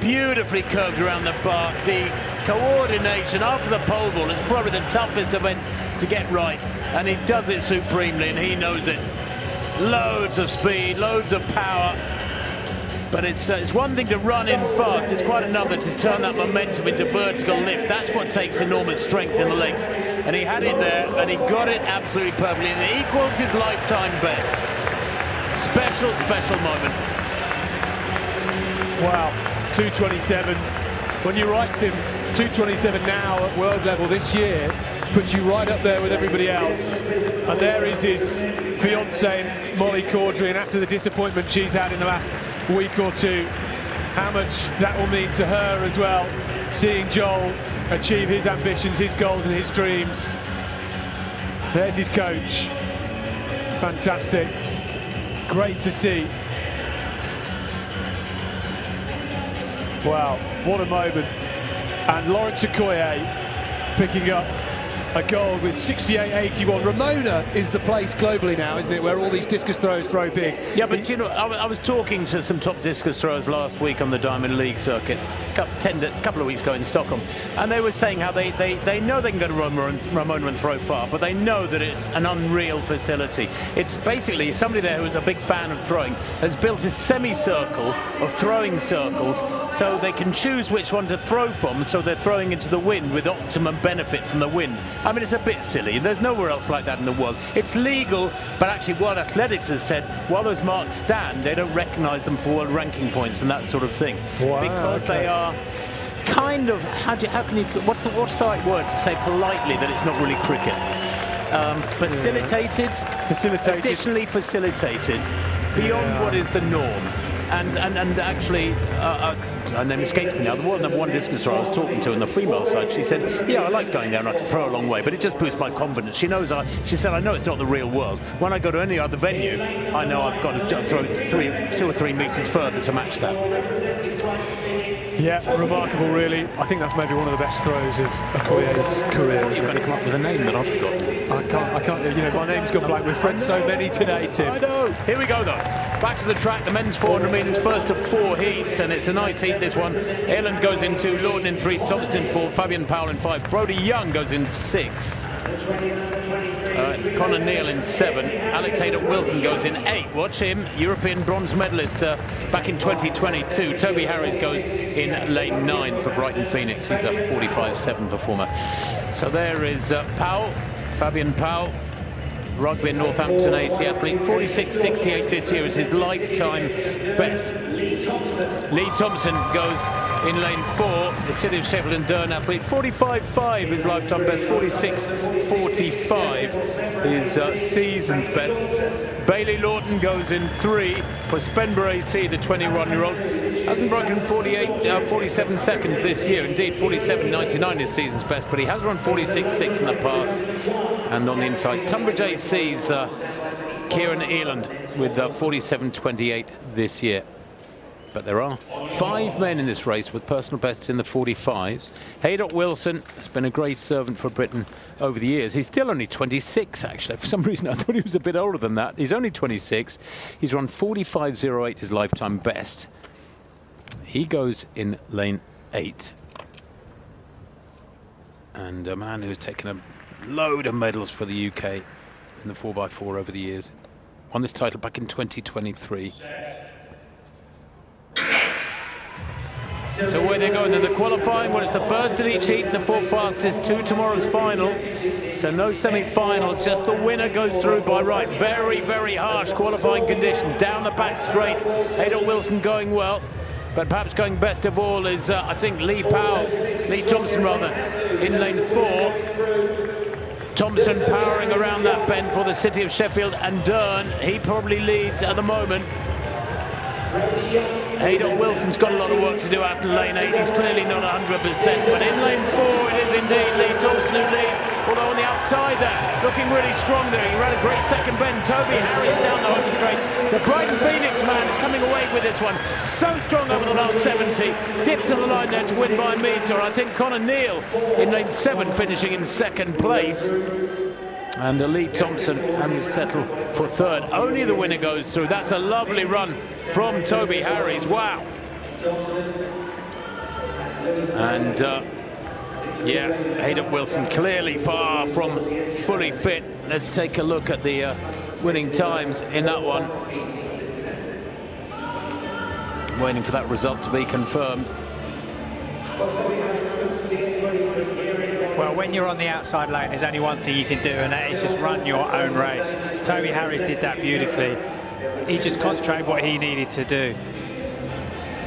Beautifully curved around the bar. The coordination after the pole vault is probably the toughest event to get right. And he does it supremely, and he knows it. Loads of speed, loads of power, but it's one thing to run in fast, it's quite another to turn that momentum into vertical lift. That's what takes enormous strength in the legs, and he had it there and he got it absolutely perfectly, and it equals his lifetime best. Special moment. Wow, 2:27. When you write him 2:27 now at world level this year, puts you right up there with everybody else. And there is his fiancée, Molly Caudry, and after the disappointment she's had in the last week or two, how much that will mean to her as well, seeing Joel achieve his ambitions, his goals and his dreams. There's his coach. Fantastic. Great to see. Wow, what a moment. And Lawrence Okoye picking up a gold with 68.81. Ramona is the place globally now, isn't it, where all these discus throwers throw big. Yeah, but you know, I was talking to some top discus throwers last week on the Diamond League circuit, a couple of weeks ago in Stockholm, and they were saying how they know they can go to Ramona and throw far, but they know that it's an unreal facility. It's basically somebody there who's a big fan of throwing has built a semicircle of throwing circles so they can choose which one to throw from, so they're throwing into the wind with optimum benefit from the wind. I mean, it's a bit silly. There's nowhere else like that in the world. It's legal, but actually World Athletics has said, while those marks stand, they don't recognise them for world ranking points and that sort of thing. Wow, because they are kind of, what's the right word to say politely that it's not really cricket? Facilitated. Additionally facilitated beyond what is the norm. And actually, her name escapes me now, the number one discus thrower I was talking to on the female side, she said, yeah, I like going there and I can throw a long way, but it just boosts my confidence. She said, I know it's not the real world. When I go to any other venue, I know I've got to throw 2 or 3 metres further to match that. Yeah, remarkable really. I think that's maybe one of the best throws of Okoye's career. You're going to come up with a name that I've forgotten. I can't, you know, my name's gone blank. We've read so many today, Tim. I know. Here we go though. Back to the track, the men's 400 metres, first of 4 heats, and it's a nice heat this one. Ireland goes in 2, Lawton in 3, Thompson in 4, Fabian Powell in 5, Brodie Young goes in 6. Conor Neal in 7, Alex Haydock-Wilson goes in 8. Watch him, European bronze medalist back in 2022. Toby Harris goes in lane 9 for Brighton Phoenix. He's a 45.7 performer. So there is Powell, Fabian Powell, Rugby and Northampton AC athlete. 46.68 this year is his lifetime best. Lee Thompson goes in lane 4, the City of Sheffield and Durham athlete. 45.5 his lifetime best. 46.45 his season's best. Bailey Lawton goes in 3 for Spenber AC, the 21-year-old. Hasn't broken 47 seconds this year. Indeed, 47.99 his season's best, but he has run 46.6 in the past. And on the inside, Tunbridge AC's Kieran Eland with 47.28 this year. But there are 5 men in this race with personal bests in the 45s. Haydock Wilson has been a great servant for Britain over the years. He's still only 26, actually. For some reason, I thought he was a bit older than that. He's only 26. He's run 45.08, his lifetime best. He goes in lane 8. And a man who's taken a load of medals for the UK in the 4x4 over the years. Won this title back in 2023. So where they're going to the qualifying, well, it's the first in each heat and the 4 fastest to tomorrow's final. So no semi-finals, just the winner goes through by right. Very, very harsh qualifying conditions. Down the back straight, Haydock Wilson going well. But perhaps going best of all is, I think, Lee Thompson, in lane 4. Thompson powering around that bend for the city of Sheffield and Durn. He probably leads at the moment. Haydock Wilson's got a lot of work to do out in lane 8. He's clearly not 100%, but in lane 4 it is indeed Lee Thompson who leads, although on the outside there, looking really strong there. He ran a great second bend. Toby Harris down the home straight. The Brighton Phoenix man is coming away with this one. So strong over the last 70. Dips of the line there to win by a metre. I think Connor Neal in lane 7 finishing in second place. And Lee Thompson having to settle for third. Only the winner goes through. That's a lovely run from Toby Harris. Wow. And yeah, Haydock Wilson clearly far from fully fit. Let's take a look at the winning times in that one. Waiting for that result to be confirmed. Well, when you're on the outside lane, there's only one thing you can do, and that is just run your own race. Toby Harris did that beautifully. He just concentrated what he needed to do.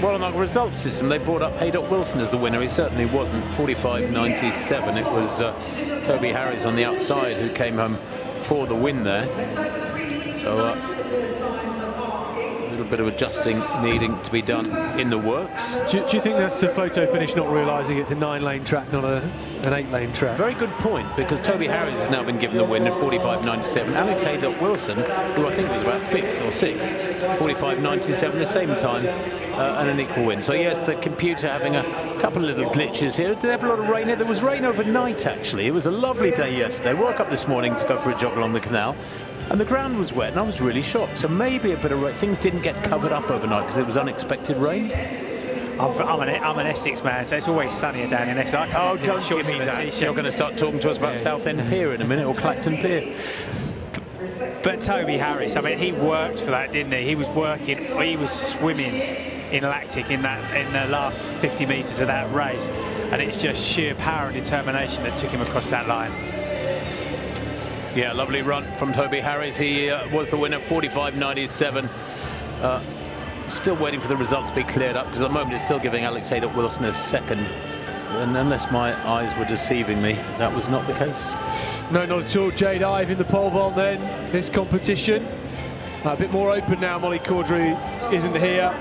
Well, on the result system, they brought up Haydock Wilson as the winner. He certainly wasn't. 45.97. It was Toby Harris on the outside who came home for the win there. So a little bit of adjusting needing to be done in the works. Do you think that's the photo finish not realising it's a 9-lane track, not an 8-lane track? Very good point, because Toby Harris has now been given the win at 45.97. Alex Haydock Wilson, who I think was about 5th or 6th, 45.97, the same time, and an equal win. So yes, the computer having a couple of little glitches here. Did they have a lot of rain here? There was rain overnight, actually. It was a lovely day yesterday. Woke up this morning to go for a jog along the canal, and the ground was wet, and I was really shocked. So maybe a bit of rain. Things didn't get covered up overnight because it was unexpected rain. I'm an Essex man, so it's always sunnier down in Essex. Oh, don't give me that. You're going to start talking to us about Southend Pier in a minute, or Clacton Pier. But Toby Harris, I mean, he worked for that, didn't he? He was working, he was swimming in lactic in the last 50 metres of that race, and it's just sheer power and determination that took him across that line. Yeah, lovely run from Toby Harris. He was the winner, 45.97. Still waiting for the result to be cleared up, because at the moment it's still giving Alex Haydock Wilson a second. And unless my eyes were deceiving me, that was not the case. No, not at all. Jade Ive in the pole vault then, this competition. A bit more open now. Molly Caudry isn't here.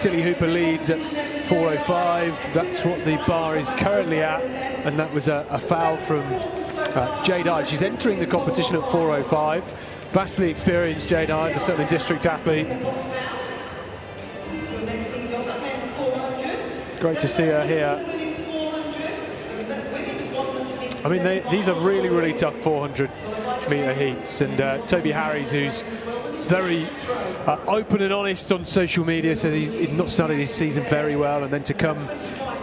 Tilly Hooper leads at 4:05. That's what the bar is currently at, and that was a foul from Jade Ive. She's entering the competition at 4:05. Vastly experienced Jade Ive, a certainly district athlete. Great to see her here. I mean, these are really, really tough 400-metre heats, and Toby Harris, who's very open and honest on social media, says he's not started his season very well, and then to come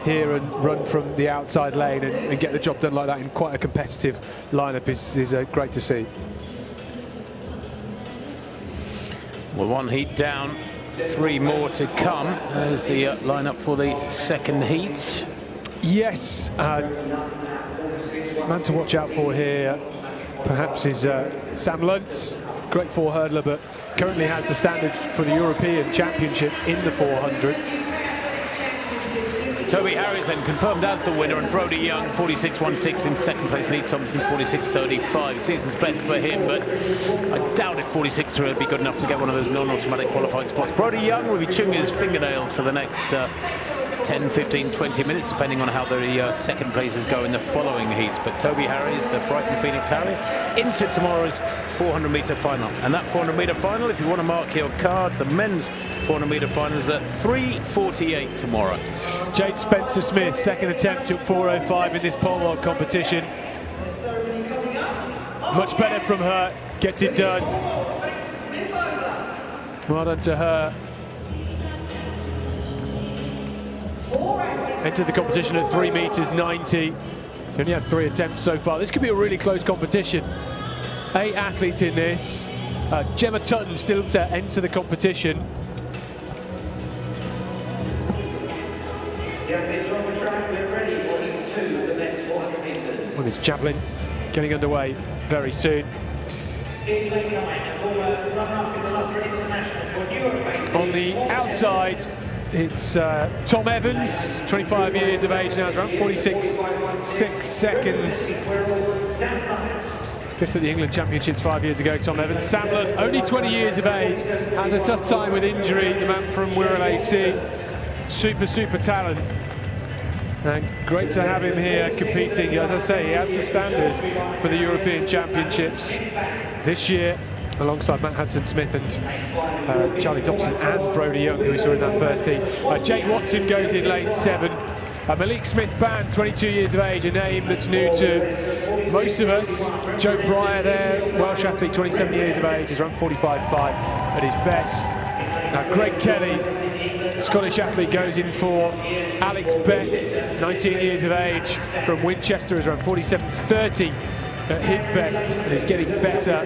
here and run from the outside lane and get the job done like that in quite a competitive lineup is great to see. Well, one heat down, 3 more to come. There's the lineup for the second heat. Yes, man to watch out for here perhaps is Sam Luntz. Great 4-hurdler, but currently has the standard for the European Championships in the 400. Toby Harris then confirmed as the winner, and Brodie Young 46.16 in second place. Lee Thompson 46.35. Season's best for him, but I doubt if 46.3 would be good enough to get one of those non-automatic qualifying spots. Brodie Young will be chewing his fingernails for the next 10, 15, 20 minutes, depending on how the second places go in the following heats. But Toby Harries, the Brighton Phoenix Harrier, into tomorrow's 400-metre final. And that 400-metre final, if you want to mark your cards, the men's 400-metre final is at 3:48 tomorrow. Jade Spencer-Smith, second attempt at 4:05 in this pole vault competition. Much better from her, gets it done. Well done to her. Entered the competition at 3 meters 90. She only had 3 attempts so far. This could be a really close competition. 8 athletes in this. Gemma Tutton still to enter the competition. Women's javelin getting underway very soon. On the outside, it's Tom Evans, 25 years of age now, around 46.6 seconds. 5th at the England Championships 5 years ago, Tom Evans. Samlin, only 20 years of age, had a tough time with injury, the man from Wirral AC. Super talent. And great to have him here competing. As I say, he has the standard for the European Championships this year, alongside Matt Hanson-Smith and Charlie Dobson and Brodie Young, who we saw in that first heat. Jake Watson goes in lane 7. Malik Smith-Band, 22 years of age, a name that's new to most of us. Joe Pryor there, Welsh athlete, 27 years of age, is around 45.5 at his best. Greg Kelly, Scottish athlete, goes in for Alex Beck, 19 years of age, from Winchester, is around 47.30 at his best, and is getting better.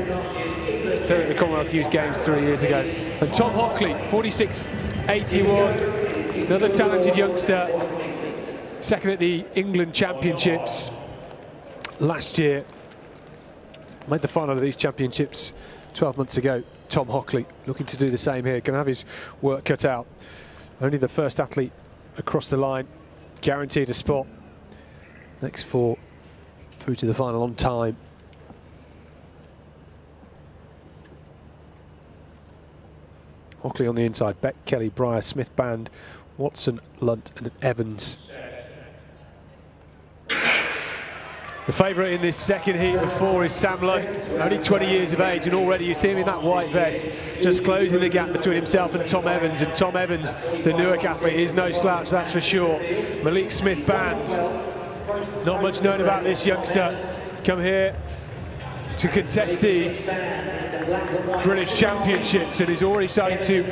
Third at the Commonwealth Youth Games 3 years ago. And Tom Hockley, 46.81, another talented youngster, second at the England Championships last year. Made the final of these championships 12 months ago. Tom Hockley looking to do the same here, going to have his work cut out. Only the first athlete across the line, guaranteed a spot. Next 4 through to the final on time. Hockley on the inside, Beck, Kelly, Breyer, Smith-Band, Watson, Lunt and Evans. The favourite in this second heat of 4 is Sam Lunt, only 20 years of age, and already you see him in that white vest, just closing the gap between himself and Tom Evans. And Tom Evans, the Newark athlete, is no slouch, that's for sure. Malik Smith-Band, not much known about this youngster. Come here to contest these British Championships, and he's already starting to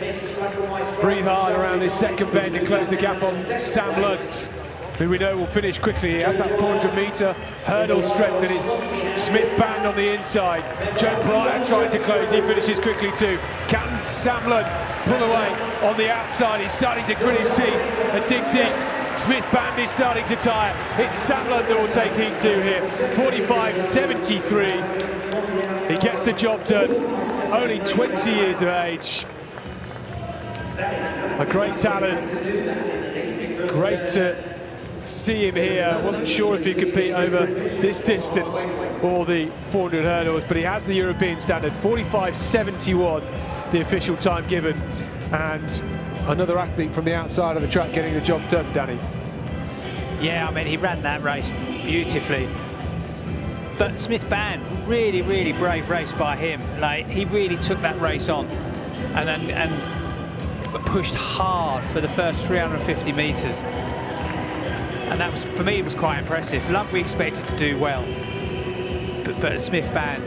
breathe hard around this second bend and close the gap on Sam Lunt, who we know will finish quickly. He has that 400-metre hurdle strength, and it's Smith-Band on the inside. Joe Pryor trying to close, he finishes quickly too. Can Sam Lunt pull away on the outside? He's starting to grit his teeth and dig deep. Smith-Band is starting to tire. It's Sam Lunt that will take heat 2 here. 45.73. He gets the job done. Only 20 years of age. A great talent. Great to see him here. Wasn't sure if he could compete over this distance or the 400 hurdles, but he has the European standard. 45.71, the official time given. And another athlete from the outside of the track getting the job done, Danny. Yeah, I mean, he ran that race beautifully. But Smith-Band, really brave race by him. Like, he really took that race on and pushed hard for the first 350 metres. And that was, for me, it was quite impressive. Lunt we expected to do well, but Smith-Band.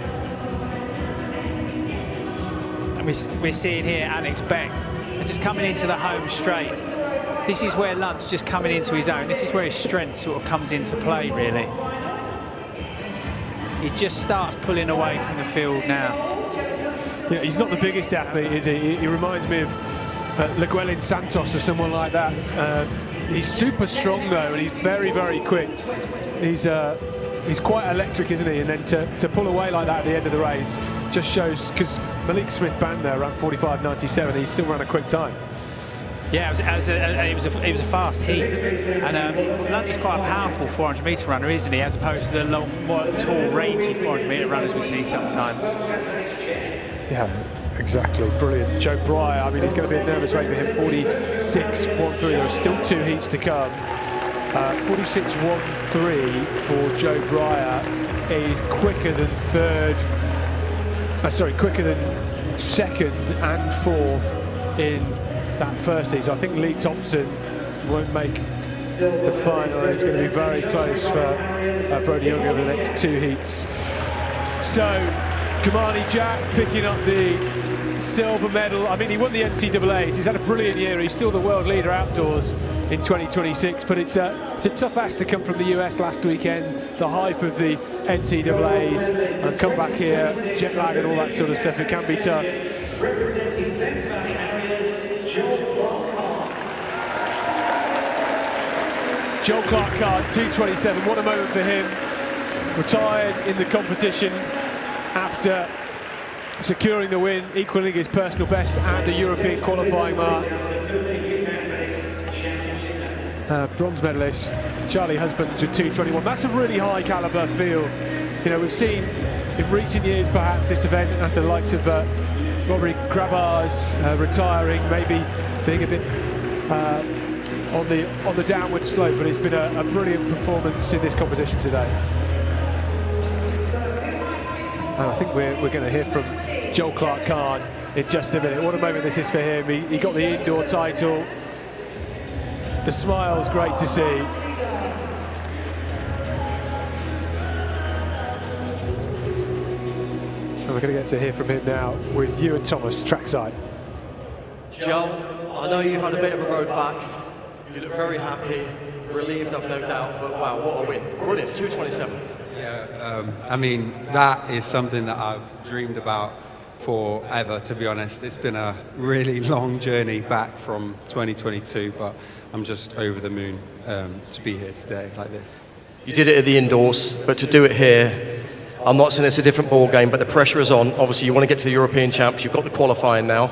And we're seeing here Alex Beck just coming into the home straight. This is where Lunt's just coming into his own. This is where his strength sort of comes into play, really. He just starts pulling away from the field now. Yeah, he's not the biggest athlete, is he? He reminds me of Llewellyn Santos or someone like that. He's super strong though, and he's very quick. He's quite electric, isn't he? And then to pull away like that at the end of the race just shows, because Malik Smith-Band there around 45.97, he still ran a quick time. Yeah, it was a fast heat, and Lunt is quite a powerful 400-metre runner, isn't he? As opposed to the long, more tall, rangy 400-metre runners we see sometimes. Yeah, Exactly, brilliant. Joe Breyer, I mean, it's going to be a nervous rate for him. 46.13. There are still 2 heats to come. 46.13 for Joe Breyer is quicker than quicker than second and fourth in that first heat. So I think Lee Thompson won't make the final. It's going to be very close for Brody Young over the next 2 heats. So Kamani Jack picking up the silver medal. I mean, he won the NCAAs. He's had a brilliant year. He's still the world leader outdoors in 2026, but it's a tough ask to come from the US last weekend. The hype of the NCAAs and come back here, jet lag and all that sort of stuff. It can be tough. Joel Clark-Card, 2:27. What a moment for him. Retired in the competition after securing the win, equaling his personal best and a European qualifying mark. Bronze medalist Charlie Husbands with 2:21. That's a really high caliber field. You know, we've seen in recent years perhaps this event after the likes of Robbie Grabar's retiring, maybe being a bit on the downward slope, but it's been a brilliant performance in this competition today. And I think we're going to hear from Joel Clark-Card in just a minute. What a moment this is for him. He got the indoor title. The smile's great to see. And we're going to get to hear from him now with Ewan Thomas, trackside. Joel, I know you've had a bit of a road back. You look very happy, relieved, I've no doubt, but wow, what a win. Brilliant, 2:27. Yeah, I mean, that is something that I've dreamed about forever, to be honest. It's been a really long journey back from 2022, but I'm just over the moon to be here today like this. You did it at the indoors, but to do it here, I'm not saying it's a different ball game, but the pressure is on. Obviously, you want to get to the European Champs. You've got the qualifying now.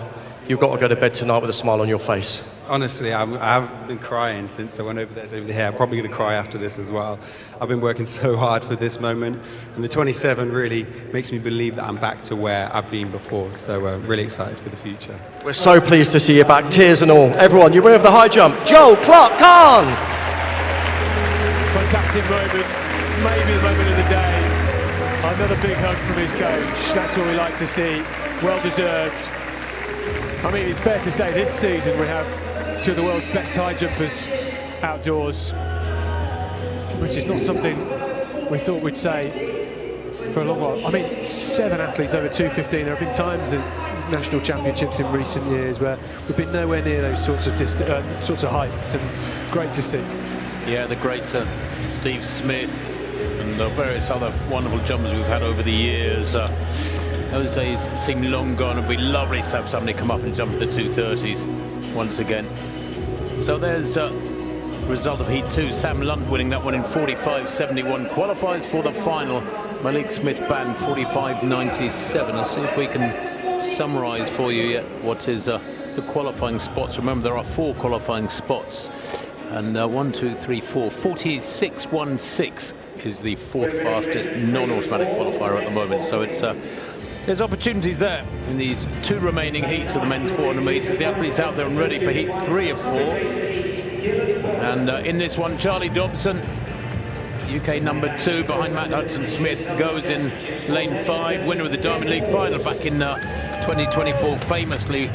You've got to go to bed tonight with a smile on your face. Honestly, I haven't been crying since I went over there to over here. I'm probably going to cry after this as well. I've been working so hard for this moment, and the 27 really makes me believe that I'm back to where I've been before. So really excited for the future. We're so pleased to see you back, tears and all. Everyone, you winner of the high jump, Joel Clark-Card. Fantastic moment, maybe the moment of the day. Another big hug from his coach. That's what we like to see. Well deserved. I mean, it's fair to say this season we have two of the world's best high jumpers outdoors, which is not something we thought we'd say for a long while. I mean, 7 athletes over 2:15. There have been times in national championships in recent years where we've been nowhere near those sorts of heights, and great to see. Yeah, the great Steve Smith and the various other wonderful jumpers we've had over the years. Those days seem long gone. It'd be lovely to have somebody come up and jump at the 2:30s once again. So there's result of Heat 2. Sam Lunt winning that one in 45.71. Qualifies for the final. Malik Smith-Ban 45.97. Let's see if we can summarise for you yet what is the qualifying spots. Remember, there are 4 qualifying spots. And 1, 2, 3, 4. 46.16 is the 4th fastest non-automatic qualifier at the moment. So it's there's opportunities there in these 2 remaining heats of the men's 400 metres. The athletes out there and ready for Heat 3 of 4. And in this one, Charlie Dobson, UK number 2 behind Matt Hudson-Smith, goes in lane 5, winner of the Diamond League final back in 2024, famously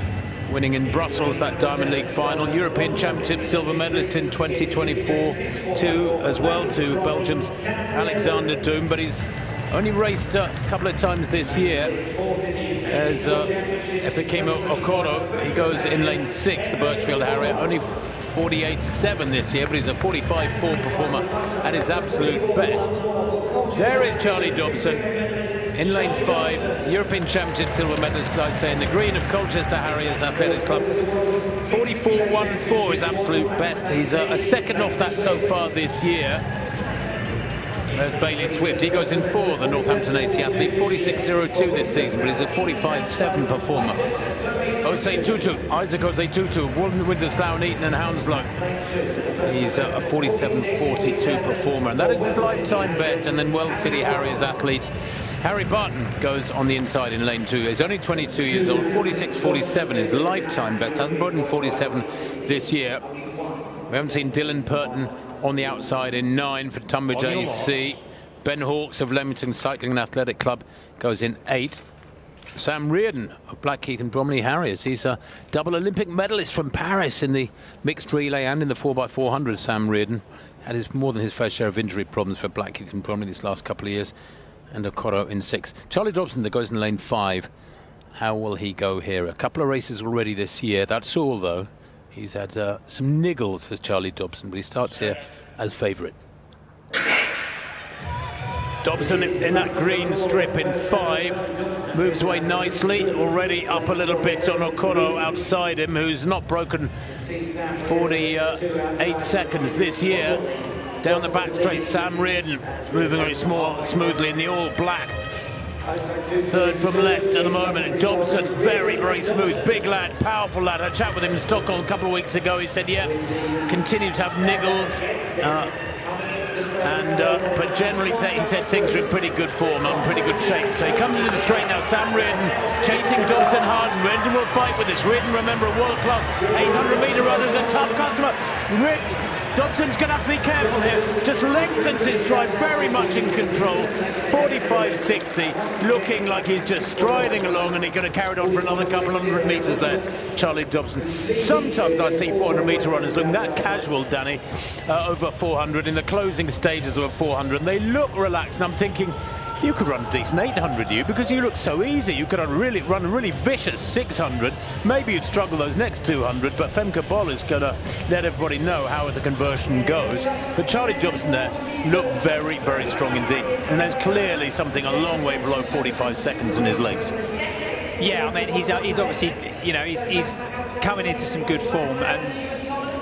winning in Brussels that Diamond League final. European Championship silver medalist in 2024 too, as well, to Belgium's Alexander Doom, but he's only raced a couple of times this year as Efekimo Okoro. He goes in lane 6, the Birchfield Harrier, only 48.7 this year, but he's a 45.4 performer at his absolute best. There is Charlie Dobson in lane 5, European Championship silver medalist, I'd say, in the green of Colchester Harriers Athletics Club. 44.14 is absolute best. He's a second off that so far this year. There's Bailey Swift. He goes in 4, the Northampton AC athlete. 46.02 this season, but he's a 45.7 performer. Osei Tutu, Isaac Osei Tutu, Windsor, Slough and Eton and Hounslow. He's a 47.42 performer, and that is his lifetime best. And then Wells City Harriers athlete Harry Barton goes on the inside in lane 2. He's only 22 years old. 46.47 his lifetime best. Hasn't broken 47 this year. We haven't seen Dylan Purton on the outside in 9 for Tunbridge AC. Ben Hawkes of Leamington Cycling and Athletic Club goes in 8. Sam Reardon of Blackheath and Bromley Harriers. He's a double Olympic medalist from Paris in the mixed relay and in the 4x400. Sam Reardon had more than his fair share of injury problems for Blackheath and Bromley these last couple of years. And Okoro in 6. Charlie Dobson that goes in lane 5. How will he go here? A couple of races already this year. That's all, though. He's had some niggles as Charlie Dobson, but he starts here as favourite. Dobson in that green strip in 5, moves away nicely, already up a little bit on Okoro outside him, who's not broken 48 seconds this year. Down the back straight, Sam Reardon moving very smoothly in the all-black. 3rd from left at the moment, and Dobson very, very smooth, big lad, powerful lad. I chat with him in Stockholm a couple of weeks ago. He said, yeah, continues to have niggles, but generally he said things are in pretty good form, in pretty good shape. So he comes into the straight now. Sam Reardon chasing Dobson hard, and Reardon will fight with this. Reardon, remember, a world-class 800-metre runner, is a tough customer. Dobson's going to have to be careful here. Just lengthens his stride, very much in control. 45.60, looking like he's just striding along, and he's going to carry it on for another couple of 100 metres there, Charlie Dobson. Sometimes I see 400-metre runners looking that casual, Danny, over 400 in the closing stages of a 400, and they look relaxed, and I'm thinking, you could run a decent 800, because you look so easy. You could run a really vicious 600. Maybe you'd struggle those next 200, but Femke Bol is going to let everybody know how the conversion goes. But Charlie Dobson there looked very, very strong indeed. And there's clearly something a long way below 45 seconds in his legs. Yeah, I mean, he's obviously, you know, he's coming into some good form,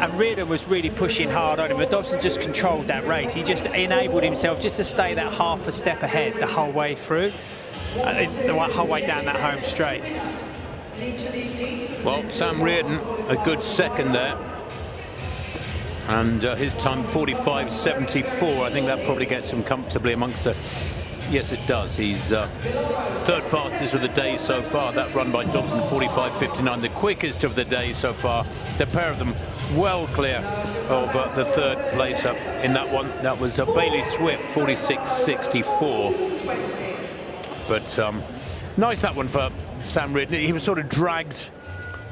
and Reardon was really pushing hard on him, but Dobson just controlled that race. He just enabled himself just to stay that half a step ahead the whole way through, the whole way down that home straight. Well, Sam Reardon, a good second there. And his time 45.74. I think that probably gets him comfortably amongst the... Yes, it does. He's 3rd fastest of the day so far. That run by Dobson, 45.59, the quickest of the day so far. The pair of them well clear of the 3rd place up in that one. That was Bailey Swift, 46.64. But nice that one for Sam Reardon. He was sort of dragged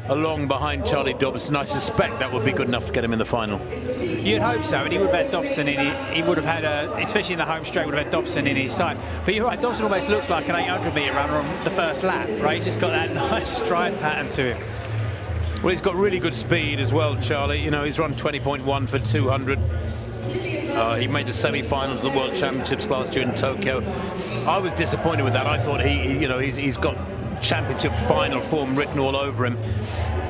along behind Charlie Dobson. I suspect that would be good enough to get him in the final. You'd hope so, and he would have had Dobson in. He would have had, especially in the home straight, would have had Dobson in his sights. But you're right, Dobson almost looks like an 800-metre runner on the first lap, right? He's just got that nice stride pattern to him. Well, he's got really good speed as well, Charlie. You know, he's run 20.1 for 200. He made the semi-finals of the World Championships last year in Tokyo. I was disappointed with that. I thought he's got championship final form written all over him.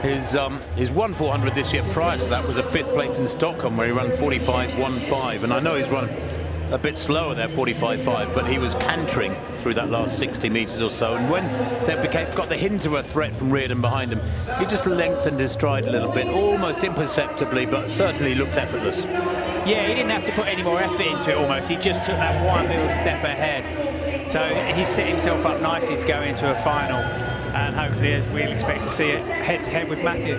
His 1/400 this year prior to that was a 5th place in Stockholm, where he ran 45.15, and I know he's run a bit slower there, 45.5, but he was cantering through that last 60 metres or so, and when they got the hint of a threat from Reardon behind him, he just lengthened his stride a little bit, almost imperceptibly, but certainly looked effortless. Yeah, he didn't have to put any more effort into it almost. He just took that one little step ahead. So he set himself up nicely to go into a final, and hopefully, as we'll expect to see it, head-to-head with Matthew.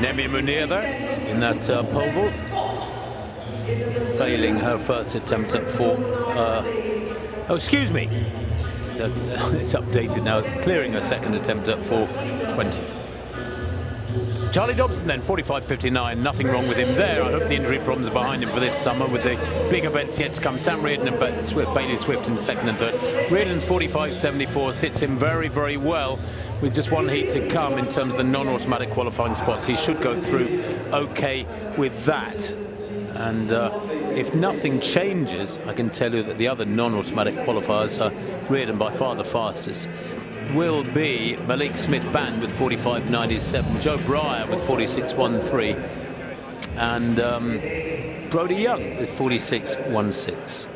Nemi Munir there in that pole vault, failing her first attempt at 4. Oh, excuse me. It's updated now, clearing her second attempt at 4:20. Charlie Dobson then, 45.59, nothing wrong with him there. I hope the injury problems are behind him for this summer with the big events yet to come. Sam Reardon and Bailey Swift in 2nd and 3rd. Reardon's 45.74 sits him very, very well with just one heat to come in terms of the non-automatic qualifying spots. He should go through okay with that. And if nothing changes, I can tell you that the other non-automatic qualifiers are Reardon by far the fastest. Will be Malik Smith-Band with 45.97, Joe Breyer with 46.13, and Brodie Young with 46.16.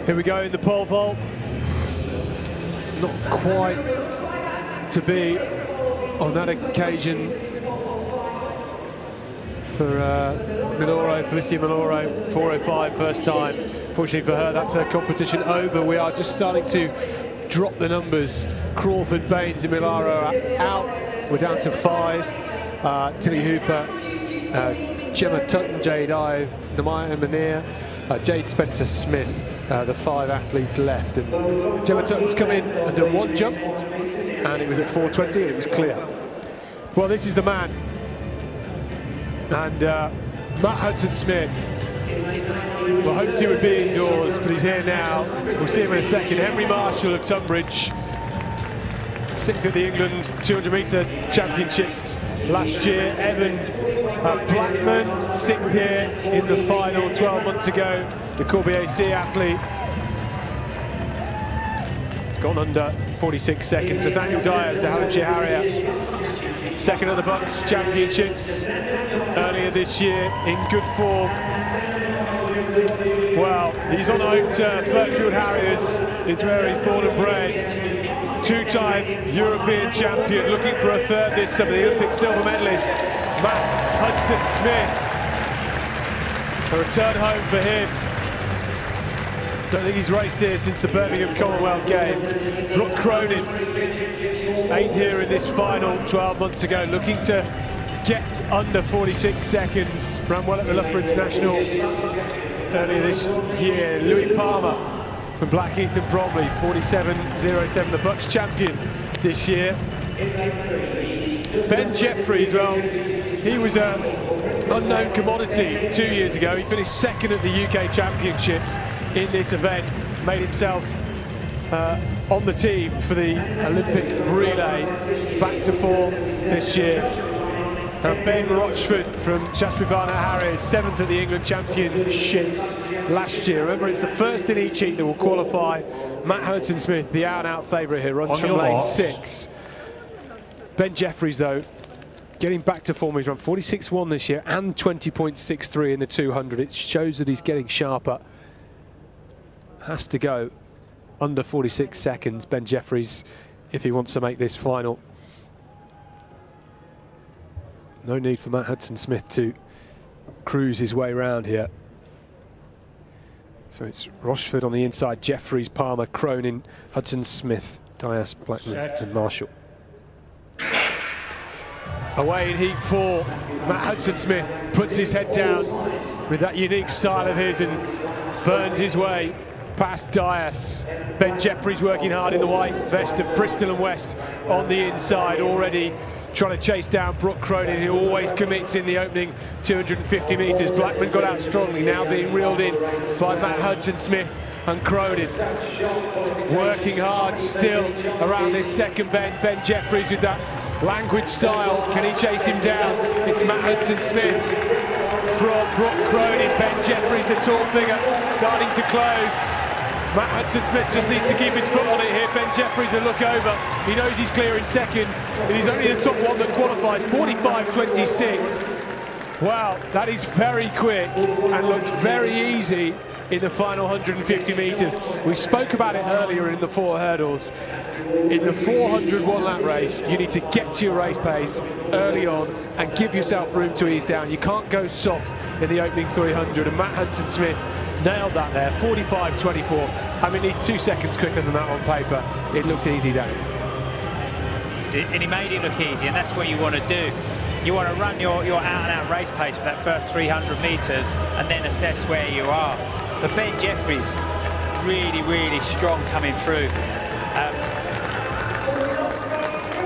Here we go in the pole vault. Not quite to be on that occasion for Felicia Miloro, 4:05 first time. Fortunately for her, that's her competition over. We are just starting to drop the numbers. Crawford, Baines and Milaro are out. We're down to 5. Tilly Hooper, Gemma Tutton, Jade Ive, Namaya Manir, Jade Spencer-Smith, the 5 athletes left. And Gemma Tutton's come in and done 1 jump, and it was at 4:20 and it was clear. Well, this is the man. And Matt Hudson-Smith, well, hoped he would be indoors, but he's here now. We'll see him in a second. Henry Marshall of Tunbridge, 6th at the England 200-metre championships last year. Evan Blackman, 6th here in the final 12 months ago. The Corbier C athlete. It's gone under 46 seconds. Nathaniel Dyers, the Hampshire Harrier, 2nd at the Bucks Championships earlier this year, in good form. Well, he's on out to Birchfield Harriers. It's where he's born and bred. 2-time European champion, looking for a 3rd this summer. The Olympic silver medalist, Matt Hudson-Smith. A return home for him. Don't think he's raced here since the Birmingham Commonwealth Games. Brooke Cronin, 8th here in this final 12 months ago, looking to get under 46 seconds. Ran well at the Loughborough International earlier this year. Louis Palmer from Blackheath and Bromley, 47.07, the Bucks champion this year. Ben Jeffries, well, he was an unknown commodity 2 years ago. He finished 2nd at the UK Championships in this event, made himself on the team for the Olympic relay, back to form this year. Ben Rochford from Shaftesbury Barnet Harriers, 7th at the England Championships last year. Remember, it's the first in each heat that will qualify. Matt Hudson-Smith, the out-and-out favourite here, runs from lane 6. Ben Jeffries, though, getting back to form. He's run 46.1 this year and 20.63 in the 200. It shows that he's getting sharper. Has to go under 46 seconds, Ben Jeffries, if he wants to make this final. No need for Matt Hudson-Smith to cruise his way around here. So it's Rochford on the inside, Jeffries, Palmer, Cronin, Hudson-Smith, Dias, Blackman and Marshall. Away in heat 4, Matt Hudson-Smith puts his head down with that unique style of his and burns his way past Dias. Ben Jeffries working hard in the white vest of Bristol and West on the inside, already trying to chase down Brooke Cronin, who always commits in the opening 250 metres. Blackman got out strongly, now being reeled in by Matt Hudson-Smith and Cronin. Working hard still around this second bend. Ben Jeffries with that languid style. Can he chase him down? It's Matt Hudson-Smith from Brooke Cronin. Ben Jeffries, the tall figure, starting to close. Matt Hudson-Smith just needs to keep his foot on it here. Ben Jeffries a look over. He knows he's clear in 2nd, and he's only the top one that qualifies, 45.26. Wow, that is very quick and looked very easy in the final 150 metres. We spoke about it earlier in the 4 hurdles. In the 400 one-lap race, you need to get to your race pace early on and give yourself room to ease down. You can't go soft in the opening 300, and Matt Hudson-Smith nailed that there, 45.24. I mean, he's 2 seconds quicker than that on paper. It looked easy, Danny. And he made it look easy, and that's what you want to do. You want to run your out-and-out race pace for that first 300 metres and then assess where you are. But Ben Jeffries, really, really strong coming through.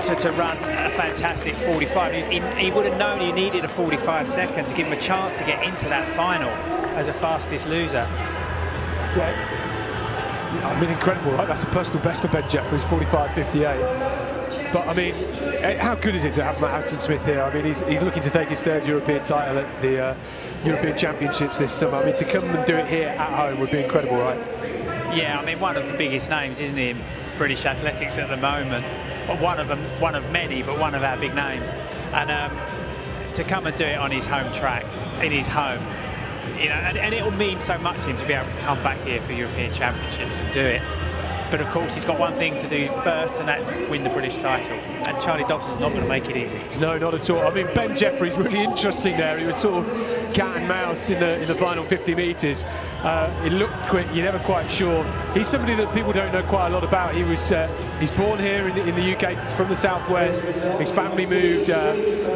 So to run a fantastic 45, he would have known he needed a 45 seconds to give him a chance to get into that final as a fastest loser. So, I mean, incredible, right? That's a personal best for Ben Jeffries, 45.58. But I mean, how good is it to have Matt Hudson-Smith here? I mean, he's looking to take his 3rd European title at the European Championships this summer. I mean, to come and do it here at home would be incredible, right? Yeah, I mean, one of the biggest names, isn't he? British athletics at the moment. One of many, but one of our big names. And to come and do it on his home track, in his home, you know, and it will mean so much to him to be able to come back here for European Championships and do it. But of course, he's got one thing to do first, and that's win the British title. And Charlie Dobson's not going to make it easy. No, not at all. I mean, Ben Jeffrey's really interesting there. He was sort of cat and mouse in the final 50 metres. It looked quick. You're never quite sure. He's somebody that people don't know quite a lot about. He was he's born here in the UK, from the southwest. His family moved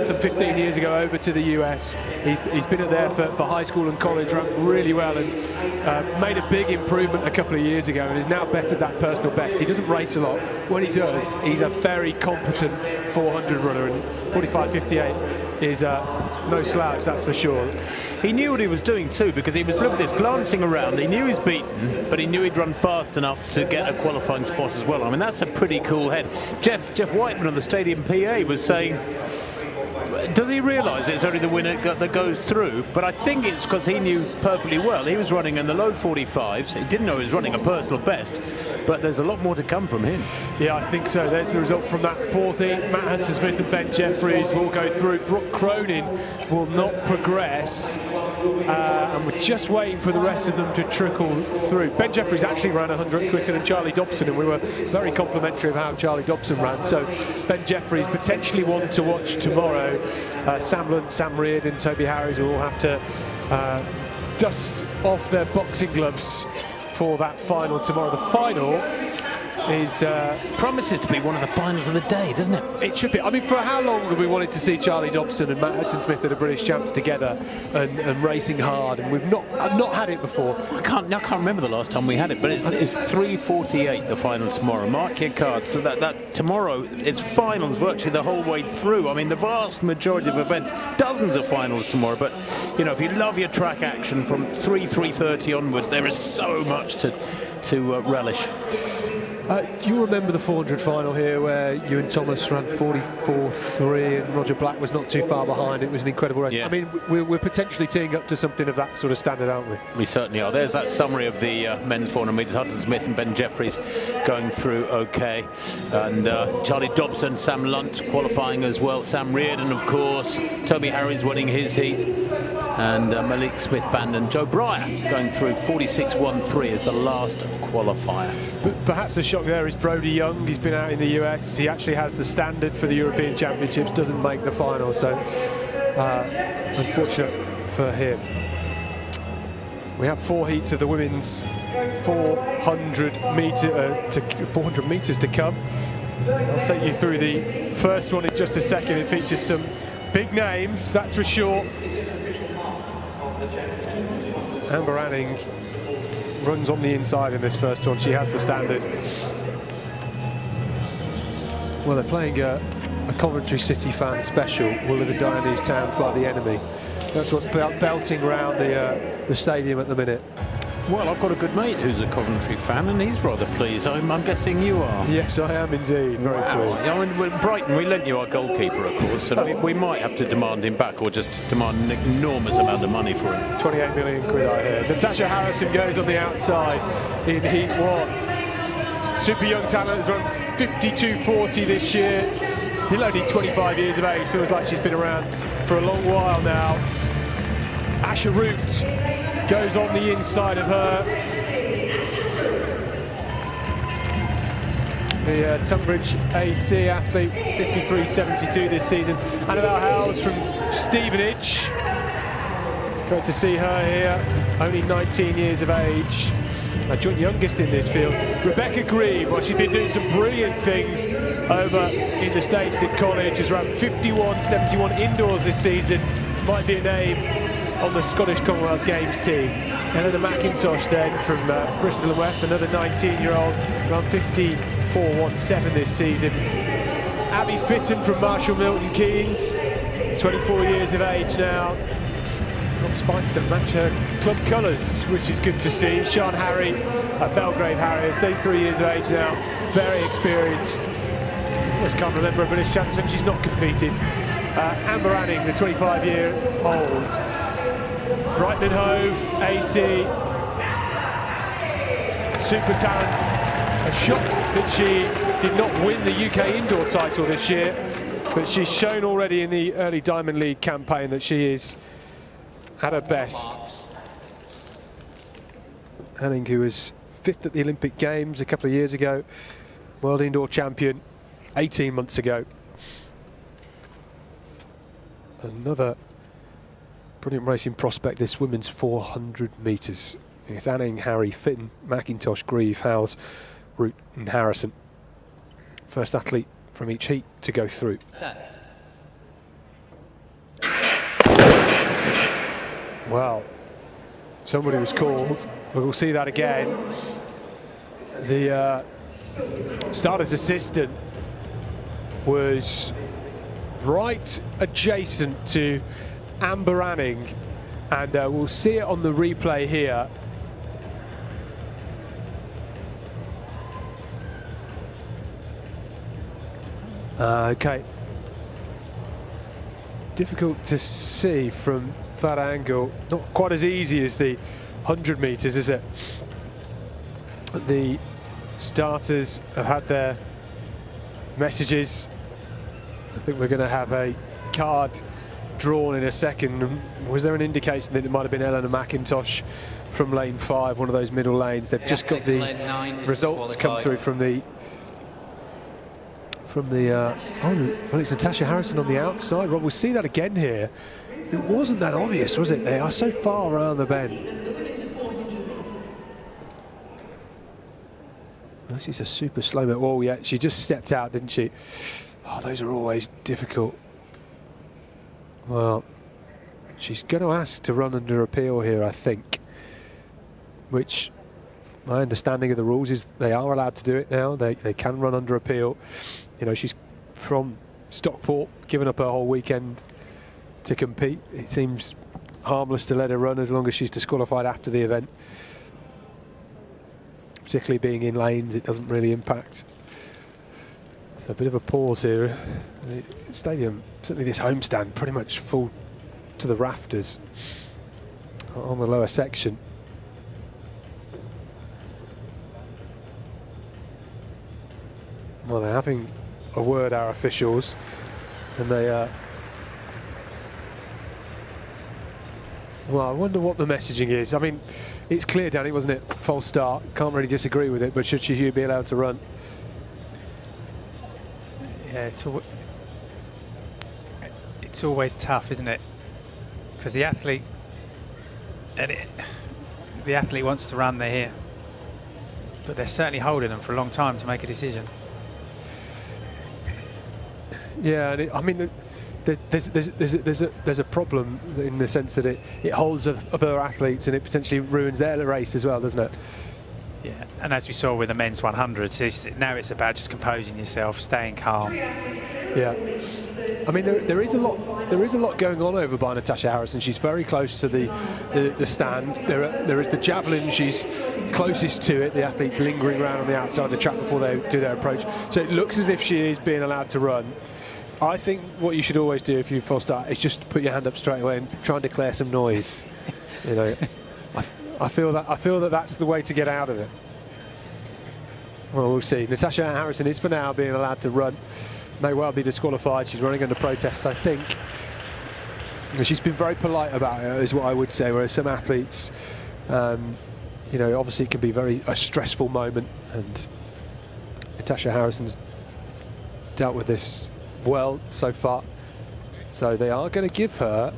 some 15 years ago over to the US. He's been there for high school and college, ran really well, and made a big improvement a couple of years ago, and has now bettered that personal best. He doesn't race a lot. When he does, he's a very competent 400 runner, and 45.58 is no slouch, that's for sure. He knew what he was doing too, because he was, look at this, glancing around. He knew he's beaten, but he knew he'd run fast enough to get a qualifying spot as well. I mean, that's a pretty cool head. Jeff Whiteman of the Stadium PA was saying, does he realise it's only the winner that goes through? But I think it's because he knew perfectly well. He was running in the low 45s. He didn't know he was running a personal best, but there's a lot more to come from him. Yeah, I think so. There's the result from that fourth heat. Matt Hansen-Smith and Ben Jeffreys will go through. Brooke Cronin will not progress. And we're just waiting for the rest of them to trickle through. Ben Jeffreys actually ran 100th quicker than Charlie Dobson, and we were very complimentary of how Charlie Dobson ran. So Ben Jeffreys potentially one to watch tomorrow. Sam Lunt, Sam Reardon, Toby Harries will all have to dust off their boxing gloves for that final tomorrow. The final is promises to be one of the finals of the day, doesn't it? It should be. I mean, for how long have we wanted to see Charlie Dobson and Matt Hansen-Smith at the British Champs together and racing hard, and we've not had it before. I can't remember the last time we had it, but it's 3:48 the final tomorrow. Mark your cards. So that tomorrow it's finals virtually the whole way through. I mean, the vast majority of events, dozens of finals tomorrow. But you know, if you love your track action from 3:30 onwards, there is so much to relish. You remember the 400 final here where you and Thomas ran 44.3 and Roger Black was not too far behind. It was an incredible race. Yeah. I mean, we're potentially teeing up to something of that sort of standard, aren't we? We certainly are. There's that summary of the men's 400 metres. Hansen-Smith and Ben Jeffreys going through okay. And Charlie Dobson, Sam Lunt qualifying as well. Sam Reardon, of course. Toby Harries winning his heat. And Malik Smith-Bandon. Joe Breyer going through 46.13 as the last qualifier. But perhaps the shock there is Brody Young. He's been out in the US. He actually has the standard for the European Championships, doesn't make the final, so unfortunate for him. We have 4 heats of the women's 400 metres to come. I'll take you through the first one in just a second. It features some big names, that's for sure. Amber Anning runs on the inside in this first one. She has the standard. Well, they're playing a Coventry City fan special. Will live and die in these towns by the enemy. That's what's belting around the stadium at the minute. Well, I've got a good mate who's a Coventry fan, and he's rather pleased. I'm guessing you are. Yes, I am indeed. Very pleased. I mean, with Brighton, we lent you our goalkeeper, of course, and we might have to demand him back, or just demand an enormous amount of money for him. 28 million quid, I heard. Natasha Harrison goes on the outside in Heat 1. Super young talent has run 52.40 this year. Still only 25 years of age. Feels like she's been around for a long while now. Asher Root goes on the inside of her. The Tunbridge AC athlete, 53.72 this season. Annabelle Howells from Stevenage. Great to see her here, only 19 years of age. Joint youngest in this field. Rebecca Grieve, well, she's been doing some brilliant things over in the States at college. Has run 51.71 indoors this season. Might be a name on the Scottish Commonwealth Games team. Helena McIntosh then from Bristol and West, another 19-year-old, around 54.17 this season. Abby Fitton from Marshall Milton Keynes, 24 years of age now. Got spikes that match her club colours, which is good to see. Sian Harry, Belgrave Harriers, 33 years of age now, very experienced. Almost can't remember a British champion she's not competed. Amber Anning, the 25-year-old. Brighton and Hove, AC, super talent A shock that she did not win the UK indoor title this year, but she's shown already in the early Diamond League campaign that she is at her best. Anning, who was 5th at the Olympic Games a couple of years ago, world indoor champion 18 months ago. Another brilliant racing prospect, this women's 400 metres. It's Anning, Harry, Fitton, McIntosh, Grieve, Howes, Root and Harrison. First athlete from each heat to go through. Set. Well, somebody was called. We'll see that again. The starter's assistant was right adjacent to Amber Anning, and we'll see it on the replay here. Okay. Difficult to see from that angle. Not quite as easy as the 100 metres, is it? The starters have had their messages. I think we're going to have a card drawn in a second. Was there an indication that it might have been Eleanor McIntosh from lane 5, one of those middle lanes? They've just got the results come through from the oh, well, it's Natasha Harrison on the outside. Well, we'll see that again here. It wasn't that obvious, was it? They are so far around the bend. This is a super slow mo. Oh yeah, she just stepped out, didn't she? Oh, those are always difficult. Well, she's going to ask to run under appeal here, I think. Which, my understanding of the rules is they are allowed to do it now. They can run under appeal. You know, she's from Stockport, given up her whole weekend to compete. It seems harmless to let her run as long as she's disqualified after the event. Particularly being in lanes, it doesn't really impact. So a bit of a pause here. The stadium, certainly this homestand, pretty much full to the rafters on the lower section. Well, they're having a word, our officials, and they well, I wonder what the messaging is. I mean, it's clear, Danny, wasn't it? False start. Can't really disagree with it, but should she be allowed to run? Yeah, it's always tough, isn't it? Because the athlete wants to run, they're here. But they're certainly holding them for a long time to make a decision. Yeah, and I mean, there's a problem in the sense that it holds other athletes and it potentially ruins their race as well, doesn't it? Yeah, and as we saw with the men's 100s, now it's about just composing yourself, staying calm. Yeah, I mean there is a lot going on over by Natasha Harrison. She's very close to the stand. There is the javelin. She's closest to it. The athletes lingering around on the outside of the track before they do their approach. So it looks as if she is being allowed to run. I think what you should always do if you false start is just put your hand up straight away and try and declare some noise. You know, I feel that that's the way to get out of it. Well, we'll see. Natasha Harrison is for now being allowed to run. May well be disqualified. She's running under protests, I think. She's been very polite about it, is what I would say. Whereas some athletes, you know, obviously it can be a stressful moment, and Natasha Harrison's dealt with this well so far. So they are going to give her,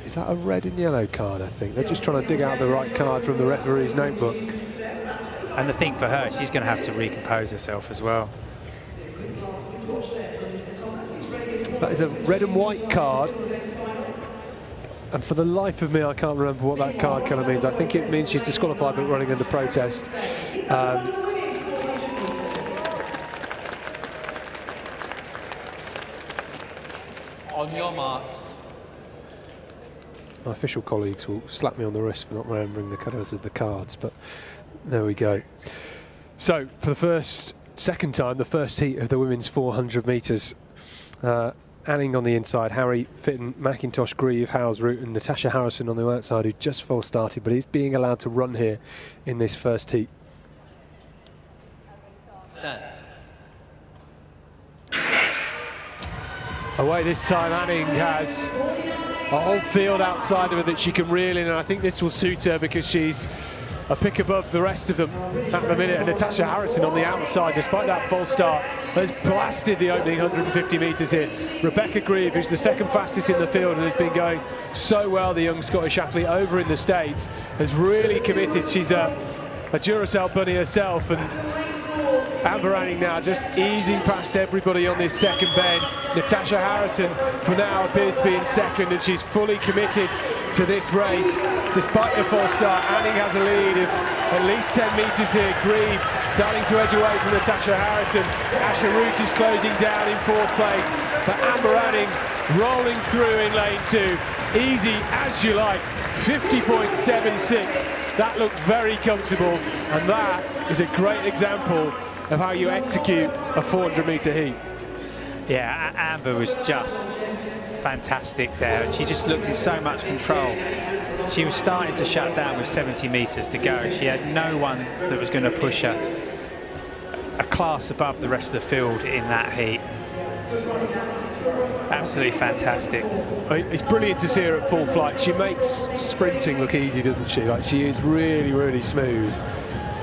is that a red and yellow card? I think they're just trying to dig out the right card from the referee's notebook. And the thing for her, she's going to have to recompose herself as well. That is a red and white card, and for the life of me I can't remember what that card colour means. I think it means she's disqualified but running under protest. On your marks. My official colleagues will slap me on the wrist for not remembering the colours of the cards, but there we go. So for the second time, the first heat of the women's 400 metres, Anning on the inside, Harry, Fitton, McIntosh, Grieve, Howes, Root and Natasha Harrison on the outside, who just false started but is being allowed to run here in this first heat. set. Away this time, Anning has a whole field outside of her that she can reel in, and I think this will suit her because she's a pick above the rest of them at the minute. And Natasha Harrison on the outside, despite that false start, has blasted the opening 150 metres here. Rebecca Grieve, who's the second fastest in the field and has been going so well, the young Scottish athlete over in the States, has really committed. She's a Duracell bunny herself, and Amber Anning now just easing past everybody on this second bend. Natasha Harrison for now appears to be in second, and she's fully committed to this race. Despite the false start, Anning has a lead of at least 10 metres here. Grieve starting to edge away from Natasha Harrison. Asher Root is closing down in fourth place, but Amber Anning rolling through in lane 2. Easy as you like, 50.76. That looked very comfortable, and that is a great example of how you execute a 400-metre heat. Yeah, Amber was just fantastic there, and she just looked in so much control. She was starting to shut down with 70 metres to go. She had no one that was going to push her a class above the rest of the field in that heat. Absolutely fantastic. It's brilliant to see her at full flight. She makes sprinting look easy, doesn't she? Like, she is really, really smooth.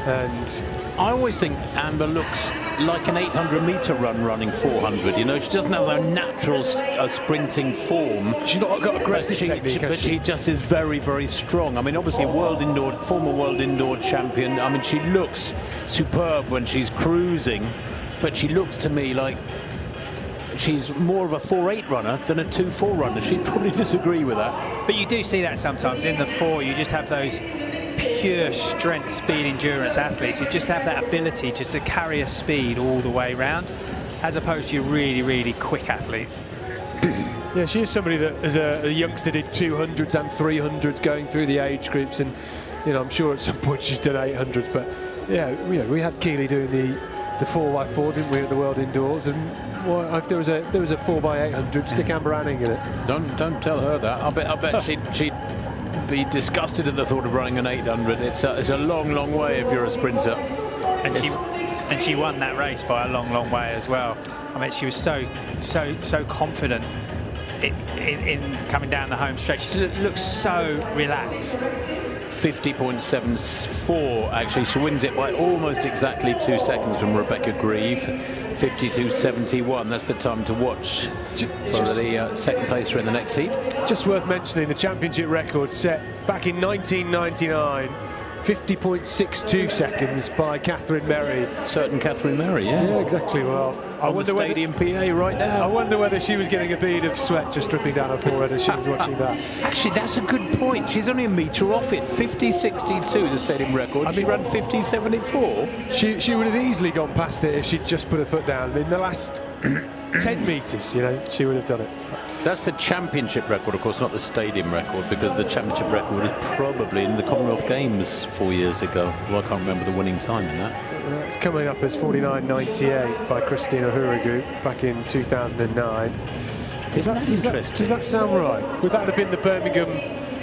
And I always think Amber looks like an 800-metre run running 400. You know, she doesn't have a natural sprinting form. She's not got aggressive technique, but she just is very, very strong. I mean, obviously, former world indoor champion. I mean, she looks superb when she's cruising, but she looks to me like she's more of a 4.8 runner than a 2.4 runner. She'd probably disagree with that. But you do see that sometimes in the 4. You just have those pure strength, speed, endurance athletes who just have that ability just to carry a speed all the way round, as opposed to your really, really quick athletes. yeah, she is somebody that, as a youngster, did 200s and 300s going through the age groups, and you know, I'm sure at some point she's done 800s. But yeah, we had Keeley doing the 4x4, didn't we, at the World Indoors? And well, if there was a 4x800, stick Amber Anning in it. Don't tell her that. I bet she'd be disgusted at the thought of running an 800. It's a long, long way if you're a sprinter. And she won that race by a long, long way as well. I mean, she was so confident in coming down the home stretch. She looks so relaxed. 50.74 actually. She wins it by almost exactly 2 seconds from Rebecca Grieve. 52.71. That's the time to watch for the second placer in the next heat. Just worth mentioning the championship record set back in 1999. 50.62 seconds by Catherine Merry. Certain Catherine Merry, yeah. Yeah, exactly. Well, I wonder the Stadium PA right now. I wonder whether she was getting a bead of sweat just dripping down her forehead as she was watching that. Actually, that's a good point. She's only a metre off it. 50.62, the Stadium record. She ran 50.74. She would have easily gone past it if she'd just put her foot down. In the last 10 metres, you know, she would have done it. That's the championship record, of course, not the stadium record, because the championship record is probably in the Commonwealth Games 4 years ago. Well, I can't remember the winning time in that. It's coming up as 49.98 by Christina Huragu back in 2009. Does that sound right? Would that have been the Birmingham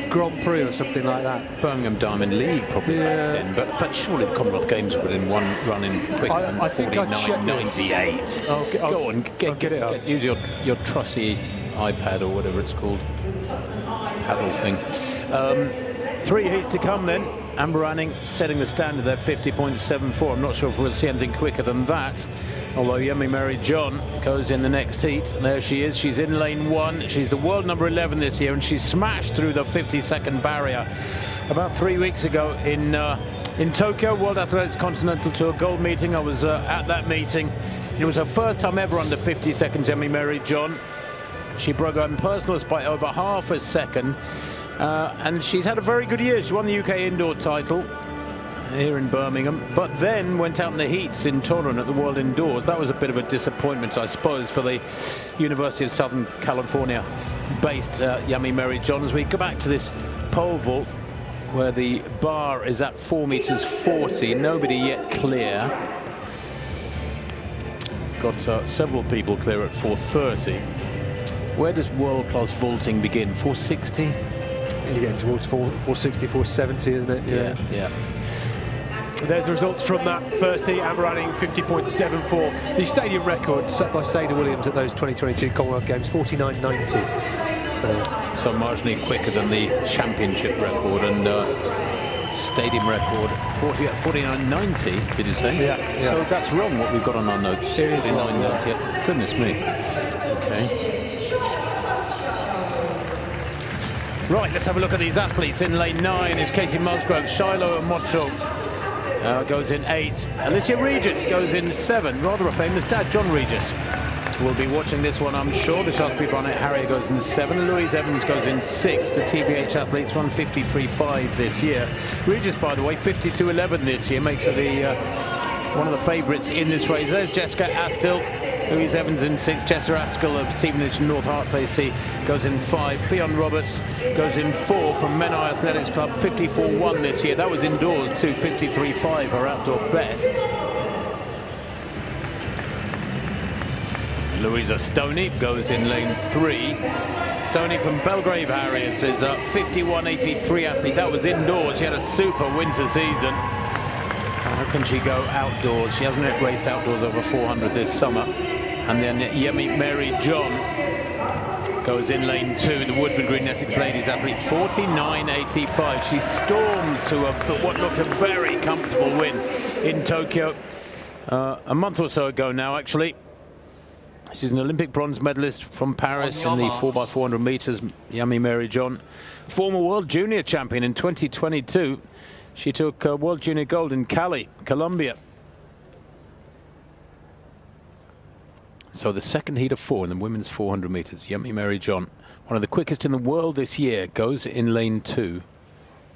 Grand Prix or something like that? Birmingham Diamond League probably back then, but surely the Commonwealth Games were in one running quicker than 49.98. Go on, get it up. Use your trusty iPad or whatever it's called, paddle thing. 3 heats to come then. Amber Anning setting the standard there, 50.74. I'm not sure if we'll see anything quicker than that, although Yemi Mary John goes in the next heat. There she is. She's in lane 1. She's the world number 11 this year, and she smashed through the 50-second barrier about 3 weeks ago in Tokyo, World Athletics Continental Tour Gold meeting. I was at that meeting. It was her first time ever under 50 seconds, Yemi Mary John. She broke her own personalist by over half a second, and she's had a very good year. She won the UK indoor title here in Birmingham, but then went out in the heats in Torun at the World Indoors. That was a bit of a disappointment, I suppose, for the University of Southern California based Yemi Mary John. As we go back to this pole vault, where the bar is at 4.40 meters, nobody yet clear. Got several people clear at 4.30. Where does world-class vaulting begin? 460? You're getting towards 460, 470, isn't it? Yeah. There's the results from that first heat. Amber running 50.74. The stadium record set by Sada Williams at those 2022 Commonwealth Games, 49.90. So marginally quicker than the championship record, and stadium record 49.90. Did you say? Yeah. So that's wrong. What we've got on our notes. It is wrong, 49.90. Goodness me. Okay. Right, let's have a look at these athletes. In lane 9 is Casey Musgrove. Shiloh Mocho goes in 8. Alicia Regis goes in 7. Rather a famous dad, John Regis. We'll be watching this one, I'm sure. The Shark People on it. Harrier goes in 7. Louise Evans goes in 6. The TBH athletes run 53.5 this year. Regis, by the way, 52.11 this year. Makes her the one of the favourites in this race. There's Jessica Astill. Louise Evans in 6. Jessica Astill of Stevenage North Hearts AC goes in 5. Fionn Roberts goes in 4 from Menai Athletics Club. 54.1 this year. That was indoors too. 53.5 her outdoor best. Louisa Stoney goes in lane 3. Stoney from Belgrave Harriers is a 51.83 athlete. That was indoors. She had a super winter season. How can she go outdoors? She hasn't raced outdoors over 400 this summer. And then Yemi Mary John goes in lane 2. The Woodford Green Essex Ladies athlete, 49.85. She stormed to what looked a very comfortable win in Tokyo a month or so ago now, actually. She's an Olympic bronze medalist from Paris in the 4x400 meters, Yami Mary John. Former World Junior champion in 2022. She took World Junior gold in Cali, Colombia. So the second heat of 4 in the women's 400 meters. Yami Mary John, one of the quickest in the world this year, goes in lane 2.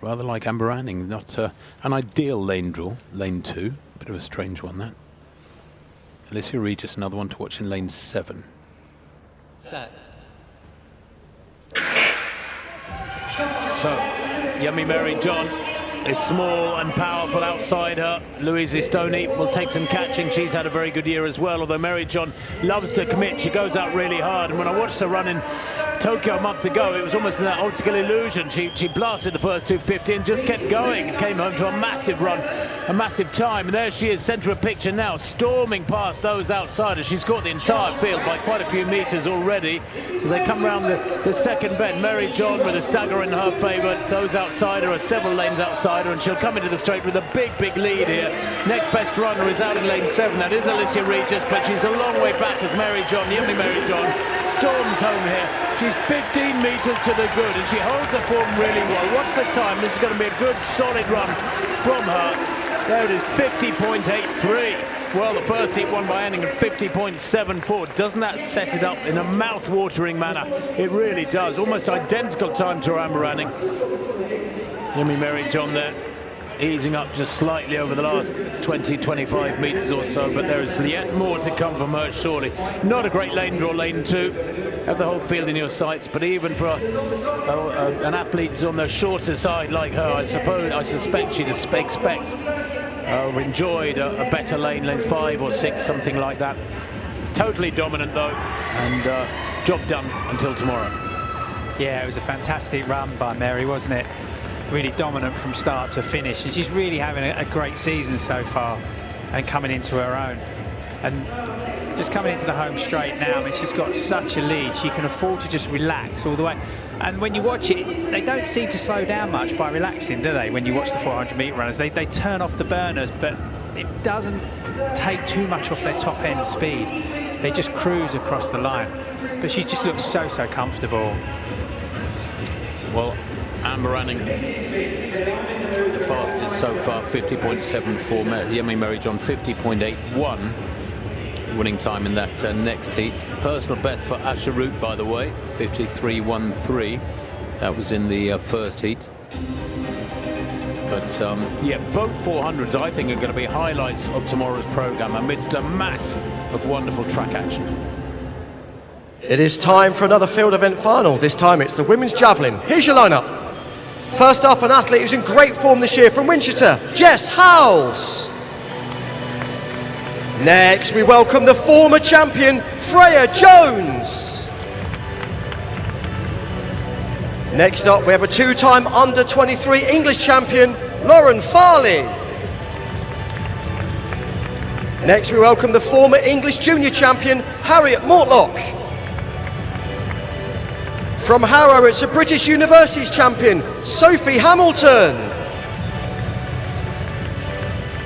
Rather like Amber Anning, not an ideal lane draw, lane 2. Bit of a strange one, that. Alicia Regis, another one to watch in lane 7. Set. So, Yummy Mary John is small and powerful outside her. Louise Stoney will take some catching. She's had a very good year as well, although Mary John loves to commit. She goes out really hard, and when I watched her run in Tokyo a month ago, it was almost an optical illusion. She blasted the first 250 and just kept going and came home to a massive run, a massive time. And there she is, centre of picture now, storming past those outsiders. She's caught the entire field by quite a few metres already as they come round the second bend. Mary John with a stagger in her favour. Those outside her are several lanes outside her, and she'll come into the straight with a big lead here. Next best runner is out in lane 7. That is Alicia Regis, but she's a long way back as Mary John, the only Mary John, storms home here. She's 15 metres to the good, and she holds her form really well. Watch the time. This is going to be a good, solid run from her. There it is, 50.83. Well, the first heat won by Anning at 50.74. Doesn't that set it up in a mouth-watering manner? It really does. Almost identical time to Amber Anning. Yumi Mary John there, easing up just slightly over the last 20-25 metres or so, but there is yet more to come from her, surely. Not a great lane draw, lane 2. Have the whole field in your sights, but even for an athlete who's on the shorter side like her, I suspect she'd expect enjoyed a better lane 5 or 6, something like that. Totally dominant though, and job done until tomorrow. Yeah, it was a fantastic run by Mary, wasn't it? Really dominant from start to finish, and she's really having a great season so far and coming into her own. And just coming into the home straight now, I mean, she's got such a lead, she can afford to just relax all the way. And when you watch it, they don't seem to slow down much by relaxing, do they? When you watch the 400 metre runners, they turn off the burners, but it doesn't take too much off their top end speed. They just cruise across the line. But she just looks so comfortable. Well, Amber Anning, the fastest so far, 50.74. Yemi Mary John, 50.81. Winning time in that next heat. Personal best for Asher Root, by the way, 53.13. That was in the first heat. But yeah, both 400s I think are going to be highlights of tomorrow's programme amidst a mass of wonderful track action. It is time for another field event final. This time it's the women's javelin. Here's your lineup. First up, an athlete who's in great form this year from Winchester, Jess Howells. Next, we welcome the former champion, Freya Jones. Next up, we have a two-time under-23 English champion, Lauren Farley. Next we welcome the former English junior champion, Harriet Mortlock. From Harrow, it's a British Universities champion, Sophie Hamilton.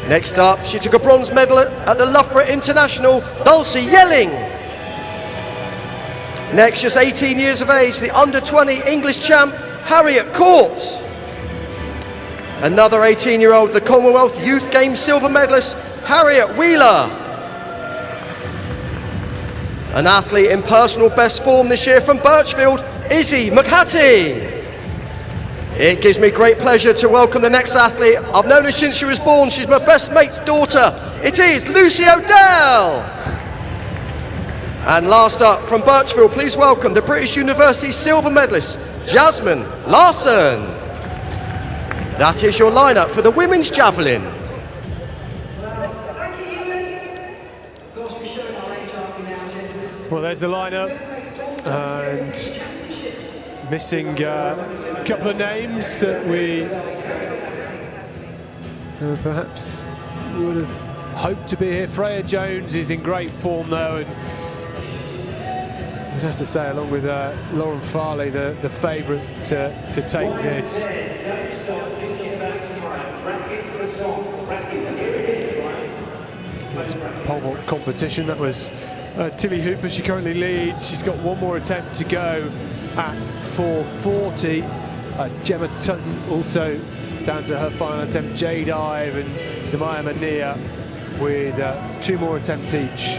Next up, she took a bronze medal at the Loughborough International, Dulcie Yelling. Next, just 18 years of age, the under-20 English champ, Harriet Court. Another 18-year-old, the Commonwealth Youth Games silver medalist, Harriet Wheeler. An athlete in personal best form this year from Birchfield, Izzy McHattie. It gives me great pleasure to welcome the next athlete. I've known her since she was born. She's my best mate's daughter. It is Lucy O'Dell. And last up from Birchfield, please welcome the British University silver medalist, Jasmine Larson. That is your lineup for the women's javelin. Well, there's the lineup, and missing a couple of names that we perhaps would have hoped to be here. Freya Jones is in great form though, and I'd have to say, along with Lauren Farley, the favourite to take this. Nice pole vault competition. That was Tilly Hooper. She currently leads. She's got one more attempt to go at 4:40. Gemma Tutton also down to her final attempt. Jade Ive and Demaya Mania with 2 more attempts each.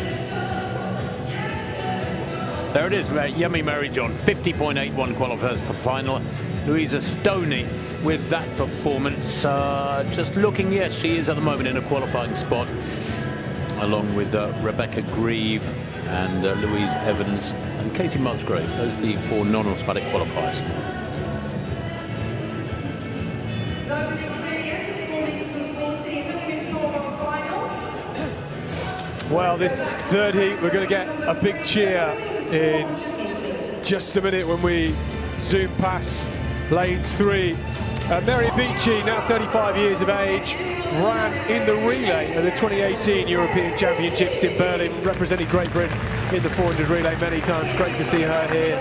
There it is, Yummy Mary John, 50.81 qualifiers for final. Louisa Stoney with that performance. Just looking, yes, she is at the moment in a qualifying spot, along with Rebecca Grieve and Louise Evans and Casey Musgrave. Those are the 4 non-automatic qualifiers. Well, this third heat, we're going to get a big cheer in just a minute when we zoom past lane 3. Mary Beachy, now 35 years of age, ran in the relay at the 2018 European Championships in Berlin, representing Great Britain in the 400 relay many times. Great to see her here.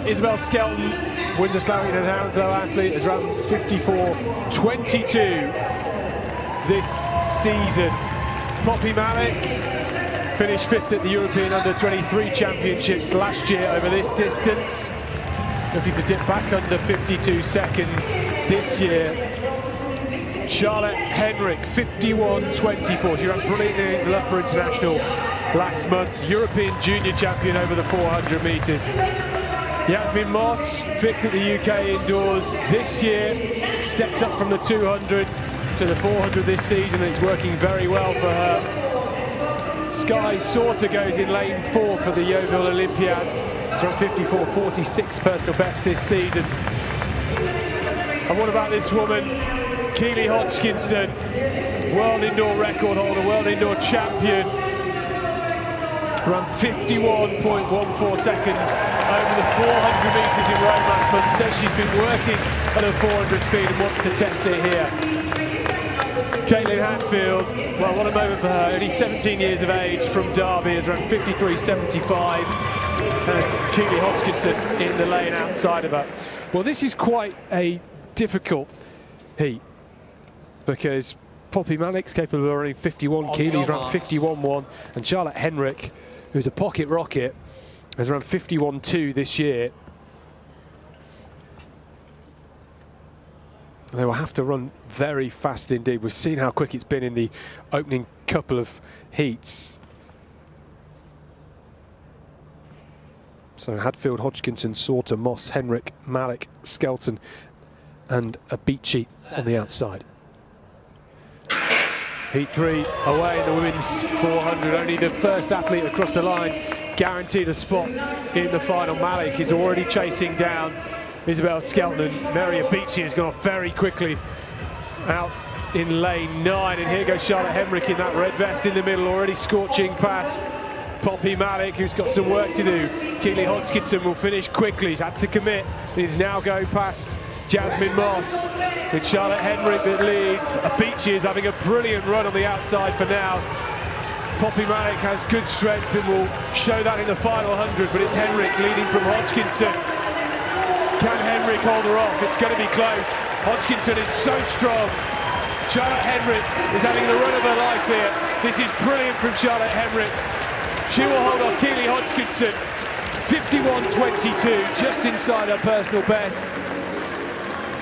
Isabel Skelton, Windsor Slavington and Hounslow athlete, has run 54.22 this season. Poppy Malik finished 5th at the European Under-23 Championships last year over this distance. Looking to dip back under 52 seconds this year. Charlotte Henrik, 51.24. She ran brilliantly at the Loughborough International last month. European junior champion over the 400 metres. Yasmin Moss, 5th at the UK indoors this year. Stepped up from the 200 to the 400 this season, and it's working very well for her. Sky Sorter goes in lane 4 for the Yeovil Olympiads. It's run 54.46 personal best this season. And what about this woman? Keely Hodgkinson, world indoor record holder, world indoor champion. Run 51.14 seconds over the 400 metres in Rome last month. Says she's been working at her 400 speed and wants to test it here. Caitlin Hatfield, well, what a moment for her. Only 17 years of age from Derby, has run 53.75. There's Keely Hodgkinson in the lane outside of her. Well, this is quite a difficult heat because Poppy Malik's capable of running 51, Keely's run 51.1, and Charlotte Henrik, who's a pocket rocket, has run 51.2 this year. They will have to run very fast indeed. We've seen how quick it's been in the opening couple of heats. So Hadfield, Hodgkinson, Sorter, Moss, Henrik, Malik, Skelton and Abici on the outside. Heat 3 away in the women's 400. Only the first athlete across the line guaranteed a spot in the final. Malik is already chasing down Isabel Skelton, and Mary Abici has gone off very quickly out in lane 9. And here goes Charlotte Henrik in that red vest in the middle, already scorching past Poppy Malik, who's got some work to do. Keely Hodgkinson will finish quickly. He's had to commit. He's now going past Jasmine Moss. With Charlotte Henrik that leads. Abici is having a brilliant run on the outside for now. Poppy Malik has good strength and will show that in the final 100, but it's Henrik leading from Hodgkinson. Can Henrik hold her off? It's going to be close. Hodgkinson is so strong. Charlotte Henrik is having the run of her life here. This is brilliant from Charlotte Henrik. She will hold off Keely Hodgkinson. 51.22, just inside her personal best.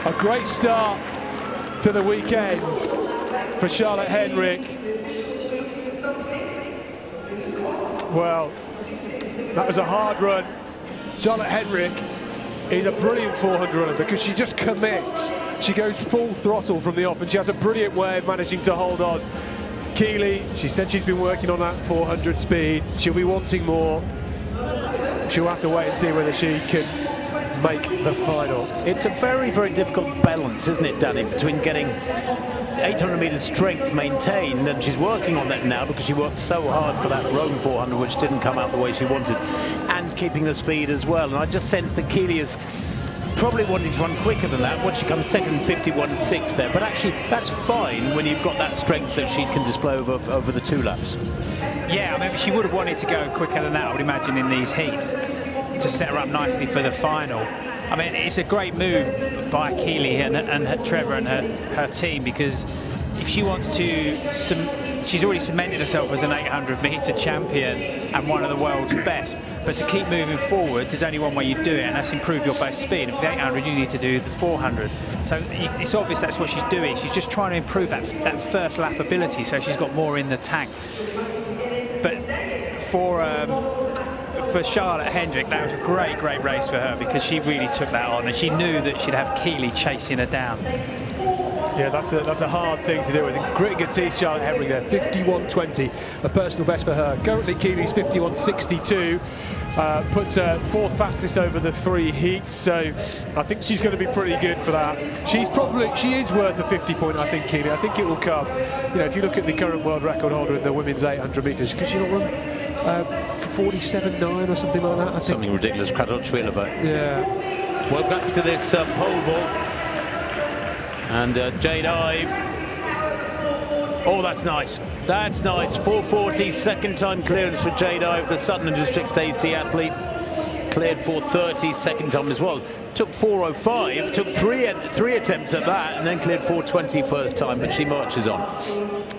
A great start to the weekend for Charlotte Henrik. Well, that was a hard run. Charlotte Henrik is a brilliant 400 runner because she just commits. She goes full throttle from the off, and she has a brilliant way of managing to hold on. Keely, she said she's been working on that 400 speed. She'll be wanting more. She'll have to wait and see whether she can make the final. It's a very, very difficult balance, isn't it, Danny, between getting 800 metres strength maintained, and she's working on that now because she worked so hard for that Rome 400, which didn't come out the way she wanted, and keeping the speed as well. And I just sense that Keely is probably wanting to run quicker than that. When she comes second, 51.6 there, but actually that's fine when you've got that strength that she can display over the 2 laps. Yeah, I mean, she would have wanted to go quicker than that, I would imagine, in these heats to set her up nicely for the final. I mean, it's a great move by Keely and Trevor and her team, because if she wants to, she's already cemented herself as an 800-metre champion and one of the world's best. But to keep moving forwards, there's only one way you do it, and that's improve your base speed. And for the 800, you need to do the 400. So it's obvious that's what she's doing. She's just trying to improve that first lap ability, so she's got more in the tank. But for Charlotte Hendrick, that was a great, great race for her, because she really took that on, and she knew that she'd have Keely chasing her down. Yeah, that's a hard thing to do with. Gritting her teeth, Charlotte Henry there, 51.20, a personal best for her. Currently, Keely's 51.62, puts her 4th fastest over the 3 heats, so I think she's going to be pretty good for that. She is worth a 50 point, I think, Keely. I think it will come. You know, if you look at the current world record holder in the women's 800 metres, because she not run 47.9 or something like that, I think. Something ridiculous, Kradotchvilova. Yeah. Well, back to this pole vault. And Jade Ive. Oh, that's nice. That's nice. 440, second time clearance for Jade Ive, the Sutton and Districts AC athlete. Cleared 430, second time as well. Took 405, took three attempts at that, and then cleared 420 first time, but she marches on.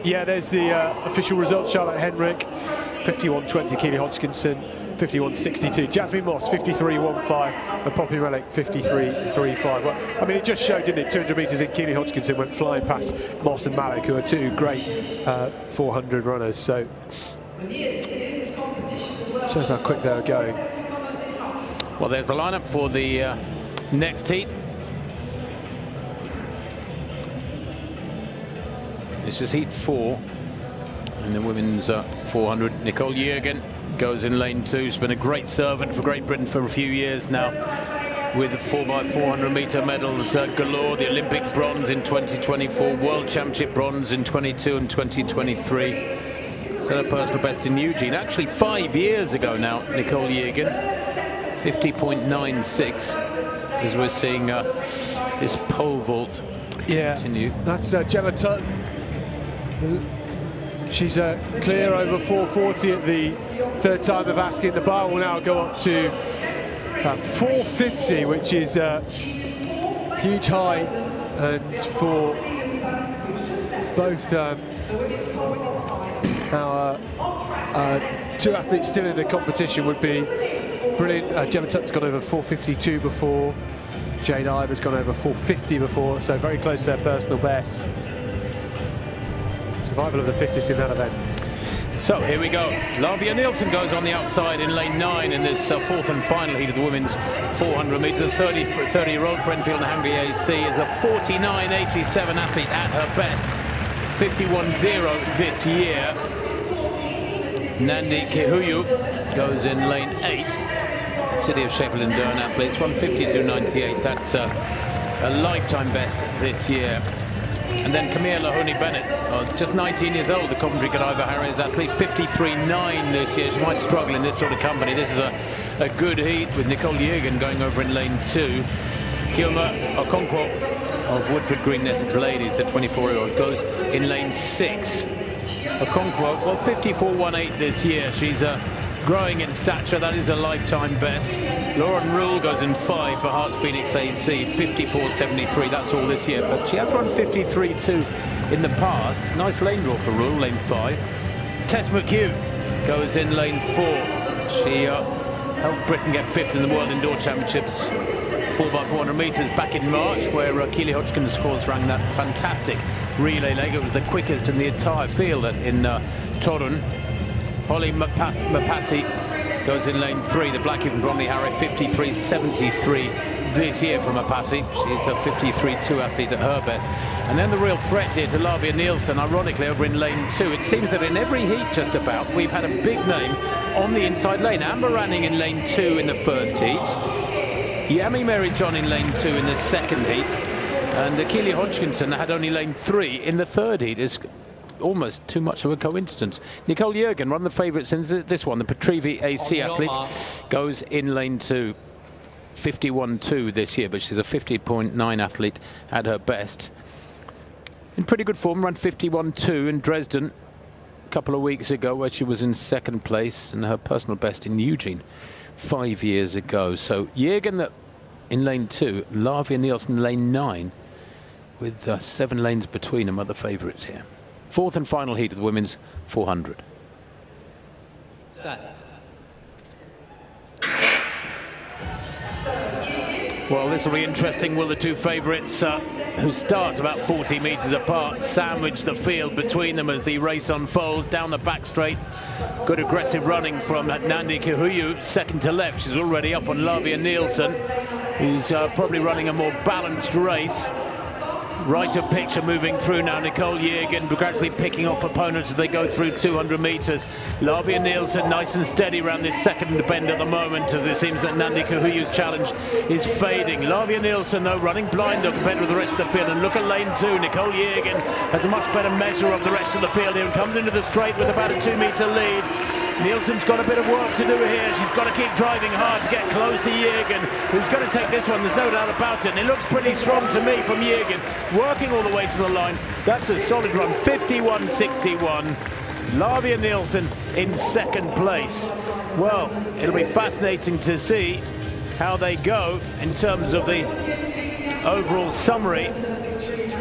Yeah, there's the official results. Charlotte Henrik, 51.20, Keely Hodgkinson, 51.62, Jasmine Moss, 53.15, and Poppy Malik, 53.35. Well, I mean, it just showed, didn't it? 200 metres in, Keely Hodgkinson went flying past Moss and Malik, who are 2 great 400 runners. So shows how quick they're going. Well, there's the lineup for the next heat. This is heat 4 in the women's 400. Nicole Jürgen goes in lane 2. She's been a great servant for Great Britain for a few years now, with 4x400 metre medals galore. The Olympic bronze in 2024, World Championship bronze in 22 and 2023. Set her personal best in Eugene, actually 5 years ago now. Nicole Jürgen, 50.96, as we're seeing this pole vault continue. That's Gemma Tutton. She's clear over 440 at the 3rd time of asking. The bar will now go up to 450, which is a huge high, and for both our 2 athletes still in the competition would be brilliant. Gemma Tutton's gone over 452 before. Jade Ive has gone over 450 before, so very close to their personal best. Survival of the fittest in that event. So here we go. Lavia Nielsen goes on the outside in lane 9 in this 4th and final heat of the women's 400 metres. 30-year-old Brentfield and Hungary AC is a 49.87 athlete at her best. 51.0 this year. Nandi Kihuyu goes in lane 8. City of Sheffield and Durham athletes, 152.98. That's a lifetime best this year. And then Camille Lahoney Bennett, just 19 years old, the Coventry Godiva Harriers athlete, 53.9 this year. She might struggle in this sort of company. This is a good heat with Nicole Jürgen going over in lane 2. Kioma Okonkwo of Woodford Green Essex Ladies, the 24-year-old, goes in lane 6. Okonkwo, well, 54.18 this year. She's growing in stature. That is a lifetime best. Lauren Rule goes in 5 for Hearts Phoenix AC, 54.73. That's all this year. But she has run 53.2 in the past. Nice lane draw for Rule, lane 5. Tess McHugh goes in lane 4. She helped Britain get 5th in the World Indoor Championships 4x400 metres back in March, where Keely Hodgkins, of course, ran that fantastic relay leg. It was the quickest in the entire field in Torun. Holly Mapasi goes in lane 3. The Blackie from Bromley Harry, 53.73 this year from Mapasi. She's a 53.2 athlete at her best. And then the real threat here to Lavia Nielsen, ironically, over in lane 2. It seems that in every heat just about, we've had a big name on the inside lane. Amber Ranning in lane 2 in the first heat. Yami Mary John in lane 2 in the second heat. And Keely Hodgkinson had only lane 3 in the third heat. It's almost too much of a coincidence. Nicole Jürgen, one of the favourites in this one, the Petrivi AC athlete, goes in lane 2. 51.2 this year, but she's a 50.9 athlete at her best. In pretty good form, ran 51.2 in Dresden a couple of weeks ago, where she was in second place, and her personal best in Eugene 5 years ago. So Jürgen in lane 2, Lavia Nielsen lane 9, with 7 lanes between them, are the favourites here. Fourth and final heat of the women's 400. Set. Well, this will be interesting. Will the two favourites, who start about 40 metres apart, sandwich the field between them as the race unfolds down the back straight? Good aggressive running from Nandi Kihuyu, second to left. She's already up on Lavia Nielsen, who's probably running a more balanced race. Right of picture moving through now. Nicole Jürgen gradually picking off opponents as they go through 200 metres. Lavia Nielsen nice and steady around this second bend at the moment, as it seems that Nandi Kahuyu's challenge is fading. Lavia Nielsen, though, running blinder compared with the rest of the field. And look at lane 2. Nicole Jürgen has a much better measure of the rest of the field here and comes into the straight with about a 2-metre lead. Nielsen's got a bit of work to do here. She's got to keep driving hard to get close to Jürgen, who's going to take this one, there's no doubt about it. And it looks pretty strong to me from Jürgen, working all the way to the line. That's a solid run, 51.61. Lavia Nielsen in second place. Well, it'll be fascinating to see how they go in terms of the overall summary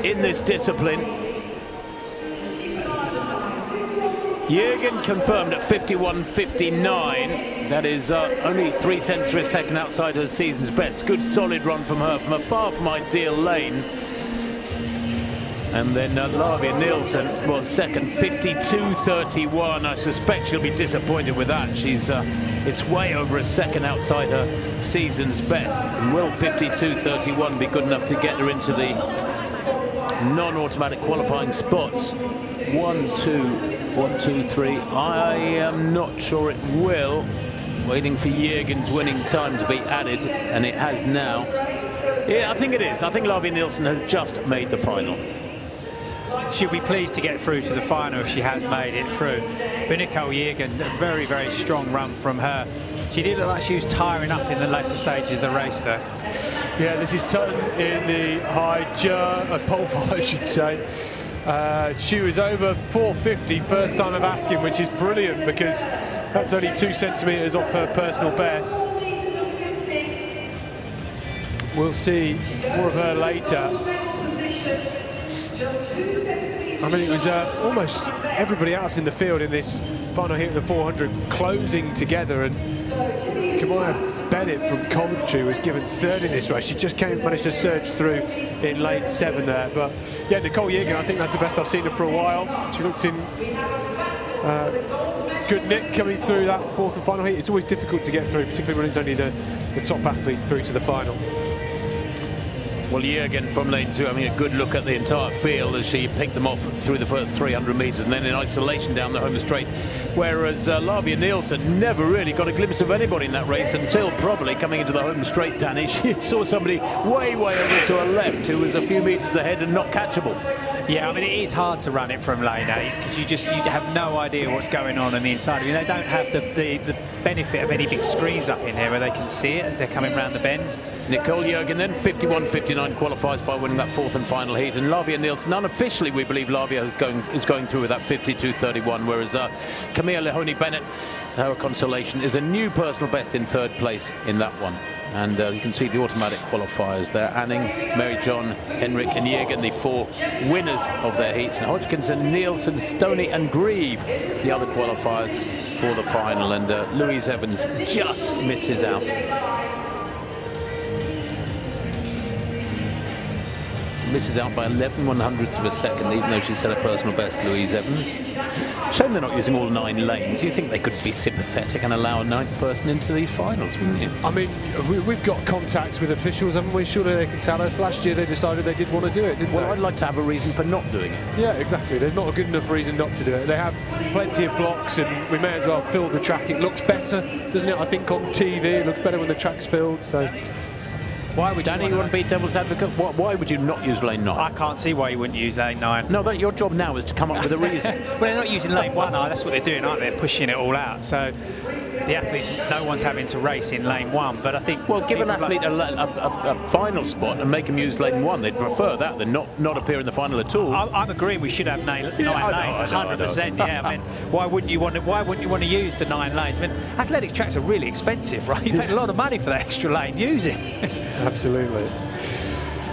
in this discipline. Jürgen confirmed at 51.59. That is only 0.3 of a second outside her season's best. Good solid run from her from a far from ideal lane. And then Lavia Nielsen was second, 52.31. I suspect she'll be disappointed with that. She's it's way over a second outside her season's best. And will 52.31 be good enough to get her into the non-automatic qualifying spots? 1, 2, 3. I am not sure it will. Waiting for Jürgen's winning time to be added, and it has now. Yeah, I think it is. I think Lavia Nielsen has just made the final. She'll be pleased to get through to the final if she has made it through. But Nicole Jürgen, a very, very strong run from her. She did look like she was tiring up in the later stages of the race there. Yeah, this is Tutton in the high pole vault, I should say. She was over 450 first time of asking, which is brilliant because that's only 2 centimetres off her personal best. We'll see more of her later. I mean, it was almost everybody else in the field in this final hit of the 400 closing together, and Kamaya Bennett from Coventry was given third in this race. She just managed to surge through in lane 7 there. But yeah, Nicole Jürgen, I think that's the best I've seen her for a while. She looked in good nick coming through that fourth and final heat. It's always difficult to get through, particularly when it's only the top athlete through to the final. Well, Jürgen from lane 2 having a good look at the entire field as she picked them off through the first 300 metres and then in isolation down the home straight. Whereas Lavia Nielsen never really got a glimpse of anybody in that race until probably coming into the home straight, Danny. She saw somebody way, way over to her left who was a few metres ahead and not catchable. Yeah, I mean, it is hard to run it from lane 8 because you have no idea what's going on the inside. I mean, they don't have the benefit of any big screens up in here where they can see it as they're coming round the bends. Nicole Jürgen then, 51.59, qualifies by winning that 4th and final heat. And Lavia Nielsen, unofficially, we believe Lavia is going through with that 52.31, whereas Camille Lehoni-Bennett, her consolation, is a new personal best in 3rd place in that one. And you can see the automatic qualifiers there. Anning, Mary John, Henrik and Jürgen, the 4 winners of their heats. And Hodgkinson, Nielsen, Stoney and Grieve, the other qualifiers for the final. And Louise Evans just misses out. Misses out by 11/100ths of a second, even though she set a personal best, Louise Evans. Shame they're not using all 9 lanes. You think they could be sympathetic and allow a 9th person into these finals, wouldn't you? I mean, we've got contacts with officials, haven't we? Surely they can tell us. Last year they decided they did want to do it, didn't they? Well, I'd like to have a reason for not doing it. Yeah, exactly. There's not a good enough reason not to do it. They have plenty of blocks, and we may as well fill the track. It looks better, doesn't it? I think on TV it looks better when the track's filled. So. Why would Danny, you want to be devil's advocate? Why would you not use lane 9? I can't see why you wouldn't use lane 9. No, your job now is to come up with a reason. Well, they're not using lane 1, that's what they're doing, aren't they? They're pushing it all out. So the athletes, no one's having to race in lane 1, but I think... Well, give an athlete a final spot and make them use lane 1. They'd prefer that than not appear in the final at all. I'm agreeing we should have 9 lanes, 100%. Yeah, I mean, why wouldn't you want to use the 9 lanes? I mean, athletics tracks are really expensive, right? You pay a lot of money for that extra lane. Use it. Absolutely.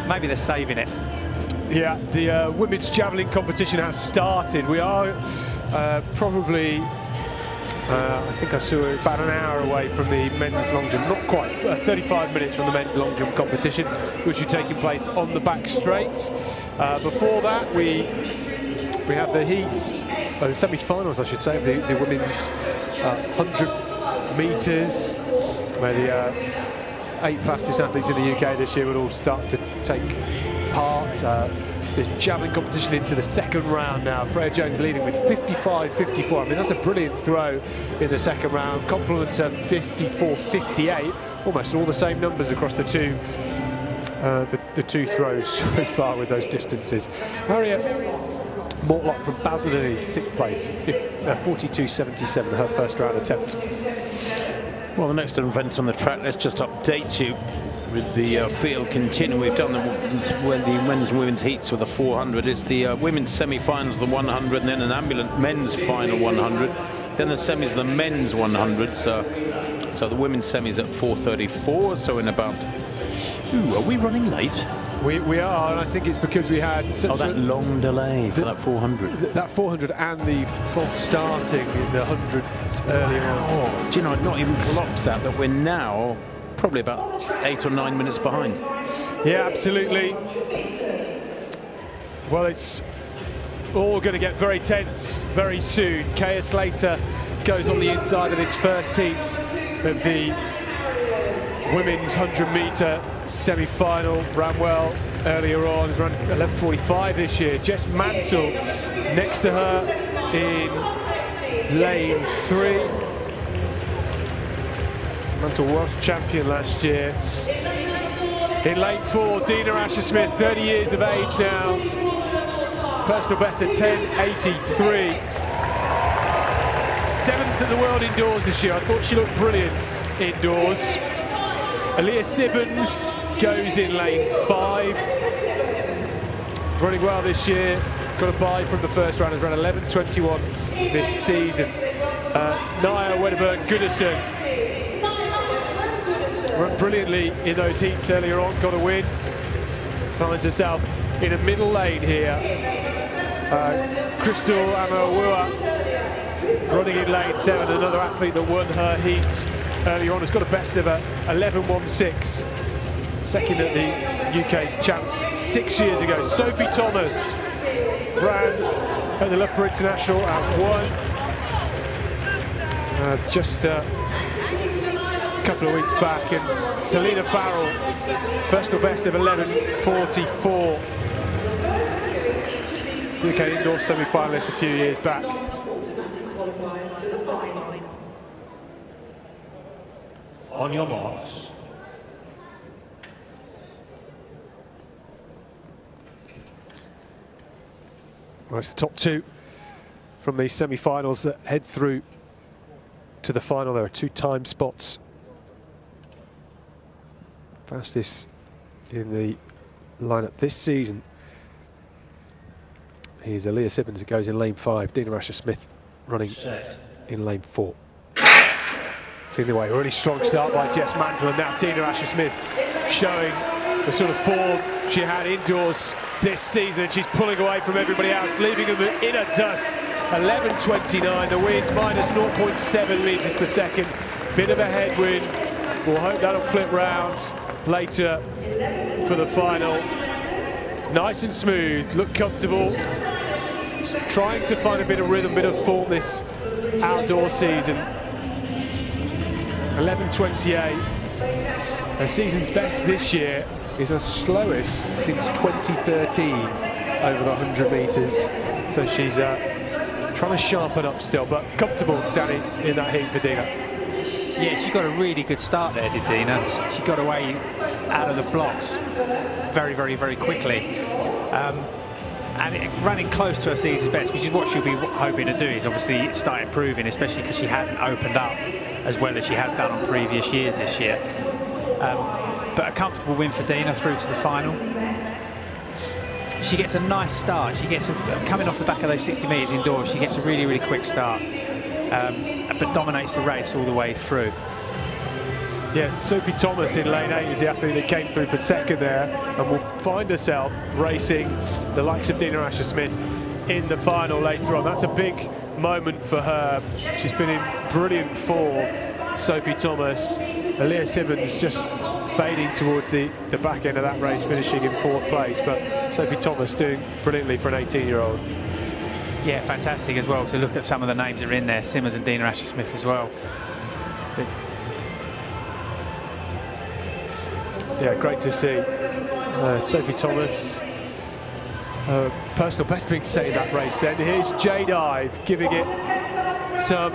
Maybe they're saving it. Yeah, the women's javelin competition has started. We are probably... I think I saw about an hour away from the men's long jump, not quite, 35 minutes from the men's long jump competition, which is taking place on the back straight. Before that, we have the heats, the semi-finals, I should say, of the women's 100 metres, where the 8 fastest athletes in the UK this year will all start to take part. This javelin competition into the 2nd round now. Freya Jones leading with 55.54. I mean, that's a brilliant throw in the 2nd round. Complement to 54.58. Almost all the same numbers across the two throws so far with those distances. Harriet Mortlock from Basildon in 6th place, 42.77, her 1st round attempt. Well, the next event on the track, let's just update you with the field continuing. We've done the men's and women's heats with the 400. It's the women's semi-finals, the 100, and then an ambulant men's final 100. Then the semis, the men's 100. So the women's semis at 4:34. So in about... Ooh, are we running late? We are, and I think it's because we had such that long delay for that 400. That 400 and the false starting in the 100s earlier on. Oh, do you know, I'd not even clocked that we're now probably about 8 or 9 minutes behind. Yeah, absolutely. Well, it's all going to get very tense very soon. Kaya Slater goes on the inside of this first heat of the women's 100-metre semi-final. Ran well earlier on, has run 11.45 this year. Jess Mantle next to her in lane 3. Mantle was champion last year. In lane 4, Dina Asher-Smith, 30 years of age now. Personal best at 10.83. 7th at the world indoors this year. I thought she looked brilliant indoors. Aaliyah Sibbons goes in lane 5. Running well this year. Got a bye from the first round, has run 11.21 this season. Naya Wedderburn-Goodison run brilliantly in those heats earlier on, got a win. Finds herself in a middle lane here. Crystal Amawua running in lane 7, another athlete that won her heat earlier on, has got a best of 11.16. Second at the UK Champs 6 years ago. Sophie Thomas ran at the Loughborough International at 1. Just a couple of weeks back, and Selena Farrell, personal best of 11.44. UK indoor semi-finalist a few years back. On your marks. Well, it's the top two from the semi-finals that head through to the final. There are 2 time spots. Fastest in the lineup this season. Here's Aaliyah Sibbons, who goes in lane 5. Dina Asher-Smith running in lane 4. Feeling away, really strong start by Jess Mantle, and now Dina Asher-Smith showing the sort of form she had indoors this season, and she's pulling away from everybody else, leaving them in a dust. 11.29, the wind minus 0.7 metres per second. Bit of a headwind. We'll hope that'll flip round later for the final. Nice and smooth, look comfortable. Trying to find a bit of rhythm, bit of form this outdoor season. 11.28. Her season's best this year is her slowest since 2013 over the 100 metres. So she's trying to sharpen up still, but comfortable, Danny, in that heat for Dina. Yeah, she got a really good start there, did Dina. She got away out of the blocks very, very, very quickly. And running close to her season's best, which is what she'll be hoping to do, is obviously start improving, especially because she hasn't opened up as well as she has done on previous years this year. But a comfortable win for Dina through to the final. She gets a nice start. She gets coming off the back of those 60 metres indoors, she gets a really, really quick start, but dominates the race all the way through. Yeah, Sophie Thomas in lane 8 is the athlete that came through for second there, and will find herself racing the likes of Dina Asher-Smith in the final later on. That's a big moment for her. She's been in brilliant form, Sophie Thomas. Aaliyah Sibbons just fading towards the back end of that race, finishing in 4th place, but Sophie Thomas doing brilliantly for an 18-year-old. Yeah, fantastic as well to look at some of the names that are in there, Simmons and Dina Asher-Smith as well. Yeah, great to see Sophie Thomas, personal best being set in that race then. Here's Jade Ive giving it some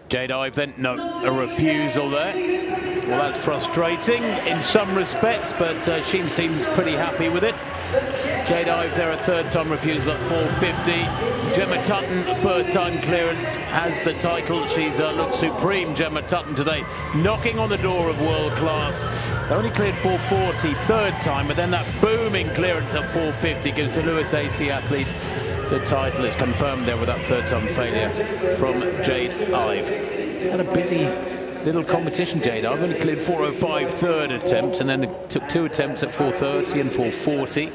Jade Ive then, no, a refusal there. Well, that's frustrating in some respects, but she seems pretty happy with it. Jade Ive there, a 3rd time refusal at 4.50. Gemma Tutton, 1st time clearance, has the title. She's looked supreme, Gemma Tutton, today, knocking on the door of world class. Only cleared 4.40 3rd time, but then that booming clearance at 4.50 gives the Lewis AC athlete the title. Is confirmed there with that 3rd time failure from Jade Ive. Had a busy little competition, Jade Ive. Only cleared 4.05 3rd attempt, and then took 2 attempts at 4.30 and 4.40.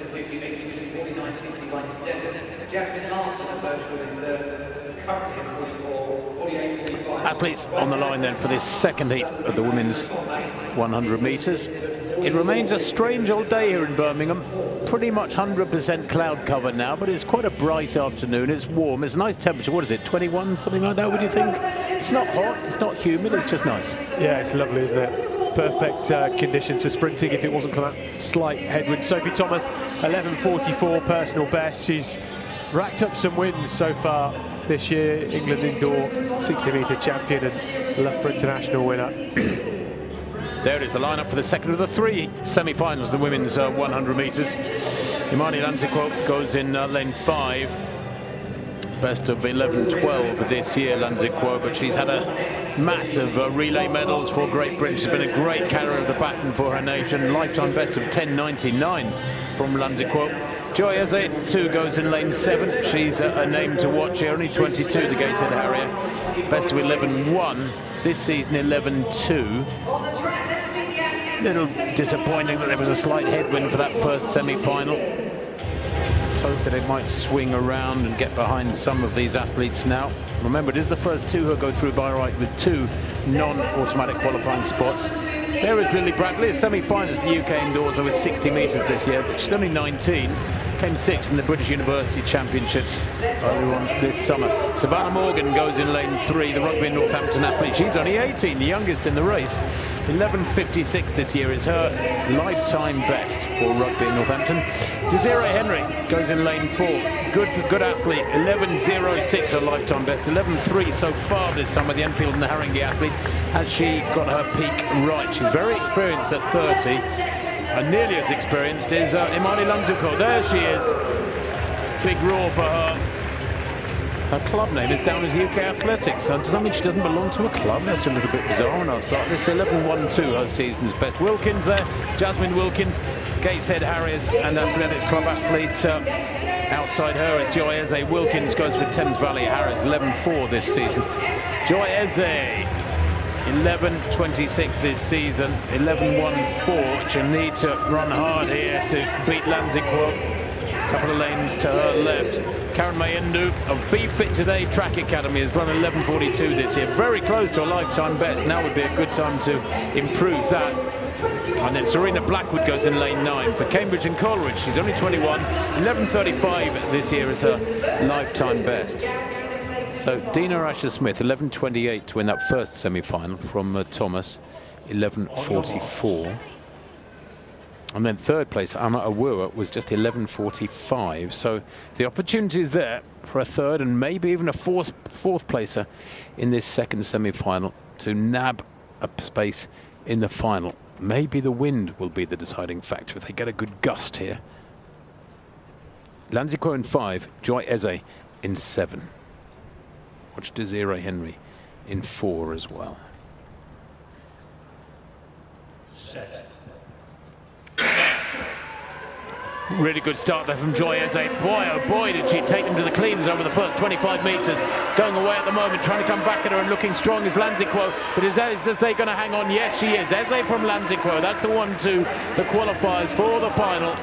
Athletes on the line then for this 2nd heat of the women's 100 metres. It remains a strange old day here in Birmingham. Pretty much 100% cloud cover now, but it's quite a bright afternoon. It's warm. It's a nice temperature. What is it, 21, something like that, would you think? It's not hot, it's not humid, it's just nice. Yeah, it's lovely, isn't it? Perfect conditions for sprinting if it wasn't for that slight headwind. Sophie Thomas, 11.44 personal best. She's racked up some wins so far this year. England indoor 60-metre champion and Loughborough international winner. There it is, the lineup for the 2nd of the 3 semi-finals, the women's 100 metres. Imani Lanzikwo goes in lane 5. Best of 11.12 this year, Lanzikwo, but she's had a massive relay medals for Great Britain. She's been a great carrier of the baton for her nation. Lifetime best of 10.99 from Lanzikwo. Joy Eze, 2, goes in lane 7. She's a name to watch here, only 22, the Gateshead Harrier. Best of 11.1, this season 11.2. Little disappointing that there was a slight headwind for that first semi-final. Let's hope that it might swing around and get behind some of these athletes now. Remember, it is the first 2 who go through by right with 2 non-automatic qualifying spots. There is Lily Bradley, a semi-finalist in the UK indoors over 60 metres this year, but she's only 19. Came 6th in the British University Championships earlier on this summer. Savannah Morgan goes in lane 3, the Rugby in Northampton athlete. She's only 18, the youngest in the race. 11.56 this year is her lifetime best for Rugby in Northampton. Desiree Henry goes in lane 4. Good athlete. 11.06 her lifetime best. 11.3 so far this summer. The Enfield and the Haringey athlete. Has she got her peak right? She's very experienced at 30. and nearly as experienced, is Imani Lanzuko. There she is. Big roar for her. Her club name is down as UK Athletics. So does that mean she doesn't belong to a club? That's a little bit bizarre. And I'll start this 11-1-2, her season's best. Wilkins there, Jasmine Wilkins, Gateshead Harriers and Athletics Club athlete. Outside her is Joy Eze. Wilkins goes for Thames Valley Harriers, 11-4 this season. Joy Eze, 11-26 this season, 11-1-4. She'll need to run hard here to beat Lanziquo. Couple of lanes to her left. Karen Mayendu of Be Fit Today Track Academy has run 11:42 this year. Very close to a lifetime best. Now would be a good time to improve that. And then Serena Blackwood goes in lane 9 for Cambridge and Coleridge. She's only 21. 11:35 this year is her lifetime best. So Dina Asher-Smith, 11:28 to win that first semi-final from Thomas, 11:44. And then third place, Amma Awura, was just 11:45. So the opportunity is there for a third and maybe even a fourth placer in this second semi-final to nab a space in the final. Maybe the wind will be the deciding factor if they get a good gust here. Lanziquo in 5, Joy Eze in 7. Watch Desiree Henry in 4 as well. Set. Really good start there from Joy Eze. Boy, oh boy, did she take them to the cleans over the first 25 metres. Going away at the moment, trying to come back at her and looking strong as Lanziquo. But is Eze going to hang on? Yes, she is. Eze from Lanziquo. That's the 1-2 that qualifies for the final.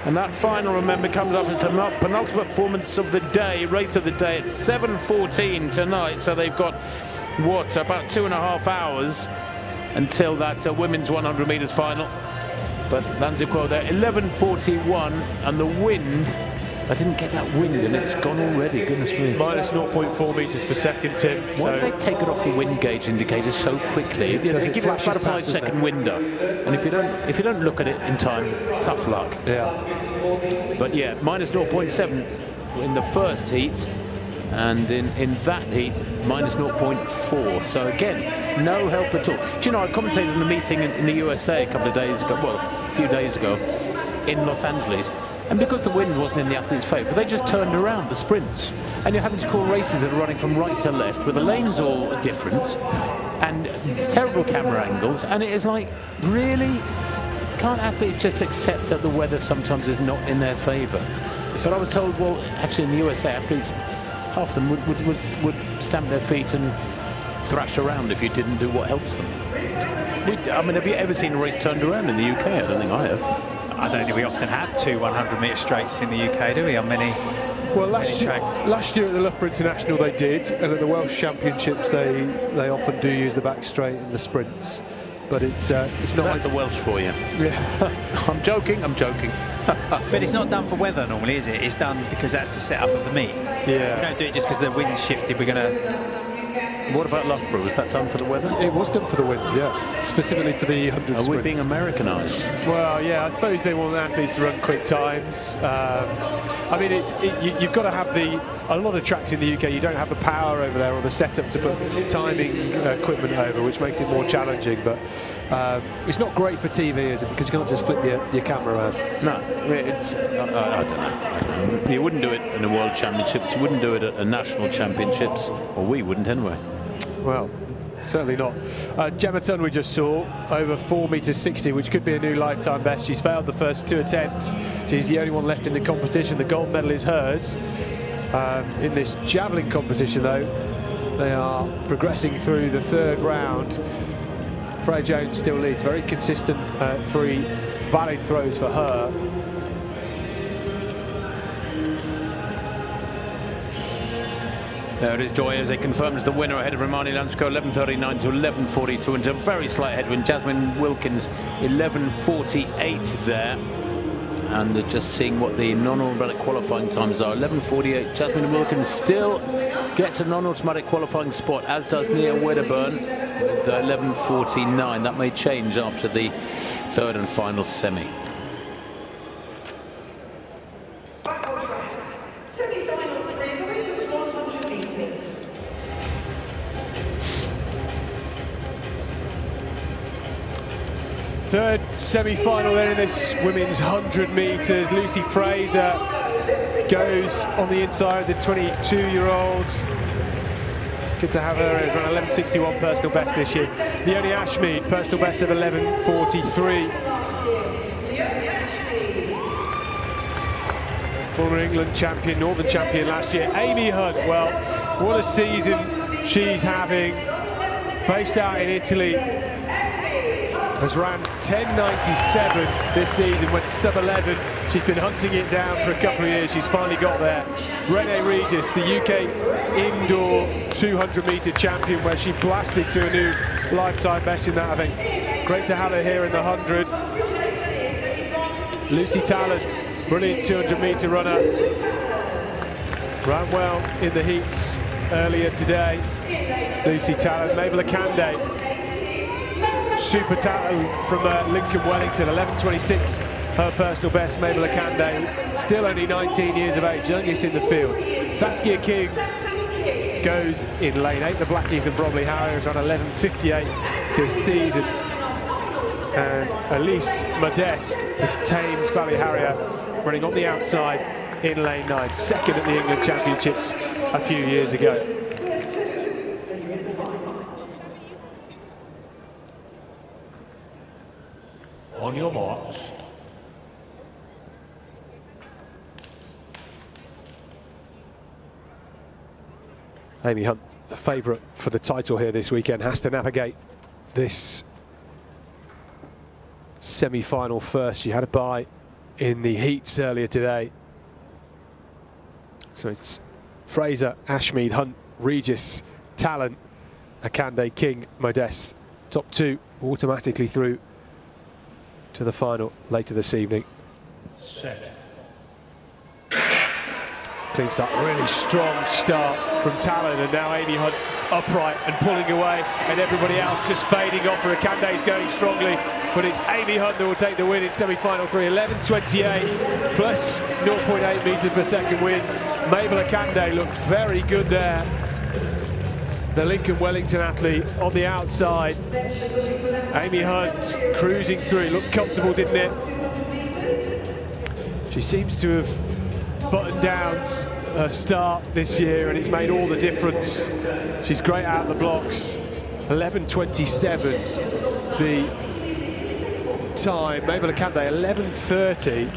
And that final, remember, comes up as the penultimate performance of the day, race of the day at 7:14 tonight. So they've got, what, about 2.5 hours until that women's 100 metres final. But Lanziquo there, 11:41, and the wind, I didn't get that wind and it's gone already, goodness me. Minus 0.4 metres per second, Tim. Why do they take it off the wind gauge indicator so quickly? They give it about a 5-second window, and if you don't look at it in time, tough luck. Yeah. But yeah, minus 0.7 in the first heat, and in that heat, minus 0.4. So again, no help at all. Do you know, I commentated in a meeting in the USA a couple of days ago, well, a few days ago, in Los Angeles, and because the wind wasn't in the athletes' favour, they just turned around the sprints. And you're having to call races that are running from right to left, with the lanes all different, and terrible camera angles, and it is like, really? Can't athletes just accept that the weather sometimes is not in their favour? But I was told, well, actually in the USA, athletes, half of them would stamp their feet and thrash around if you didn't do what helps them. I mean, have you ever seen a race turned around in the UK? I don't think I have. I don't think we often have 2 100-metre straights in the UK, do we, on many Well, last year at the Loughborough International they did, and at the Welsh Championships they often do use the back straight in the sprints. But it's not. That's like the Welsh for you. Yeah. I'm joking. But it's not done for weather normally, is it? It's done because that's the setup of the meet. Yeah. We don't do it just because the wind's shifted. We're going to... What about Loughborough? Was that done for the weather? It was done for the wind, yeah. Specifically for the 100 sprints. Are we being Americanised? Well, yeah, I suppose they want athletes to run quick times. I mean, you've got to have a lot of tracks in the UK, you don't have the power over there or the setup to put timing equipment over, which makes it more challenging. But it's not great for TV, is it? Because you can't just flip your camera around. No, it's, I don't know. You wouldn't do it in the World Championships, you wouldn't do it at the National Championships, or we wouldn't anyway. Well, certainly not. Gemma Tunn we just saw, over 4 metres 60, which could be a new lifetime best. She's failed the first 2 attempts. She's the only one left in the competition. The gold medal is hers. In this javelin competition, though, they are progressing through the 3rd round. Freya Jones still leads. Very consistent 3 valid throws for her. There it is, Joy Eze confirmed as the winner ahead of Imani Lanziquo, 11:39 to 11:42, into a very slight headwind. Jasmine Wilkins, 11:48 there. And just seeing what the non-automatic qualifying times are, 11:48. Jasmine Wilkins still gets a non-automatic qualifying spot, as does Nia Wedderburn with 11:49. That may change after the 3rd and final semi. Semi-final 3, the women's 100 metres. Third semi-final then in this women's 100 metres. Lucy Fraser goes on the inside, the 22-year-old. Good to have her as around 11.61 personal best this year. Leonie Ashmead, personal best of 11.43. Former England champion, Northern champion last year. Amy Hunt, well, what a season she's having. Based out in Italy, has ran 10.97 this season, went sub-11. She's been hunting it down for a couple of years. She's finally got there. Renee Regis, the UK indoor 200-metre champion, where she blasted to a new lifetime best in that event. Great to have her here in the 100. Lucy Talon, brilliant 200-metre runner. Ran well in the heats earlier today. Lucy Talon, Mabel Akande, super talent from Lincoln Wellington, 11.26 her personal best. Mabel Akande, still only 19 years of age, youngest in the field. Saskia King goes in lane 8. The Blackheath Bromley Harriers on 11.58 this season. And Elise Modeste, the Thames Valley Harrier, running on the outside in lane 9, second at the England Championships a few years ago. On your marks. Amy Hunt, the favourite for the title here this weekend, has to navigate this semi-final first. She had a bye in the heats earlier today. So it's Fraser, Ashmead, Hunt, Regis, Talon, Akande, King, Modeste. Top two automatically through to the final later this evening. Set. Clean start, really strong start from Talon, and now Amy Hunt upright and pulling away, and everybody else just fading off. For Akande's going strongly, but it's Amy Hunt that will take the win in semi-final 3. 11.28 plus 0.8 metres per second win. Mabel Akande looked very good there. The Lincoln Wellington athlete on the outside. Amy Hunt cruising through. It looked comfortable, didn't it? She seems to have buttoned down her start this year, and it's made all the difference. She's great out of the blocks. 11.27 the time. Mabel Akande 11.30.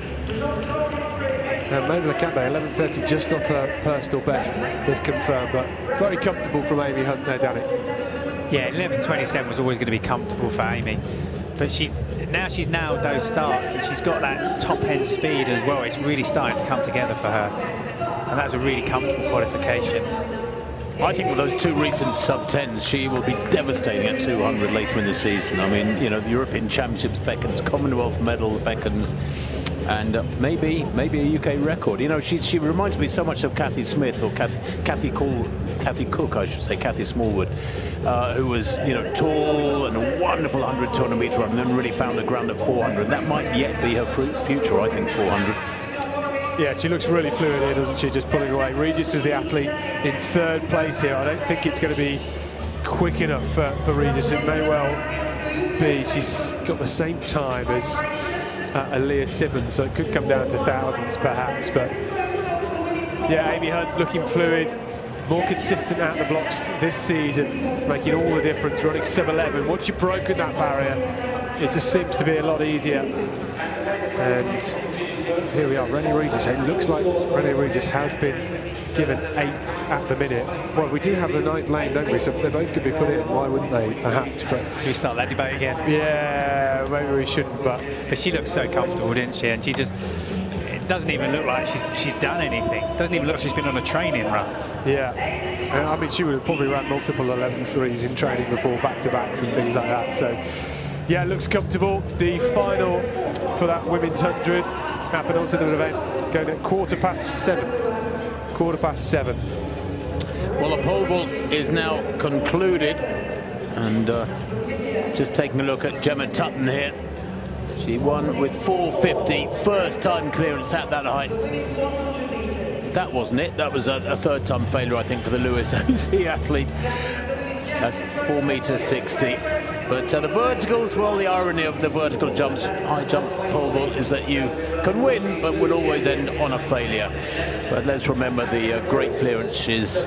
And Mabel Akande 11.30 just off her personal best, they've confirmed, but very comfortable from Amy Hunt there, Danny. Yeah, 11.27 was always going to be comfortable for Amy, but now she's nailed those starts, and she's got that top end speed as well. It's really starting to come together for her, and that's a really comfortable qualification. I think with those two recent sub-10s, she will be devastating at 200 later in the season. I mean, you know, the European Championships beckons, Commonwealth medal beckons, and maybe a UK record. You know, she reminds me so much of Kathy Smith, or Kathy Cook, I should say, Kathy Smallwood, who was, you know, tall and a wonderful 100, 200 metre run, and then really found the ground at 400. That might yet be her future, I think, 400. Yeah, she looks really fluid here, doesn't she? Just pulling away. Regis is the athlete in third place here. I don't think it's going to be quick enough for Regis. It may well be. She's got the same time as Aaliyah Simmons, so it could come down to thousands perhaps. But yeah, Amy Hunt looking fluid, more consistent out the blocks this season, making all the difference, running sub-11. Once you've broken that barrier, it just seems to be a lot easier. And here we are, Renee Regis. It looks like Renee Regis has been given 8th at the minute. Well, we do have the 9th lane, don't we? So they both could be put in. Why wouldn't they? Perhaps. But should we start that debate again? Yeah, maybe we shouldn't. But she looks so comfortable, didn't she? And she just, it doesn't even look like she's done anything. It doesn't even look like she's been on a training run. Yeah. I mean, she would have probably run multiple 11.3s in training before, back-to-backs and things like that. So yeah, it looks comfortable. The final for that women's 100 happened onto the event going at 7:15. 7:15. Well, the pole is now concluded, and just taking a look at Gemma Tutton here. She won with 4.50, first time clearance at that height. That wasn't it. That was a third time failure, I think, for the Lewis OC athlete at 4.60 meters. But the verticals, well, the irony of the vertical jumps, high jump pole vault, is that you can win, but will always end on a failure. But let's remember the great clearances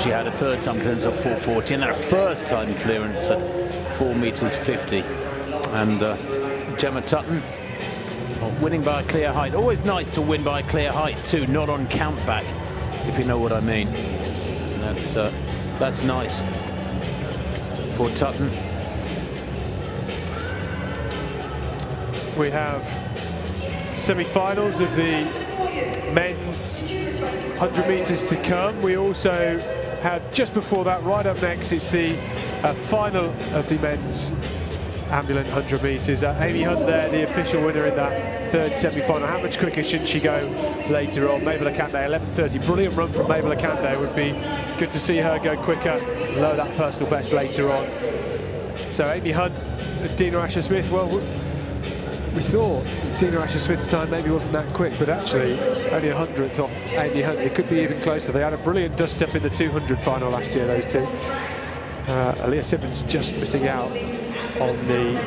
she had, a third time clearance of 440, and a first time clearance at 4 meters 50. And Gemma Tutton winning by a clear height. Always nice to win by a clear height too, not on countback, if you know what I mean. And that's nice for Tutton. We have semi-finals of the men's 100 metres to come. We also have, just before that, right up next, it's the final of the men's ambulant 100 metres. Amy Hunt there, the official winner in that third semi-final. How much quicker should she go later on? Mabel Akande, 11:30. Brilliant run from Mabel Akande. Would be good to see her go quicker, lower that personal best later on. So Amy Hunt, Dina Asher-Smith, well, we thought Dina Asher-Smith's time maybe wasn't that quick, but actually only 100th off Amy Hunt. It could be even closer. They had a brilliant dust-up in the 200 final last year, those two. Aaliyah Simmons just missing out on the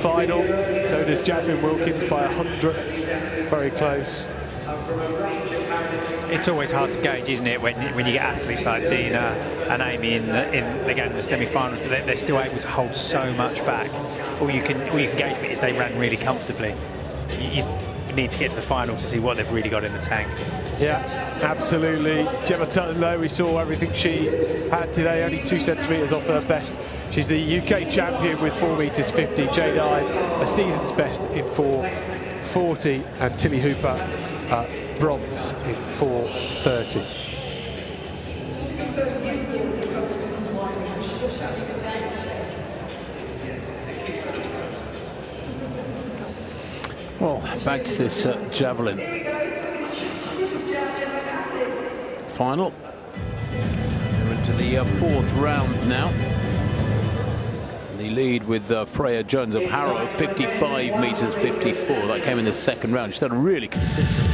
final. So does Jasmine Wilkins by 100. Very close. It's always hard to gauge, isn't it, when you get athletes like Dina and Amy in the semi-finals, but they're still able to hold so much back. All you can gauge it is they ran really comfortably. You need to get to the final to see what they've really got in the tank. Yeah, absolutely. Gemma Tutton, though, we saw everything she had today, only 2 centimetres off her best. She's the UK champion with 4 meters 50. Jade Ide, a season's best in 4:40, and Tilly Hooper, bronze in 4:30. Well, back to this javelin final. We're into the fourth round now. The lead with Freya Jones of Harrow, 55 meters 54. That came in the second round. She's had a really consistent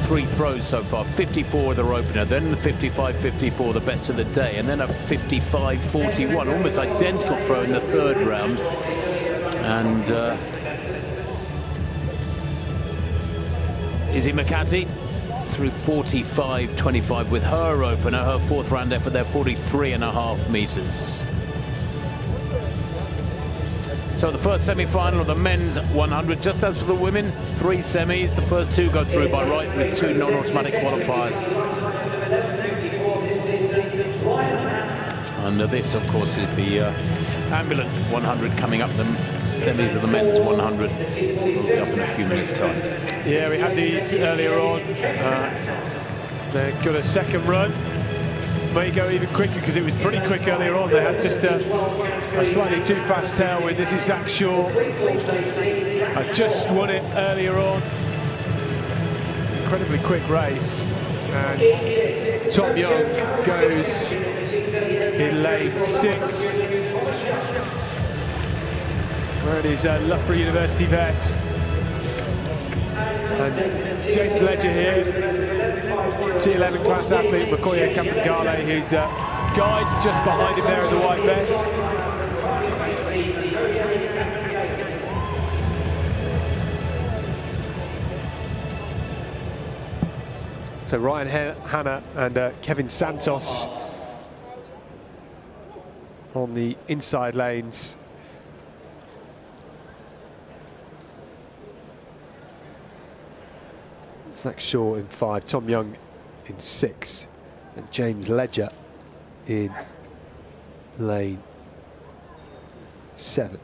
3 throws so far. 54 their opener, then the 55-54, the best of the day, and then a 55-41, almost identical throw in the third round. And Izzy McCarthy through 45-25 with her opener, her fourth round effort there, 43.5 meters. So the first semi-final of the men's 100, just as for the women, 3 semis. The first 2 go through by right with 2 non-automatic qualifiers. And this, of course, is the ambulant 100 coming up. The semis of the men's 100 will be up in a few minutes' time. Yeah, we had these earlier on. They got a second run. May go even quicker because it was pretty quick earlier on. They had just a slightly too fast tailwind. This is Zach Shaw. I just won it earlier on. Incredibly quick race. And Tom Young goes in lane 6. Wearing his Loughborough University vest. And James Ledger here, T11 class athlete, Makoya Kapangale, his guide just behind him there in the white vest. So Ryan Hanna and Kevin Santos on the inside lanes. Zach Shaw in 5, Tom Young in 6, and James Ledger in lane 7.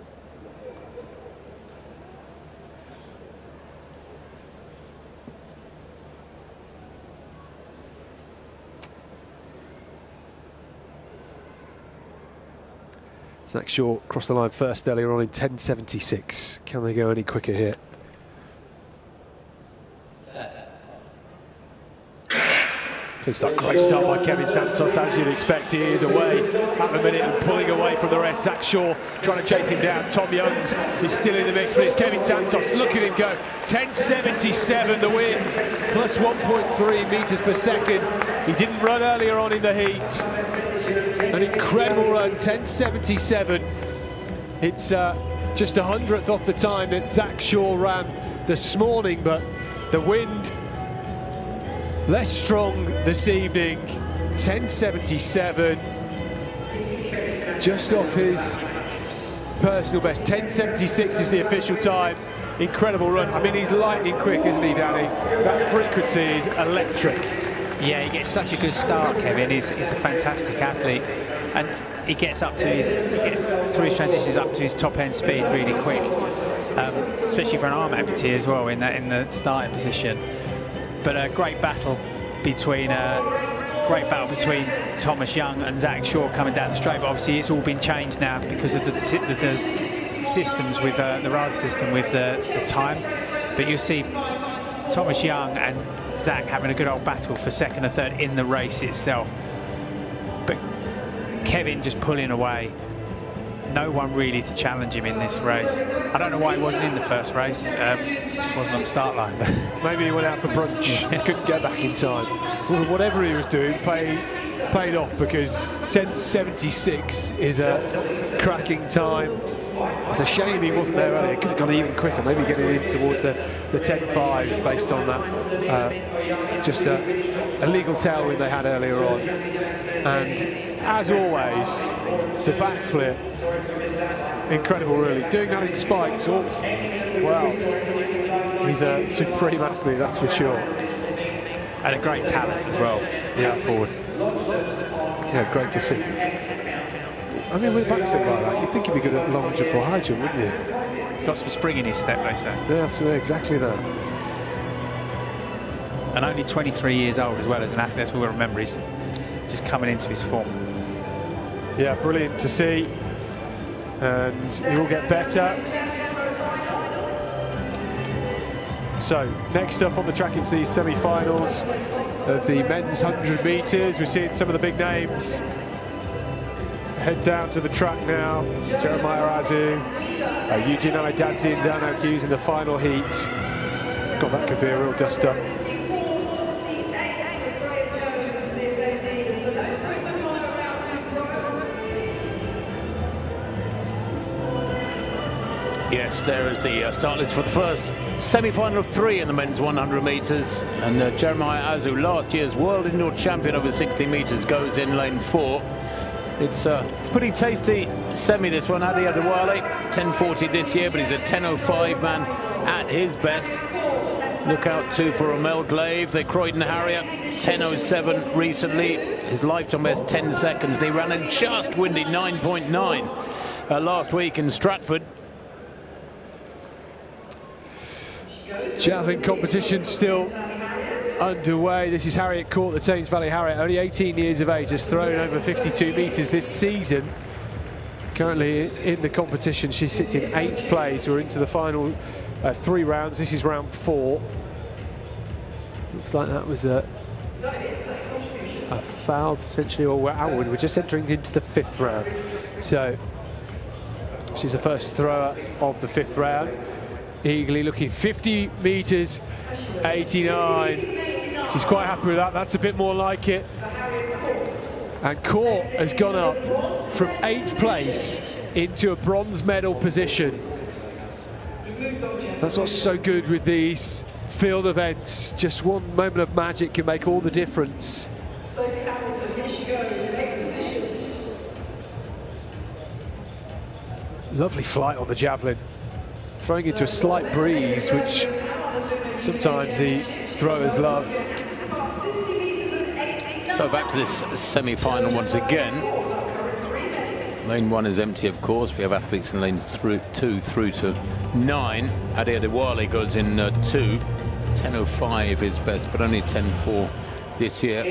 Zach Shaw crossed the line first earlier on in 10.76. Can they go any quicker here? It's that great start by Kevin Santos, as you'd expect. He is away at the minute and pulling away from the rest. Zach Shaw trying to chase him down. Tom Youngs is still in the mix, but it's Kevin Santos. Look at him go. 10.77 the wind, plus 1.3 meters per second. He didn't run earlier on in the heat. An incredible run, 10.77. It's just 100th off the time that Zach Shaw ran this morning, but the wind less strong this evening. 10.77, just off his personal best. 10.76 is the official time. Incredible run. I mean, he's lightning quick, isn't he, Danny? That frequency is electric. Yeah, he gets such a good start, Kevin. He's a fantastic athlete, and he gets through his transitions up to his top end speed really quick, especially for an arm amputee as well in the starting position. But a great battle between Thomas Young and Zach Shaw coming down the straight. But obviously, it's all been changed now because of the systems with the RAS system with the times. But you'll see Thomas Young and Zach having a good old battle for second and third in the race itself. But Kevin just pulling away. No one really to challenge him in this race. I don't know why he wasn't in the first race. Just wasn't on the start line. Maybe he went out for brunch. He couldn't get back in time. Well, whatever he was doing paid off, because 10.76 is a cracking time. It's a shame he wasn't there earlier. Could have gone even quicker, maybe getting in towards the 10.5s based on that. Just a legal tailwind they had earlier on. And as always, the backflip, incredible really. Doing that in spikes, oh, wow. He's a supreme athlete, that's for sure. And a great talent as well, going forward. Yeah, great to see. I mean, with a backflip like that, you'd think he'd be good at long jump or high jump, wouldn't you? He's got some spring in his step, they say. Yeah, that's exactly that. And only 23 years old as well as an athlete, we'll remember he's just coming into his form. Yeah, brilliant to see. And he will get better. So, next up on the track, it's the semi-finals of the men's 100 metres. We're seeing some of the big names head down to the track now. Jeremiah Azu, Eugene Aidadzi and Dano Hughes in the final heat. God, that could be a real dust-up. Yes, there is the start list for the first semi-final of 3 in the men's 100 metres. And Jeremiah Azu, last year's world indoor champion over 60 metres, goes in lane 4. It's a pretty tasty semi, this one. Adi Adewale, 10.40 this year, but he's a 10.05 man at his best. Look out too for Romel Glaive, the Croydon Harrier, 10.07 recently. His lifetime best 10 seconds, and he ran a just windy 9.9 last week in Stratford. Javelin competition still underway. This is Harriet Court, the Thames Valley Harriet, only 18 years of age, has thrown over 52 metres this season. Currently in the competition, she sits in 8th place. We're into the final 3 rounds. This is round 4. Looks like that was a foul potentially, or we're just entering into the 5th round. So she's the first thrower of the 5th round. Eagerly looking, 50 metres, 89. She's quite happy with that. That's a bit more like it. And Court has gone up from 8th place into a bronze medal position. That's what's so good with these field events. Just one moment of magic can make all the difference. Lovely flight on the javelin. Throwing into a slight breeze, which sometimes the throwers love. So back to this semi-final once again. Lane 1 is empty, of course. We have athletes in lanes 2 through to 9. Adi Adewale goes in 2. 10.05 his best, but only 10.4 this year.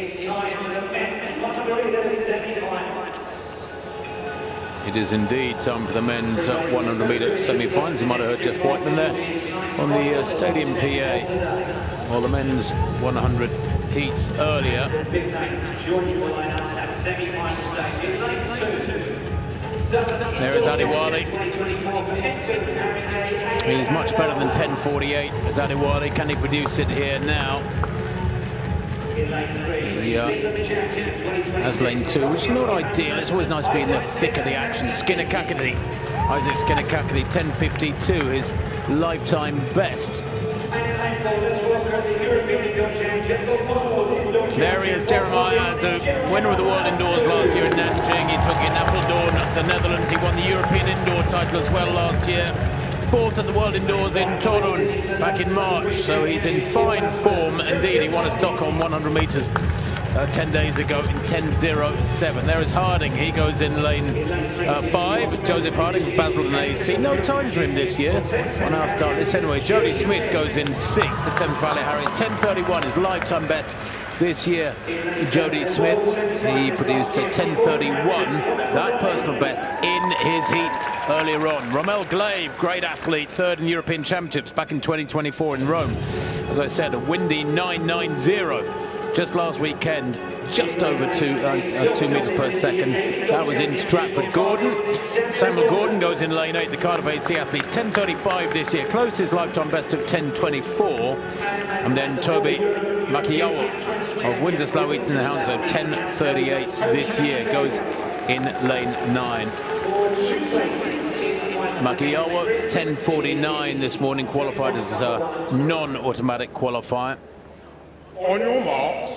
It is indeed time for the men's 100-metre semi-finals. You might have heard Jeff Whiteman there on the stadium PA. Well, the men's 100 heats earlier. There is Adewale. He's much better than 10.48 as Adewale. Can he produce it here now? As lane 2, which is not ideal. It's always nice to be in the thick of the action. Skinner-Kakady, Isaac Skinner-Kakady, 10:52, his lifetime best. There he is, Jeremiah Azu, winner of the World Indoors last year in Nanjing. He took in Apeldoorn, the Netherlands. He won the European Indoor title as well last year. 4th at the World Indoors in Torun back in March, so he's in fine form indeed. He won a Stockholm 100 metres 10 days ago in 10:07. There is Harding, he goes in lane 5. Joseph Harding from Basel AC. No time for him this year on our start list anyway. Jody Smith goes in 6th, the Thames Valley Harrier, 10:31, his lifetime best this year. Jody Smith, he produced a 10:31, that personal best in his heat earlier on. Rommel Glave, great athlete, 3rd in European Championships back in 2024 in Rome. As I said, a windy 9.90 just last weekend, just over 2 metres per second. That was in Stratford. Gordon, Samuel Gordon goes in lane 8, the Cardiff AC athlete, 10:35 this year, close to his lifetime best of 10:24. And then Toby Makiyawa of Windsor Slough Eaton Hounslow, 10:38 this year, goes in lane 9. Makiyawa, 10:49 this morning, qualified as a non-automatic qualifier. On your marks.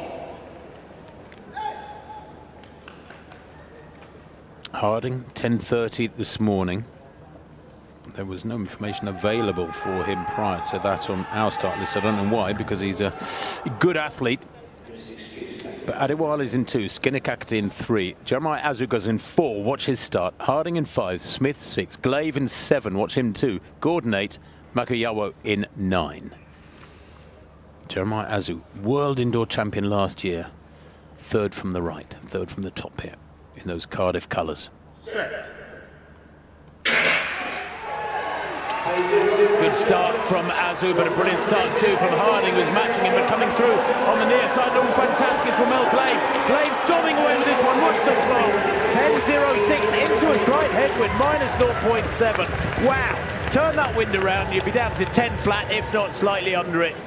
Harding, 10:30 this morning. There was no information available for him prior to that on our start list. I don't know why, because he's a good athlete. But Adewale is in 2, Skinner-Kakady in 3, Jeremiah Azu goes in 4, watch his start, Harding in 5, Smith 6, Glave in 7, watch him 2, Gordon 8, Makiyawa in 9. Jeremiah Azu, world indoor champion last year, 3rd from the right, 3rd from the top here, in those Cardiff colours. Good start from Azu, but a brilliant start too from Harding, who's matching him, but coming through on the near side. Oh, fantastic from Rommel Glave. Glave storming away with this one. Watch the clock. 10.06 into a slight headwind, minus 0.7. Wow. Turn that wind around, you'd be down to 10 flat, if not slightly under it.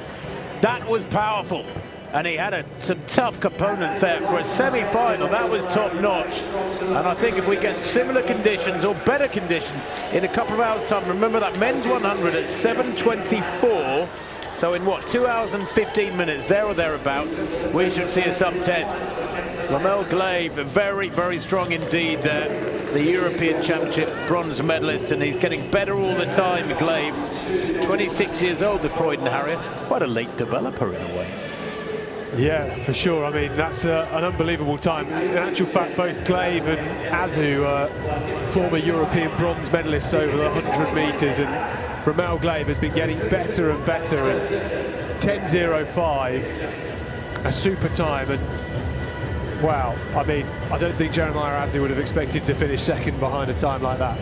That was powerful. And he had some tough components there for a semi-final. That was top-notch. And I think if we get similar conditions or better conditions in a couple of hours' time, remember that men's 100 at 7:24. So in what, 2 hours and 15 minutes, there or thereabouts, we should see a sub-10. Rommel Glave, very, very strong indeed there. The European Championship bronze medalist, and he's getting better all the time, Glave. 26 years old, the Croydon Harrier. Quite a late developer in a way. Yeah, for sure. I mean, that's an unbelievable time. In actual fact, both Glave and Azu are former European bronze medalists over the 100 metres, and Rommel Glave has been getting better and better at 10.05, a super time. And wow, I mean, I don't think Jeremiah Azu would have expected to finish second behind a time like that.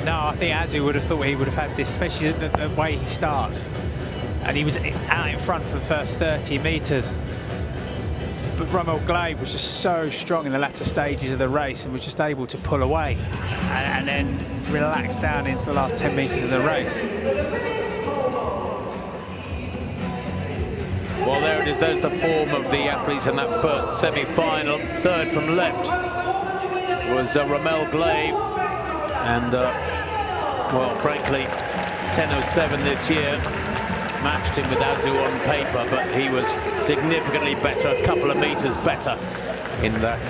No, I think Azu would have thought he would have had this, especially the way he starts. And he was out in front for the first 30 metres. But Rommel Glave was just so strong in the latter stages of the race and was just able to pull away and then relax down into the last 10 metres of the race. Well, there it is. There's the form of the athletes in that first semi-final. 3rd from left was Rommel Glave. And, well, frankly, 10.07 this year. Matched him with Azu on paper, but he was significantly better, a couple of metres better in that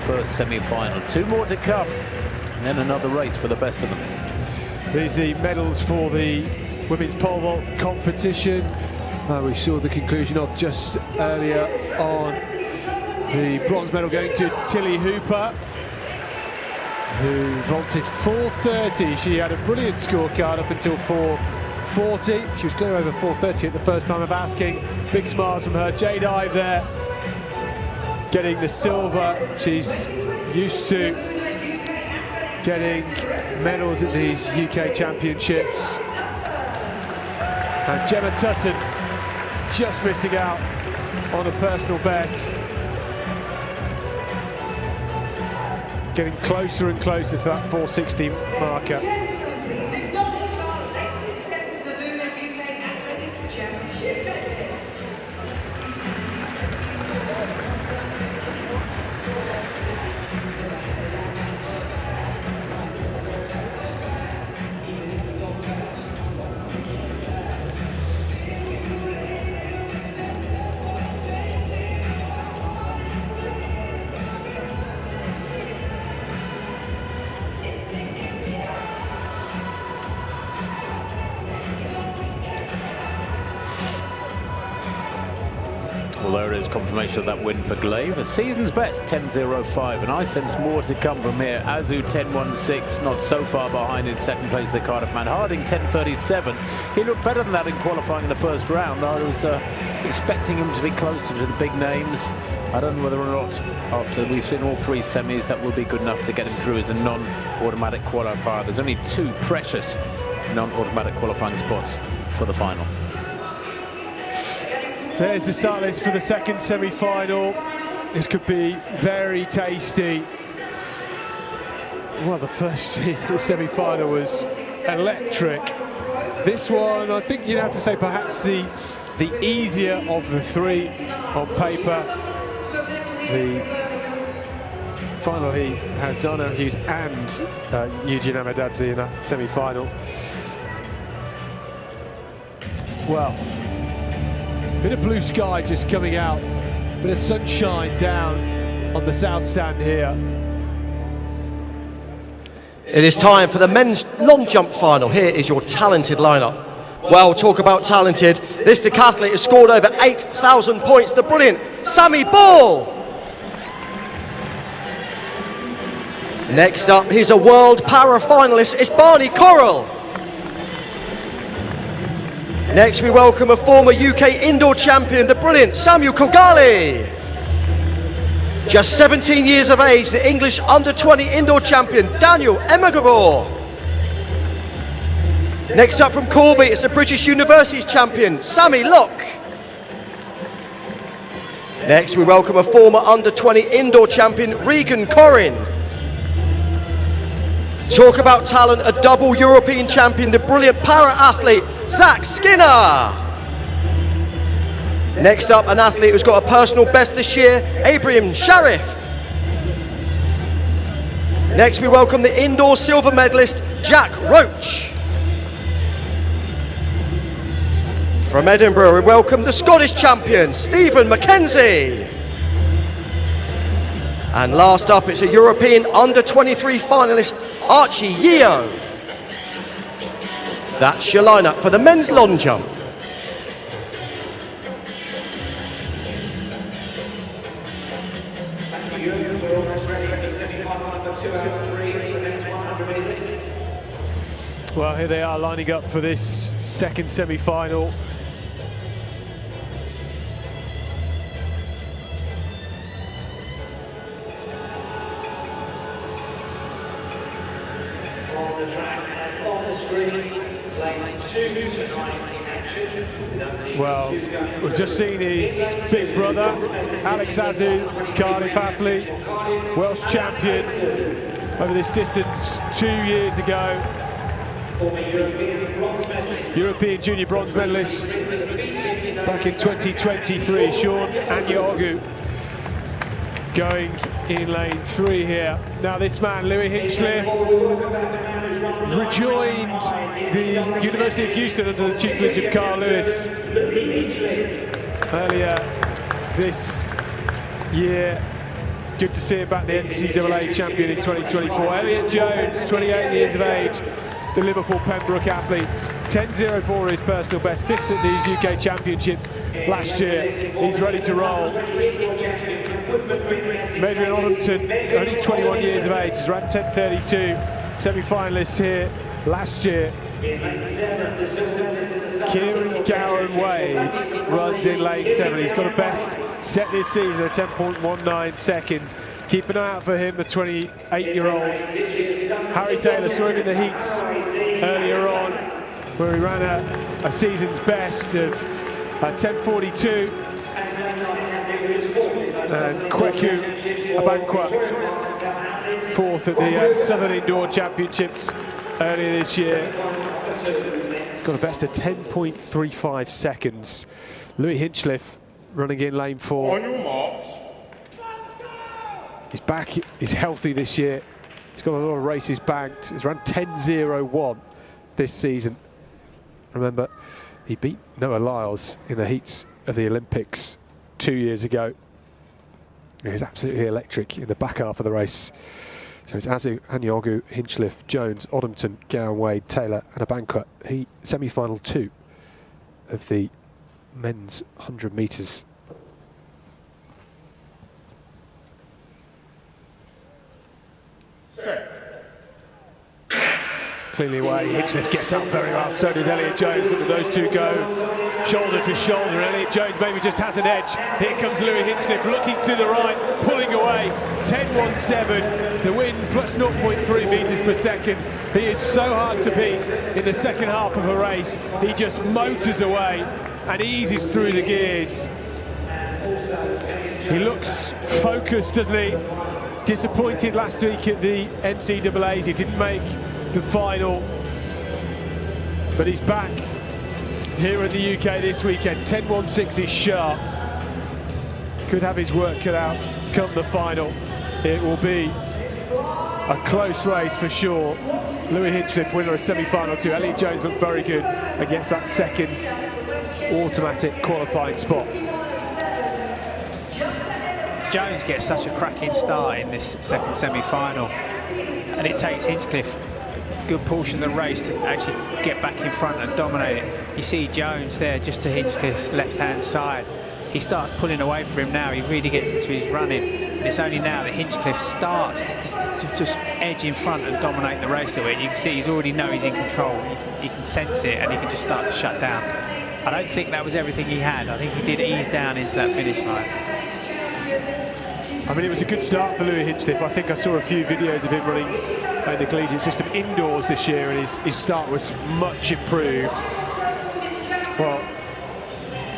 first semi-final. 2 more to come, and then another race for the best of them. These are the medals for the women's pole vault competition. We saw the conclusion of just earlier on. The bronze medal going to Tilly Hooper, who vaulted 4.30. She had a brilliant scorecard up until 4.40. She was clear over 4.30 at the first time of asking. Big smiles from her. Jade Ive there, getting the silver. She's used to getting medals at these UK championships. And Gemma Tutton just missing out on a personal best. Getting closer and closer to that 4.60 marker. confirmation of that win for Glaive. A season's best, 10.05, and I sense more to come from here. Azu 10.16, not so far behind in second place, the Cardiff man. Harding 10.37. He looked better than that in qualifying in the first round. I was expecting him to be closer to the big names. I don't know whether or not, after we've seen all three semis, that will be good enough to get him through as a non-automatic qualifier. There's only 2 precious non-automatic qualifying spots for the final. There's the start list for the second semi-final. This could be very tasty. Well, the first semi-final was electric. This one, I think you'd have to say perhaps the easier of the 3 on paper. The final he has Zana Hughes and Eugene Amadadze in that semi-final. Well, bit of blue sky just coming out, bit of sunshine down on the south stand here. It is time for the men's long jump final. Here is your talented lineup. Well, talk about talented. This decathlete has scored over 8,000 points. The brilliant Sammy Ball. Next up, he's a world para finalist. It's Barney Corral. Next, we welcome a former UK indoor champion, the brilliant Samuel Kogali. Just 17 years of age, the English under-20 indoor champion, Daniel Emagabor. Next up from Corby, it's the British Universities champion, Sammy Locke. Next, we welcome a former under-20 indoor champion, Regan Corrin. Talk about talent, a double European champion, the brilliant para-athlete, Zach Skinner. Next up, an athlete who's got a personal best this year, Abraham Sharif. Next, we welcome the indoor silver medalist, Jack Roach. From Edinburgh, we welcome the Scottish champion, Stephen Mackenzie. And last up, it's a European under-23 finalist, Archie Yeo. That's your lineup for the men's long jump. Well, here they are lining up for this second semi-final. Well, we've just seen his big brother, Alex Azu, Cardiff athlete, Welsh champion over this distance 2 years ago. European junior bronze medalist back in 2023. Sean Anyogu going in lane 3 here. Now this man, Louis Hinchliffe, rejoined the University of Houston under the tutelage of Carl Lewis earlier this year. Good to see him back, the NCAA champion in 2024. Elliot Jones, 28 years of age, the Liverpool Pembroke athlete. 10.04 his personal best, 5th at these UK championships last year. He's ready to roll. Adrian Oddington, only 21 years of age, he's ranked 10.32, semi-finalist here last year. Kieran Gowan Wade runs in lane 7. He's got a best set this season at 10.19 seconds. Keep an eye out for him, the 28-year-old. Harry Taylor saw him in the heats earlier on, where he ran a season's best of 10.42. And Kweku Abankwa, 4th at the Southern Indoor Championships earlier this year. Got a best of 10.35 seconds. Louis Hinchliffe running in lane 4. On your marks. He's back, he's healthy this year. He's got a lot of races banked. He's run 10.01 this season. Remember, he beat Noah Lyles in the heats of the Olympics 2 years ago. He was absolutely electric in the back half of the race. So it's Azu, Anyogu, Hinchliffe, Jones, Oddington, Gowan Wade, Taylor and Abankwa. He semi-final 2 of the men's 100 metres set. Cleanly away, Hinchcliffe gets up very well, so does Elliot Jones. Look at those two go, shoulder to shoulder. Elliot Jones maybe just has an edge. Here comes Louis Hinchcliffe, looking to the right, pulling away, 10.17, the win plus 0.3 metres per second. He is so hard to beat in the second half of a race. He just motors away and eases through the gears. He looks focused, doesn't he? Disappointed last week at the NCAAs, he didn't make the final, but he's back here in the UK this weekend. 10.16 is sharp. Could have his work cut out come the final. It will be a close race for sure. Louis Hinchcliffe, winner of semi-final 2. Elliot Jones looked very good against that second automatic qualifying spot. Jones gets such a cracking start in this second semi-final, and it takes Hinchcliffe a good portion of the race to actually get back in front and dominate it. You see Jones there just to Hinchcliffe's left-hand side. He starts pulling away from him now. He really gets into his running. And it's only now that Hinchcliffe starts to just edge in front and dominate the race a bit. You can see he's already know he's in control. He can sense it, and he can just start to shut down. I don't think that was everything he had. I think he did ease down into that finish line. I mean, it was a good start for Louis Hinchcliffe. I think I saw a few videos of him running in the collegiate system indoors this year, and his start was much improved. Well,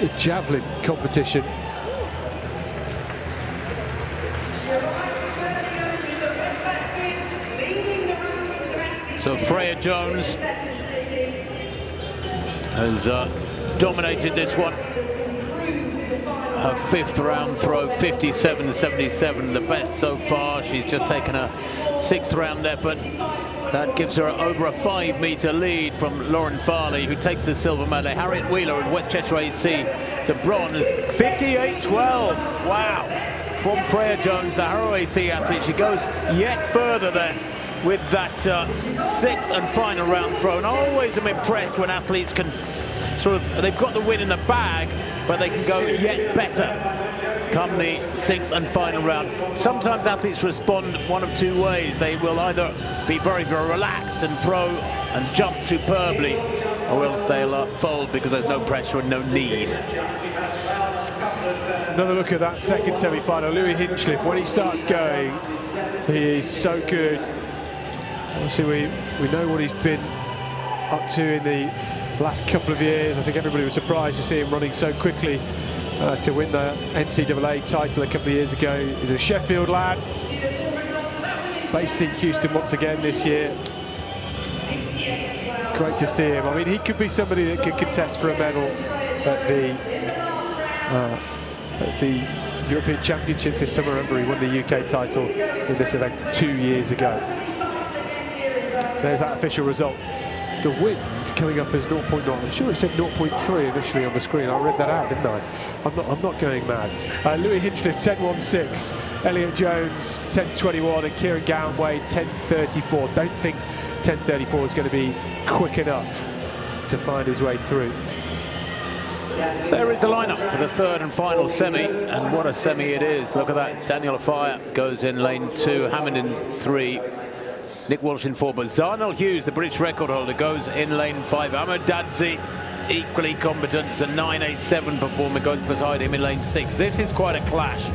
the javelin competition. So Freya Jones has dominated this one. Her fifth round throw, 57.77, the best so far. She's just taken a sixth round effort. That gives her over a 5-metre lead from Lauren Farley, who takes the silver medal. Harriet Wheeler of West Cheshire AC, the bronze, 58.12. Wow. From Freya Jones, the Harrow AC athlete, she goes yet further then with that sixth and final round throw. And I always am impressed when athletes can they've got the win in the bag, but they can go yet better come the sixth and final round. Sometimes athletes respond one of two ways. They will either be very, very relaxed and throw and jump superbly, or else they'll fold because there's no pressure and no need. Another look at that second semi-final. Louis Hinchcliffe, when he starts going, he is so good. Obviously, we know what he's been up to in the last couple of years. I think everybody was surprised to see him running so quickly to win the NCAA title a couple of years ago. He's a Sheffield lad, based in Houston once again this year. Great to see him. I mean, he could be somebody that could contest for a medal at the European Championships this summer. Remember, he won the UK title in this event 2 years ago. There's that official result. The wind coming up as 0.9. I'm sure it said 0.3 initially on the screen. I read that out, didn't I? I'm not going mad. Louis Hinchcliffe 10.16, Elliot Jones 10.21, and Kieran Gowanway 10.34. Don't think 10.34 is going to be quick enough to find his way through. There is the lineup for the third and final semi, and what a semi it is. Look at that. Daniel Afire goes in lane 2, Hammond in 3. Nick Walsh in 4, but Zarnell Hughes, the British record holder, goes in lane 5. Ahmed Dadzi, equally competent, a 9.87 performer, goes beside him in lane 6. This is quite a clash.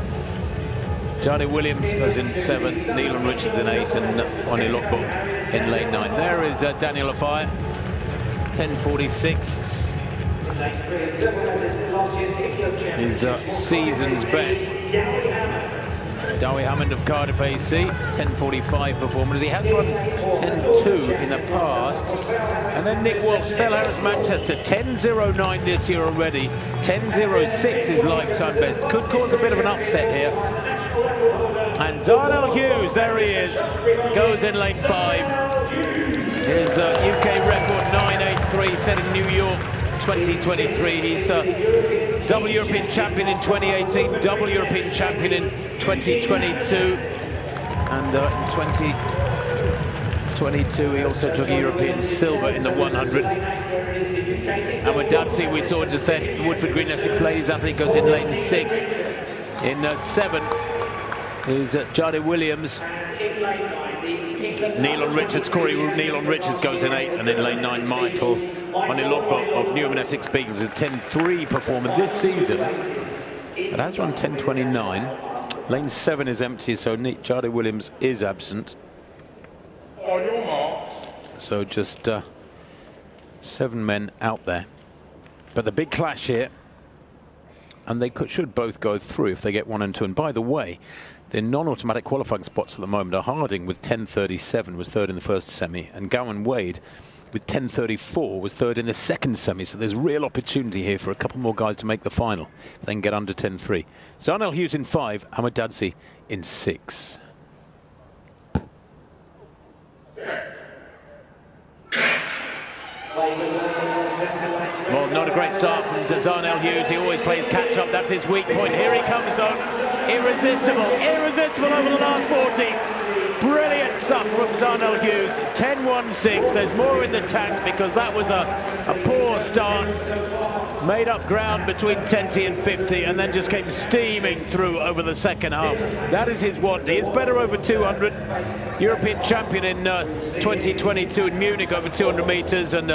Charlie Williams goes in 7, Neelan Richards in 8, and Oni Lockbook in lane 9. There is Daniel Afire, 10.46. His season's best. Darby Hammond of Cardiff AC, 10.45 performance. He has run 10.2 in the past. And then Nick Walsh, Selhurst Manchester, 10.09 this year already. 10.06 his lifetime best. Could cause a bit of an upset here. And Zarnell Hughes, there he is, goes in lane 5. His UK record 9.83 set in New York 2023. He's double European champion in 2018, double European champion in 2022, and in 2022 he also took a European silver in the 100. Ahmed Dadzi, we saw just then, Woodford Green Essex ladies athlete, goes in lane 6. In 7, is Jade Williams. Nealon Richards, Corey Nealon Richards goes in 8, and in lane 9, Michael Onilogbo of Newham Essex Beagles, a 10.3 performer this season. But has run 10.29. Lane 7 is empty, so Jade Williams is absent. On your marks. So just 7 men out there. But the big clash here, and they should both go through if they get 1 and 2. And by the way, the non-automatic qualifying spots at the moment are Harding with 10.37 was 3rd in the first semi, and Gowan Wade with 10.34 was 3rd in the second semi. So there's real opportunity here for a couple more guys to make the final if they can get under 10.3. Zarnel Hughes in 5, Amadadzi in 6. Well, not a great start from Zarnel Hughes. He always plays catch-up. That's his weak point. Here he comes, though. Irresistible over the last 40. Brilliant stuff from Zarnel Hughes. 10.16. There's more in the tank because that was a poor start. Made up ground between 10 and 50 and then just came steaming through over the second half. That is his want. He is better over 200. European champion in 2022 in Munich over 200 meters, and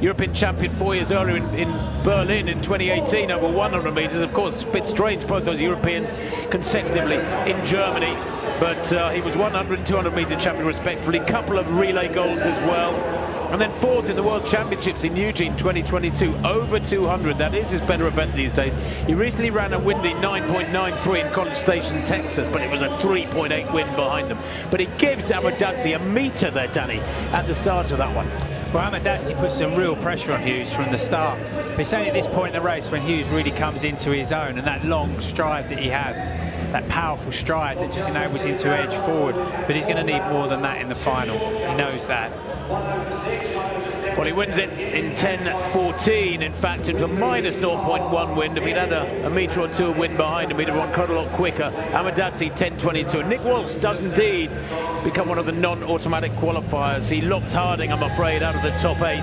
European champion 4 years earlier in Berlin in 2018 over 100 meters. Of course, a bit strange, both those Europeans consecutively in Germany. But he was 100 and 200 meter champion respectively. Couple of relay goals as well. And then 4th in the World Championships in Eugene 2022, over 200. That is his better event these days. He recently ran a windy 9.93 in College Station, Texas, but it was a 3.8 wind behind them. But he gives Amadadzi a metre there, Danny, at the start of that one. Well, Amadadzi put some real pressure on Hughes from the start. But it's only at this point in the race when Hughes really comes into his own, and that long stride that he has, that powerful stride that just enables him to edge forward. But he's going to need more than that in the final. He knows that. Well, he wins it in 10.14, in fact, into a minus 0.1 wind. If he'd had a metre or two of wind behind him, he'd have run quite a lot quicker. Amadadzi 10.22. And Nick Walsh does indeed become one of the non-automatic qualifiers. He locked Harding, I'm afraid, out of the top 8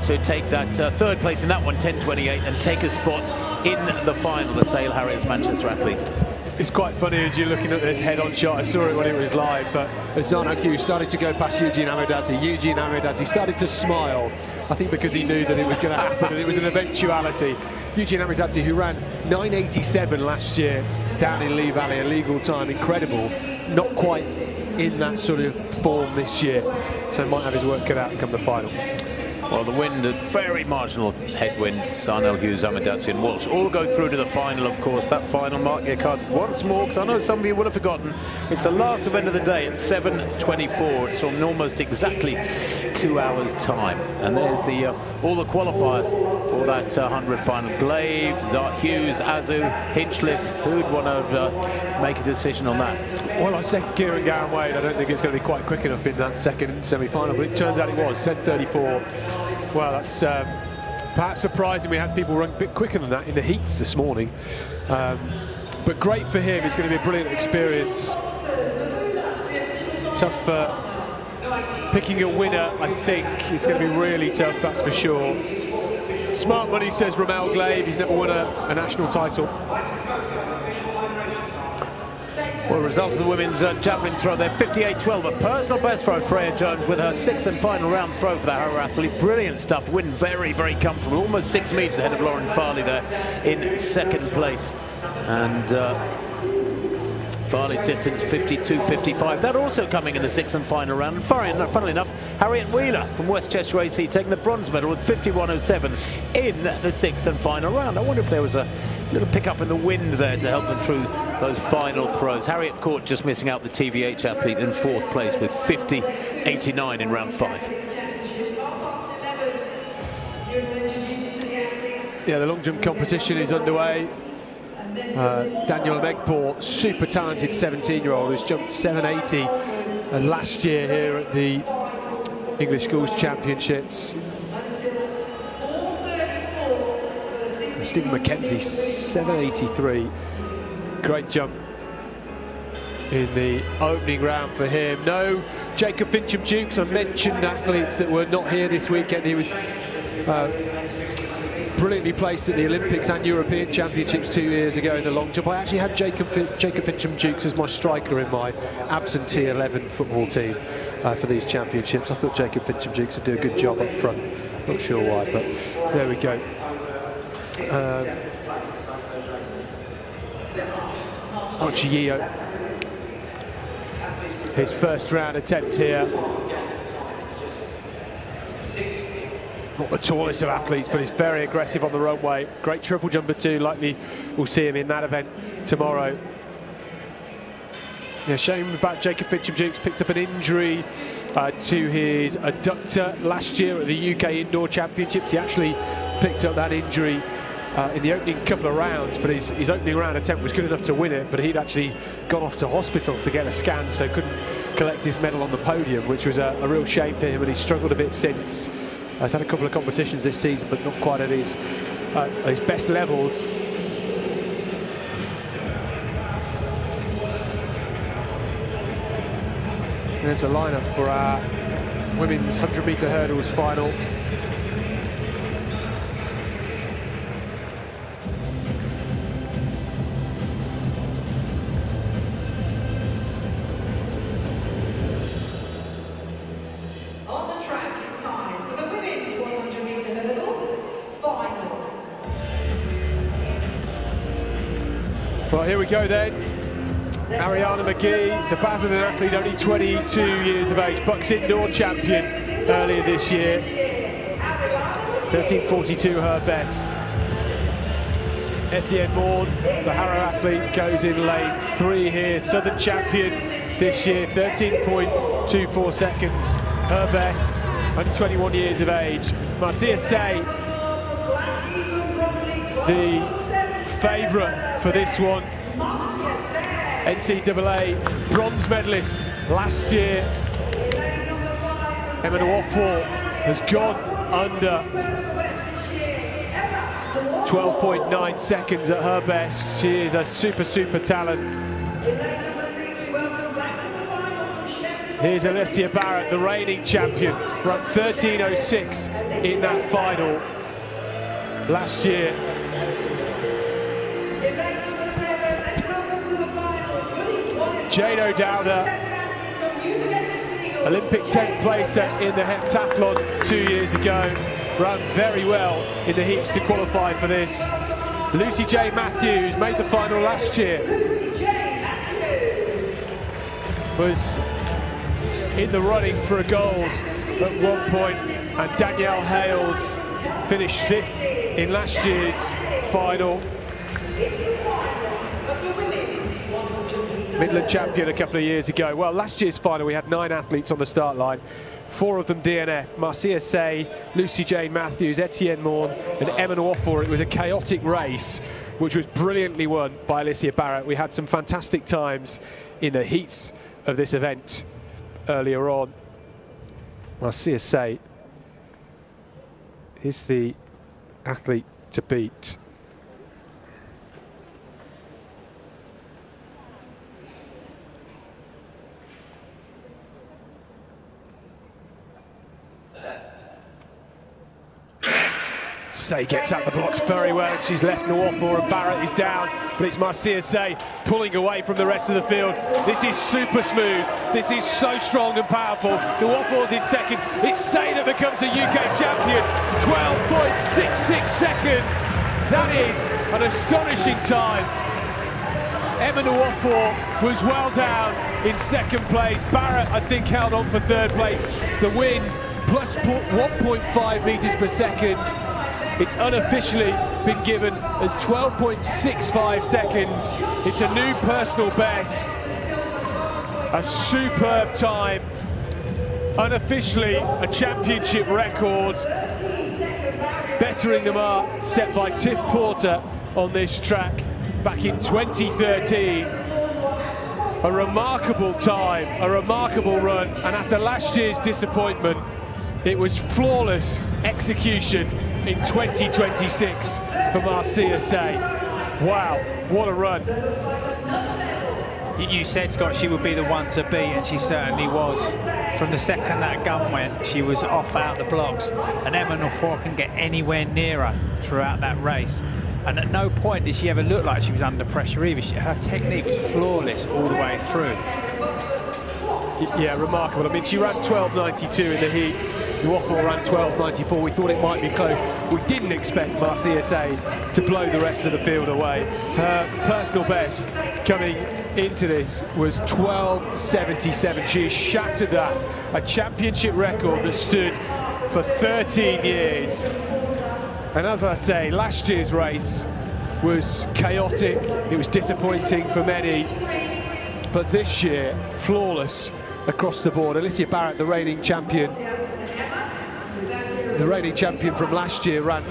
to take that 3rd place in that one, 10.28, and take a spot in the final. The Sale Harriers Manchester athlete. It's quite funny as you're looking at this head-on shot. I saw it when it was live, but as Zarnel Hughes started to go past Eugene Amadadzi started to smile. I think because he knew that it was going to happen and it was an eventuality. Eugene Amadadzi, who ran 9.87 last year down in Lee Valley, a legal time, incredible. Not quite in that sort of form this year, so might have his work cut out come the final. Well, the wind, a very marginal headwind. Zarnel Hughes, Amadadzi and Walsh all go through to the final, of course. That final, mark your card once more, because I know some of you would have forgotten. It's the last event of the day at 7:24. It's on almost exactly 2 hours' time. And there's the all the qualifiers for that 100 final. Glave, Hughes, Azu, Hinchliffe. Who'd want to make a decision on that? Well, I said Kieran Gowan Wade. I don't think it's going to be quite quick enough in that second semi-final, but it turns out it was. 10.34. Well, that's perhaps surprising. We had people run a bit quicker than that in the heats this morning. But great for him. It's going to be a brilliant experience. Tough picking a winner, I think. It's going to be really tough, that's for sure. Smart money, says Ramel Glave. He's never won a national title. Well, results of the women's javelin throw, they're 58-12, a personal best for Freya Jones with her 6th and final round throw for the Harrow athlete. Brilliant stuff, win very, very comfortable, almost 6 metres ahead of Lauren Farley there in 2nd place. And Farley's distance 52.55. That also coming in the 6th and final round. And funnily enough, Harriet Wheeler from West Chester AC taking the bronze medal with 51.07 in the 6th and final round. I wonder if there was a little pick up in the wind there to help them through those final throws. Harriet Court just missing out the TVH athlete in 4th place with 50.89 in round 5. Yeah, the long jump competition is underway. Daniel Megpour, super talented 17-year-old who's jumped 780 last year here at the English Schools Championships. Stephen McKenzie, 783. Great jump in the opening round for him. No Jacob Fincham-Dukes. I mentioned athletes that were not here this weekend. He was brilliantly placed at the Olympics and European Championships 2 years ago in the long jump. I actually had Jacob Fincham-Dukes as my striker in my absentee 11 football team for these championships. I thought Jacob Fincham-Dukes would do a good job up front. Not sure why, but there we go. Archie Yeo, his first round attempt here. Not the tallest of athletes, but he's very aggressive on the runway. Great triple jumper too, likely we'll see him in that event tomorrow. Yeah, shame about Jacob Fincham-Dukes, picked up an injury to his adductor last year at the UK Indoor Championships. He actually picked up that injury in the opening couple of rounds, but his opening round attempt was good enough to win it, but he'd actually gone off to hospital to get a scan, so couldn't collect his medal on the podium, which was a real shame for him, and he's struggled a bit since. He's had a couple of competitions this season, but not quite at his best levels. There's a lineup for our women's 100-metre hurdles final. On the track, it's time for the women's 100-metre hurdles final. Well, here we go then. Ariana McGee, the Basildon athlete, only 22 years of age, Bucks Indoor champion earlier this year. 13:42 her best. Etienne Morn, the Harrow athlete, goes in lane 3 here. Southern champion this year, 13.24 seconds her best, under 21 years of age. Marcia Say, the favourite for this one. NCAA bronze medalist last year. Emma Nwafo has gone under 12.9 seconds at her best. She is a super talent. Here's Alicia Barrett, the reigning champion, ran 13:06 in that final last year. Jane O'Dowda, Olympic 10th placer in the heptathlon 2 years ago, ran very well in the heats to qualify for this. Lucy J. Matthews made the final last year, was in the running for a gold at one point, and Danielle Hales finished 5th in last year's final. Midland champion a couple of years ago. Well, last year's final we had 9 athletes on the start line, 4 of them DNF. Marcia Say, Lucy Jane Matthews, Etienne Morn and Emma Nwafo. It was a chaotic race which was brilliantly won by Alicia Barrett. We had some fantastic times in the heats of this event earlier on. Marcia Say is the athlete to beat. Say gets out the blocks very well, and she's left Nwafo, and Barrett is down, but it's Marcia Say pulling away from the rest of the field. This is super smooth. This is so strong and powerful. Nwafo's in second. It's Say that becomes the UK champion. 12.66 seconds. That is an astonishing time. Emma Nwafo was well down in second place. Barrett, I think, held on for third place. The wind plus 1.5 meters per second. It's unofficially been given as 12.65 seconds. It's a new personal best. A superb time. Unofficially a championship record. Bettering the mark set by Tiff Porter on this track back in 2013. A remarkable time, a remarkable run, and after last year's disappointment, it was flawless execution in 2026 for Marcia Say. Wow, what a run. You said, Scott, she would be the one to beat, and she certainly was. From the second that gun went, she was off out the blocks, and Emma Novuna couldn't get anywhere near her throughout that race. And at no point did she ever look like she was under pressure either. Her technique was flawless all the way through. Yeah, remarkable. I mean, she ran 12.92 in the heats. Novuna ran 12.94. We thought it might be close. We didn't expect Marcia Say to blow the rest of the field away. Her personal best coming into this was 12.77. She has shattered that, a championship record that stood for 13 years. And as I say, last year's race was chaotic. It was disappointing for many. But this year, flawless across the board. Alicia Barrett, the reigning champion from last year, ran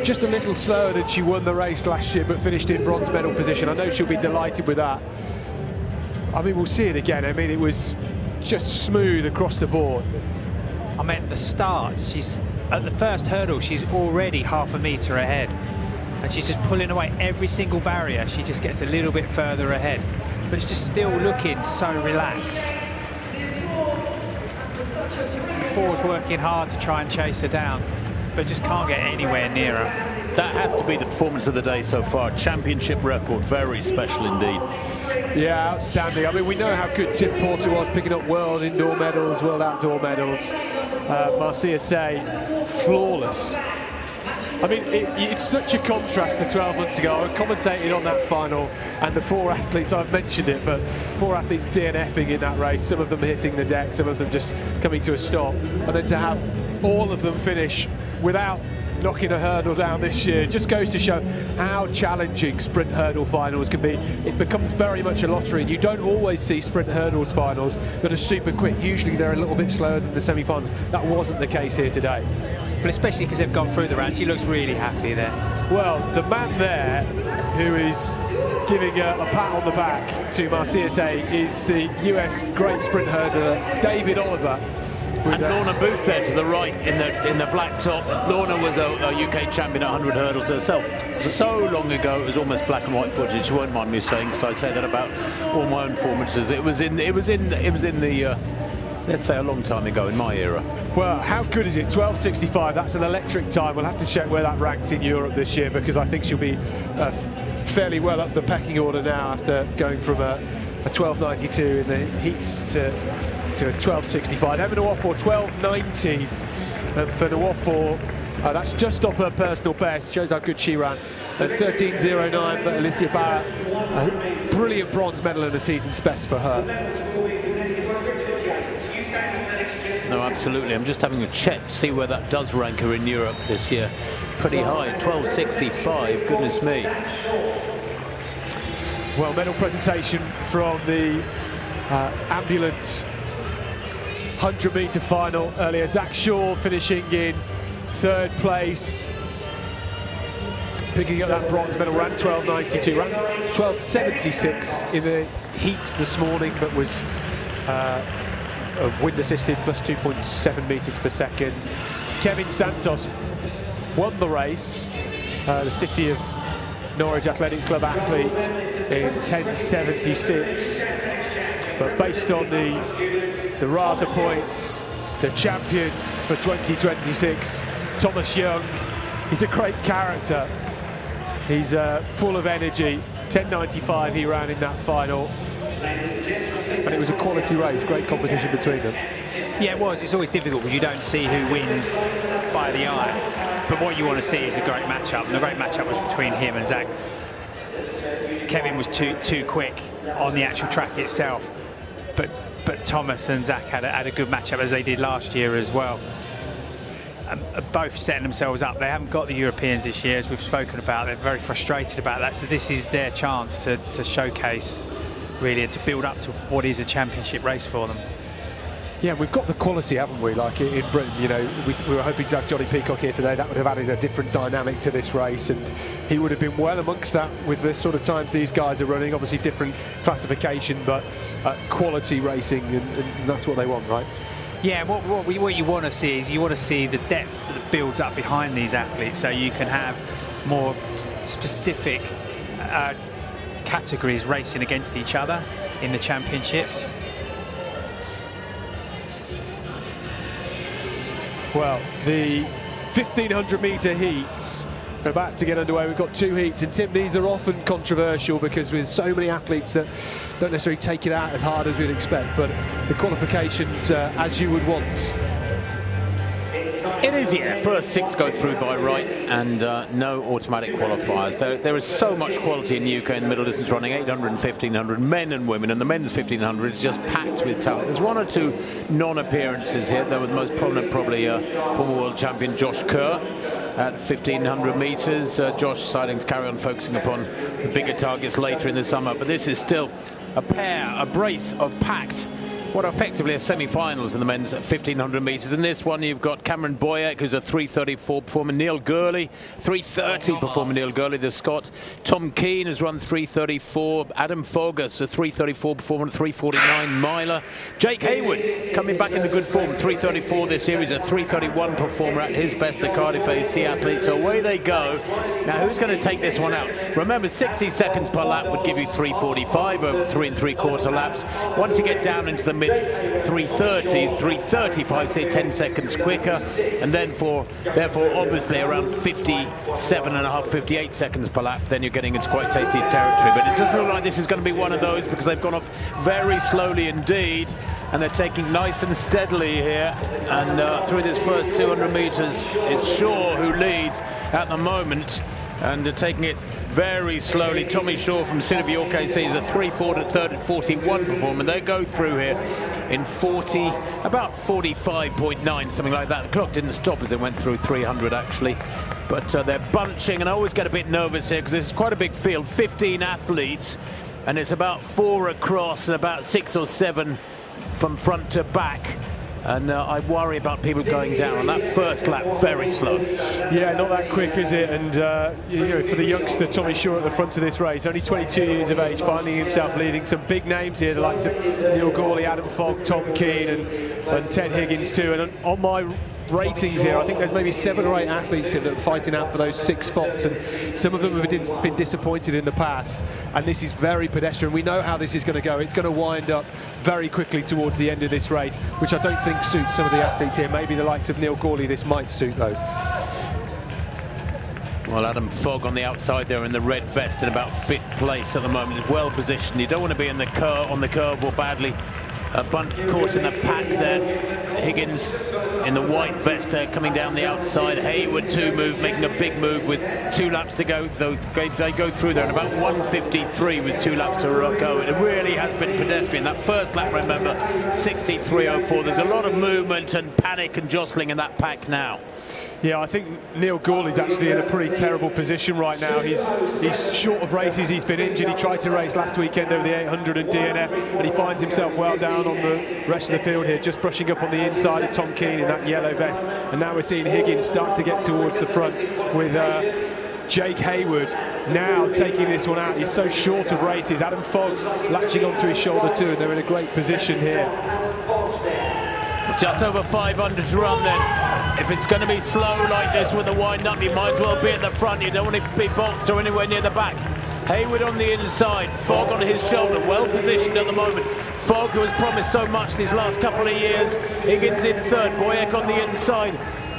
just a little slower than she won the race last year, but finished in bronze medal position. I know she'll be delighted with that. I mean, we'll see it again. I mean, it was just smooth across the board. I mean, at the start, at the first hurdle, she's already half a metre ahead. And she's just pulling away every single barrier. She just gets a little bit further ahead. But it's just still looking so relaxed. Four's working hard to try and chase her down, but just can't get anywhere near her. That has to be the performance of the day so far. Championship record, very special indeed. Yeah, outstanding. I mean, we know how good Tiff Porter was, picking up world indoor medals, world outdoor medals. Marcia Say, flawless. I mean, it's such a contrast to 12 months ago. I commentated on that final, and the 4 athletes, I've mentioned it, but 4 athletes DNFing in that race, some of them hitting the deck, some of them just coming to a stop. And then to have all of them finish without knocking a hurdle down this year just goes to show how challenging sprint hurdle finals can be. It becomes very much a lottery, and you don't always see sprint hurdles finals that are super quick. Usually they're a little bit slower than the semi-finals. That wasn't the case here today. But especially because they've gone through the round, she looks really happy there. Well, the man there who is giving a pat on the back to Marcia Say is the US great sprint hurdler, David Oliver. And Lorna Booth there to the right in the black top. Lorna was a UK champion at 100 hurdles herself. So long ago, it was almost black and white footage. You won't mind me saying, because I say that about all my own performances. It was in the let's say a long time ago in my era. Well, how good is it? 12.65. That's an electric time. We'll have to check where that ranks in Europe this year, because I think she'll be fairly well up the pecking order now after going from a 12.92 in the heats to a 12.65. Emma Novuna 12.90, and for Novuna, that's just off her personal best. Shows how good she ran. And 13.09 for Alicia Barrett. A brilliant bronze medal and a season's best for her. No, absolutely. I'm just having a check to see where that does rank her in Europe this year. Pretty high, 12.65. Goodness me. Well, medal presentation from the ambulance 100-metre final earlier. Zach Shaw finishing in 3rd place, picking up that bronze medal. Ran 12.92, ran 12.76 in the heats this morning, but was wind assisted, plus 2.7 metres per second. Kevin Santos won the race, the City of Norwich Athletic Club athlete, in 10.76. But based on the RASA points, the champion for 2026, Thomas Young, he's a great character. He's full of energy. 10.95 he ran in that final. And it was a quality race, great competition between them. Yeah, it was. It's always difficult because you don't see who wins by the eye. But what you want to see is a great matchup, and the great matchup was between him and Zach. Kevin was too quick on the actual track itself, but Thomas and Zach had a good matchup, as they did last year as well. Both setting themselves up. They haven't got the Europeans this year, as we've spoken about. They're very frustrated about that, so this is their chance to showcase, really, and to build up to what is a championship race for them. Yeah, we've got the quality, haven't we? Like in Britain, you know, we were hoping to have Johnny Peacock here today. That would have added a different dynamic to this race, and he would have been well amongst that with the sort of times these guys are running. Obviously different classification, but quality racing, and that's what they want, right? Yeah, what you want to see is you want to see the depth that builds up behind these athletes, so you can have more specific categories racing against each other, in the championships. Well, the 1500 metre heats are about to get underway. We've got 2 heats, and Tim, these are often controversial because with so many athletes that don't necessarily take it out as hard as we'd expect, but the qualifications as you would want. It is, yeah. First 6 go through by right, and no automatic qualifiers. There is so much quality in the UK in the middle distance running, 800 and 1500, men and women, and the men's 1500 is just packed with talent. There's 1 or 2 non-appearances here. They were the most prominent, probably former world champion Josh Kerr at 1500 metres. Josh deciding to carry on focusing upon the bigger targets later in the summer, but this is still a brace of packed, what are effectively a semi-finals in the men's 1500 metres. In this one, you've got Cameron Boyack, who's a 3:34 performer. Neil Gurley, 3:30 performer. Neil Gurley, the Scot. Tom Keane has run 3:34. Adam Fogas, a 3:34 performer, 3:49 miler. Jake Hayward coming back into good form, 3:34 this year. He's a 3:31 performer at his best, the Cardiff AC athlete. So away they go. Now, who's going to take this one out? Remember, 60 seconds per lap would give you 3:45 over 3 3/4 laps. Once you get down into the mid-330s, 3:35, say 10 seconds quicker, and then therefore obviously around 57.5, 58 seconds per lap, then you're getting into quite tasty territory. But it doesn't look like this is going to be one of those, because they've gone off very slowly indeed, and they're taking nice and steadily here. And through this first 200 metres, it's Shaw who leads at the moment, and they're taking it very slowly. Tommy Shaw from City of York AC is a 3:41 performer. They go through here in about 45.9, something like that. The clock didn't stop as they went through 300 actually, but they're bunching, and I always get a bit nervous here because this is quite a big field, 15 athletes, and it's about 4 across and about 6 or 7 from front to back. And I worry about people going down on that first lap very slow. Yeah, not that quick, is it? And you know, for the youngster Tommy Shaw at the front of this race, only 22 years of age, finding himself leading some big names here, the likes of Neil Gurley, Adam Fogg, Tom Keane, and Ted Higgins too. And on my ratings here, I think there's maybe 7 or 8 athletes that are fighting out for those 6 spots, and some of them have been disappointed in the past, and this is very pedestrian. We know how this is going to go. It's going to wind up very quickly towards the end of this race, which I don't think suits some of the athletes here. Maybe the likes of Neil Gurley this might suit though. Well, Adam Fogg on the outside there in the red vest in about 5th place at the moment. Is well positioned. You don't want to be in the curve or badly caught in the pack there. Higgins in the white vest there coming down the outside. Hayward making a big move with 2 laps to go. They go through there at about 1:53 with 2 laps to go. It really has been pedestrian. That first lap, remember, 63.04. There's a lot of movement and panic and jostling in that pack now. Yeah, I think Neil Gurley's actually in a pretty terrible position right now. He's short of races. He's been injured. He tried to race last weekend over the 800 and DNF, and he finds himself well down on the rest of the field here, just brushing up on the inside of Tom Keane in that yellow vest. And now we're seeing Higgins start to get towards the front with Jake Hayward now taking this one out. He's so short of races. Adam Fogg latching onto his shoulder too, and they're in a great position here. Just over 500 to run then. If it's going to be slow like this with the wind-up, you might as well be at the front. You don't want to be boxed or anywhere near the back. Hayward on the inside, Fogg on his shoulder, well positioned at the moment. Fogg, who has promised so much these last couple of years. Higgins in 3rd, Boyack on the inside.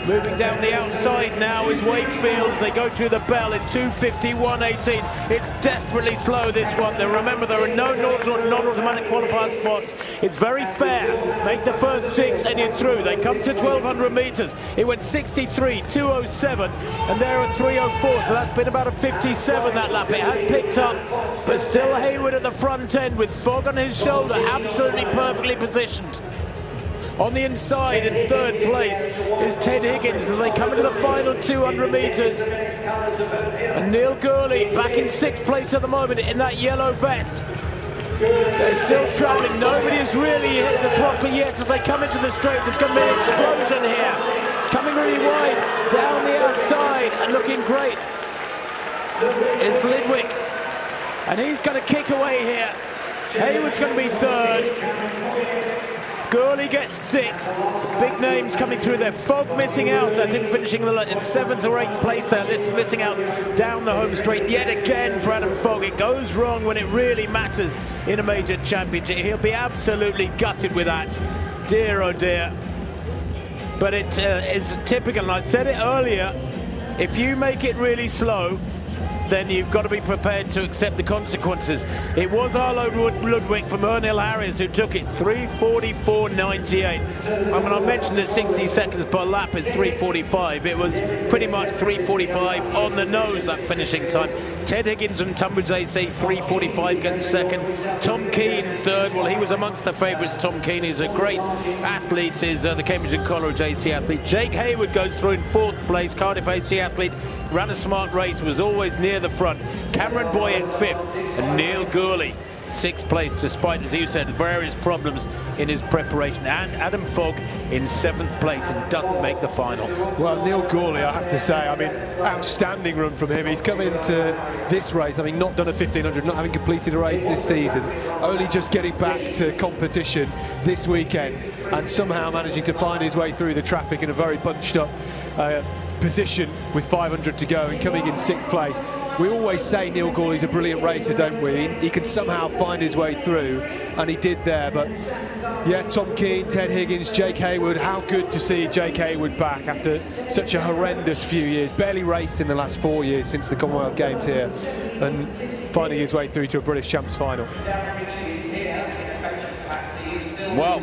Moving down the outside now is Wakefield. They go through the bell in 2:51.18. It's desperately slow, this one. Remember, there are no non-automatic qualifier spots. It's very fair. Make the first 6 and you're through. They come to 1,200 metres. It went 63.207, and they're at 3:04. So that's been about a 57 that lap. It has picked up, but still Hayward at the front end with Fogg on his shoulder, absolutely perfectly positioned. On the inside in 3rd place is Ted Higgins as they come into the final 200 metres. And Neil Gurley back in 6th place at the moment in that yellow vest. They're still travelling. Nobody has really hit the throttle yet as they come into the straight. There's going to be an explosion here. Coming really wide down the outside and looking great is Lidwick. And he's going to kick away here. Hayward's going to be 3rd. Gurley Molly gets 6th. Big names coming through there. Fogg missing out, I think finishing in 7th or 8th place there. This missing out down the home straight yet again for Adam Fogg. It goes wrong when it really matters in a major championship. He'll be absolutely gutted with that. Dear, oh dear. But it is typical, and I said it earlier, if you make it really slow, then you've got to be prepared to accept the consequences. It was Arlo Ludwig from Ernil Harris who took it 3:44.98. And when I mentioned that 60 seconds per lap is 3:45, it was pretty much 3:45 on the nose, that finishing time. Ted Higgins from Tunbridge AC, 3:45, gets 2nd. Tom Keane 3rd. Well, he was amongst the favourites. Tom Keane is a great athlete, is the Cambridge and Coleridge AC athlete. Jake Hayward goes through in 4th place. Cardiff AC athlete, ran a smart race, was always near the front. Cameron Boy at 5th, and Neil Gourley 6th place, despite, as you said, various problems in his preparation. And Adam Fogg in 7th place and doesn't make the final. Well, Neil Gourley, I have to say, I mean, outstanding run from him. He's come into this race, I mean, not done a 1500, not having completed a race this season, only just getting back to competition this weekend, and somehow managing to find his way through the traffic in a very bunched up position with 500 to go and coming in 6th place. We always say Neil Gourley's a brilliant racer, don't we? He can somehow find his way through, and he did there. But yeah, Tom Keane, Ted Higgins, Jake Hayward, how good to see Jake Hayward back after such a horrendous few years. Barely raced in the last 4 years since the Commonwealth Games here, and finding his way through to a British Champs final. Well,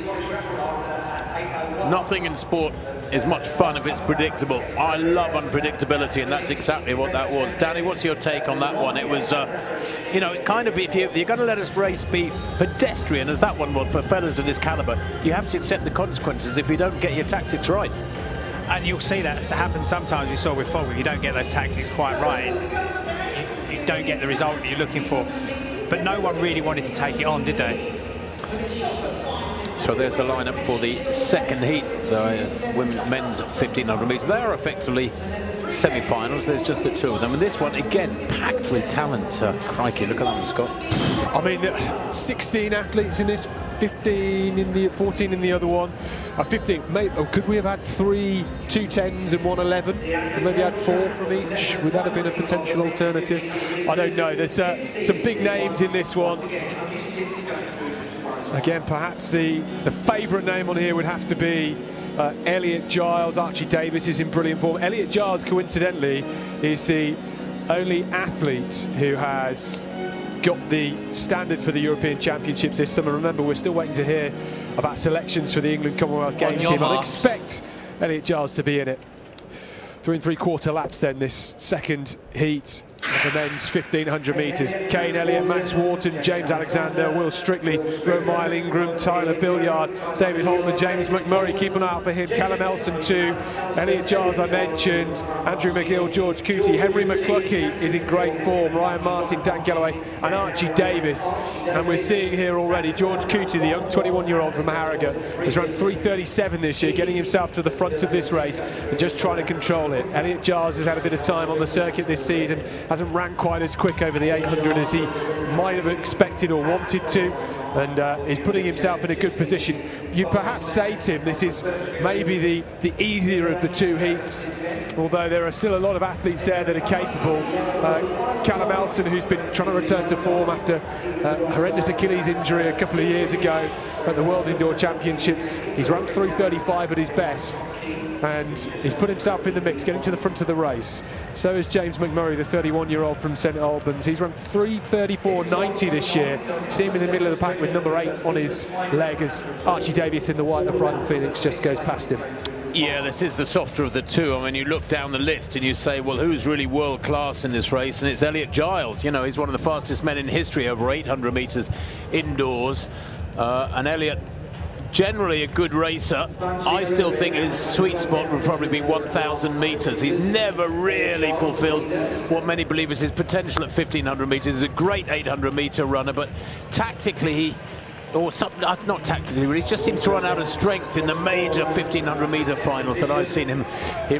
nothing in sport is much fun if it's predictable. I love unpredictability, and that's exactly what that was. Danny, what's your take on that one? It was, you know, kind of, if you're going to let us race be pedestrian, as that one was for fellas of this calibre, you have to accept the consequences if you don't get your tactics right. And you'll see that happen sometimes. We saw with Fogg, if you don't get those tactics quite right, you don't get the result that you're looking for. But no one really wanted to take it on, did they? So there's the lineup for the 2nd heat, the men's 1500 metres. They are effectively semi-finals. There's just the 2 of them, and this one again packed with talent. Crikey, look at that one, Scott. I mean, 16 athletes in this, 14 in the other one. 15. Maybe, could we have had 3 210s and 1 11? And maybe had 4 from each. Would that have been a potential alternative? I don't know. There's some big names in this one. Again, perhaps the favourite name on here would have to be Elliot Giles. Archie Davis is in brilliant form. Elliot Giles, coincidentally, is the only athlete who has got the standard for the European Championships this summer. Remember, we're still waiting to hear about selections for the England Commonwealth Games team. I'd expect Elliot Giles to be in it. 3 3/4 laps then, this 2nd heat of the men's 1500 metres. Kane Elliott, Max Wharton, James Alexander, Will Strictly, Romile Ingram, Tyler Billiard, David Holman, James McMurray, keep an eye out for him. Callum Elson too, Elliot Giles I mentioned, Andrew McGill, George Cootie, Henry McCluckey is in great form, Ryan Martin, Dan Galloway and Archie Davis. And we're seeing here already George Cootie, the young 21-year-old from Harrogate, has run 3:37 this year, getting himself to the front of this race and just trying to control it. Elliot Giles has had a bit of time on the circuit this season, hasn't ran quite as quick over the 800 as he might have expected or wanted to, and is putting himself in a good position. You perhaps say, Tim, this is maybe the easier of the 2 heats, although there are still a lot of athletes there that are capable. Callum Elson, who's been trying to return to form after a horrendous Achilles injury a couple of years ago at the World Indoor Championships. He's run 3:35 at his best, and he's put himself in the mix, getting to the front of the race. So is James McMurray, the 31-year-old from St Albans. He's run 3:34.90 this year. See him in the middle of the pack with number 8 on his leg as Archie Davis in the white of Brighton Phoenix just goes past him. Yeah, this is the softer of the 2. I mean, you look down the list and you say, well, who's really world class in this race? And it's Elliot Giles. You know, he's one of the fastest men in history over 800 metres indoors. And Elliot, generally a good racer. I still think his sweet spot would probably be 1,000 metres. He's never really fulfilled what many believe is his potential at 1,500 metres. He's a great 800-metre runner, but tactically not tactically, but he just seems to run out of strength in the major 1,500-metre finals that I've seen him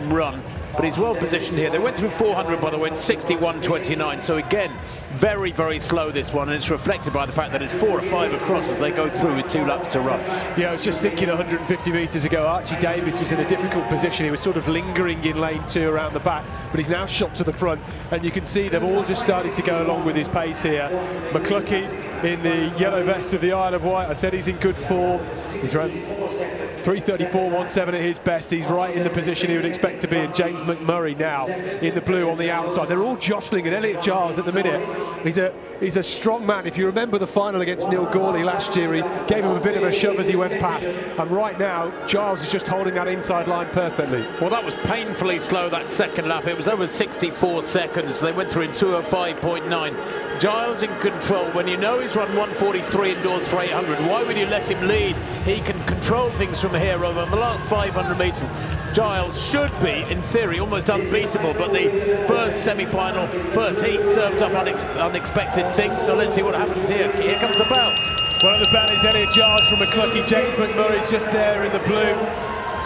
run. but he's well positioned here. They went through 400, by the way, in 61.29. So again, very, very slow this one, and it's reflected by the fact that it's 4 or 5 across as they go through with 2 laps to run. Yeah, I was just thinking 150 metres ago, Archie Davis was in a difficult position. He was sort of lingering in lane 2 around the back, but he's now shot to the front, and you can see they've all just started to go along with his pace here. McCluskey in the yellow vest of the Isle of Wight. I said he's in good form. He's run 3:34.17 at his best. He's right in the position he would expect to be. And James McMurray now in the blue on the outside. They're all jostling, and Elliot Giles at the minute. He's a strong man. If you remember the final against Neil Gawley last year, he gave him a bit of a shove as he went past. And right now, Giles is just holding that inside line perfectly. Well, that was painfully slow, that second lap. It was over 64 seconds. They went through in 2:05.9. Giles in control. When you know he's run 1:43 indoors for 800, why would you let him lead? He can control things from here over the last 500 metres. Giles should be, in theory, almost unbeatable, but the first semi-final, first heat served up unexpected things, so let's see what happens here. Here comes the bell. Well, the bell is Elliot Giles from McCluskey. James McMurray's just there in the blue.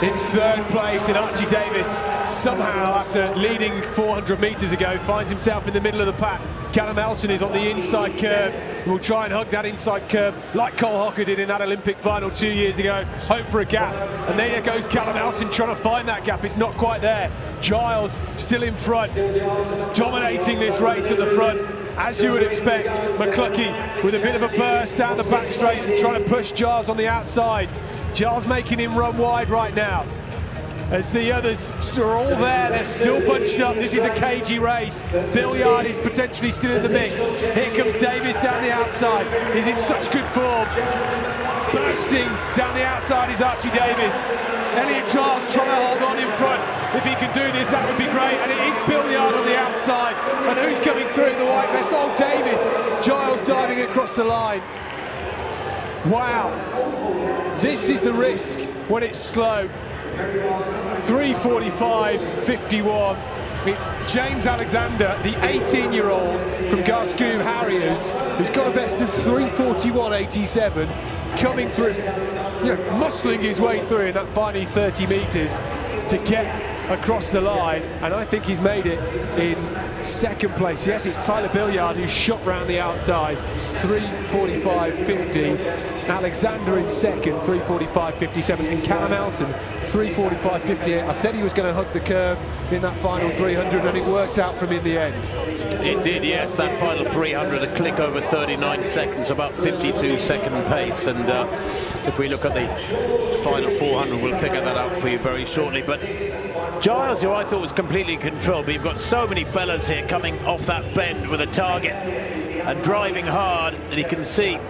In third place, and Archie Davis somehow, after leading 400 metres ago, finds himself in the middle of the pack. Callum Elson is on the inside curve. We'll try and hug that inside curve like Cole Hocker did in that Olympic final 2 years ago. Hope for a gap. And there goes Callum Elson trying to find that gap. It's not quite there. Giles still in front, dominating this race at the front. As you would expect, McCluskey with a bit of a burst down the back straight and trying to push Giles on the outside. Giles making him run wide right now. As the others are all there, they're still bunched up. This is a cagey race. Billiard is potentially still in the mix. Here comes Davis down the outside. He's in such good form. Bursting down the outside is Archie Davis. Elliot Giles trying to hold on in front. If he can do this, that would be great. And it is Billiard on the outside. And who's coming through in the white vest? Oh, Davis. Giles diving across the line. Wow. This is the risk when it's slow. 3:45.51. It's James Alexander, the 18-year-old from Garscombe Harriers, who's got a best of 3:41.87, coming through, muscling his way through in that final 30 metres to get across the line, and I think he's made it in second place. Yes, it's Tyler Billiard who shot round the outside, 3:45.50. Alexander in second, 3:45.57, and Callum Elson, 3:45.58. I said he was going to hug the curve in that final 300, and it worked out for him in the end. It did, yes. That final 300, a click over 39 seconds, about 52-second pace. And if we look at the final 400, we'll figure that out for you very shortly. But Giles, who I thought was completely in control, but you've got so many fellas here coming off that bend with a target and driving hard, and you can see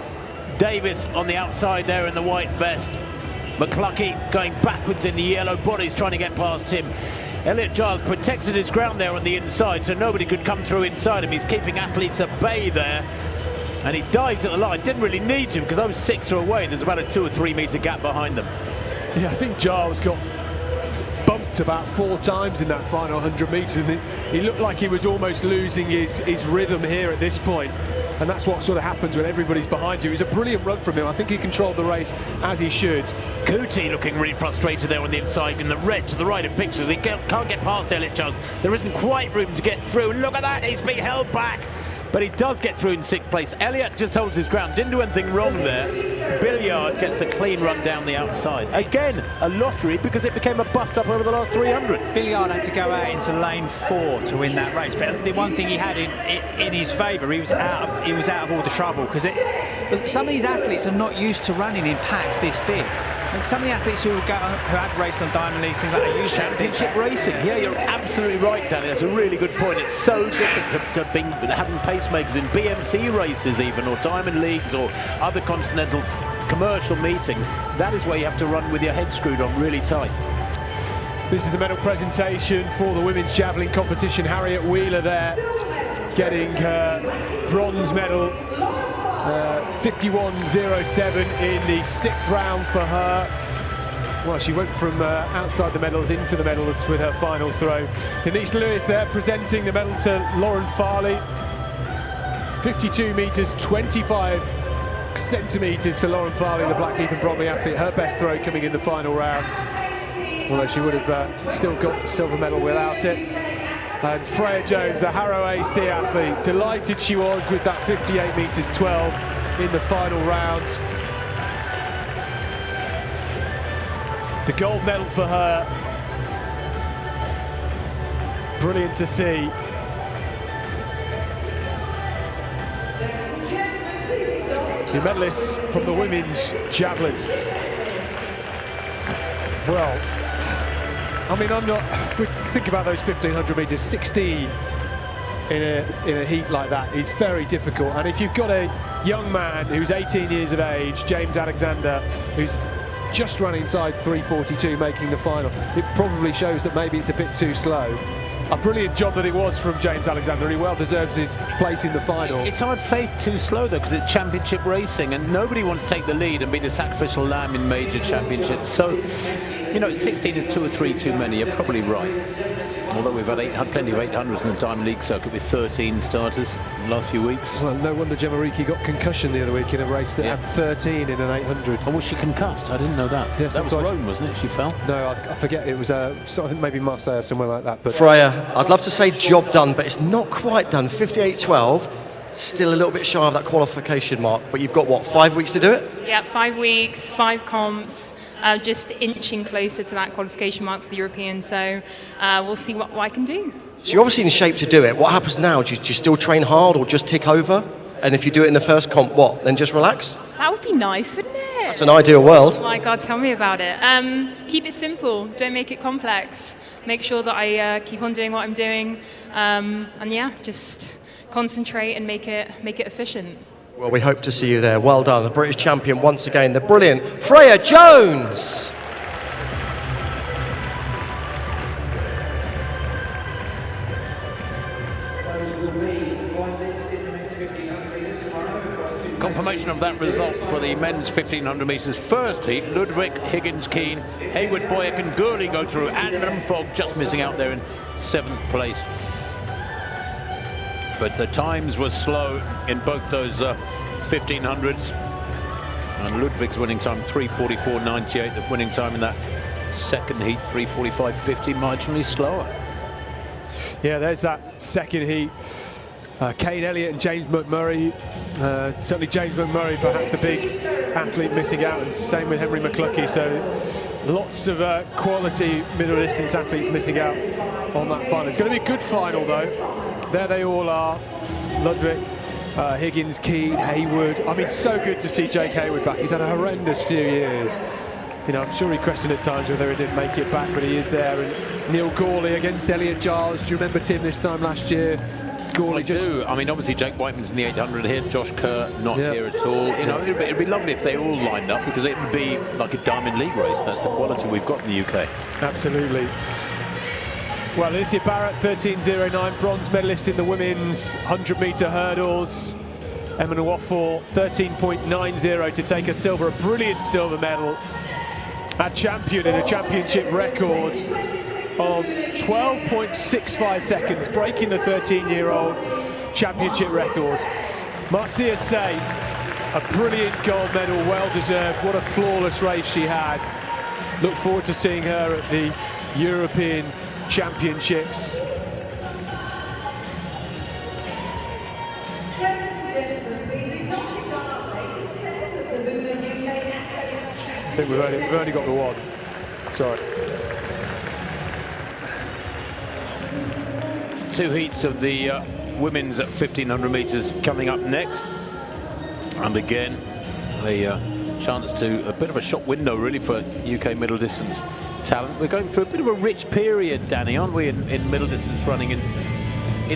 Davis on the outside there in the white vest. McCluskey going backwards in the yellow bodies, trying to get past him. Elliot Giles protected his ground there on the inside, so nobody could come through inside him. He's keeping athletes at bay there. And he dives at the line. Didn't really need to, because those 6 are away. There's about a 2 or 3 metre gap behind them. Yeah, I think Giles got bumped about 4 times in that final 100 metres, and he looked like he was almost losing his rhythm here at this point. And that's what sort of happens when everybody's behind you. It was a brilliant run from him. I think he controlled the race as he should. Cootie looking really frustrated there on the inside in the red to the right of pictures. He can't get past Elliot Giles. There isn't quite room to get through. Look at that, he's being held back. But he does get through in 6th place. Elliot just holds his ground, didn't do anything wrong there. Billiard gets the clean run down the outside. Again, a lottery, because it became a bust-up over the last 300. Billiard had to go out into lane 4 to win that race, but the one thing he had in his favour, he was out of all the trouble, because some of these athletes are not used to running in packs this big. And some of the athletes who have raced on Diamond Leagues, things like that, use championship racing. Yeah, you're absolutely right, Danny. That's a really good point. It's so different to having pacemakers in BMC races even, or Diamond Leagues, or other continental commercial meetings. That is where you have to run with your head screwed on really tight. This is the medal presentation for the women's javelin competition. Harriet Wheeler there getting her bronze medal. 51.07 in the 6th round for her. Well, she went from outside the medals into the medals with her final throw. Denise Lewis there presenting the medal to Lauren Farley. 52 metres, 25 centimetres for Lauren Farley, the Blackheath and Bromley athlete. Her best throw coming in the final round. although she would have still got the silver medal without it. And Freya Jones, the Harrow AC athlete, delighted she was with that 58 metres 12 in the final round. The gold medal for her. Brilliant to see. The medalists from the women's javelin. Well, I mean, we think about those 1500 metres, 16 in a heat like that is very difficult. And if you've got a young man who's 18 years of age, James Alexander, who's just run inside 3:42, making the final, it probably shows that maybe it's a bit too slow. A brilliant job that it was from James Alexander. He well deserves his place in the final. It's hard to say too slow though, because it's championship racing and nobody wants to take the lead and be the sacrificial lamb in major championships. So, you know, 16 is 2 or 3 too many. You're probably right. Although we've had plenty of 800s in the Diamond League circuit with 13 starters in the last few weeks. Well, no wonder Gemma Reekie got concussion the other week in a race that had 13 in an 800. Oh, was she concussed? I didn't know that. Yes, that was Rome, wasn't it? She fell? No, I forget. It was I think maybe Marseille or somewhere like that. But Freya, I'd love to say job done, but it's not quite done. 58.12, still a little bit shy of that qualification mark, but you've got, what, 5 weeks to do it? Yeah, 5 weeks, 5 comps, just inching closer to that qualification mark for the European, so we'll see what I can do. So you're obviously in shape to do it. What happens now? Do you still train hard or just tick over? And if you do it in the first comp, what, then just relax? That would be nice, wouldn't it? That's an ideal world. Oh my God, tell me about it. Keep it simple, don't make it complex. Make sure that I keep on doing what I'm doing, and yeah, just concentrate and make it efficient. Well, we hope to see you there. Well done, the British champion once again, the brilliant Freya Jones. Confirmation of that result for the men's 1500 metres first heat. Ludwig, Higgins, Keane, Hayward, Boyack and Gurley go through. Adam Fogg just missing out there in 7th place. But the times were slow in both those 1500s. And Ludwig's winning time 3:44.98. The winning time in that second heat 3:45.50, marginally slower. Yeah, there's that second heat. Kane Elliott and James McMurray. Certainly James McMurray, perhaps the big athlete missing out, and same with Henry McCluskey. So lots of quality middle distance athletes missing out on that final. It's going to be a good final though. There they all are. Ludwig, Higgins, Keane, Hayward. I mean, so good to see Jake Hayward back. He's had a horrendous few years. You know, I'm sure he questioned at times whether he didn't make it back, but he is there. And Neil Gawley against Elliot Giles. Do you remember Tim this time last year? Gawley I mean, obviously Jake Whiteman's in the 800 here. Josh Kerr not here at all. You know, it'd be lovely if they all lined up, because it would be like a Diamond League race. That's the quality we've got in the UK. Absolutely. Well, Alicia Barrett, 13.09, bronze medalist in the women's 100-metre hurdles. Emma Nwafor, 13.90 to take a silver, a brilliant silver medal. A champion in a championship record of 12.65 seconds, breaking the 13-year-old championship record. Marcia Say, a brilliant gold medal, well deserved. What a flawless race she had. Look forward to seeing her at the European Championships. I think we've only got the one. Sorry. 2 heats of the women's 1500 metres coming up next. And again, a chance to a bit of a shop window really for UK middle distance talent. We're going through a bit of a rich period, Danny, aren't we, in middle distance running in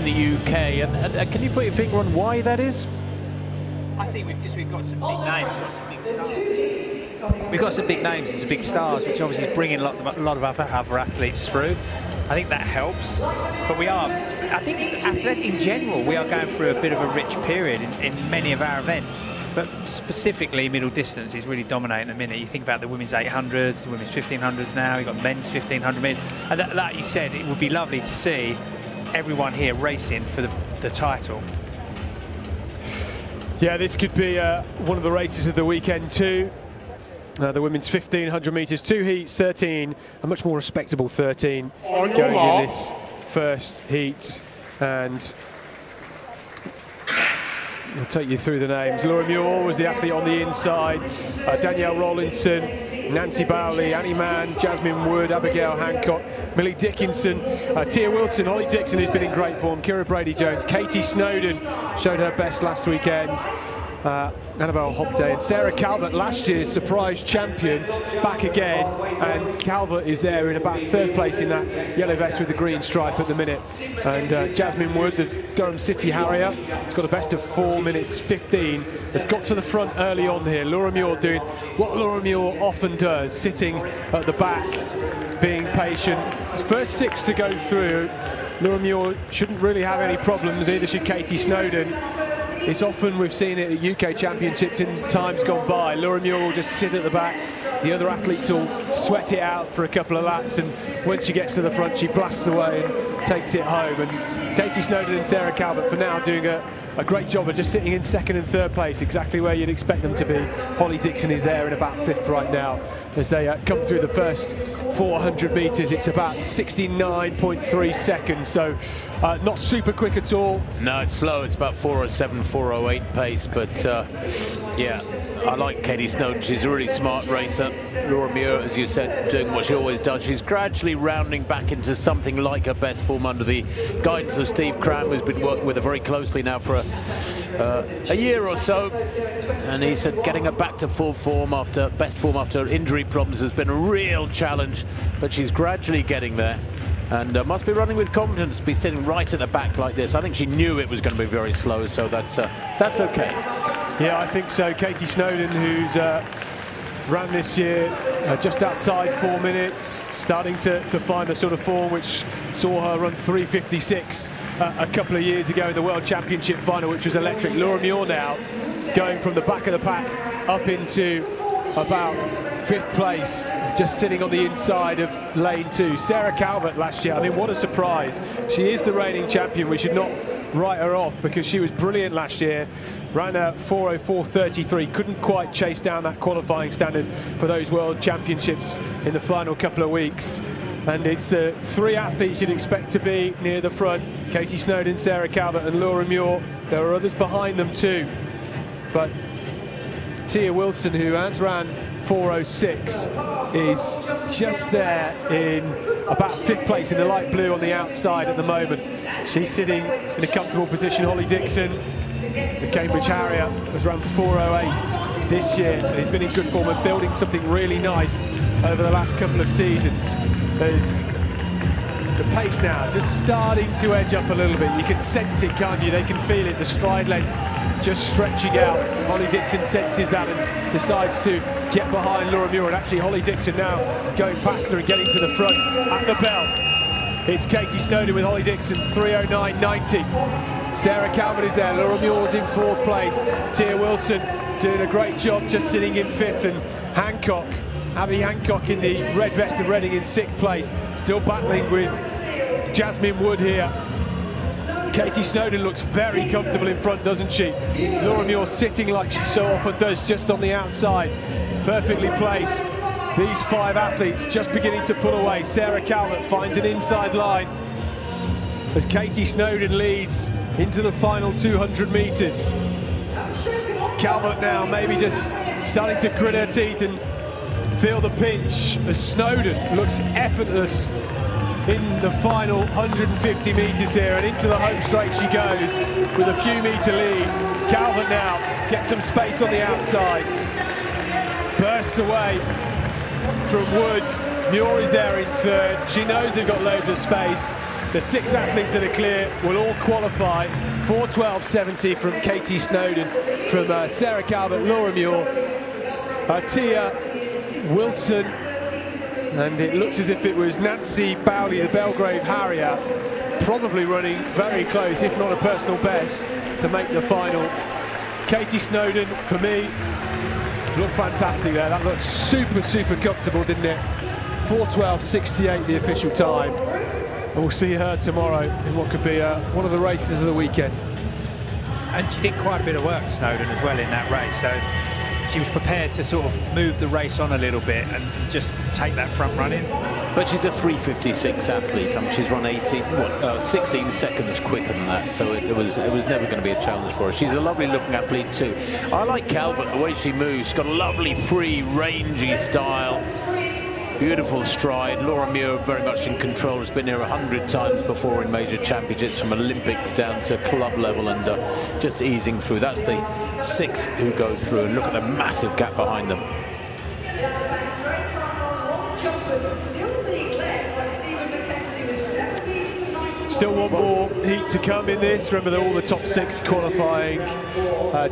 the UK? And can you put your finger on why that is? I think we've got some big names, we've got some big stars. We've got some big names and some big stars, which obviously is bringing a lot of other athletes through. I think that helps, but I think in general, we are going through a bit of a rich period in many of our events, but specifically middle distance is really dominating at the minute. You think about the women's 800s, the women's 1500s now, you've got men's 1500 mid, and like you said, it would be lovely to see everyone here racing for the title. Yeah, this could be one of the races of the weekend too. The women's 1500 metres, 2 heats, 13, a much more respectable 13 On your going in mark. this first heat. And I'll take you through the names. Laura Muir was the athlete on the inside. Danielle Rollinson, Nancy Bowley, Annie Mann, Jasmine Wood, Abigail Hancock, Millie Dickinson, Tia Wilson, Holly Dixon, who's been in great form, Kira Brady-Jones, Katie Snowden showed her best last weekend. Annabelle Hopday and Sarah Calvert, last year's surprise champion, back again, and Calvert is there in about 3rd place in that yellow vest with the green stripe at the minute. And Jasmine Wood, the Durham City Harrier, has got a best of 4 minutes 15, has got to the front early on here. Laura Muir doing what Laura Muir often does, sitting at the back, being patient. First 6 to go through. Laura Muir shouldn't really have any problems, either should Katie Snowden. It's often, we've seen it at UK Championships in times gone by, Laura Muir will just sit at the back, the other athletes will sweat it out for a couple of laps, and when she gets to the front she blasts away and takes it home. And Katie Snowden and Sarah Calvert for now doing a great job of just sitting in 2nd and 3rd place, exactly where you'd expect them to be. Holly Dixon is there in about 5th right now as they come through the first 400 metres. It's about 69.3 seconds, so not super quick at all. No, it's slow. It's about 4:07, 4:08 pace, but yeah, I like Katie Snowden. She's a really smart racer. Laura Muir, as you said, doing what she always does. She's gradually rounding back into something like her best form under the guidance of Steve Cram, who's been working with her very closely now for a year or so. And he said getting her back to full form after best form after injury problems has been a real challenge, but she's gradually getting there. And must be running with confidence to be sitting right at the back like this. I think she knew it was going to be very slow, so that's okay. Yeah, I think so. Katie Snowden, who's ran this year just outside 4 minutes, starting to find the sort of form which saw her run 3:56 a couple of years ago in the World Championship final, which was electric. Laura Muir now going from the back of the pack up into about 5th place, just sitting on the inside of lane 2. Sarah Calvert last year, I mean, what a surprise. She is the reigning champion. We should not write her off because she was brilliant last year. Ran a 4:04.33, couldn't quite chase down that qualifying standard for those World Championships in the final couple of weeks. And it's the 3 athletes you'd expect to be near the front: Katie Snowden, Sarah Calvert and Laura Muir. There are others behind them too, but Tia Wilson, who has ran 4:06, is just there in about 5th place in the light blue on the outside at the moment. She's sitting in a comfortable position. Holly Dixon, the Cambridge Harrier, has run 4:08 this year and has been in good form and building something really nice over the last couple of seasons. There's the pace now just starting to edge up a little bit. You can sense it, can't you? They can feel it, the stride length just stretching out. Holly Dixon senses that and decides to get behind Laura Muir, and actually Holly Dixon now going past her and getting to the front at the bell. It's Katie Snowden with Holly Dixon, 3:09.90. Sarah Calvert is there, Laura Muir's in 4th place. Tia Wilson doing a great job just sitting in 5th, and Hancock, Abby Hancock in the red vest of Reading in 6th place, still battling with Jasmine Wood here. Katie Snowden looks very comfortable in front, doesn't she? Laura Muir sitting like she so often does, just on the outside, perfectly placed. These 5 athletes just beginning to pull away. Sarah Calvert finds an inside line as Katie Snowden leads into the final 200 metres. Calvert now maybe just starting to grit her teeth and feel the pinch as Snowden looks effortless in the final 150 metres here, and into the home straight she goes with a few metre lead. Calvert now gets some space on the outside, bursts away from Wood. Muir is there in 3rd. She knows they've got loads of space. The 6 athletes that are clear will all qualify. 4:12.70 from Katie Snowden, from Sarah Calvert, Laura Muir, Tia Wilson, and it looks as if it was Nancy Bowley, the Belgrave Harrier, probably running very close, if not a personal best, to make the final. Katie Snowden, for me, looked fantastic there. That looked super, super comfortable, didn't it? 4:12.68 the official time. And we'll see her tomorrow in what could be one of the races of the weekend. And she did quite a bit of work, Snowden, as well in that race. So she was prepared to sort of move the race on a little bit and just take that front run in. But she's a 3:56 athlete. I mean, she's run 16 seconds quicker than that, so it was never going to be a challenge for her. She's a lovely looking athlete too. I like Calvert, the way she moves. She's got a lovely, free, rangy style. Beautiful stride. Laura Muir very much in control. Has been here 100 times before in major championships, from Olympics down to club level, and just easing through. That's the 6 who go through, and look at the massive gap behind them. Still one more heat to come in this. Remember, all the top 6 qualifying.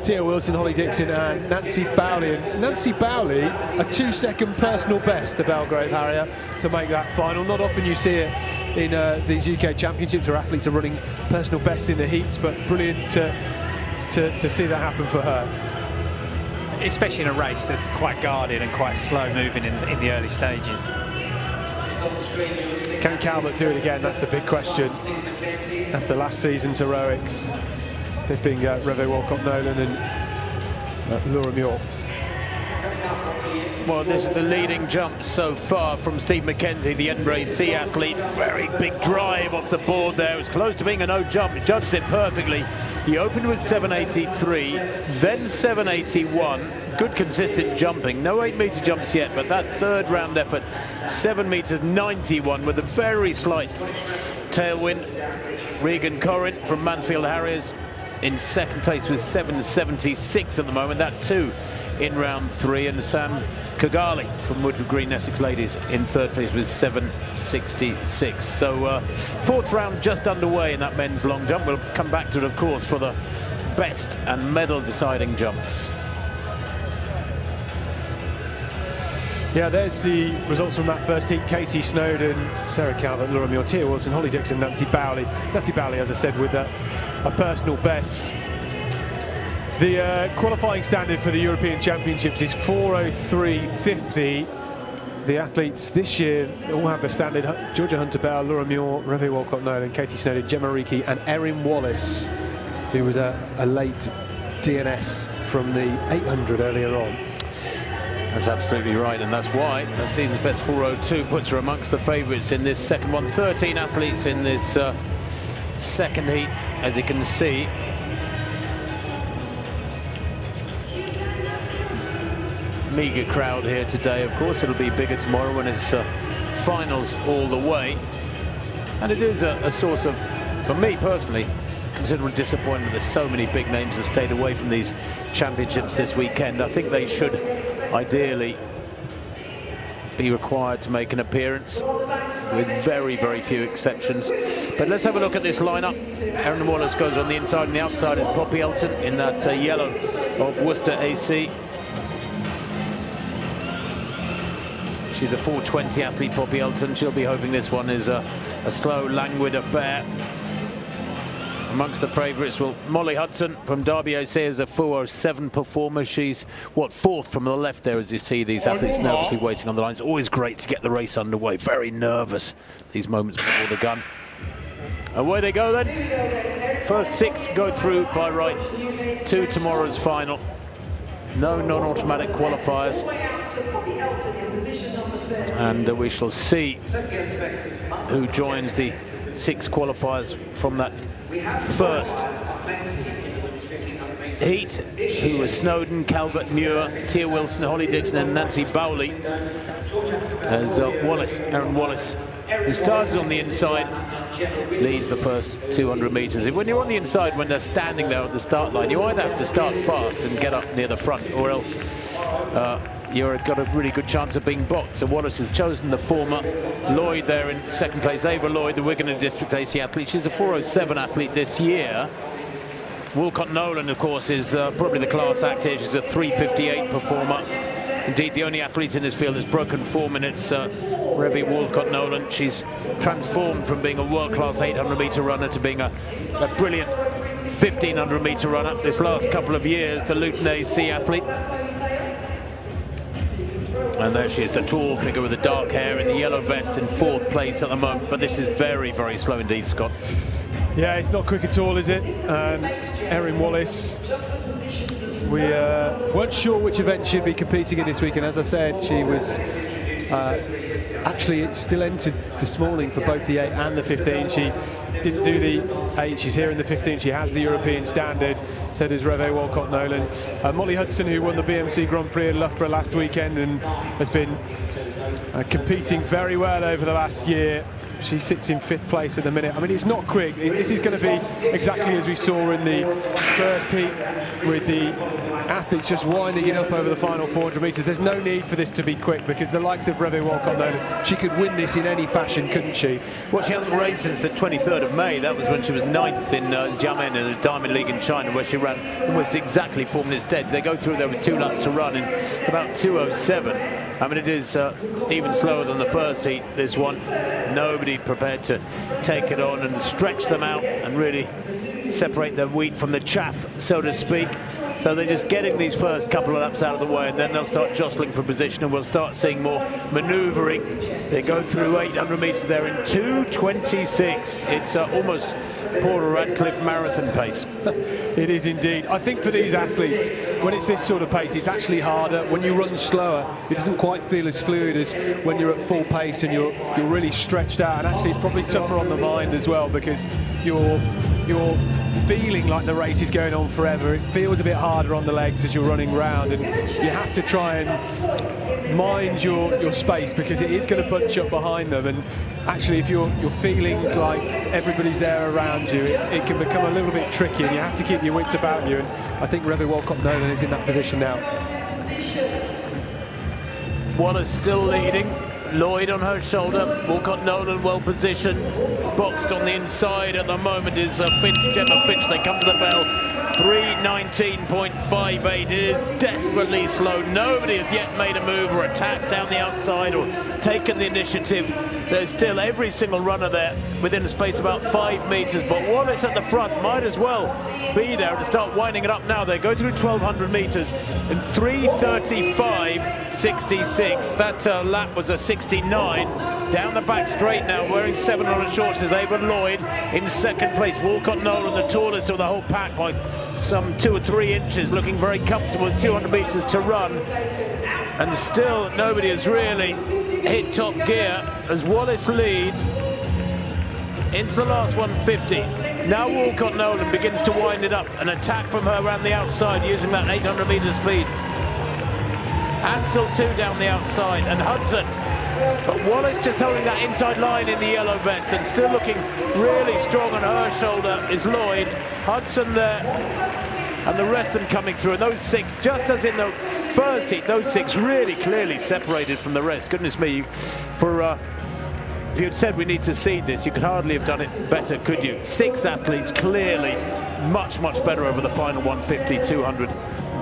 Tia Wilson, Holly Dixon and Nancy Bowley. And Nancy Bowley, a 2-second personal best, the Belgrave Harrier, to make that final. Not often you see it in these UK championships where athletes are running personal bests in the heats, but brilliant to see that happen for her. Especially in a race that's quite guarded and quite slow moving in the early stages. Can Calvert do it again? That's the big question. After last season's heroics, pipping Reve Walcott-Nolan and Laura Muir. Well, this is the leading jump so far from Steve McKenzie, the Edinburgh C athlete. Very big drive off the board there. It was close to being a no jump. He judged it perfectly. He opened with 783, then 781. Good consistent jumping. No 8-meter jumps yet, but that third round effort, 7 meters 91 with a very slight tailwind. Regan Corrin from Mansfield Harriers in second place with 776 at the moment. That too in round 3, and Sam Kigali from Woodford Green Essex Ladies in third place with 766. So fourth round just underway in that men's long jump. We'll come back to it, of course, for the best and medal deciding jumps. Yeah, there's the results from that first heat. Katie Snowden, Sarah Calvert, Laura Muir, Tia Wilson, Holly Dixon, Nancy Bowley. Nancy Bowley, as I said, with a personal best. The qualifying standard for the European Championships is 4:03.50. The athletes this year all have the standard. Georgia Hunter-Bell, Laura Muir, Reve Walcott-Nolan, Katie Snowden, Gemma Reiki and Erin Wallace, who was a late DNS from the 800 earlier on. That's absolutely right, and that's why that season's best 4:02 puts her amongst the favourites in this second one. 13 athletes in this second heat, as you can see. Meagre crowd here today, of course. It'll be bigger tomorrow when it's finals all the way. And it is a source of, for me personally, considerable disappointment that so many big names have stayed away from these championships this weekend. I think they should ideally be required to make an appearance, with very, very few exceptions. But let's have a look at this lineup. Erin Wallace goes on the inside, and the outside is Poppy Elton in that yellow of Worcester AC. She's a 4:20 athlete, Poppy Elton. She'll be hoping this one is a slow, languid affair. Amongst the favourites, well, Molly Hudson from Derby AC is a 4:07 performer. She's, fourth from the left there, as you see these athletes nervously waiting on the lines. Always great to get the race underway. Very nervous, these moments before the gun. Away they go then. First 6 go through by right to tomorrow's final. No non-automatic qualifiers. And we shall see who joins the 6 qualifiers from that first heat, who was Snowden, Calvert, Muir, Tia Wilson, Holly Dixon and Nancy Bowley. As Erin Wallace, who started on the inside, leads the first 200 metres. When you're on the inside, when they're standing there at the start line, you either have to start fast and get up near the front, or else you've got a really good chance of being boxed. So Wallace has chosen the former. Lloyd there in second place. Ava Lloyd, the Wigan and District AC athlete. She's a 4:07 athlete this year. Walcott-Nolan, of course, is probably the class act here. She's a 3:58 performer. Indeed, the only athlete in this field that's broken 4 minutes, Reve Walcott-Nolan. She's transformed from being a world-class 800-metre runner to being a brilliant 1,500-metre runner this last couple of years, the Luton AC athlete. And there she is, the tall figure with the dark hair in the yellow vest in 4th place at the moment. But this is very, very slow indeed, Scott. Yeah, it's not quick at all, is it? Erin Wallace We weren't sure which event she'd be competing in this week, and as I said, she was actually still entered this morning for both the 8 and the 15. She didn't do the 8, she's here in the 15. She has the European standard, so does Reve Walcott-Nolan. Molly Hudson, who won the BMC Grand Prix in Loughborough last weekend and has been competing very well over the last year. She sits in 5th place at the minute. I mean, it's not quick. This is going to be exactly as we saw in the first heat, with the athletes just winding it up over the final 400 metres. There's no need for this to be quick, because the likes of Reve Walcott-Nolan, she could win this in any fashion, couldn't she? Well, she hasn't raced since the 23rd of May. That was when she was 9th in Xiamen in the Diamond League in China, where she ran almost exactly 4 minutes dead. They go through there with 2 laps to run in about 2:07. I mean, it is even slower than the first heat, this one. Nobody prepared to take it on and stretch them out and really separate the wheat from the chaff, so to speak. So they're just getting these first couple of laps out of the way, and then they'll start jostling for position, and we'll start seeing more manoeuvring. They go through 800 metres there in 2:26. It's almost Porter Radcliffe marathon pace. It is indeed. I think for these athletes, when it's this sort of pace, it's actually harder. When you run slower, it doesn't quite feel as fluid as when you're at full pace and you're really stretched out. And actually, it's probably tougher on the mind as well, because you're feeling like the race is going on forever. It feels a bit harder on the legs as you're running round, and you have to try and mind your space, because it is going to bunch up behind them. And actually, if you're feeling like everybody's there around you, it can become a little bit tricky, and you have to keep your wits about you. And I think Reve Walcott-Nolan is in that position now. Wallace still leading. Lloyd on her shoulder. Walcott-Nolan well positioned. Boxed on the inside at the moment is Finch, Gemma Finch. They come to the bell. 3:19.58. It is desperately slow. Nobody has yet made a move or attacked down the outside or taken the initiative. There's still every single runner there within a space of about 5 metres, but Wallace at the front might as well be there and start winding it up now. They go through 1,200 metres in 3:35.66. That lap was a 69. Down the back straight now, wearing 700 shorts, is Ava Lloyd in 2nd place. Walcott-Nolan, the tallest of the whole pack by some 2 or 3 inches, looking very comfortable with 200 metres to run. And still nobody has really hit top gear as Wallace leads into the last 150. Now Walcott-Nolan begins to wind it up. An attack from her around the outside using that 800 metre speed. Ansell too down the outside, and Hudson. But Wallace just holding that inside line in the yellow vest and still looking really strong. On her shoulder is Lloyd. Hudson there, and the rest of them coming through. And those 6, just as in the first heat, those 6 really clearly separated from the rest. Goodness me, if you'd said we need to seed this, you could hardly have done it better, could you? 6 athletes clearly much, much better over the final 150, 200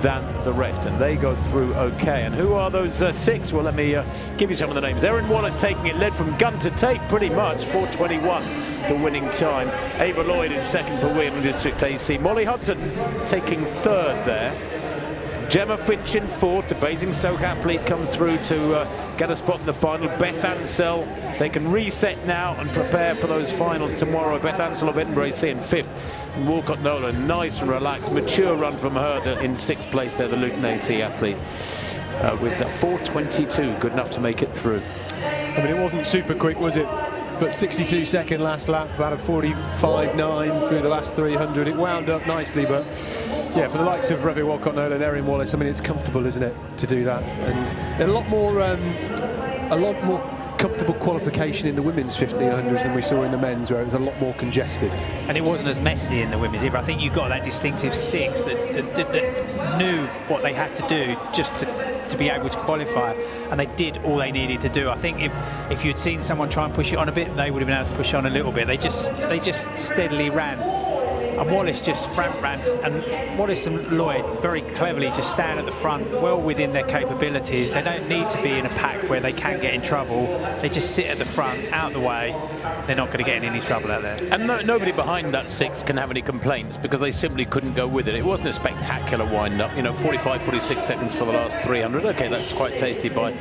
than the rest, and they go through okay. And who are those 6? Well, let me give you some of the names. Erin Wallace taking it, led from gun to tape pretty much, 4:21 the winning time. Ava Lloyd in 2nd for Whelan District AC. Molly Hudson taking 3rd there. Gemma Finch in 4th, the Basingstoke athlete, come through to get a spot in the final. Beth Ansell, they can reset now and prepare for those finals tomorrow. Beth Ansell of Edinburgh AC in 5th. And Walcott-Nolan, nice and relaxed, mature run from her in 6th place there, the Luton AC athlete, with 4:22, good enough to make it through. I mean, it wasn't super quick, was it? But 62-second last lap, about a 45.9 through the last 300. It wound up nicely, but yeah, for the likes of Reve Walcott-Nolan and Erin Wallace, I mean, it's comfortable, isn't it, to do that? And a lot more comfortable qualification in the women's 1500s than we saw in the men's, where it was a lot more congested. And it wasn't as messy in the women's either. I think you got that distinctive 6 that knew what they had to do just to be able to qualify, and they did all they needed to do. I think if you'd seen someone try and push it on a bit, they would have been able to push on a little bit. They just steadily ran. And Wallace just front ran, and Wallace and Lloyd very cleverly just stand at the front, well within their capabilities. They don't need to be in a pack where they can get in trouble. They just sit at the front, out of the way. They're not going to get in any trouble out there. And nobody behind that 6 can have any complaints, because they simply couldn't go with it. It wasn't a spectacular wind-up, 45, 46 seconds for the last 300. Okay, that's quite tasty by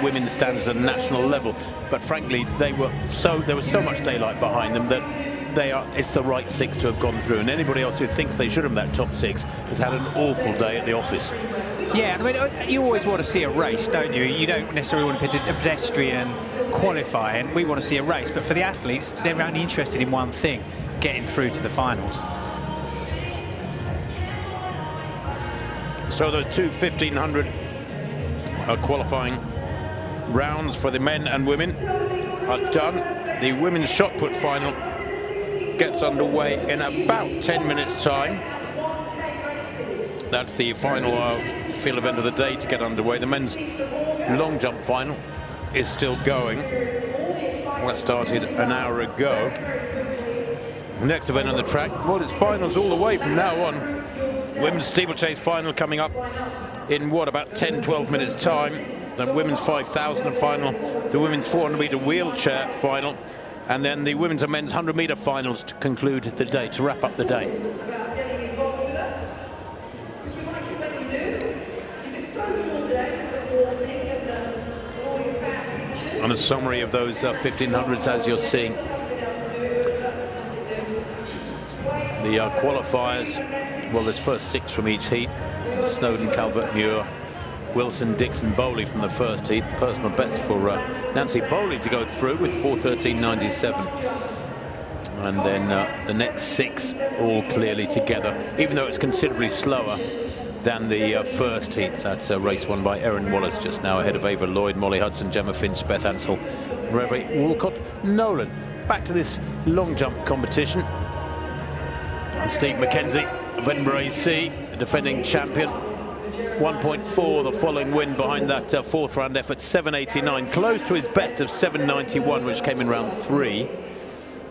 women's standards at national level. But frankly, there was so much daylight behind them that it's the right 6 to have gone through, and anybody else who thinks they should have that top 6 has had an awful day at the office. Yeah, I mean, you always want to see a race, don't you? You don't necessarily want a pedestrian qualifying. We want to see a race, but for the athletes, they're only interested in one thing: getting through to the finals. So those two 1500 qualifying rounds for the men and women are done. The women's shot put final gets underway in about 10 minutes time. That's the final field event of the day to get underway. The men's long jump final is still going. That started an hour ago. The next event on the track, well, it's finals all the way from now on. Women's steeplechase final coming up in what, about 10-12 minutes time. The women's 5,000 final, the women's 400-meter wheelchair final, and then the women's and men's 100-meter finals to conclude the day, to wrap up the day. And a summary of those 1500s as you're seeing. The qualifiers, well, there's first 6 from each heat. Snowden, Calvert, Muir, Wilson, Dixon, Bowley from the first heat. Personal best for Nancy Bowley to go through with 4:13.97. And then the next 6 all clearly together, even though it's considerably slower than the first heat. That's a race won by Erin Wallace just now, ahead of Ava Lloyd, Molly Hudson, Gemma Finch, Beth Ansell, Reverie Walcott, Nolan. Back to this long jump competition. And Steve McKenzie of Edinburgh AC, the defending champion. 1.4 the following win behind that 4th round effort, 7.89, close to his best of 7.91, which came in round 3.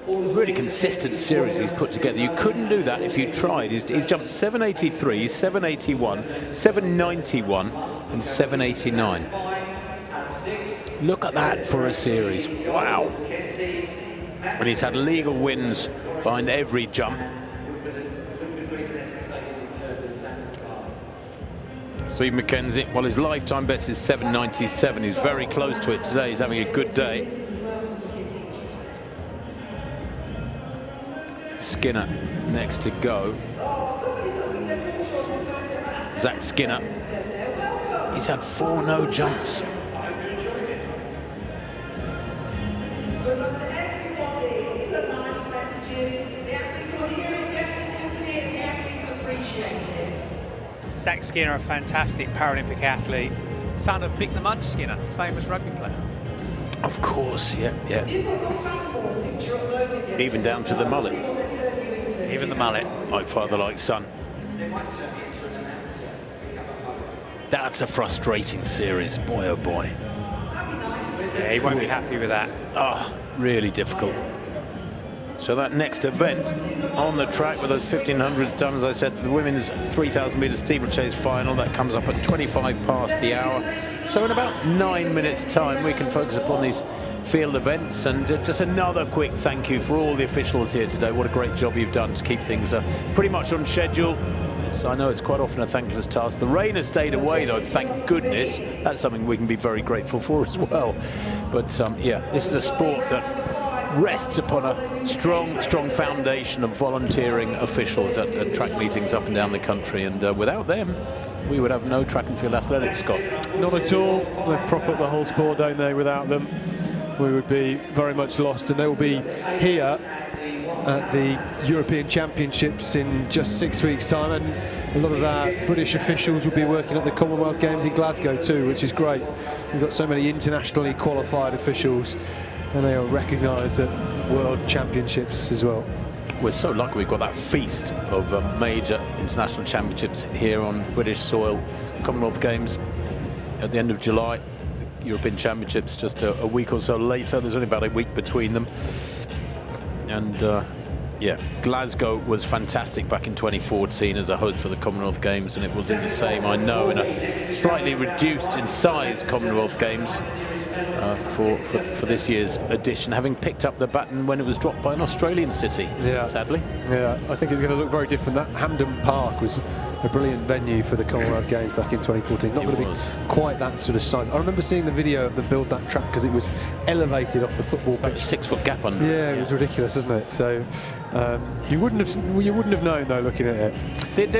Really consistent series he's put together. You couldn't do that if you tried. He's jumped 7.83, 7.81, 7.91 and 7.89. Look at that for a series. Wow. And he's had legal wins behind every jump. Steve McKenzie, well, his lifetime best is 7.97. He's very close to it today. He's having a good day. Skinner next to go. Zach Skinner. He's had 4 no jumps. Zach Skinner, a fantastic Paralympic athlete, son of Mick the Munch Skinner, famous rugby player. Of course, yeah. Even down to the mullet. Even the mullet. Like father, like son. That's a frustrating series, boy oh boy. Yeah, he won't be happy with that. Oh, really difficult. So that next event on the track with those 1500s done, as I said, the women's 3,000 meter steeplechase final, that comes up at 25 past the hour. So in about 9 minutes time, we can focus upon these field events. And just another quick thank you for all the officials here today. What a great job you've done to keep things pretty much on schedule. I know it's quite often a thankless task. The rain has stayed away, though, thank goodness. That's something we can be very grateful for as well. But yeah, this is a sport that rests upon a strong foundation of volunteering officials at track meetings up and down the country, and without them we would have no track and field athletics, Scott. Not at all. They prop up the whole sport, don't they? Without them we would be very much lost, and they will be here at the European Championships in just 6 weeks' time, and a lot of our British officials will be working at the Commonwealth Games in Glasgow too, which is great. We've got so many internationally qualified officials, and they are recognised at World Championships as well. We're so lucky we've got that feast of major international championships here on British soil. Commonwealth Games at the end of July, the European Championships just a week or so later. There's only about a week between them. And yeah, Glasgow was fantastic back in 2014 as a host for the Commonwealth Games, and it will do the same, I know, in a slightly reduced in size Commonwealth Games for this year's edition, having picked up the baton when it was dropped by an Australian city, sadly. Yeah, I think it's going to look very different. That Hampden Park was a brilliant venue for the Commonwealth Games back in 2014. Not going to be quite that sort of size. I remember seeing the video of them build that track because it was elevated off the football pitch. 6 foot gap under. Yeah, it was ridiculous, wasn't it? So you wouldn't have known though looking at it.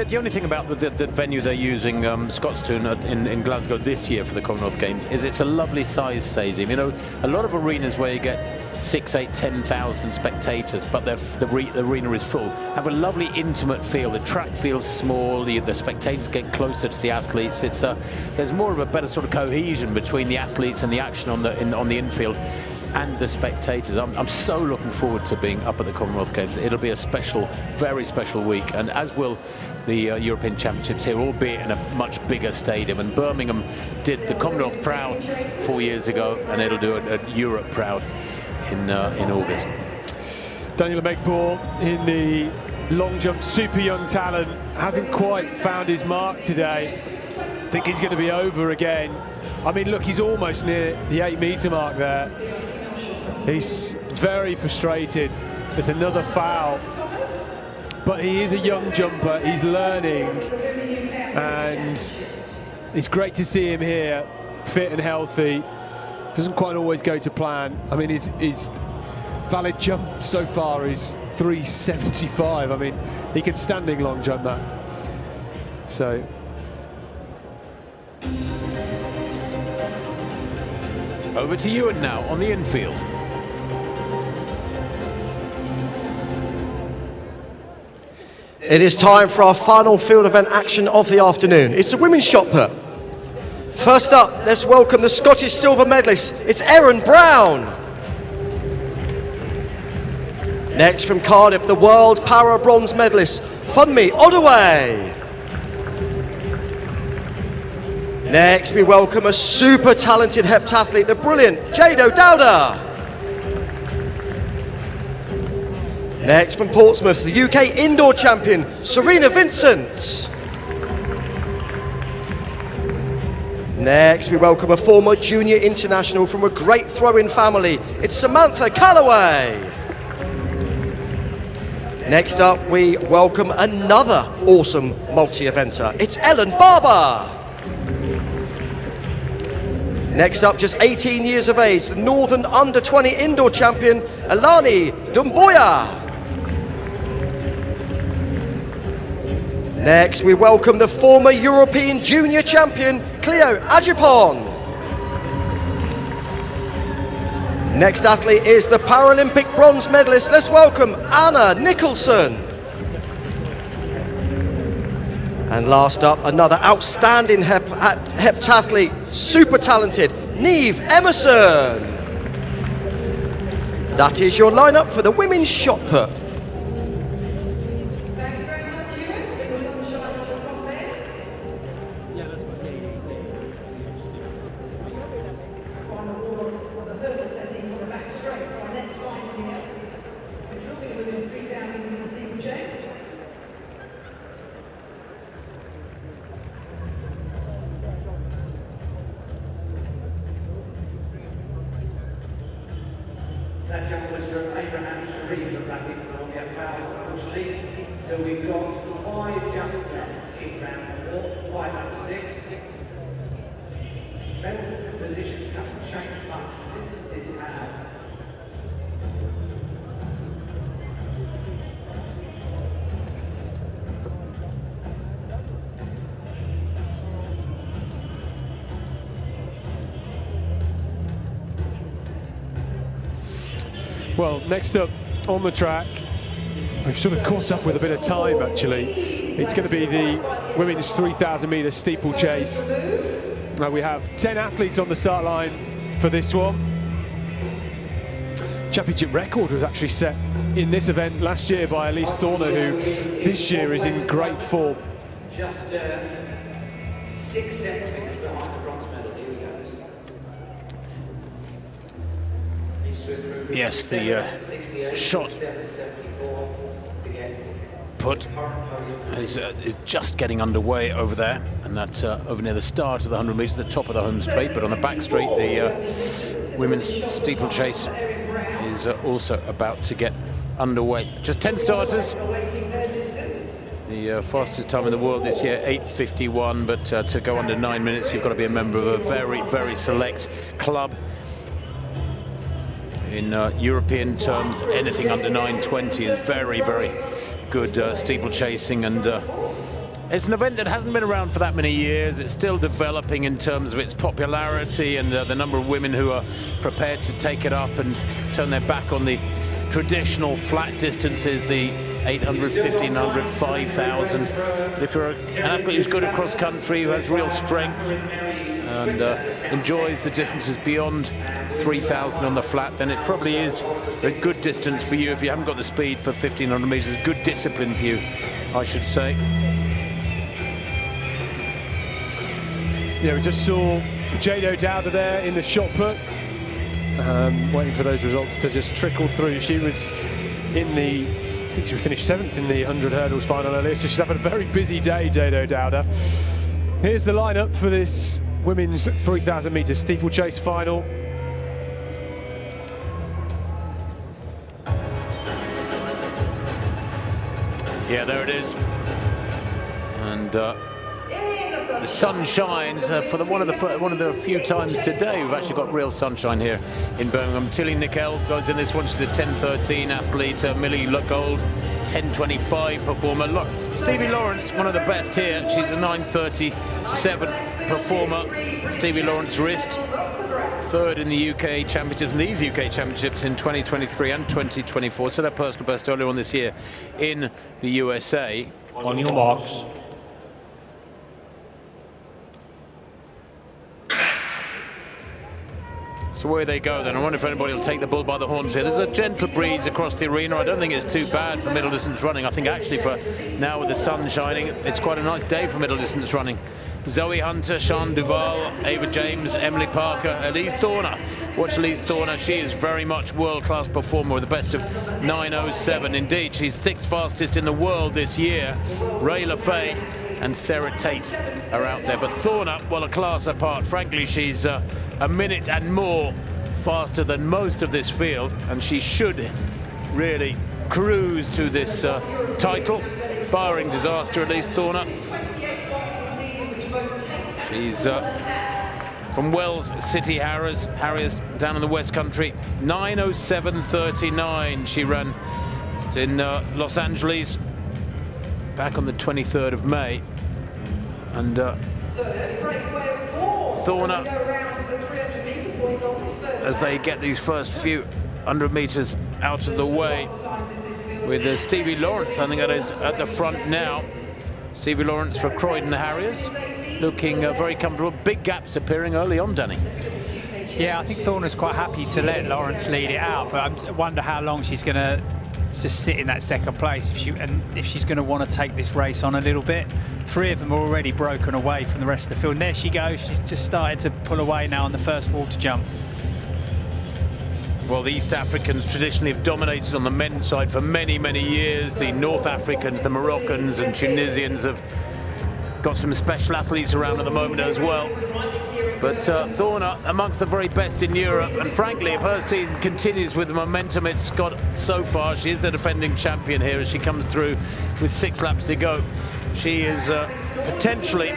The only thing about the venue they're using, Scotstoun in Glasgow this year for the Commonwealth Games, is it's a lovely size stadium. You know, a lot of arenas where you get 6, 8, 10,000 spectators, but the arena is full, have a lovely intimate feel. The track feels small, the spectators get closer to the athletes. It's there's more of a better sort of cohesion between the athletes and the action on the infield and the spectators. I'm so looking forward to being up at the Commonwealth Games. It'll be a special, very special week, and as will the European Championships here, albeit in a much bigger stadium. And Birmingham did the Commonwealth proud 4 years ago, and it'll do a Europe proud in August. Daniel Megbour in the long jump, super young talent, hasn't quite found his mark today. I think he's going to be over again. I mean, look, he's almost near the 8-metre mark there. He's very frustrated. There's another foul. But he is a young jumper, he's learning, and it's great to see him here, fit and healthy. Doesn't quite always go to plan. I mean, his valid jump so far is 375. I mean, he can standing long jump that. So. Over to Ewan now on the infield. It is time for our final field event action of the afternoon. It's a women's shot put. First up, let's welcome the Scottish silver medalist. It's Erin Brown. Next from Cardiff, the world para bronze medalist, Funmi Oduway. Next, we welcome a super talented heptathlete, the brilliant Jado Dowda. Next from Portsmouth, the UK indoor champion, Serena Vincent. Next, we welcome a former junior international from a great throw-in family. It's Samantha Callaway. Next up, we welcome another awesome multi-eventer. It's Ellen Barber. Next up, just 18 years of age, the Northern Under-20 indoor champion, Alani Dumboya. Next, we welcome the former European junior champion, Cleo Ajipon. Next athlete is the Paralympic bronze medalist. Let's welcome Anna Nicholson. And last up, another outstanding heptathlete, super talented, Niamh Emerson. That is your lineup for the women's shot put. That jump was from Abraham Sharif from Rapids, and will get fouled, unfortunately. So we've got 5 jumps left in round 4, 5 out of 6. Both positions haven't changed much. Distances have. Well, next up on the track, we've sort of caught up with a bit of time actually. It's going to be the women's 3,000 metre steeplechase. We have 10 athletes on the start line for this one. Championship record was actually set in this event last year by Elise Thorner, who this year is in great form. Just 6 centimetres behind the bronze medal. Here we go. Yes, the shot put is just getting underway over there, and that's over near the start of the 100 metres, the top of the home straight. But on the back straight, the women's steeplechase is also about to get underway. Just 10 starters. The The fastest time in the world this year, 8:51, but to go under 9 minutes, you've got to be a member of a very, very select club. In European terms, anything under 9:20 is very, very good steeplechasing, and it's an event that hasn't been around for that many years. It's still developing in terms of its popularity and the number of women who are prepared to take it up and turn their back on the traditional flat distances, the 800, 1500, 5000. If you're an athlete who's good across country, who has real strength and enjoys the distances beyond 3000 on the flat, then it probably is a good distance for you. If you haven't got the speed for 1500 meters, good discipline for you, I should say. Yeah, we just saw Jado Dowda there in the shot put, waiting for those results to just trickle through. She was in the, I think she finished 7th in the 100 hurdles final earlier, so she's having a very busy day, Jado Dowda. Here's the lineup for this women's 3000 meter steeplechase final. Yeah, there it is. And the sun shines for one of the few times today we've actually got real sunshine here in Birmingham. Tilly Nickel goes in this one. She's a 10:13 athlete. Millie Gold, 10:25 performer. Stevie Lawrence, one of the best here. She's a 9:37 performer. Stevie Lawrence wrist, 3rd in the UK Championships, and these UK Championships in 2023 and 2024. So their personal best earlier on this year in the USA. On your marks. So away they go then. I wonder if anybody will take the bull by the horns here. There's a gentle breeze across the arena. I don't think it's too bad for middle distance running. I think actually for now with the sun shining, it's quite a nice day for middle distance running. Zoe Hunter, Sean Duval, Ava James, Emily Parker, Elise Thorner. Watch Elise Thorner. She is very much world-class performer with the best of 9:07. Indeed, she's 6th fastest in the world this year. Ray LaFay and Sarah Tate are out there. But Thorner, well, a class apart. Frankly, she's a minute and more faster than most of this field, and she should really cruise to this title. Barring disaster, Elise Thorner. She's from Wells City Harriers down in the West Country. 9:07:39 she ran in Los Angeles back on the 23rd of May. And Thorner, as they get these first few 100 meters out of the way, with Stevie Lawrence, I think that is at the front now. Stevie Lawrence for Croydon Harriers, looking very comfortable. Big gaps appearing early on, Danny. Yeah, I think Thorner's quite happy to let Lawrence lead it out, but I wonder how long she's going to just sit in that second place if she's going to want to take this race on a little bit. 3 of them are already broken away from the rest of the field. And there she goes. She's just started to pull away now on the first water jump. Well, the East Africans traditionally have dominated on the men's side for many, many years. The North Africans, the Moroccans and Tunisians have got some special athletes around at the moment as well. But Thorner amongst the very best in Europe, and frankly, if her season continues with the momentum it's got so far, she is the defending champion here as she comes through with 6 laps to go. She is potentially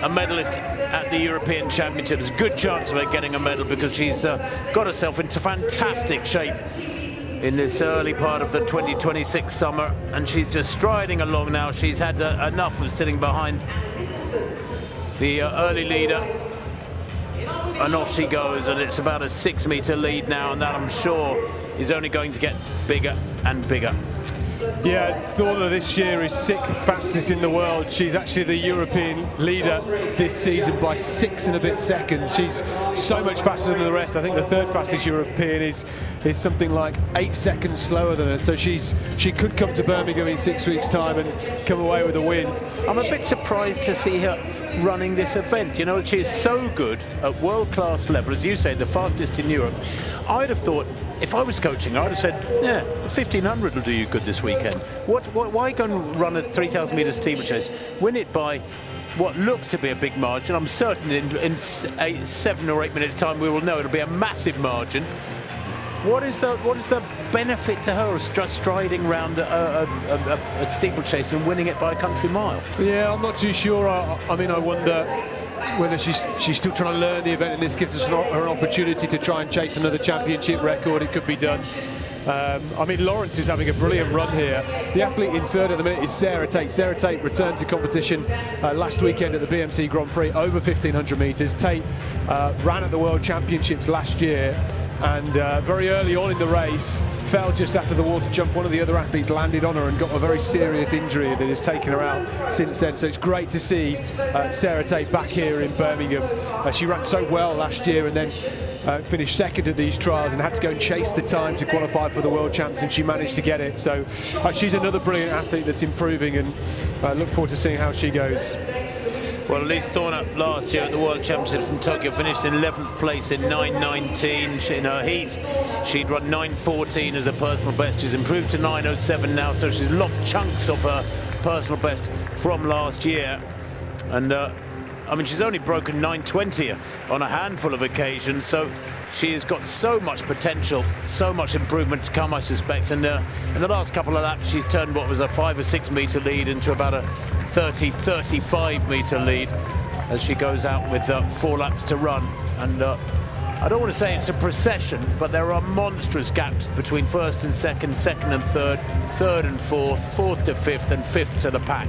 a medalist at the European Championships. Good chance of her getting a medal because she's got herself into fantastic shape in this early part of the 2026 summer, and she's just striding along now. She's had enough of sitting behind the early leader, and off she goes, and it's about a 6-meter lead now, and that I'm sure is only going to get bigger and bigger. Yeah, Thorner this year is 6th fastest in the world. She's actually the European leader this season by 6 and a bit seconds. She's so much faster than the rest. I think the 3rd fastest European is something like 8 seconds slower than her. So she could come to Birmingham in 6 weeks' time and come away with a win. I'm a bit surprised to see her running this event. You know, she's so good at world-class level, as you say, the fastest in Europe. I'd have thought, if I was coaching, I'd have said, yeah, 1500 will do you good this weekend. Why go and run a 3,000 meter steeplechase? Win it by what looks to be a big margin. I'm certain in 7 or 8 minutes' time we will know it'll be a massive margin. What is the benefit to her of just striding around a steeplechase and winning it by a country mile? Yeah, I'm not too sure. I mean, I wonder whether she's still trying to learn the event, and this gives us her an opportunity to try and chase another championship record. It could be done. I mean, Lawrence is having a brilliant run here. The athlete in third at the minute is Sarah Tate. Sarah Tate returned to competition last weekend at the BMC Grand Prix over 1,500 metres. Tate ran at the World Championships last year, and very early on in the race fell just after the water jump. One of the other athletes landed on her and got a very serious injury that has taken her out since then. So it's great to see Sarah Tate back here in Birmingham. She ran so well last year and then finished second at these trials and had to go and chase the time to qualify for the World Champs, and she managed to get it. So she's another brilliant athlete that's improving, and look forward to seeing how she goes. Well, Elise Thornap last year at the World Championships in Tokyo finished in 11th place in 9:19. In her heat, she'd run 9:14 as a personal best. She's improved to 9:07 now, so she's locked chunks of her personal best from last year. And I mean, she's only broken 9:20 on a handful of occasions, so she has got so much potential, so much improvement to come, I suspect. And in the last couple of laps, she's turned what was a 5 or 6 metre lead into about a 30-35 metre lead as she goes out with 4 laps to run. And I don't want to say it's a procession, but there are monstrous gaps between first and second, second and third, third and fourth, fourth to fifth, and fifth to the pack.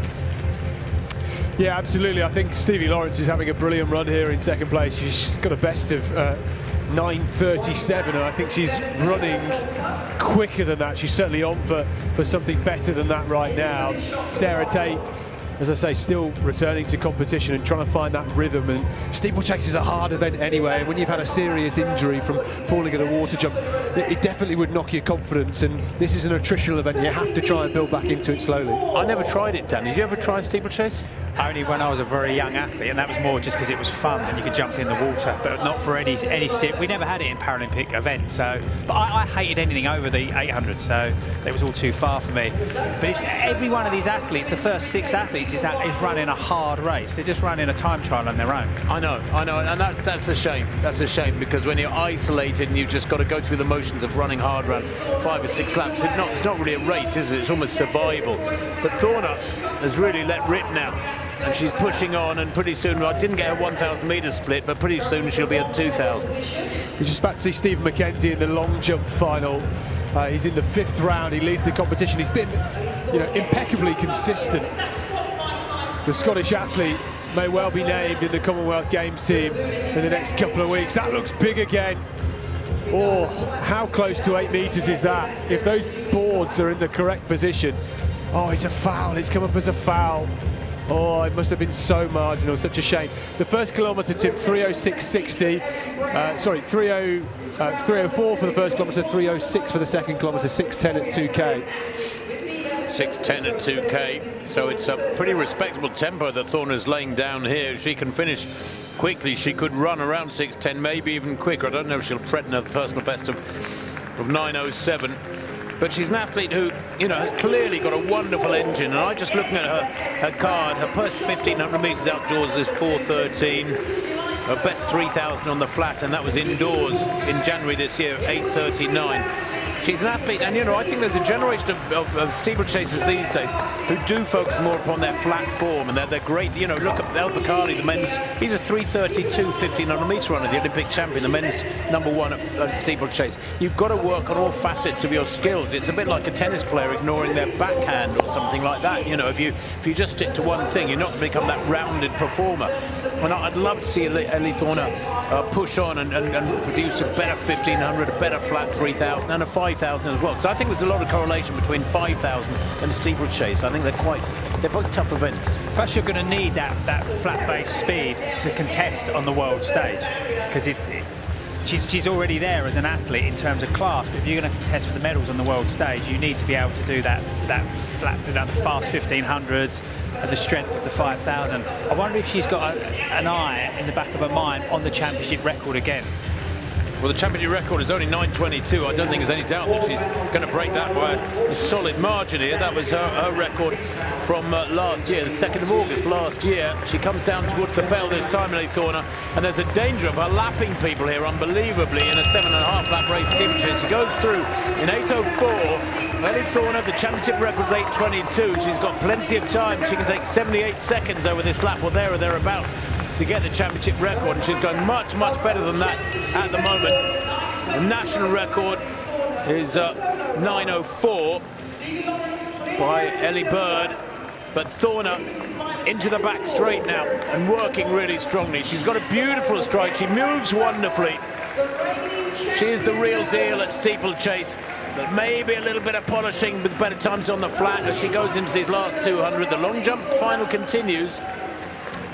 Yeah, absolutely. I think Stevie Lawrence is having a brilliant run here in second place. She's got a best of 9:37, and I think she's running quicker than that. She's certainly on for something better than that right now. Sarah Tate, as I say, still returning to competition and trying to find that rhythm. And steeplechase is a hard event anyway. When you've had a serious injury from falling at a water jump, it definitely would knock your confidence. And this is an attritional event. You have to try and build back into it slowly. I never tried it, Dan. Did you ever try steeplechase? Only when I was a very young athlete, and that was more just because it was fun and you could jump in the water, but not for any sit. We never had it in Paralympic events, so. But I hated anything over the 800, so it was all too far for me. But it's, every one of these athletes, the first 6 athletes, is running a hard race. They're just running a time trial on their own. I know, and that's a shame. That's a shame, because when you're isolated and you've just got to go through the motions of running hard run 5 or 6 laps, it's not really a race, is it? It's almost survival. But Thornap has really let rip now. And she's pushing on, and pretty soon, I didn't get a 1,000 metre split, but pretty soon she'll be at 2,000. We're just about to see Stephen McKenzie in the long jump final. He's in the 5th round. He leads the competition. He's been, impeccably consistent. The Scottish athlete may well be named in the Commonwealth Games team in the next couple of weeks. That looks big again. Oh, how close to 8 metres is that? If those boards are in the correct position. Oh, it's a foul. It's come up as a foul. Oh, it must have been so marginal, such a shame. The first kilometre tipped 3:06.60. 3:04 for the first kilometre, 3:06 for the second kilometre, 6:10 at 2K. 6:10 at 2K, so it's a pretty respectable tempo that Thornap's laying down here. If she can finish quickly, she could run around 6:10, maybe even quicker. I don't know if she'll threaten a personal best of 9:07. But she's an athlete who, has clearly got a wonderful engine. And I just looking at her card, her first 1,500 metres outdoors is 4:13. Her best 3,000 on the flat, and that was indoors in January this year, 8:39. She's an athlete, and I think there's a generation of steeplechasers these days who do focus more upon their flat form, and they're great. Look at El Bacardi, the men's. He's a 3:32 1,500 metre runner, the Olympic champion, the men's #1 at steeplechase. You've got to work on all facets of your skills. It's a bit like a tennis player ignoring their backhand or something like that. If you just stick to one thing, you're not going to become that rounded performer. And I'd love to see Elise Thornap push on and produce a better 1,500, a better flat 3,000, and a 5,000 as well. So I think there's a lot of correlation between 5,000 and steeplechase. I think they're both tough events. Plus, you're going to need that flat-based speed to contest on the world stage, because she's already there as an athlete in terms of class. But if you're going to contest for the medals on the world stage, you need to be able to do that flat, the fast 1,500s and the strength of the 5,000. I wonder if she's got an eye in the back of her mind on the championship record again. Well, the championship record is only 9:22. I don't think there's any doubt that she's going to break that by a solid margin here. That was her record from last year, the 2nd of August last year. She comes down towards the bell this time, Ellie Thorner, and there's a danger of her lapping people here unbelievably in a 7.5 lap race steeplechase. She goes through in 8:04. Ellie Thorner, the championship record's 8:22. She's got plenty of time. She can take 78 seconds over this lap or there or thereabouts to get the championship record, and she's going much, much better than that at the moment. The national record is 9:04 by Ellie Bird, but Thorner into the back straight now and working really strongly. She's got a beautiful stride. She moves wonderfully. She is the real deal at steeplechase, but maybe a little bit of polishing with better times on the flat as she goes into these last 200. The long jump final continues.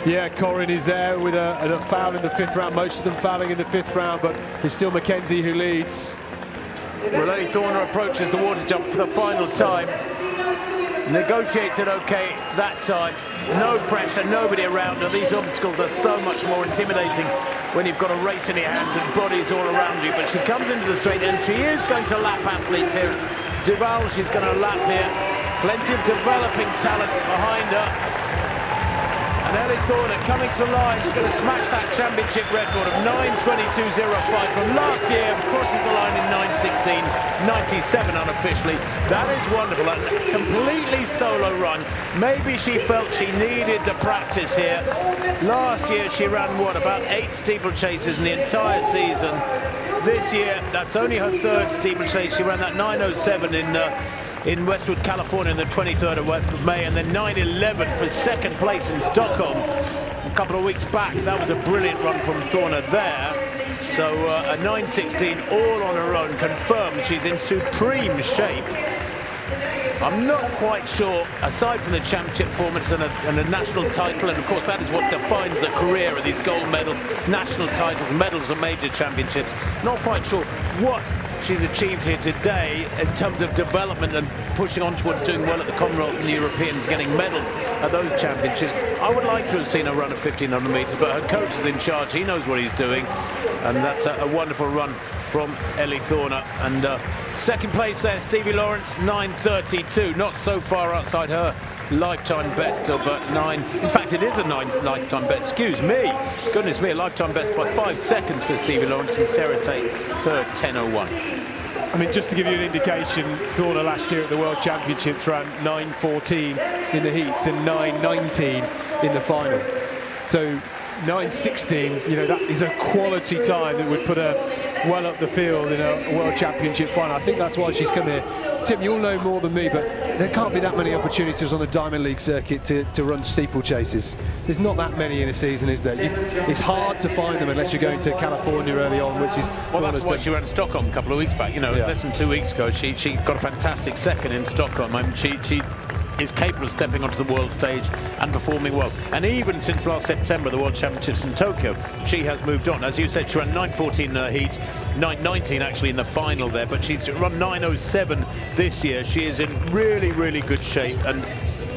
Yeah, Corin is there with a foul in the 5th round, most of them fouling in the 5th round, but it's still Mackenzie who leads. Well, Ellie Thorner approaches the water jump for the final time. Negotiates it okay that time. No pressure, nobody around her. These obstacles are so much more intimidating when you've got a race in your hands and bodies all around you. But she comes into the straight and she is going to lap athletes here. It's Duval, she's going to lap here. Plenty of developing talent behind her. And Ellie Thorner coming to the line, she's going to smash that championship record of 9:22.05 from last year, crosses the line in 9:16.97 unofficially. That is wonderful, a completely solo run. Maybe she felt she needed the practice here. Last year she ran, what, about 8 steeplechases in the entire season. This year, that's only her 3rd steeplechase. She ran that 9:07 in Westwood, California on the 23rd of May, and then 9:11 for 2nd place in Stockholm a couple of weeks back. That was a brilliant run from Thorner there. So a 9:16 all on her own confirms she's in supreme shape. I'm not quite sure, aside from the championship performance and a national title, and of course that is what defines a career, are these gold medals, national titles, medals at major championships. Not quite sure what she's achieved here today in terms of development and pushing on towards doing well at the Commonwealths and the Europeans, getting medals at those championships. I would like to have seen her run at 1,500 metres, but her coach is in charge. He knows what he's doing, and that's a wonderful run from Ellie Thorner. And 2nd place there, Stevie Lawrence, 9:32, not so far outside her lifetime best of 9. In fact, it is a lifetime best, excuse me. Goodness me, a lifetime best by 5 seconds for Stevie Lawrence, and Sarah Tate 3rd, 10:01. I mean, just to give you an indication, Thorner last year at the World Championships ran 9:14 in the heats and 9:19 in the final. So 9:16, you know, that is a quality time that would put her well up the field in a World Championship final. I think that's why she's come here. Tim, you'll know more than me, but there can't be that many opportunities on the Diamond League circuit to run steeplechases. There's not that many in a season, is there? It's hard to find them unless you're going to California early on, which is... Well, that's why she ran Stockholm a couple of weeks back. You know, less than 2 weeks ago, she got a fantastic 2nd in Stockholm. I mean, she is capable of stepping onto the world stage and performing well. And even since last September, the World Championships in Tokyo, she has moved on. As you said, she ran 9:14 in her heat, 9:19 actually in the final there, but she's run 9:07 this year. She is in really, really good shape and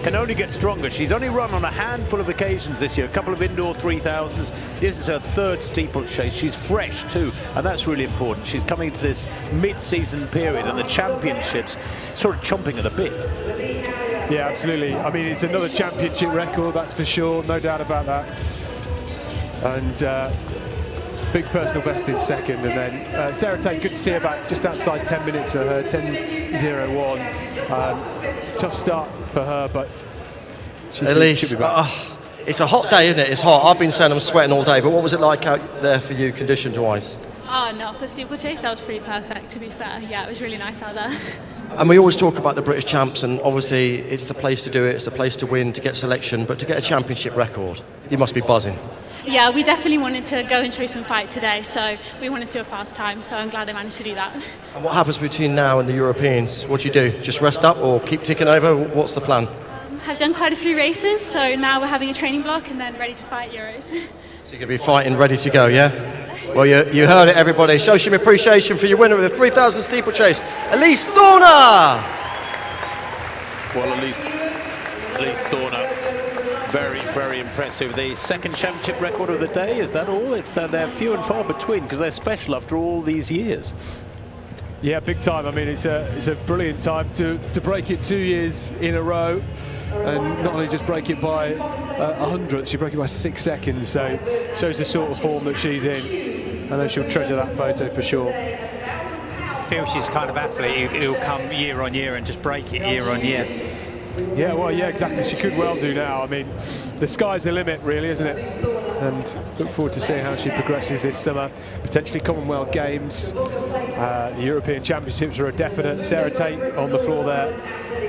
can only get stronger. She's only run on a handful of occasions this year, a couple of indoor 3000s. This is her 3rd steeplechase. She's fresh too, and that's really important. She's coming to this mid-season period and the championships sort of chomping at the bit. Yeah, absolutely. I mean, it's another championship record, that's for sure, no doubt about that. And big personal best in 2nd. And then Sarah Tate, good to see her back, just outside 10 minutes for her, 10:01. Tough start for her, but she'll be back. It's a hot day, isn't it? It's hot. I've been saying I'm sweating all day, but what was it like out there for you, conditions-wise? Oh, no, for steeplechase, that was pretty perfect, to be fair. Yeah, it was really nice out there. And we always talk about the British champs, and obviously it's the place to do it, it's the place to win, to get selection, but to get a championship record, you must be buzzing. Yeah, we definitely wanted to go and show some fight today, so we wanted to do a fast time, so I'm glad I managed to do that. And what happens between now and the Europeans? What do you do? Just rest up or keep ticking over? What's the plan? I've done quite a few races, so now we're having a training block and then ready to fight Euros. So you're going to be fighting, ready to go, yeah? Well, you heard it, everybody. Show some appreciation for your winner of the 3000 steeplechase, Ellie Thorner! Well, Ellie Thorner Very, very impressive. The second championship record of the day, is that all? It's they're few and far between because they're special after all these years. Yeah, big time. I mean, it's a brilliant time to break it 2 years in a row, and not only just break it by 100th, she broke it by 6 seconds. So shows the sort of form that she's in. I know she'll treasure that photo for sure. I feel she's the kind of athlete who'll come year on year and just break it year on year. Yeah, well, yeah, exactly. She could well do now. I mean, the sky's the limit, really, isn't it? And look forward to seeing how she progresses this summer. Potentially Commonwealth Games, the European Championships are a definite. Sarah Tate on the floor there,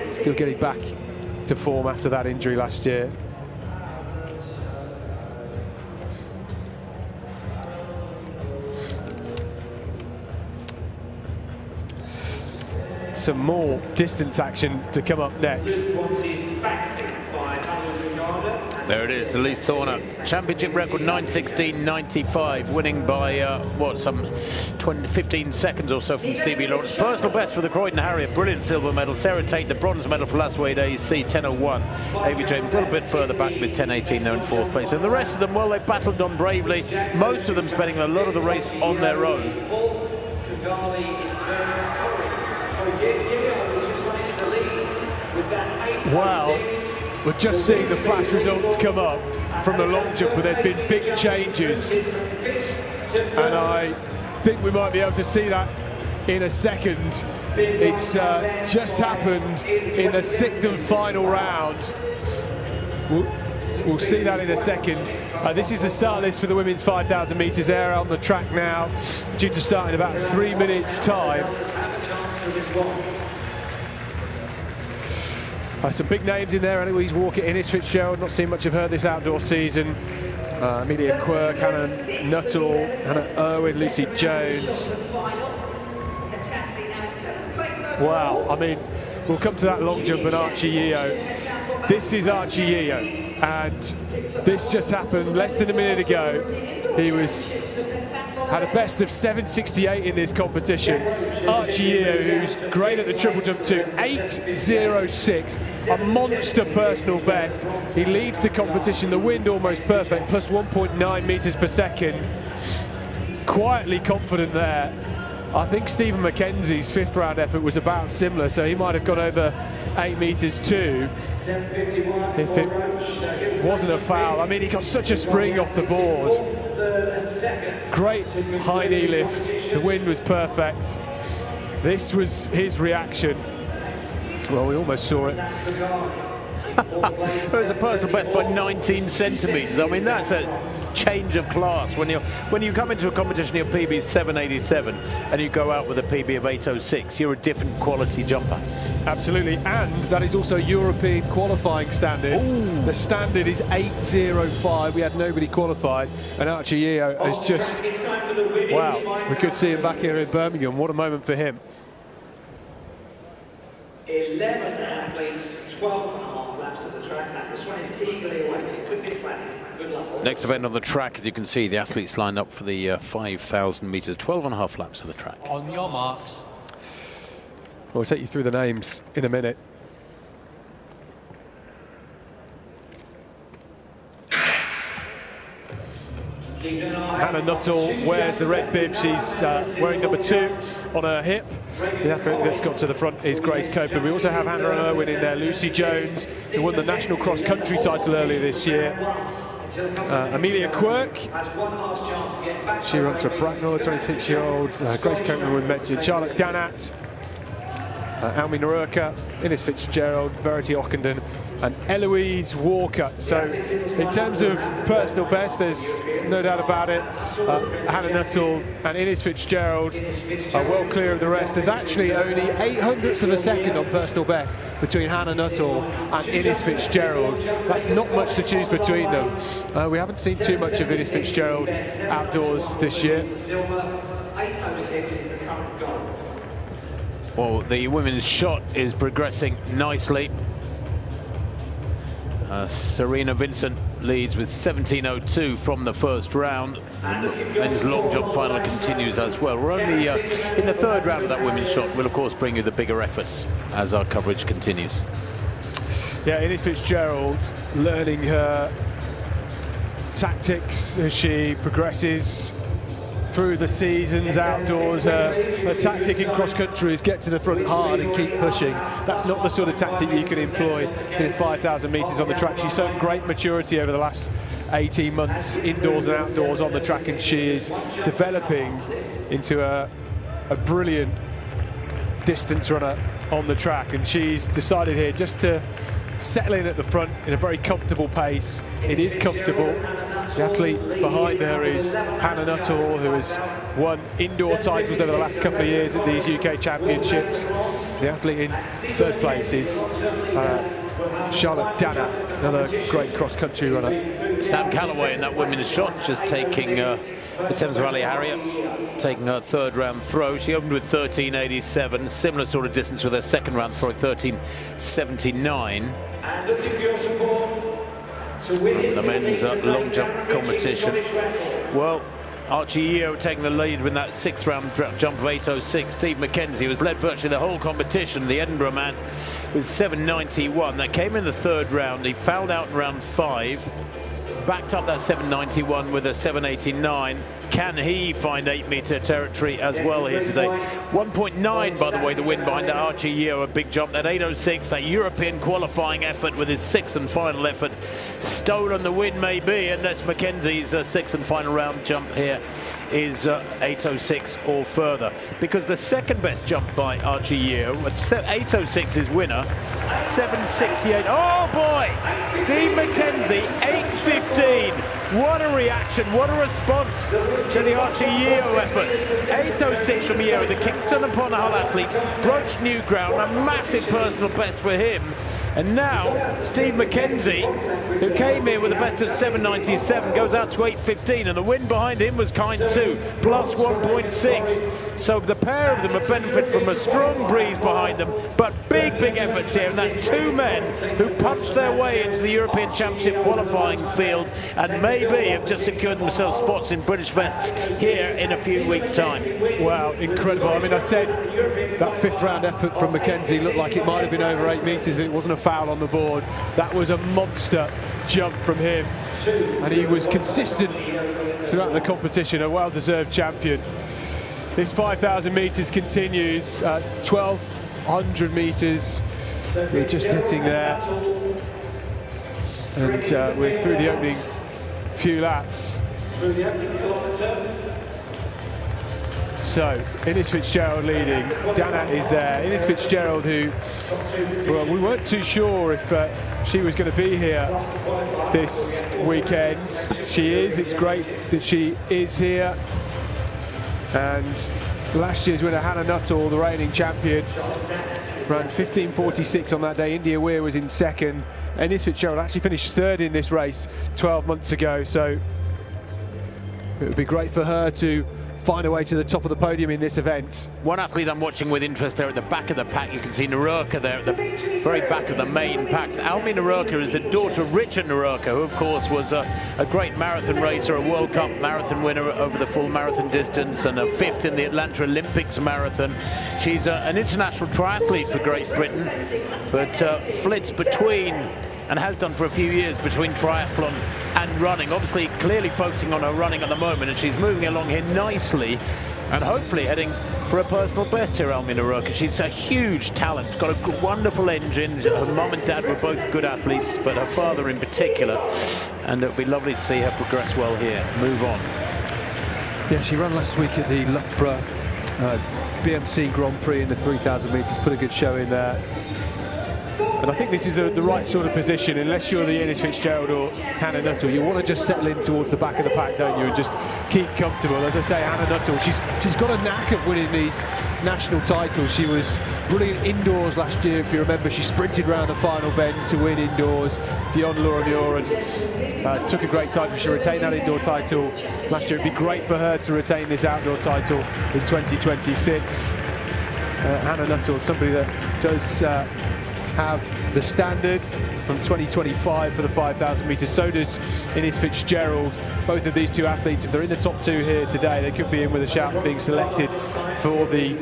still getting back to form after that injury last year. Some more distance action to come up next. There it is, Elise Thorner. Championship record 9:16.95, winning by, some 15 seconds or so from Stevie Lawrence. Personal best for the Croydon Harrier, brilliant silver medal. Sarah Tate, the bronze medal for last weight AC, 10:01. Avie James a little bit further back with 10:18 there in fourth place. And the rest of them, well, they battled on bravely. Most of them spending a lot of the race on their own. Wow, we're just seeing the flash results come up from the long jump, but there's been big changes, and I think we might be able to see that in a second. It's just happened in the 6th and final round. We'll see that in a second. This is the start list for the women's 5,000 metres. They're on the track now, due to start in about 3 minutes' time. Some big names in there. Eloise Walker, Innes Fitzgerald, not seen much of her this outdoor season. Amelia Quirk, Hannah Nuttall, Hannah Irwin, Lucy Jones. Wow, I mean, we'll come to that long jump and Archie Yeo. This is Archie Yeo, and this just happened less than a minute ago. He had a best of 7:68 in this competition. Archie Yeo, who's great at the triple jump too, 8:06, a monster personal best. He leads the competition, the wind almost perfect, plus 1.9 metres per second. Quietly confident there. I think Stephen McKenzie's 5th round effort was about similar, so he might have gone over 8 metres too, if it wasn't a foul. I mean, he got such a spring off the board. Great high knee lift, the wind was perfect. This was his reaction. Well, we almost saw it. It was a personal best by 19 centimetres. I mean, that's a change of class. When you come into a competition, your PB is 7:87, and you go out with a PB of 8:06. You're a different quality jumper. Absolutely, and that is also European qualifying standard. Ooh. The standard is 8:05. We had nobody qualified, and Archie Yeo has just, wow, we could see him back here in Birmingham. What a moment for him. 11 athletes, 12.5 laps of the track, and this one is eagerly awaited. Could be classic. Good luck. Next event on the track, as you can see, the athletes lined up for the 5,000 metres, 12.5 laps of the track. On your marks. We'll take you through the names in a minute. Hannah Nuttall wears the red bib. She's wearing number 2 on her hip. The athlete that's got to the front is Grace Copeland. We also have Hannah Irwin in there, Lucy Jones, who won the national cross-country title earlier this year. Amelia Quirk, she runs for Bracknell, a 26-year-old. Grace Copeland we mentioned, Charlotte Danat, Almi Narurka, Innes Fitzgerald, Verity Ockenden, and Eloise Walker. So in terms of personal best, there's no doubt about it. Hannah Nuttall and Innes Fitzgerald are well clear of the rest. There's actually only 0.08 of a second on personal best between Hannah Nuttall and Innes Fitzgerald. That's not much to choose between them. We haven't seen too much of Innes Fitzgerald outdoors this year. Well, the women's shot is progressing nicely. Serena Vincent leads with 17:02 from the first round. The men's long jump final continues as well. We're only in the 3rd round of that women's shot. We'll of course bring you the bigger efforts as our coverage continues. Yeah, Ines Fitzgerald learning her tactics as she progresses through the seasons outdoors. Her tactic in cross-country is get to the front hard and keep pushing. That's not the sort of tactic you can employ in 5,000 metres on the track. She's shown great maturity over the last 18 months, indoors and outdoors on the track, and she is developing into a brilliant distance runner on the track. And she's decided here just to settle in at the front in a very comfortable pace. It is comfortable. The athlete behind her is Hannah Nuttall, who has won indoor titles over the last couple of years at these UK Championships. The athlete in third place is Charlotte Dana, another great cross-country runner. Sam Calloway in that women's shot, just taking the Thames Valley Harrier, taking her third round throw. She opened with 13.87, similar sort of distance with her second round throw, 13.79. And looking for your support to win The men's long jump competition. Well, Archie Yeo taking the lead with that sixth round jump of 8.06. Steve McKenzie was led virtually the whole competition, the Edinburgh man, with 7.91. That came in the third round. He fouled out in round 5, backed up that 7.91 with a 7.89. Can he find 8-metre territory as well here today? 1.9, by the way, the win behind that Archie Yeo, a big jump. That 8.06, that European qualifying effort with his sixth and final effort. Stolen the win maybe, unless Mackenzie's sixth and final round jump here is 8.06 or further. Because the second best jump by Archie Yeo, 8.06 is winner, 7.68. Oh boy! Steve McKenzie, 8.15. What a reaction, what a response to the Archie Yeo effort. 8.06 from Yeo, the Kingston upon Hull athlete, broached new ground, a massive personal best for him. And now, Steve McKenzie, who came here with a best of 7.97, goes out to 8.15, and the win behind him was kind too, plus 1.6. So the pair of them have benefited from a strong breeze behind them, but big efforts here, and that's two men who punched their way into the European Championship qualifying field and maybe have just secured themselves spots in British vests here in a few weeks' time. Wow, incredible. I mean, I said that fifth round effort from McKenzie looked like it might have been over 8 metres if it wasn't a foul on the board. That was a monster jump from him, and he was consistent throughout the competition, a well-deserved champion. This 5,000 metres continues, 1,200 metres, we're just hitting there, and we're through the opening few laps. So, Ines Fitzgerald leading, Dana is there. Ines Fitzgerald, who, well, we weren't too sure if she was going to be here this weekend. She is, it's great that she is here. And last year's winner, Hannah Nuttall, the reigning champion, ran 15.46 on that day. India Weir was in second. Ines Fitzgerald actually finished third in this race 12 months ago, so it would be great for her to find a way to the top of the podium in this event. One athlete I'm watching with interest there at the back of the pack, you can see Narurka there at the very back of the main pack. Almi Narurka is the daughter of Richard Narurka, who of course was a great marathon racer, a World Cup marathon winner over the full marathon distance, and a fifth in the Atlanta Olympics marathon. She's an international triathlete for Great Britain, but flits between, and has done for a few years, between triathlon and running. Obviously clearly focusing on her running at the moment, and she's moving along here nicely and hopefully heading for a personal best here, Almina Rourke. She's a huge talent, got a wonderful engine. Her mum and dad were both good athletes, but her father in particular, and it would be lovely to see her progress well here, move on. Yeah, she ran last week at the Loughborough BMC Grand Prix in the 3,000 metres, put a good show in there. And I think this is the right sort of position, unless you're the Ines Fitzgerald or Hannah Nuttall. You want to just settle in towards the back of the pack, don't you, and just keep comfortable. As I say, Hannah Nuttall, she's got a knack of winning these national titles. She was brilliant indoors last year, if you remember. She sprinted round the final bend to win indoors beyond Laura Muir, and took a great title. She retained that indoor title last year. It'd be great for her to retain this outdoor title in 2026. Hannah Nuttall, somebody that does have the standard from 2025 for the 5,000 metres. So does Ines Fitzgerald. Both of these two athletes, if they're in the top two here today, they could be in with a shout of being selected for the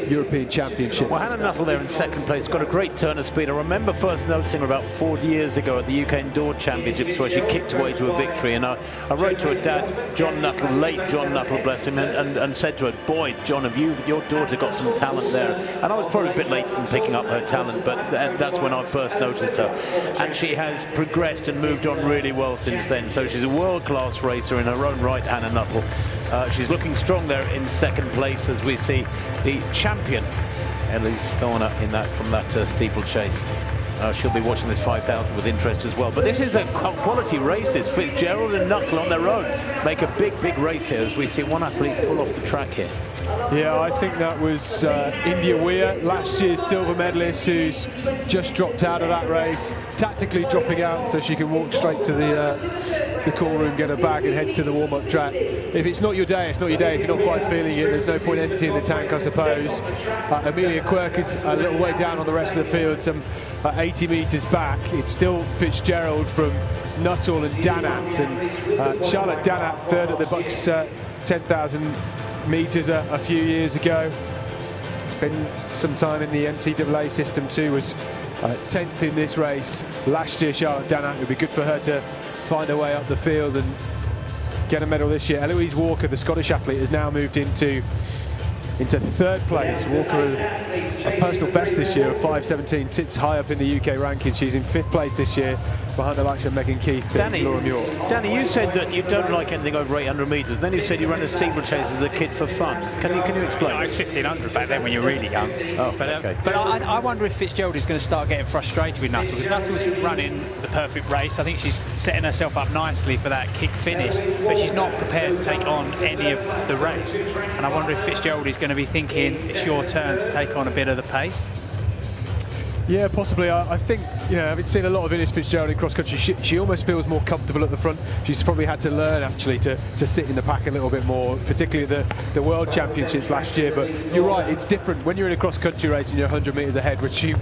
European Championship. Well, Hannah Nuttall there in second place, got a great turn of speed. I remember first noticing her about 4 years ago at the UK Indoor Championships where she kicked away to a victory, and I wrote to her dad, John Nuttall, late John Nuttall, bless him, and said to her, boy, John, have your daughter got some talent there? And I was probably a bit late in picking up her talent, but that's when I first noticed her. And she has progressed and moved on really well since then, so she's a world-class racer in her own right, Hannah Nuttall. She's looking strong there in second place as we see the champion, Elise Thorner, from that steeplechase. She'll be watching this 5,000 with interest as well. But this is a quality race. This Fitzgerald and Nuttall on their own make a big race here as we see one athlete pull off the track here. Yeah, I think that was India Weir, last year's silver medalist, who's just dropped out of that race, tactically dropping out so she can walk straight to the call room, get her bag and head to the warm-up track. If it's not your day, it's not your day. If you're not quite feeling it, there's no point emptying the tank, I suppose. Amelia Quirk is a little way down on the rest of the field, some 80 metres back. It's still Fitzgerald from Nuttall and Danat, and Charlotte Danat third at the Bucks 10,000 metres a few years ago. It's been some time in the NCAA system too, was 10th in this race last year. Charlotte Danat, it would be good for her to find her way up the field and get a medal this year. Eloise Walker, the Scottish athlete, has now moved into third place. Walker, a personal best this year of 5:17, sits high up in the UK ranking. She's in 5th place this year, behind the likes of Megan Keith and Laura Muir. Danny, you said that you don't like anything over 800 metres. Then you said you ran a steeplechase as a kid for fun. Can you explain? I was 1,500 back then when you were really young. Oh, but okay. But I wonder if Fitzgerald is going to start getting frustrated with Nuttall, because Nuttall's running the perfect race. I think she's setting herself up nicely for that kick finish, but she's not prepared to take on any of the race. And I wonder if Fitzgerald is going to be thinking it's your turn to take on a bit of the pace. Yeah, possibly. I think, having seen a lot of Ines Fitzgerald in cross-country, she almost feels more comfortable at the front. She's probably had to learn, actually, to sit in the pack a little bit more, particularly the World Championships last year. But you're right, it's different when you're in a cross-country race and you're 100 metres ahead, which she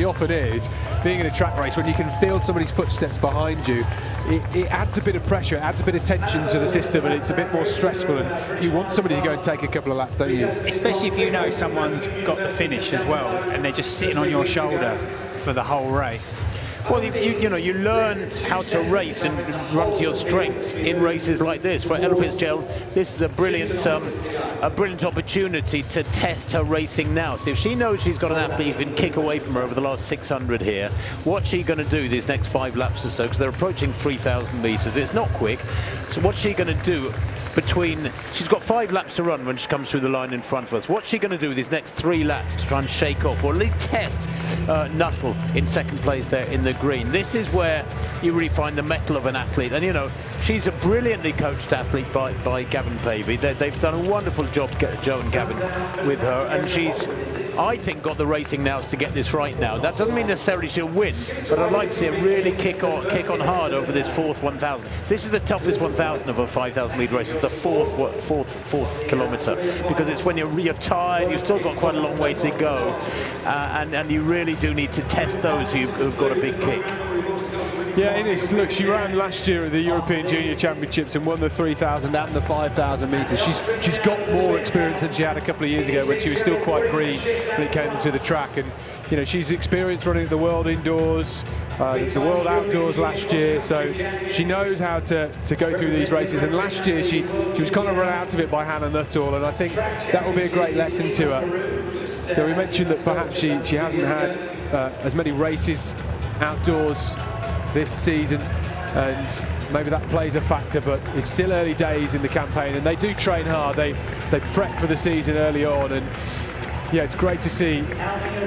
often is. Being in a track race, when you can feel somebody's footsteps behind you, it adds a bit of pressure, it adds a bit of tension to the system, and it's a bit more stressful, and you want somebody to go and take a couple of laps, don't you? Especially if you know someone's got the finish as well, and they're just sitting on your shoulder for the whole race. Well, you learn how to race and run to your strengths in races like this. For Ella Fitzgerald, this is a brilliant opportunity to test her racing now. So if she knows she's got an athlete who can kick away from her over the last 600 here, what's she going to do these next 5 laps or so? Because they're approaching 3,000 metres. It's not quick. So what's she going to do? She's got 5 laps to run when she comes through the line in front of us. What's she going to do these next 3 laps to try and shake off, or at least test Nuttall in second place there in the green? This is where you really find the mettle of an athlete. And, she's a brilliantly coached athlete by Gavin Pavey. They've done a wonderful job, Joe and Gavin, with her. And she's, I think, got the racing nous to get this right now. That doesn't mean necessarily she'll win, but I'd like to see her really kick on hard over this 4th 1,000. This is the toughest 1,000 of a 5,000 metre race. It's the fourth kilometre, because it's when you're tired, you've still got quite a long way to go, and you really do need to test those who've got a big kick. Yeah, Ines, look, she ran last year at the European Junior Championships and won the 3,000 and the 5,000 metres. She's got more experience than she had a couple of years ago when she was still quite green when it came to the track. And, she's experienced running at the World Indoors, the World Outdoors last year, so she knows how to go through these races. And last year she was kind of run out of it by Hannah Nuttall, and I think that will be a great lesson to her. So we mentioned that perhaps she hasn't had as many races outdoors this season, and maybe that plays a factor, but it's still early days in the campaign, and they do train hard. They prep for the season early on, and yeah, it's great to see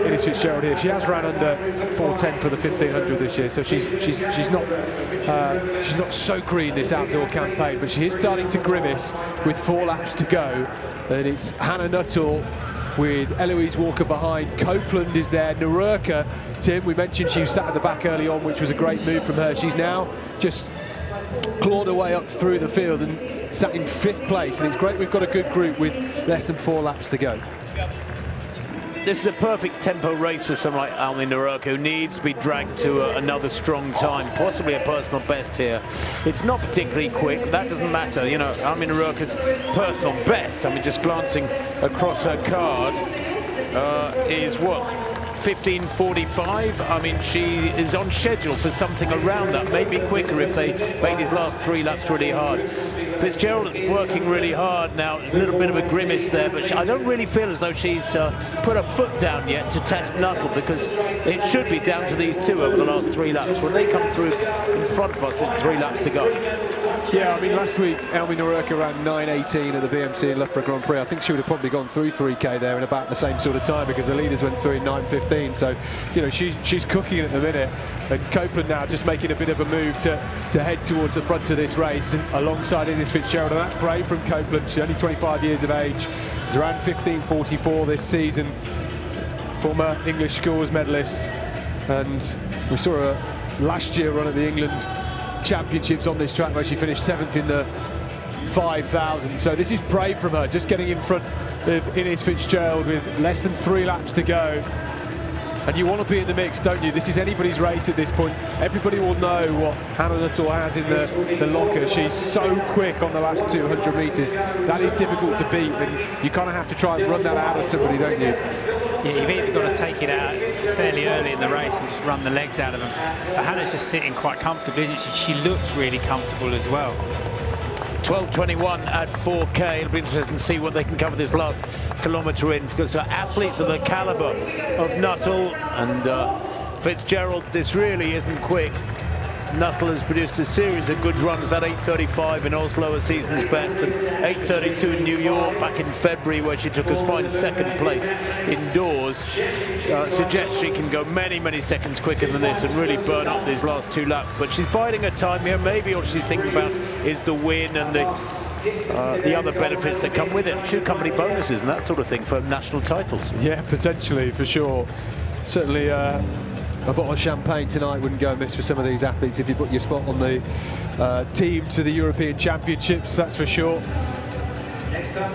Ines Fitzgerald here. She has ran under 4:10 for the 1,500 this year, so she's not so green this outdoor campaign, but she is starting to grimace with 4 laps to go, and it's Hannah Nuttall with Eloise Walker behind. Copeland is there. Narurka, Tim, we mentioned she was sat at the back early on, which was a great move from her. She's now just clawed her way up through the field and sat in 5th place, and it's great we've got a good group with less than 4 laps to go. this is a perfect tempo race for someone like Almi Naruk, who needs to be dragged to another strong time, possibly a personal best here. It's not particularly quick, but that doesn't matter. You know, Almi Naruk is personal best. I mean, just glancing across her card, is what? 15:45. I mean, she is on schedule for something around that, maybe quicker if they made these last 3 laps really hard. Fitzgerald working really hard now, a little bit of a grimace there, but I don't really feel as though she's put her foot down yet to test Nuttall, because it should be down to these two over the last 3 laps. When they come through in front of us, it's 3 laps to go. Yeah, I mean, last week, Almi Naruk ran 9:18 at the BMC in Loughborough Grand Prix. I think she would have probably gone through 3K there in about the same sort of time, because the leaders went through in 9:15. So, you know, she's cooking at the minute. And Copeland now just making a bit of a move to head towards the front of this race alongside Ines Fitzgerald. And that's brave from Copeland. She's only 25 years of age. She's around 15:44 this season. Former English schools medalist. And we saw her last year run at the England Championships on this track, where she finished 7th in the 5,000. So this is brave from her, just getting in front of Ines Fitzgerald with less than 3 laps to go. And you want to be in the mix, don't you? This is anybody's race at this point. Everybody will know what Hannah Nuttall has in the locker. She's so quick on the last 200 metres. That is difficult to beat, and you kind of have to try and run that out of somebody, don't you? Yeah, you've either got to take it out fairly early in the race and just run the legs out of them. But Hannah's just sitting quite comfortably, isn't she? She looks really comfortable as well. 12:21 at 4K. It'll be interesting to see what they can cover this last kilometre in, because athletes of the calibre of Nuttall and Fitzgerald, this really isn't quick. Nuttall has produced a series of good runs. That 8:35 in Oslo, a season's best, and 8:32 in New York back in February, where she took a fine 2nd place indoors, suggests she can go many, many seconds quicker than this and really burn up these last 2 laps. But she's biding her time here. Maybe all she's thinking about is the win and the other benefits that come with it, shoe company bonuses and that sort of thing for national titles. Yeah, potentially, for sure. Certainly a bottle of champagne tonight wouldn't go amiss for some of these athletes if you put your spot on the team to the European Championships, that's for sure.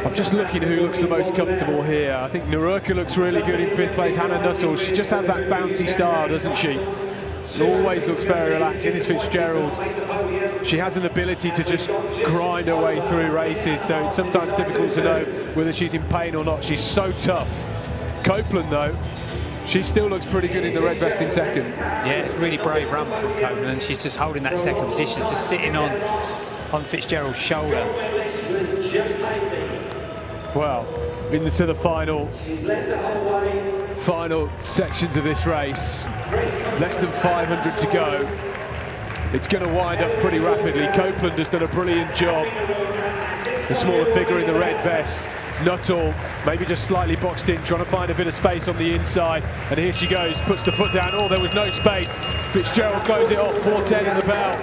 I'm just looking who looks the most comfortable here. I think Naruk looks really good in 5th place. Hannah Nuttall, she just has that bouncy style, doesn't she? Always looks very relaxed. Ines Fitzgerald, she has an ability to just grind her way through races, so it's sometimes difficult to know whether she's in pain or not. She's so tough. Copeland, though, she still looks pretty good in the red vest in 2nd. Yeah, it's a really brave run from Copeland, and she's just holding that 2nd position, just sitting on Fitzgerald's shoulder. Well, into the final sections of this race. Less than 500 to go. It's going to wind up pretty rapidly. Copeland has done a brilliant job. The smaller figure in the red vest. Nuttall maybe just slightly boxed in, trying to find a bit of space on the inside. And here she goes, puts the foot down. Oh, there was no space. Fitzgerald closed it off, 4:10 in the bell.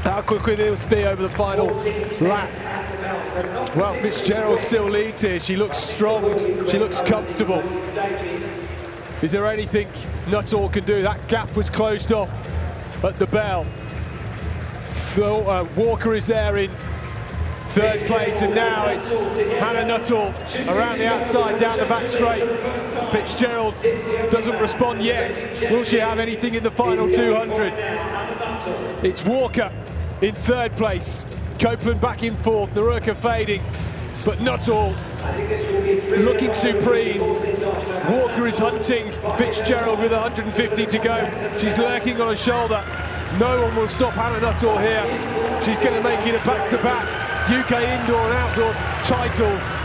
How quick will this be over the final lap? Well, Fitzgerald still leads here. She looks strong. She looks comfortable. Is there anything Nuttall can do? That gap was closed off at the bell. Walker is there in 3rd place, and now it's Hannah Nuttall around the outside, down the back straight. Fitzgerald doesn't respond yet. Will she have anything in the final 200? It's Walker in 3rd place. Copeland back in 4th, Naruk fading, but Nuttall looking supreme. Walker is hunting Fitzgerald with 150 to go. She's lurking on her shoulder. No one will stop Hannah Nuttall here. She's going to make it a back-to-back UK indoor and outdoor titles.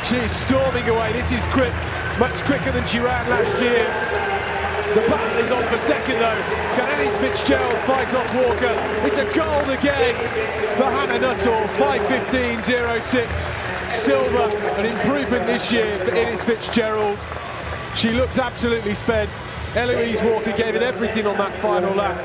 She is storming away. This is quick, much quicker than she ran last year. The battle is on for 2nd though. Can Ines Fitzgerald fight off Walker? It's a gold again for Hannah Nuttall. 5:15.06. Silver, an improvement this year for Ines Fitzgerald. She looks absolutely spent. Eloise Walker gave it everything on that final lap.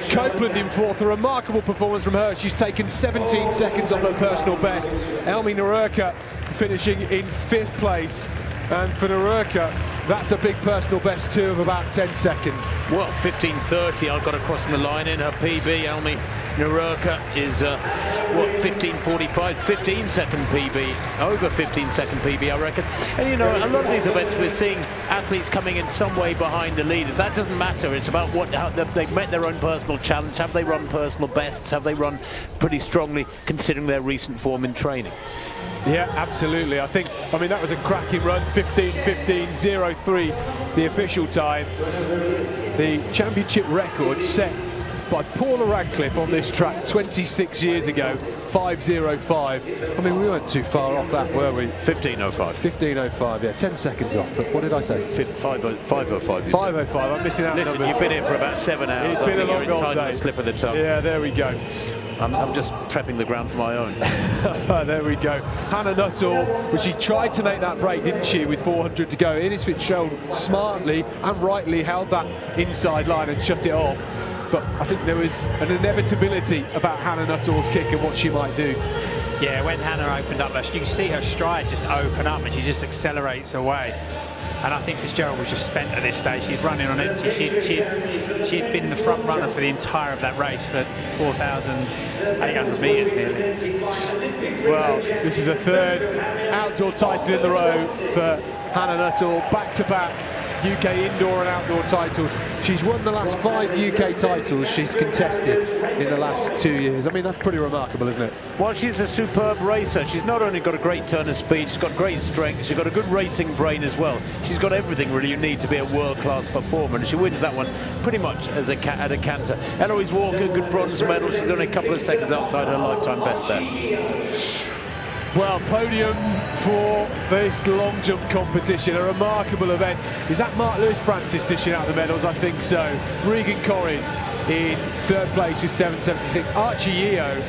Copeland in 4th, a remarkable performance from her. She's taken 17 seconds off her personal best. Almi Naruk finishing in 5th place. And for Naruk, That's a big personal best too of about 10 seconds. Well, 15:30, I've got across the line in her PB. Elmi Naroka is, 15:45, 15-second PB, over 15-second PB, I reckon. And you know, a lot of these events we're seeing athletes coming in some way behind the leaders. That doesn't matter. It's about how they've met their own personal challenge. Have they run personal bests? Have they run pretty strongly considering their recent form in training? Yeah, absolutely. I mean, that was a cracking run, 15:15.03, the official time. The championship record set by Paula Radcliffe on this track 26 years ago, 5:05. I mean, we weren't too far off that, were we? 15:05. 15:05, yeah, 10 seconds off. But what did I say? 5:05. 5:05, I'm missing out numbers. You've been here for about 7 hours. It's been a long old day. Slip of the tongue. Yeah, there we go. I'm just prepping the ground for my own. There we go. Hannah Nuttall, well, she tried to make that break, didn't she, with 400 to go. Innes Fitzgerald smartly and rightly held that inside line and shut it off. But I think there was an inevitability about Hannah Nuttall's kick and what she might do. Yeah, when Hannah opened up, you can see her stride just open up and she just accelerates away. And I think Fitzgerald was just spent at this stage. She's running on empty. She'd been the front runner for the entire of that race for 4,800 metres nearly. Well, this is a third outdoor title in the row for Hannah Nuttall, back-to-back UK indoor and outdoor titles. She's won the last 5 UK titles she's contested in the last 2 years. I mean, that's pretty remarkable, isn't it? Well, she's a superb racer. She's not only got a great turn of speed, she's got great strength, she's got a good racing brain as well. She's got everything really you need to be a world-class performer, and she wins that one pretty much as at a canter. Eloise Walker, good bronze medal. She's only a couple of seconds outside her lifetime best there. Well, podium for this long jump competition, a remarkable event. Is that Mark Lewis Francis dishing out the medals? I think so. Regan Corrin in third place with 7.76. Archie Yeo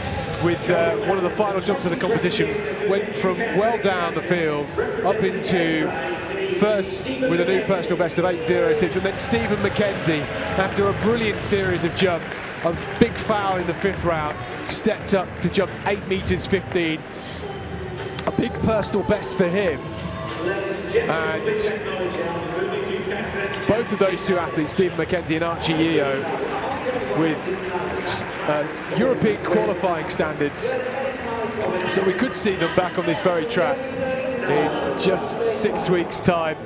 with one of the final jumps of the competition went from well down the field up into first with a new personal best of 8.06, and then Stephen McKenzie, after a brilliant series of jumps, a big foul in the 5th round, stepped up to jump 8.15 meters. A big personal best for him, and both of those two athletes, Stephen McKenzie and Archie Yeo, with European qualifying standards, so we could see them back on this very track in just 6 weeks' time.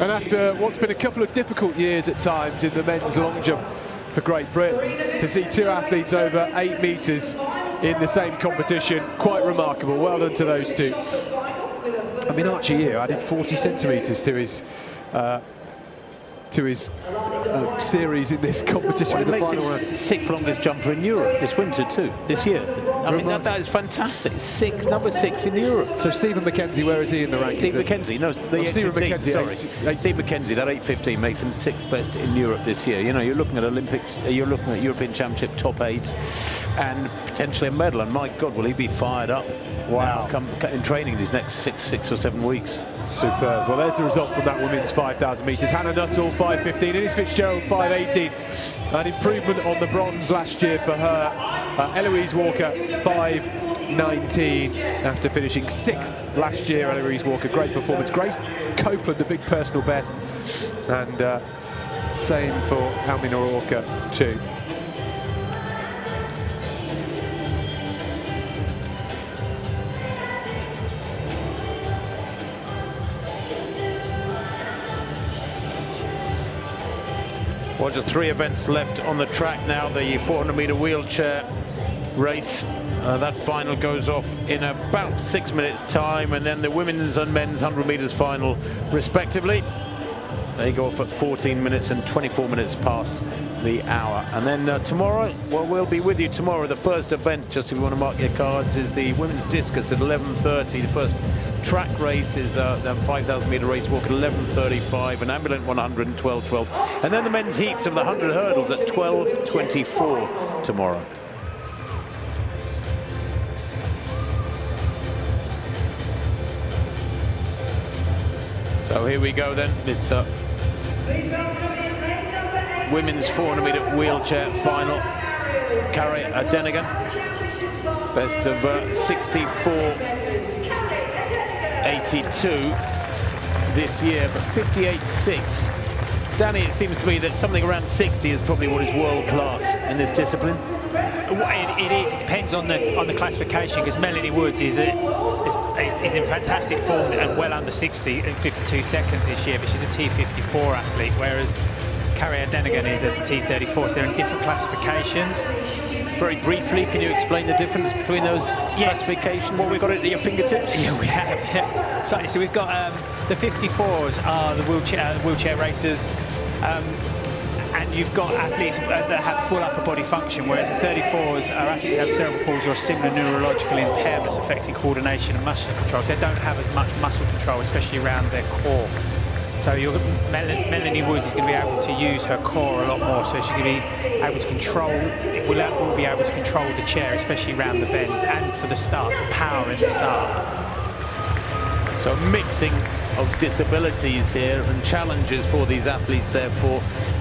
And after what's been a couple of difficult years at times in the men's long jump for Great Britain, to see two athletes over 8 meters in the same competition, quite remarkable. Well done to those two. I mean, Archie Yeo added 40 centimetres to his series in this competition. Well, it makes him 6th longest jumper in Europe this winter too, this year. I mean, that is fantastic. Number 6 in Europe. So Stephen McKenzie, where is he in the rankings? Steve McKenzie, no, Stephen McKenzie, sorry. Steve McKenzie, that 8.15 makes him 6th best in Europe this year. You know, you're looking at Olympics, you're looking at European Championship top 8 and potentially a medal. And my God, will he be fired up? Wow! Come in training these next 6 or 7 weeks. Superb. Well, there's the result from that women's 5,000 metres. Hannah Nuttall 5.15, Innes Fitzgerald 5.18. An improvement on the bronze last year for her. Eloise Walker 5.19 after finishing 6th last year. Eloise Walker, great performance. Grace Copeland, the big personal best, and same for Elmi Naroka too. Well, just 3 events left on the track now. The 400-meter wheelchair race, that final goes off in about 6 minutes' time, and then the women's and men's 100 meters final, respectively. They go off at 14 minutes and 24 minutes past the hour. And then tomorrow, well, we'll be with you tomorrow. The first event, just if you want to mark your cards, is the women's discus at 11:30. The first track race is the 5,000 meter race walk at 11:35, an ambulant 100 and 12:12. And then the men's heats of the 100 hurdles at 12:24 tomorrow. So here we go then. It's women's 400 meter wheelchair final. Carrie Denigan, best of 64.82. this year, but 58.6. Danny, it seems to me that something around 60 is probably what is world class in this discipline. It is. It depends on the classification, because Melanie Woods is in fantastic form and well under 60 in 52 seconds this year, but she's a T54 athlete, whereas Carrie Denigan is a T34, so they're in different classifications. Very briefly, can you explain the difference between those classifications? Well, we've got it at your fingertips. Yeah, we have. Yeah. So we've got the 54s are the wheelchair racers, and you've got athletes that have full upper body function, whereas the 34s are athletes that have cerebral palsy or similar neurological impairments affecting coordination and muscular control. So they don't have as much muscle control, especially around their core. So Melanie Woods is going to be able to use her core a lot more, so she's going to be able to control, will be able to control the chair, especially around the bends, and for the start, the power in the start. So mixing of disabilities here and challenges for these athletes, therefore.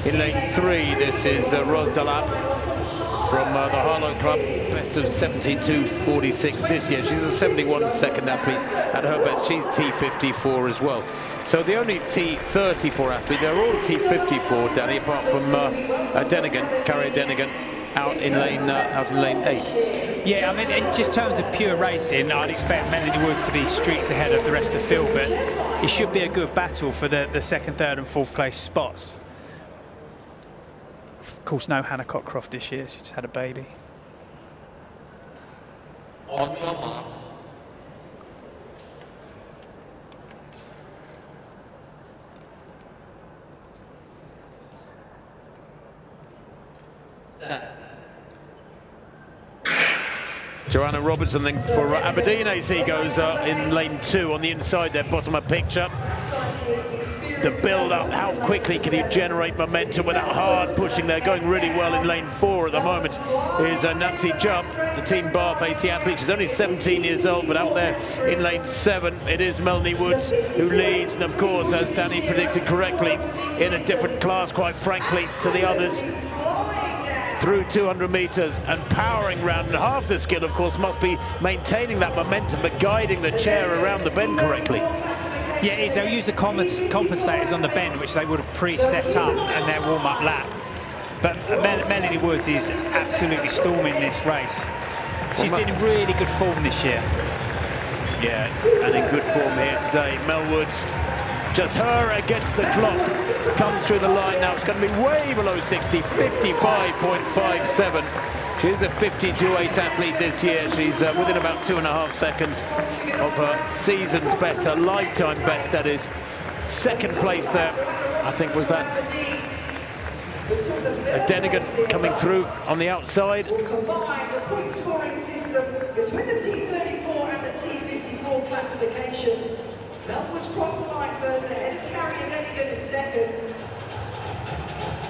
In lane 3, this is Rose Dalap from the Harlow Club, best of 72.46 this year. She's a 71-second athlete at her best. She's T54 as well. So the only T34 athlete, they're all T54, Danny, apart from Denigan, Carrie Denigan, out in lane 8. Yeah, I mean, in just terms of pure racing, I'd expect Melanie Woods to be streets ahead of the rest of the field, but it should be a good battle for the second, third and fourth place spots. Of course, no Hannah Cockcroft this year. She just had a baby. On your marks. Set. Joanna Robertson then for Aberdeen AC goes in lane 2 on the inside there, bottom of picture. The build-up, how quickly can you generate momentum without hard pushing? They're going really well in lane 4 at the moment. Is Nancy Jupp, the Team Bath AC athlete. She's only 17 years old, but out there in lane 7, it is Melanie Woods who leads. And of course, as Danny predicted correctly, in a different class, quite frankly, to the others. Through 200 metres and powering round, and half the skill, of course, must be maintaining that momentum but guiding the chair around the bend correctly. Yeah, it is. They'll use the compensators on the bend, which they would have pre-set up in their warm-up lap. But Melanie Woods is absolutely storming this race. She's been in really good form this year. Yeah, and in good form here today. Mel Woods, just her against the clock, comes through the line now. It's going to be way below 60, 55.57. She's a 52.8 athlete this year. She's within about 2.5 seconds of her season's best, her lifetime best, that is. Second place there, I think, was that Denigan coming through on the outside. Combine the point scoring system between the T34 and the T54 classification. Melwood's crossed the line first, ahead of Carrie Denigan in second.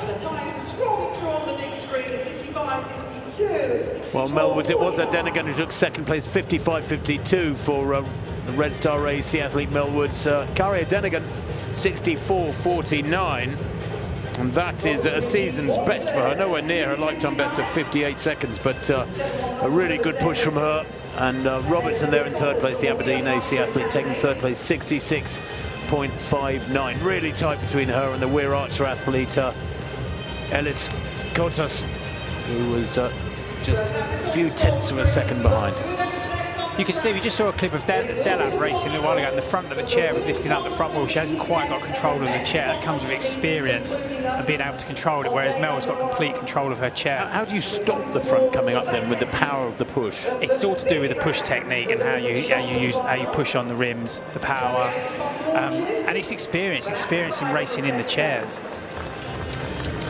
The times are scrolling through on the big screen at 55.52. Well, Melwood, it was Denigan who took second place, 55.52 for the Red Star AC athlete Melwood's. Carrie Denigan, 64.49. And that is a season's best for her, nowhere near her lifetime best of 58 seconds, but a really good push from her. And Robertson there in third place, the Aberdeen AC athlete, taking third place, 66.59. Really tight between her and the Weir Archer athlete, Ellis Kotas, who was just a few tenths of a second behind. You can see, we just saw a clip of Delap racing a little while ago, and the front of the chair was lifting up the front wheel. She hasn't quite got control of the chair. That comes with experience and being able to control it, whereas Mel has got complete control of her chair. How do you stop the front coming up then with the power of the push? It's all to do with the push technique and how you push on the rims, the power, and it's experience in racing in the chairs.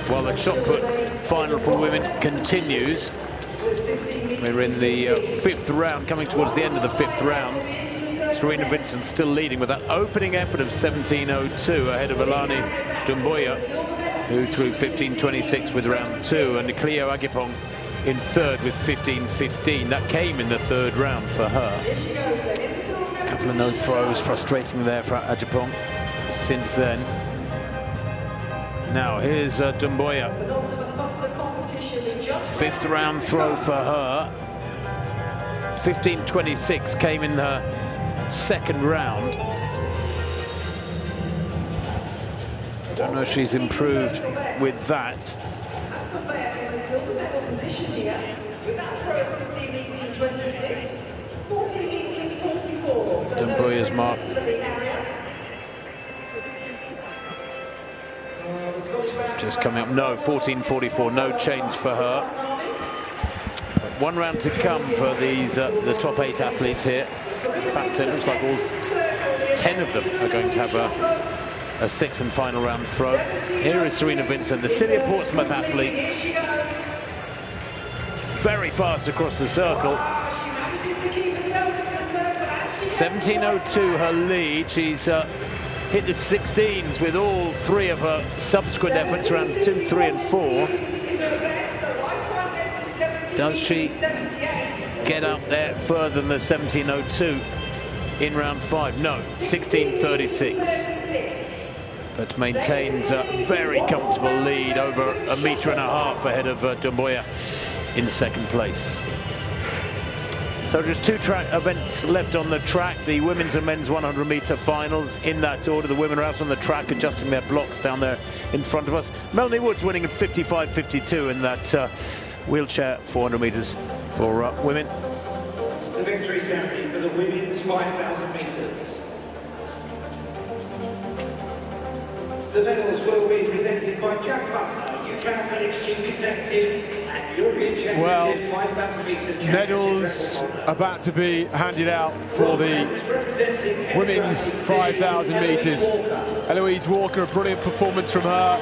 Well, the shot put final for women continues. We're in the 5th round, coming towards the end of the 5th round. Serena Vincent still leading with that opening effort of 17.02 ahead of Alani Dumboya, who threw 15.26 with round 2, and Cleo Agipong in third with 15.15. That came in the 3rd round for her. A couple of no throws, frustrating there for Agipong since then. Now here's Dumboya. 5th round throw for her. 15.26 came in the 2nd round. Don't know if she's improved with that. Dumbuya's mark. Just coming up, no, 14.44, no change for her. But one round to come for these the top 8 athletes here. In fact, it looks like all 10 of them are going to have a 6th and final round throw. Here is Serena Vincent, the City of Portsmouth athlete. Very fast across the circle. 17.02 her lead. She's hit the 16s with all 3 of her subsequent efforts, rounds 2, 3 and 4. Does she get up there further than the 17.02 in round 5? No, 16.36. But maintains a very comfortable lead, over 1.5 meters ahead of Dumbuya in 2nd place. So just 2 track events left on the track. The women's and men's 100-meter finals in that order. The women are out on the track adjusting their blocks down there in front of us. Melanie Woods winning at 55.52 in that wheelchair 400 meters for women. The victory ceremony for the women's 5,000 meters. The medals will be presented by Jack Buckner, UK Athletics Chief Executive and European Championship 5,000 meter championship. Medals about to be handed out for the women's 5,000 meters. Eloise Walker, a brilliant performance from her.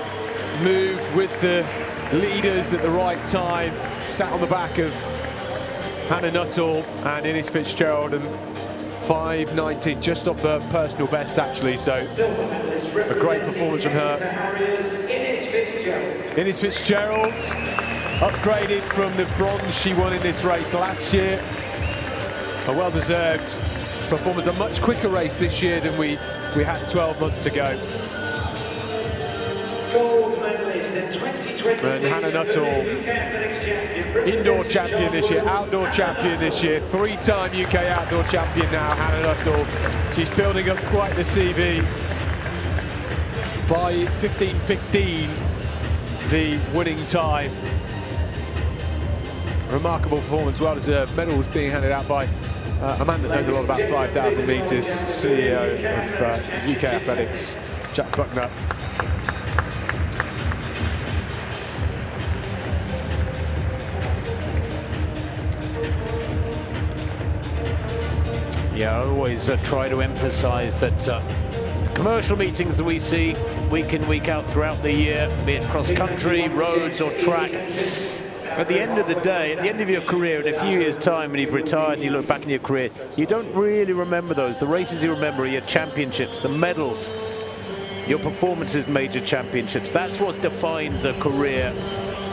Moved with the leaders at the right time. Sat on the back of Hannah Nuttall and Innes Fitzgerald, and 5:19, just off the personal best actually, so a great performance from her. Innes Fitzgerald upgraded from the bronze she won in this race last year. A well-deserved performance, a much quicker race this year than we had 12 months ago. Gold medalist in 2020. And Hannah Nuttall, indoor champion this year, outdoor champion this year, 3-time UK outdoor champion now, Hannah Nuttall. She's building up quite the CV. By 15.15, the winning time. Remarkable performance, well deserved. Medals being handed out by a man that knows a lot about 5,000 metres, CEO of UK Athletics, Jack Buckner. Yeah, I always try to emphasise that commercial meetings that we see week in, week out throughout the year, be it cross-country, roads or track, at the end of the day, at the end of your career, in a few years' time when you've retired and you look back in your career, you don't really remember those. The races you remember are your championships, the medals, your performances in major championships. That's what defines a career.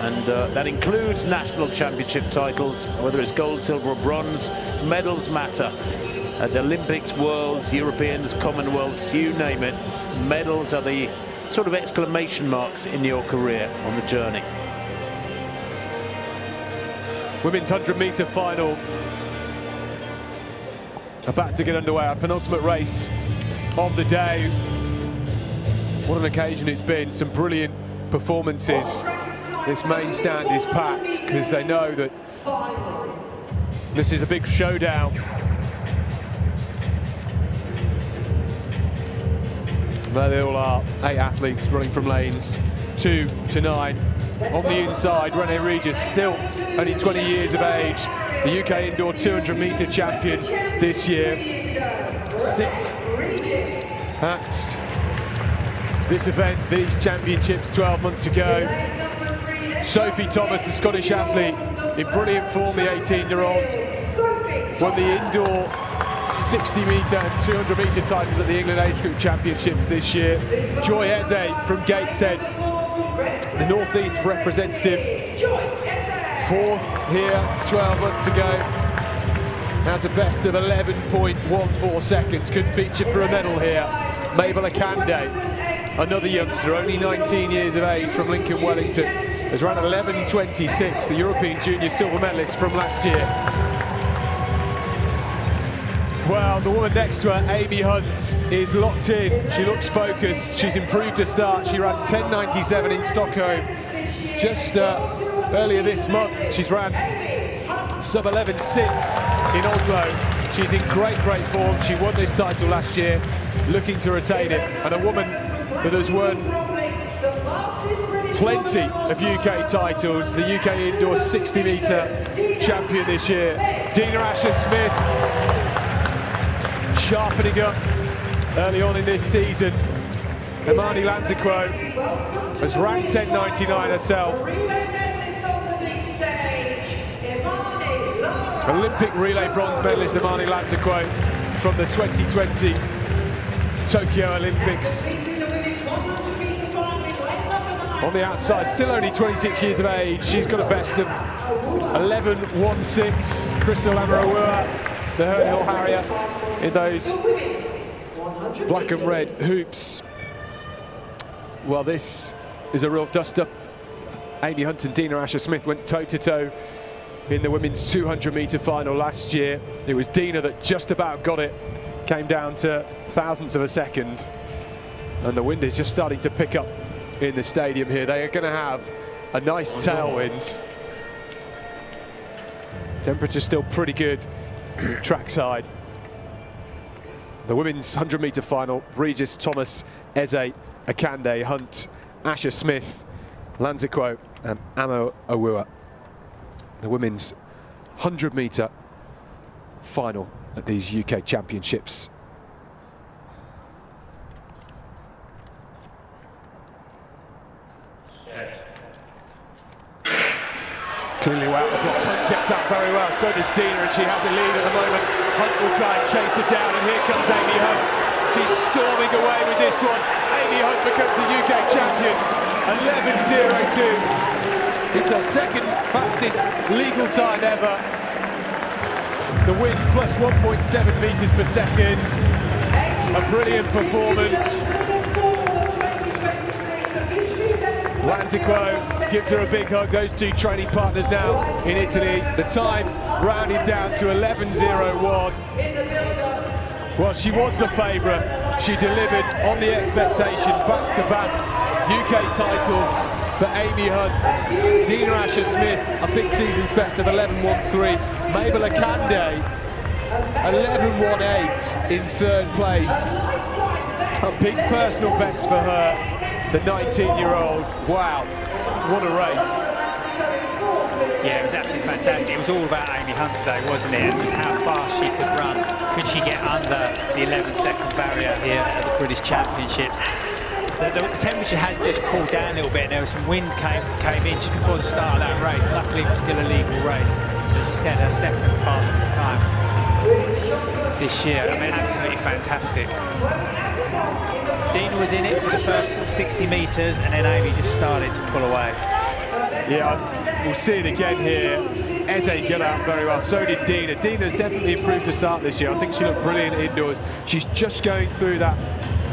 And that includes national championship titles, whether it's gold, silver or bronze. Medals matter. At the Olympics, Worlds, Europeans, Commonwealths, you name it, medals are the sort of exclamation marks in your career on the journey. Women's 100-meter final about to get underway, our penultimate race of the day. What an occasion it's been, some brilliant performances. This main stand is packed because they know that this is a big showdown. There they all are, 8 athletes running from lanes 2 to 9. On the inside, Renee Regis, still only 20 years of age, the UK indoor 200-meter champion this year. 6th at this event, these championships 12 months ago. Sophie Thomas, the Scottish athlete, in brilliant form, the 18-year-old, won the indoor 60-metre and 200-metre titles at the England Age Group Championships this year. Joy Eze from Gateshead, the North East representative, 4th here 12 months ago. Has a best of 11.14 seconds. Good feature for a medal here. Mabel Akande, another youngster, only 19 years of age, from Lincoln Wellington, has run 11.26, the European Junior silver medalist from last year. Well, the woman next to her, Amy Hunt, is locked in. She looks focused. She's improved her start. She ran 10.97 in Stockholm just earlier this month. She's ran sub-11 since in Oslo. She's in great form. She won this title last year, looking to retain it. And a woman that has won plenty of UK titles, the UK indoor 60-metre champion this year. Dina Asher-Smith, sharpening up early on in this season. Imani Lantiquo has ranked 10.99 herself. Olympic relay bronze medalist Imani Lantiquo from the 2020 Tokyo Olympics. On the outside, still only 26 years of age. She's got a best of 11.16. Crystal Amarawua, the Hurdle Harrier, in those black and red hoops. Well, this is a real dust-up. Amy Hunt and Dina Asher-Smith went toe-to-toe in the women's 200-metre final last year. It was Dina that just about got it. Came down to thousandths of a second. And the wind is just starting to pick up in the stadium here. They are going to have a nice tailwind. Temperature's still pretty good trackside. The women's 100-metre final, Regis, Thomas, Eze, Akande, Hunt, Asher-Smith, Lantiquo and Amo Awua. The women's 100-metre final at these UK Championships. Clearly out the blocks. Hunt gets up very well, so does Dina, and she has a lead at the moment. Hunt will try and chase her down, and here comes Amy Hunt. She's storming away with this one. Amy Hunt becomes the UK champion, 11.02. It's her second fastest legal time ever. The wind plus 1.7 metres per second. A brilliant performance. Lantiquo gives her a big hug. Those two training partners now in Italy. The time rounded down to 11.01. Well, she was the favourite. She delivered on the expectation, back-to-back UK titles for Amy Hunt. Dina Asher-Smith, a big season's best of 11.13. Mabel Akande, 11.18 in third place. A big personal best for her. The 19-year-old, wow, what a race. Yeah, it was absolutely fantastic. It was all about Amy Hunt today, wasn't it? And just how fast she could run. Could she get under the 11-second barrier here at the British Championships? The temperature had just cooled down a little bit, and there was some wind came in just before the start of that race. Luckily, it was still a legal race. As you said, her second fastest time this year. I mean, absolutely fantastic. Dina was in it for the first 60 metres, and then Amy just started to pull away. Yeah, we'll see it again here. Eze got out very well, so did Dina. Dina's definitely improved to start this year. I think she looked brilliant indoors. She's just going through that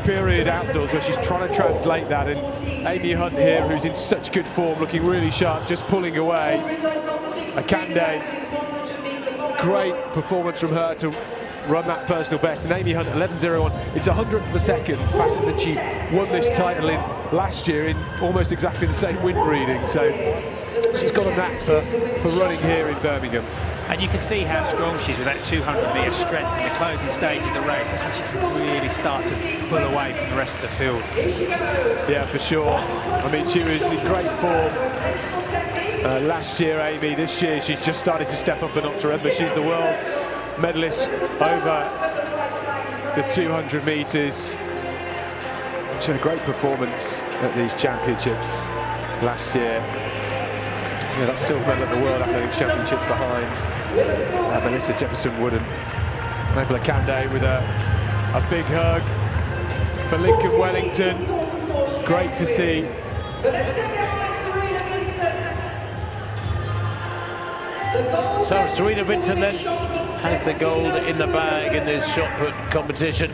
period outdoors where she's trying to translate that, and Amy Hunt here, who's in such good form, looking really sharp, just pulling away. Akande, great performance from her to run that personal best, and Amy Hunt 11.01. It's 100th of a second faster than she won this title in last year in almost exactly the same wind reading, so she's got a knack for running here in Birmingham. And you can see how strong she is with that 200-metre strength in the closing stage of the race. That's when she can really start to pull away from the rest of the field. Yeah, for sure. I mean, she was in great form last year, Amy. This year, she's just started to step up a notch. Remember, she's the world medalist over the 200 metres. She had a great performance at these championships last year. Yeah, that silver medal at the World Athletics Championships behind Melissa Jefferson-Wood and Mabel Akande with a big hug for Lincoln Wellington. Great to see. So Serena Vincent then has the gold in the bag in this shot put competition.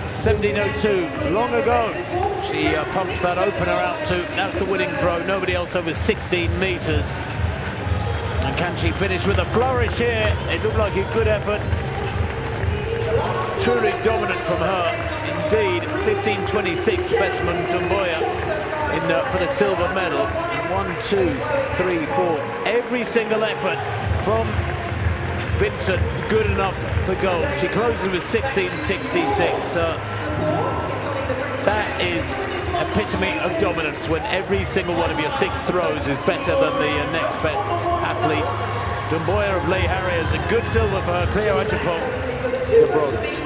17.02, long ago, she pumps that opener out to, that's the winning throw, nobody else over 16 metres. And can she finish with a flourish here? It looked like a good effort. truly dominant from her. Indeed, 15.26, the best from Dumboya for the silver medal. 1, 2, 3, 4. Every single effort from Vincent good enough for gold. She closes with 16.66. That is epitome of dominance when every single one of your 6 throws is better than the next best athlete. Dumboya of Leigh Harriers, a good silver for her. Cleo Achapong, the bronze.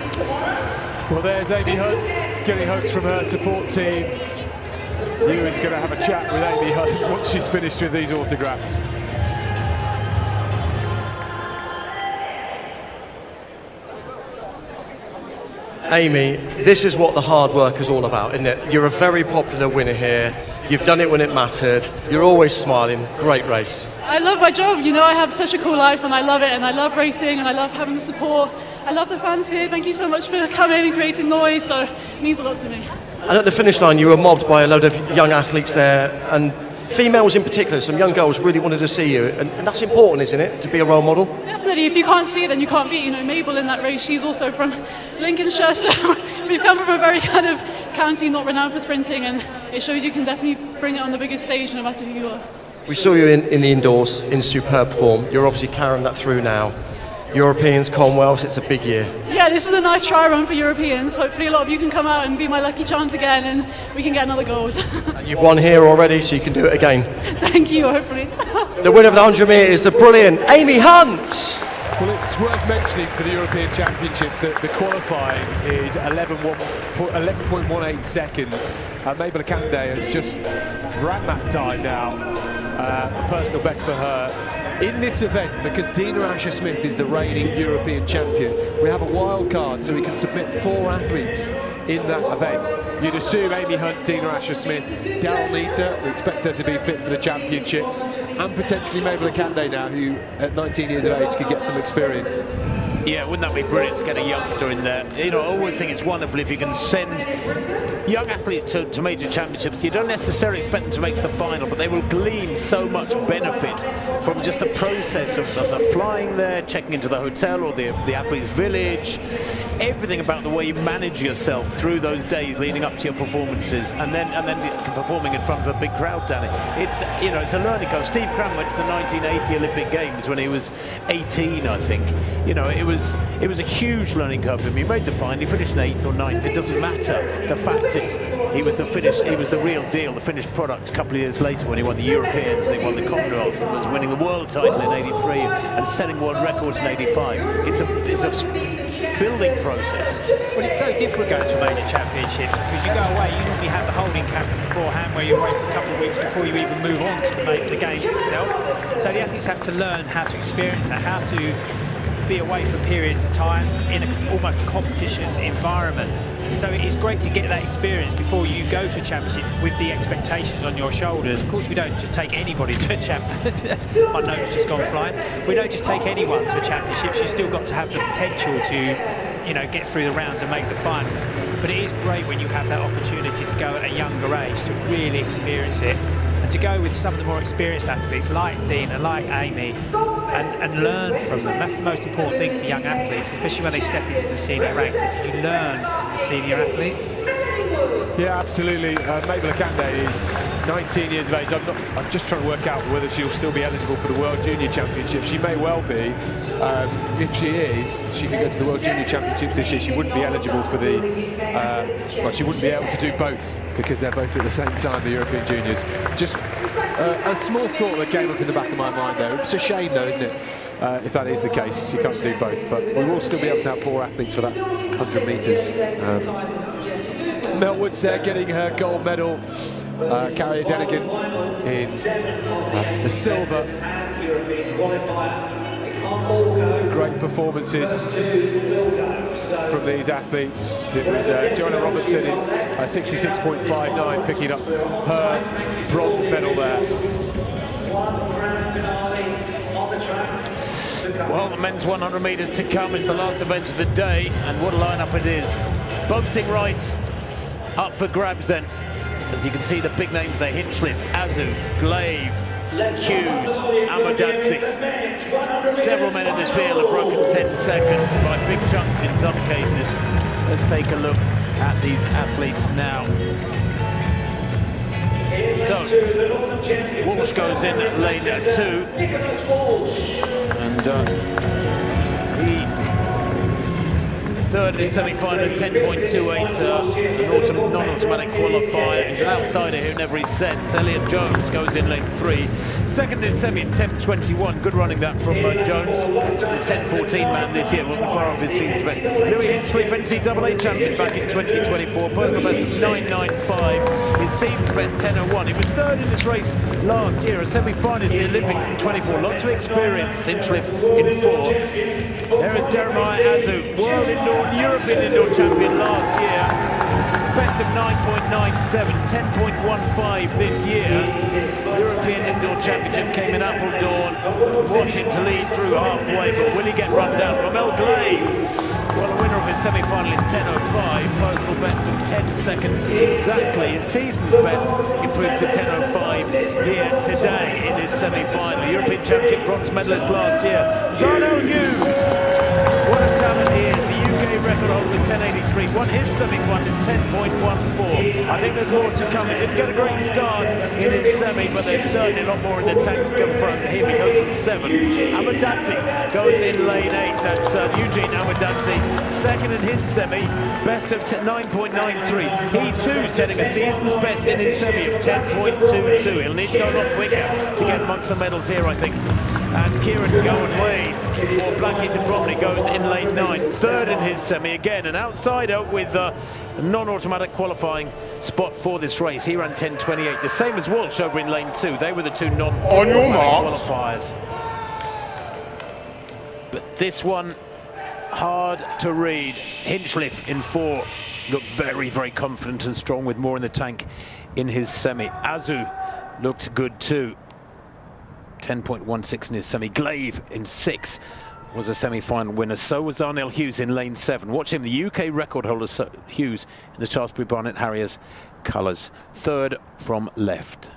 Well, there's Amy Hunt getting hugs from her support team. Ewan's going to have a chat with Amy Hunt once she's finished with these autographs. Amy, this is what the hard work is all about, isn't it? You're a very popular winner here. You've done it when it mattered. You're always smiling. Great race. I love my job. You know, I have such a cool life and I love it, and I love racing and I love having the support. I love the fans here. Thank you so much for coming and creating noise. So it means a lot to me. And at the finish line, you were mobbed by a load of young athletes there, and females in particular. Some young girls really wanted to see you, and that's important, isn't it, to be a role model? Definitely. If you can't see it, then you can't beat. You know, Mabel in that race, she's also from Lincolnshire, so we've come from a very kind of county not renowned for sprinting, and it shows you can definitely bring it on the biggest stage no matter who you are. We saw you in the indoors in superb form. You're obviously carrying that through now. Europeans, Commonwealths, it's a big year. Yeah, this was a nice try run for Europeans. Hopefully a lot of you can come out and be my lucky charms again, and we can get another gold. And you've won here already, so you can do it again. Thank you, hopefully. The winner of the 100 metres is the brilliant Amy Hunt. Well, it's worth mentioning for the European Championships that the qualifying is 11.18 seconds. Mabel Akande has just ran that time now, a personal best for her. In this event, because Dina Asher-Smith is the reigning European champion, we have a wild card, so we can submit 4 athletes in that event. You'd assume Amy Hunt, Dina Asher-Smith, Daryl Neater, we expect her to be fit for the championships, and potentially Mabel Akande now, who at 19 years of age could get some experience. Yeah, wouldn't that be brilliant to get a youngster in there? You know, I always think it's wonderful if you can send young athletes to major championships. You don't necessarily expect them to make the final, but they will glean so much benefit from just the process of the flying there, checking into the hotel or the athlete's village, everything about the way you manage yourself through those days leading up to your performances, and then performing in front of a big crowd down it. It's, you know, it's a learning curve. Steve Cram went to the 1980 Olympic Games when he was 18, I think. You know, it was a huge learning curve for him. He made the final, he finished 8th or 9th, it doesn't matter. The fact is, he was the real deal, the finished product a couple of years later when he won the Europeans and he won the Commonwealths and was winning the world title in 83 and setting world records in 85. It's a building process. Well, it's so different going to major championships because you go away, you normally have the holding camps beforehand where you're away for a couple of weeks before you even move on to the games itself. So the athletes have to learn how to experience that, how to be away for periods of time in almost a competition environment. So it's great to get that experience before you go to a championship with the expectations on your shoulders. Of course, we don't just take anybody to a championship. My note's just gone flying. We don't just take anyone to a championship. You've still got to have the potential to, you know, get through the rounds and make the finals. But it is great when you have that opportunity to go at a younger age to really experience it. And to go with some of the more experienced athletes like Dina, like Amy, and learn from them. That's the most important thing for young athletes, especially when they step into the senior ranks, is you learn from the senior athletes. Yeah, absolutely. Mabel Akande is 19 years of age. I'm just trying to work out whether she'll still be eligible for the World Junior Championship. She may well be. If she is, she can go to the World Junior Championships this year. She wouldn't be eligible for the... well, she wouldn't be able to do both because they're both at the same time, the European Juniors. Just a small thought that came up in the back of my mind there. It's a shame though, isn't it? If that is the case, you can't do both. But we will still be able to have 4 athletes for that 100 metres. Mel Woods there getting her gold medal. Carrie Denigan in the silver. Great performances from these athletes. It was Joanna Robertson in 66.59 picking up her bronze medal there. Well, the men's 100 metres to come is the last event of the day, and what a lineup it is. Boasting rights up for grabs then. As you can see, the big names there: Hinchliffe, Azu, Glaive, Hughes, Amadadzi. Several men in this field have broken 10 seconds by big chunks in some cases. Let's take a look at these athletes now. So, Walsh goes in at lane 2, and he third in his semi-final, 10.28, an non-automatic qualifier. He's an outsider who never is sent. Elliot Jones goes in lane 3. Second in his semi at 10.21. Good running that from Jones. He's a 10.14 man this year. Wasn't far off his season's best. Louis Hinchliffe, NCAA champion back in 2024. Personal best of 9.95. His season's best 10.01. He was third in this race last year. A semi-finalist in the Olympics in 24. Lots of experience. Hinchliffe in 4. There is Jeremiah Azu, world indoor and European indoor champion last year. Best of 9.97, 10.15 this year. European indoor championship came in Appledorn. Watch him to lead through halfway, but will he get run down? Romel Glave, well, a winner of his semi-final in 10.05. Personal best of 10 seconds exactly. His season's best improved to 10.05 here today in his semi-final. European championship bronze medalist last year. Zarnell Hughes, what a talent he is. The UK record holder in 10.83, won his semi-final in 10.14. I think there's more to come. He didn't get a great start in his semi, but there's certainly a lot more in the tank to come from him. He goes in 7. Amadadzi goes in lane 8. That's Eugene Amadadzi, second in his semi, best of 9.93. He too setting a season's best in his semi of 10.22. He'll need to go a lot quicker to get amongst the medals here, I think. And Kieran Gowan-Wade for Blackheath and Bromley goes in lane 9. Third in his semi, again an outsider with a non-automatic qualifying spot for this race. He ran 10.28, the same as Walsh over in lane 2. They were the two non-automatic qualifiers. But this one, hard to read. Hinchliffe in 4 looked very, very confident and strong with more in the tank in his semi. Azu looked good too. 10.16 in his semi. Glave in 6 was a semi-final winner. So was Arnell Hughes in lane 7. Watch him, the UK record holder Hughes in the Shaftesbury Barnet Harriers colours. Third from left.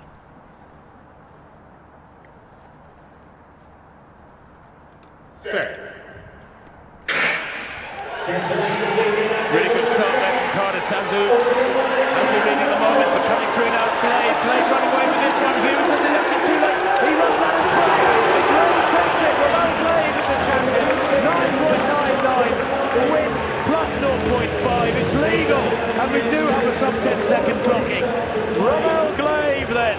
Set. Really good start there from Cardiff. Azu leading the moment, but coming through now is Glave. Glave running away with this one. Hughes has left it too late. He runs out of track. Glave takes it. Romel Glave is the champion. 9.99. The wins plus 0.5. It's legal, and we do have a sub 10-second clocking. Romel Glave then.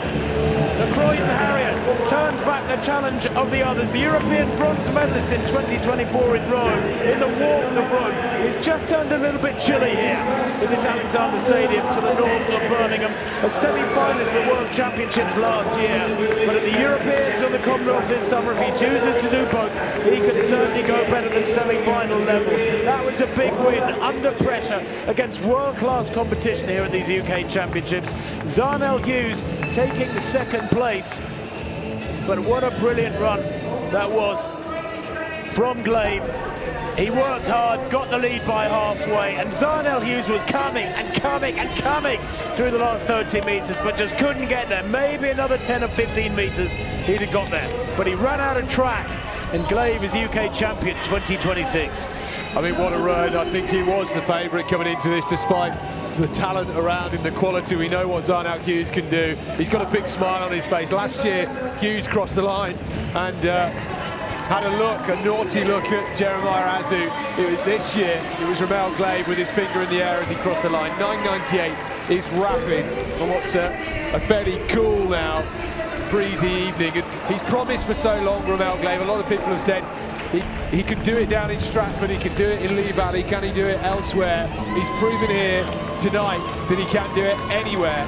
The Croydon Harrier turns back the challenge of the others. The European bronze medalist in 2024 in Rome, in the warmth of Rome. It's just turned a little bit chilly here in this Alexander Stadium to the north of Birmingham. A semi-finalist of the World Championships last year, but at the Europeans or the Commonwealth this summer, if he chooses to do both, he can certainly go better than semi-final level. That was a big win under pressure against world-class competition here at these UK Championships. Zarnell Hughes taking the second place, but what a brilliant run that was from Glave. He worked hard, got the lead by halfway, and Zarnell Hughes was coming and coming and coming through the last 30 metres, but just couldn't get there. Maybe another 10 or 15 metres he'd have got there, but he ran out of track, and Glave is UK champion 2026. I mean, what a run. I think he was the favourite coming into this, despite the talent around him, the quality. We know what Zarnell Hughes can do. He's got a big smile on his face. Last year, Hughes crossed the line and had a naughty look at Jeremiah Azu. This year, it was Romel Glave with his finger in the air as he crossed the line. 9.98 is rapid on what's a fairly cool now, breezy evening. And he's promised for so long, Romel Glave. A lot of people have said he can do it down in Stratford, he can do it in Lee Valley, can he do it elsewhere? He's proven here tonight that he can do it anywhere.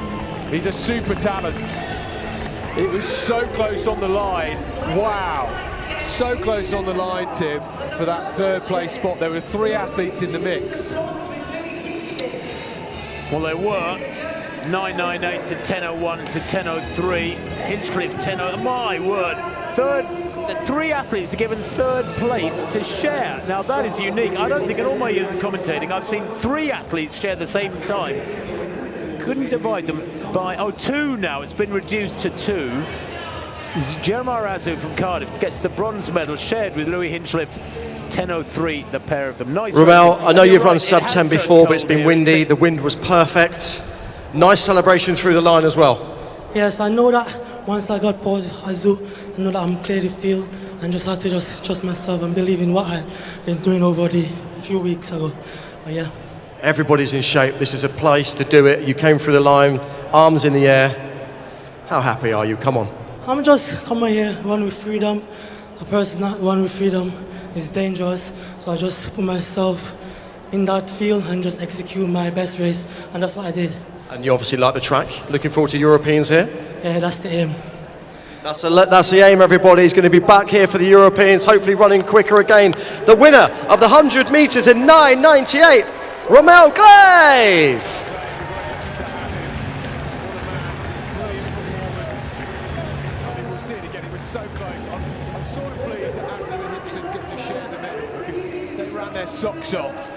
He's a super talent. It was so close on the line. Wow. So close on the line, Tim, for that third place spot. There were 3 athletes in the mix. Well, there were 9.98 to 10.01 to 10.03. Hinchliffe 10.0. My word. 3 athletes are given third place to share. Now that is unique. I don't think in all my years of commentating I've seen 3 athletes share the same time. Couldn't divide them by 2 now. It's been reduced to 2. Jeremiah Azu from Cardiff gets the bronze medal, shared with Louis Hinchliffe. 10:03, the pair of them. Nice. Ramel, I know you've run right, sub 10 before, but it's been windy. The wind was perfect. Nice celebration through the line as well. Yes, I know that once I got past Azu, I know that I'm clear the field and just had to just trust myself and believe in what I've been doing over the few weeks ago. But yeah. Everybody's in shape. This is a place to do it. You came through the line, arms in the air. How happy are you? Come on. I'm just coming here, run with freedom. A person not run with freedom is dangerous. So I just put myself in that field and just execute my best race. And that's what I did. And you obviously like the track. Looking forward to Europeans here? Yeah, that's the aim. That's the aim, everybody. He's going to be back here for the Europeans, hopefully running quicker again. The winner of the 100 metres in 9:98, Ramel Glave. We'll see it again. It was so close. I'm sort of pleased that Azu and Hinchliffe get to share the medal because they ran their socks off.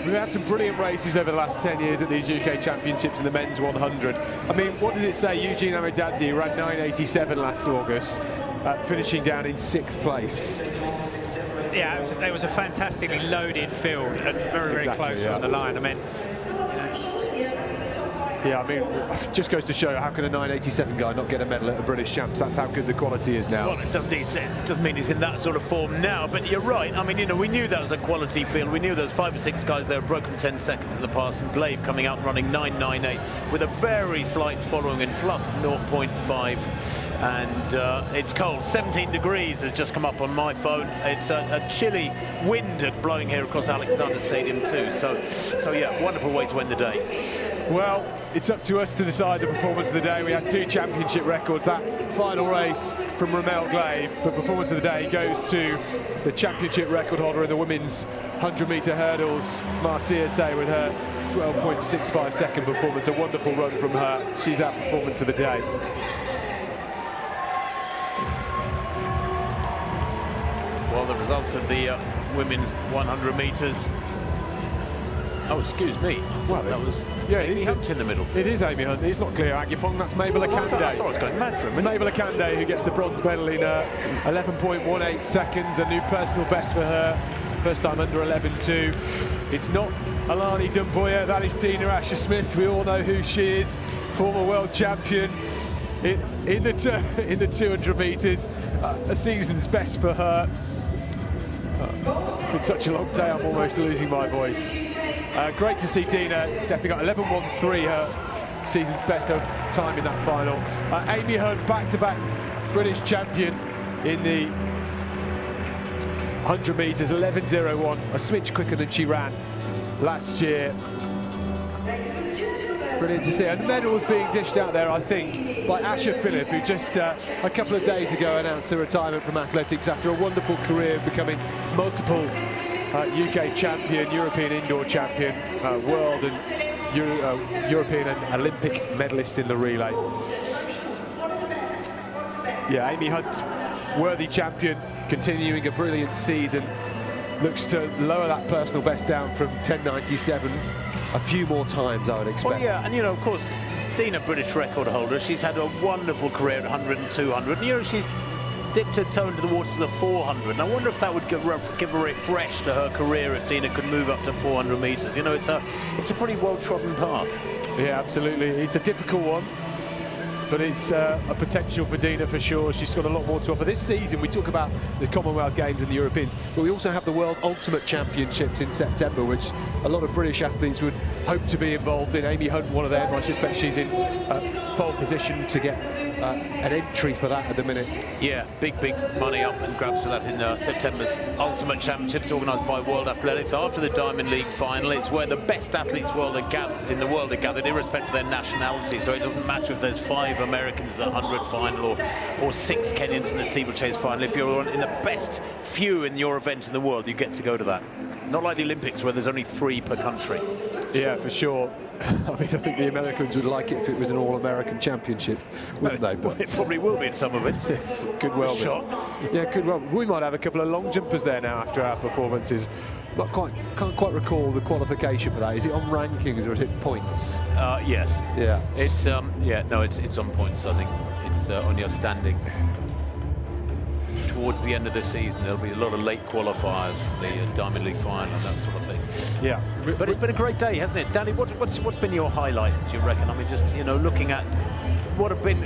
We've had some brilliant races over the last 10 years at these UK Championships in the men's 100. I mean, what did it say? Eugene Amidadze ran 9:87 last August, finishing down in 6th place. Yeah, it was a fantastically loaded field and very close on the line. I mean, yeah, I mean, it just goes to show how can a 9:87 guy not get a medal at the British Champs? That's how good the quality is now. Well, it doesn't mean he's in that sort of form now, but you're right. I mean, you know, we knew that was a quality field. We knew there was 5 or 6 guys there broken 10 seconds in the past, and Glave coming out and running 9:98 with a very slight following in plus 0.5. And it's cold. 17 degrees has just come up on my phone. It's a chilly wind blowing here across Alexander Stadium too. So yeah, wonderful way to end the day. Well, it's up to us to decide the performance of the day. We had 2 championship records. That final race from Ramel Glave, but performance of the day goes to the championship record holder in the women's 100-metre hurdles, Marcia Say, with her 12.65 second performance. A wonderful run from her. She's our performance of the day. Well, the results of the women's 100 metres. Oh, excuse me. Well, that was Amy Hunt in the middle. It is Amy Hunt. It's not Cleo Agyapong. That's Mabel Akande. I thought I was going mad for a minute. Mabel Akande, who gets the bronze medal in 11.18 seconds, a new personal best for her. First time under 11.2. It's not Alani Dumbuya. That is Dina Asher-Smith. We all know who she is. Former world champion in the 200 metres. A season's best for her. It's been such a long day, I'm almost losing my voice. Great to see Dina stepping up. 11.13, her season's best time in that final. Amy Hunt, back-to-back British champion in the 100 metres, 11.01, a smidge quicker than she ran last year. Brilliant to see. And the medal was being dished out there, I think, by Asher Phillip, who just a couple of days ago announced her retirement from athletics after a wonderful career, becoming multiple UK champion, European indoor champion, world and European and Olympic medalist in the relay. Yeah, Amy Hunt, worthy champion, continuing a brilliant season. Looks to lower that personal best down from 10.97 a few more times, I would expect. Well, yeah, and you know, of course, Dina, British record holder, she's had a wonderful career at 100 and 200. And you know, she's dipped her toe into the waters of the 400. And I wonder if that would give a refresh to her career if Dina could move up to 400 metres. You know, it's a pretty well-trodden path. Yeah, absolutely. It's a difficult one, but it's a potential for Dina for sure. She's got a lot more to offer. This season, we talk about the Commonwealth Games and the Europeans, but we also have the World Ultimate Championships in September, which a lot of British athletes would hope to be involved in. Amy Hunt, one of them. I suspect she's in pole position to get an entry for that at the minute. Yeah, big money up and grabs for that in September's Ultimate Championships, organised by World Athletics. After the Diamond League final, it's where the best athletes in the world are gathered, irrespective of their nationality. So it doesn't matter if there's 5 Americans in the 100 final or 6 Kenyans in the steeplechase final. If you're in the best few in your event in the world, you get to go to that. Not like the Olympics, where there's only 3 per country. Yeah, for sure. I mean, I think the Americans would like it if it was an all-American championship, wouldn't they? But it probably will be in some of it. It's could well be. Yeah, could well. We might have a couple of long jumpers there now after our performances. Can't quite recall the qualification for that. Is it on rankings or is it points? Yes. Yeah. It's it's on points. I think points on your standing. Towards the end of the season, there'll be a lot of late qualifiers for the Diamond League final and that sort of thing. Yeah. But it's been a great day, hasn't it? Danny, what's been your highlight, do you reckon? I mean, just, you know, looking at what have been,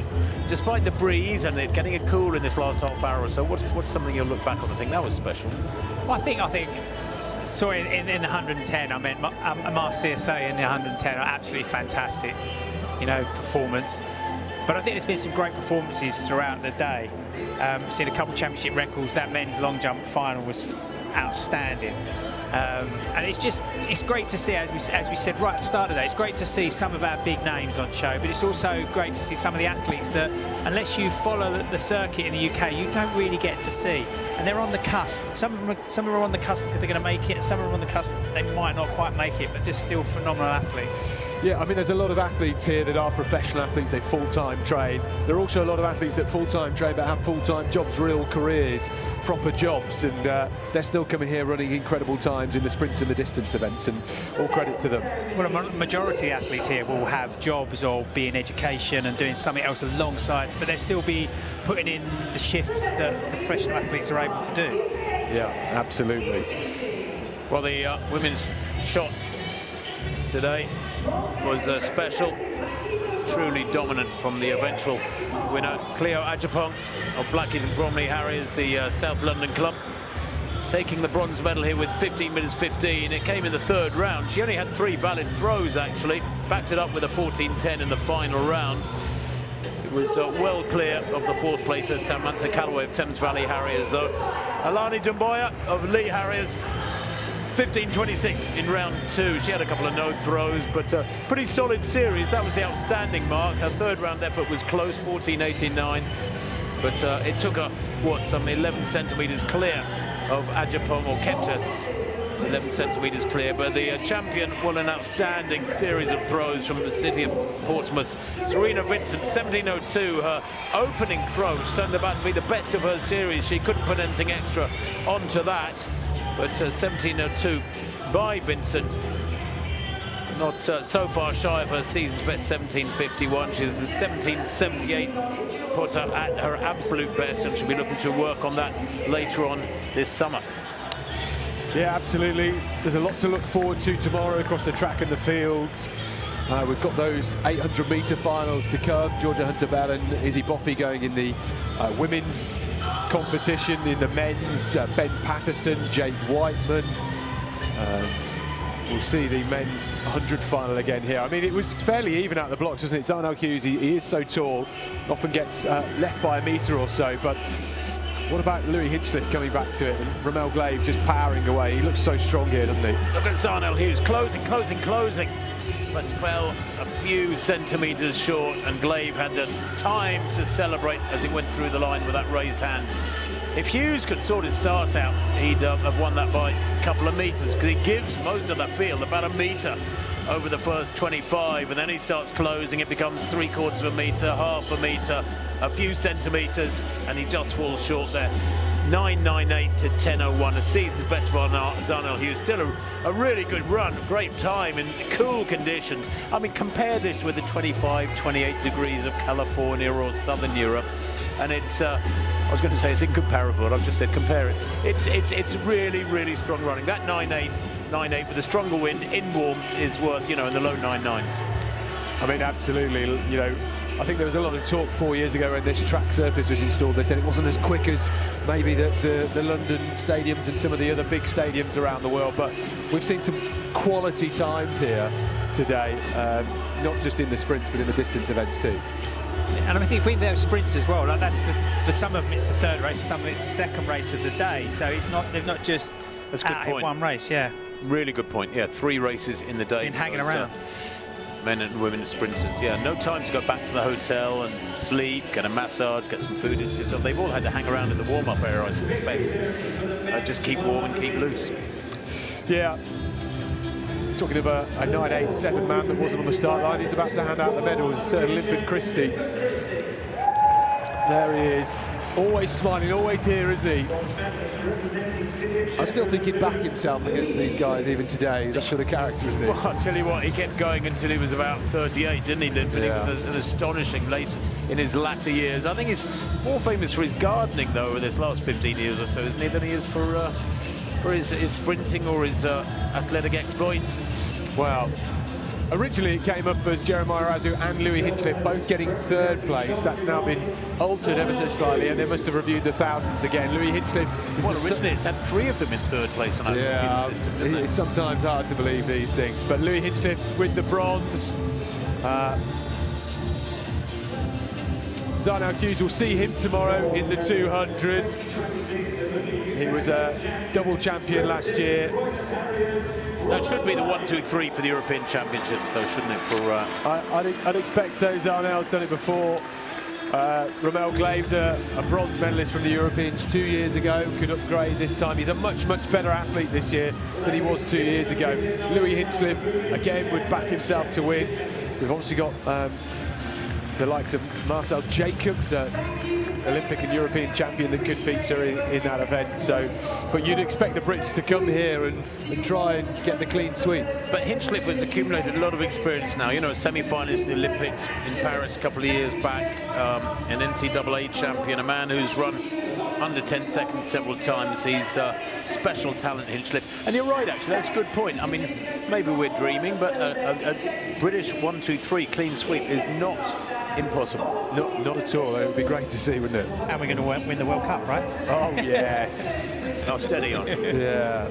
despite the breeze and it getting it cool in this last half hour or so, what's something you'll look back on and think that was special? Well, I think so in the 110, I mean, Marcia Say in the 110 are absolutely fantastic, you know, performance. But I think there's been some great performances throughout the day. Seen a couple of championship records. That men's long jump final was outstanding. And it's great to see, as we said right at the start of the day, it's great to see some of our big names on show, but it's also great to see some of the athletes that, unless you follow the circuit in the UK, you don't really get to see. And they're on the cusp. Some of them are on the cusp because they're going to make it, and some are on the cusp, they might not quite make it, but just still phenomenal athletes. Yeah, I mean, there's a lot of athletes here that are professional athletes, they full-time train. There are also a lot of athletes that full-time train but have full-time jobs, real careers, proper jobs, and they're still coming here running incredible times in the sprints and the distance events, and all credit to them. Well, a majority of athletes here will have jobs or be in education and doing something else alongside, but they'll still be putting in the shifts that the professional athletes are able to do. Yeah, absolutely. Well, the women's shot today was special, truly dominant from the eventual winner, Cleo Ajapong of Blackheath and Bromley Harriers, the South London club, taking the bronze medal here with 15 minutes 15. It came in the third round. She only had 3 valid throws, actually, backed it up with a 14.10 in the final round. It was well clear of the 4th placer, Samantha Calloway of Thames Valley Harriers, though. Alani Dumboya of Lee Harriers, 15.26 in round 2. She had a couple of no throws, but pretty solid series. That was the outstanding mark. Her third round effort was close, 14.89, but it took her, what, some 11 centimetres clear of Ajapong, or kept her 11 centimetres clear. But the champion won an outstanding series of throws from the city of Portsmouth. Serena Vincent, 17.02, her opening throw, which turned out to be the best of her series. She couldn't put anything extra onto that. But 17.02 by Vincent, not so far shy of her season's best 17.51. She's a 17.78, put her at her absolute best, and she'll be looking to work on that later on this summer. Yeah, absolutely. There's a lot to look forward to tomorrow across the track and the fields. We've got those 800-metre finals to come. Georgia Hunter-Bell and Izzy Boffey going in the women's competition. In the men's, Ben Patterson, Jake Whiteman. And we'll see the men's 100 final again here. I mean, it was fairly even out the blocks, wasn't it? Darnell Hughes, he is so tall, often gets left by a metre or so, but what about Louis Hinchcliffe coming back to it, and Ramel Glave just powering away? He looks so strong here, doesn't he? Look at Darnell Hughes, closing, but fell a few centimetres short, and Glave had the time to celebrate as he went through the line with that raised hand. If Hughes could sort his start out, he'd have won that by a couple of metres, because he gives most of that field about a metre over the first 25, and then he starts closing. It becomes 3/4 of a metre, half a metre, a few centimetres, and he just falls short there. 9.98 to 10.01, a season's best for Darnell Hughes. Still a really good run, great time in cool conditions. I mean, compare this with the 25, 28 degrees of California or Southern Europe, and it's, I was going to say it's incomparable, but I've just said compare it. It's really, really strong running. That 9.8 with a stronger wind in warm is worth, you know, in the low 9.9s. I mean, absolutely, you know, I think there was a lot of talk 4 years ago when this track surface was installed. They said it wasn't as quick as maybe the London stadiums and some of the other big stadiums around the world, but we've seen some quality times here today, not just in the sprints but in the distance events too. And I think if we have sprints as well, like that's for some of them it's the third race, for some of them it's the second race of the day. So it's not, they're not just out in one race. Yeah, really good point. Yeah, 3 races in the day. Been hanging around. Men and women sprinters, yeah, no time to go back to the hotel and sleep, get a massage, get some food. So they've all had to hang around in the warm-up area, I suspect. Just keep warm and keep loose. Yeah. Talking of a 9.87 man that wasn't on the start line, he's about to hand out the medals, Linford Christie. There he is, always smiling, always here, isn't he? I still think he'd back himself against these guys even today. That's sort of character, isn't it? Well, I'll tell you what, he kept going until he was about 38, didn't he? Then, but he was an astonishing late in his latter years. I think he's more famous for his gardening, though, over this last 15 years or so, isn't he, than he is for his sprinting or his athletic exploits. Well, originally it came up as Jeremiah Azu and Louis Hinchcliffe both getting third place. That's now been altered ever so slightly, and they must have reviewed the thousands again. Louis Hinchcliffe is originally it's had 3 of them in third place on our system, didn't it? It's sometimes hard to believe these things, but Louis Hinchcliffe with the bronze. Zarnel Hughes will see him tomorrow in the 200. He was a double champion last year. That should be the 1, 2, 3 for the European Championships, though, shouldn't it? For I'd expect so. Zarnel's done it before. Ramel Glaves, a bronze medalist from the Europeans 2 years ago, could upgrade this time. He's a much better athlete this year than he was 2 years ago. Louis Hinchcliffe, again, would back himself to win. We've obviously got the likes of Marcel Jacobs, Olympic and European champion, that could feature in that event. So, but you'd expect the Brits to come here and try and get the clean sweep. But Hinchcliffe has accumulated a lot of experience now. You know, semi-finalist in the Olympics in Paris a couple of years back, an NCAA champion, a man who's run under 10 seconds several times. He's a special talent, Hinchcliffe. And you're right, actually, that's a good point. I mean, maybe we're dreaming, but a British 1, 2, 3 clean sweep is not impossible. Not at all. It would be great to see, wouldn't it? And we're going to win the World Cup, right? Oh, yes. Oh, steady on. Yeah.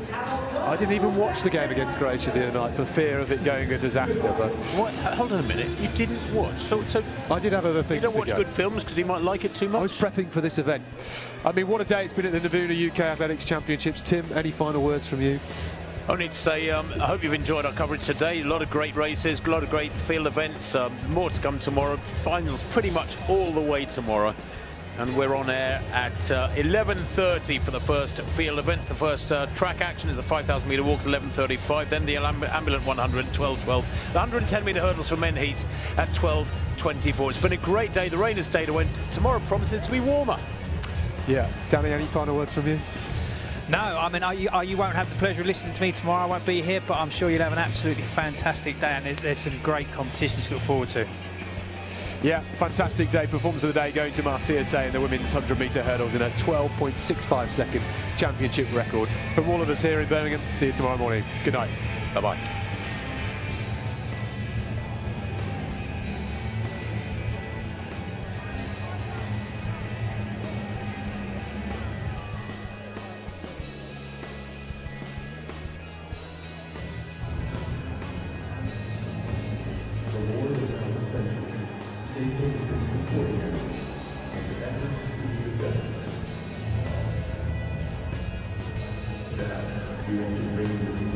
I didn't even watch the game against Croatia the other night for fear of it going a disaster. But what? Hold on a minute. You didn't watch? So I did have other things to go. You don't watch good films because you might like it too much? I was prepping for this event. I mean, what a day it's been at the Novuna UK Athletics Championships. Tim, any final words from you? Only to say, I hope you've enjoyed our coverage today. A lot of great races, a lot of great field events. More to come tomorrow. Finals pretty much all the way tomorrow. And we're on air at 11:30 for the first field event. The first track action is the 5,000 metre walk at 11:35. Then the ambulant 100 at 12:12. The 110 metre hurdles for men heats at 12:24. It's been a great day. The rain has stayed away. Tomorrow promises to be warmer. Yeah. Danny, any final words from you? No, I mean, you won't have the pleasure of listening to me tomorrow. I won't be here, but I'm sure you'll have an absolutely fantastic day, and there's some great competitions to look forward to. Yeah, fantastic day. Performance of the day going to Marcia in the women's 100 metre hurdles in a 12.65 second championship record. From all of us here in Birmingham, see you tomorrow morning. Good night. Bye-bye. Steeple has been supporting him and the efforts to do the best. Now, we want to bring this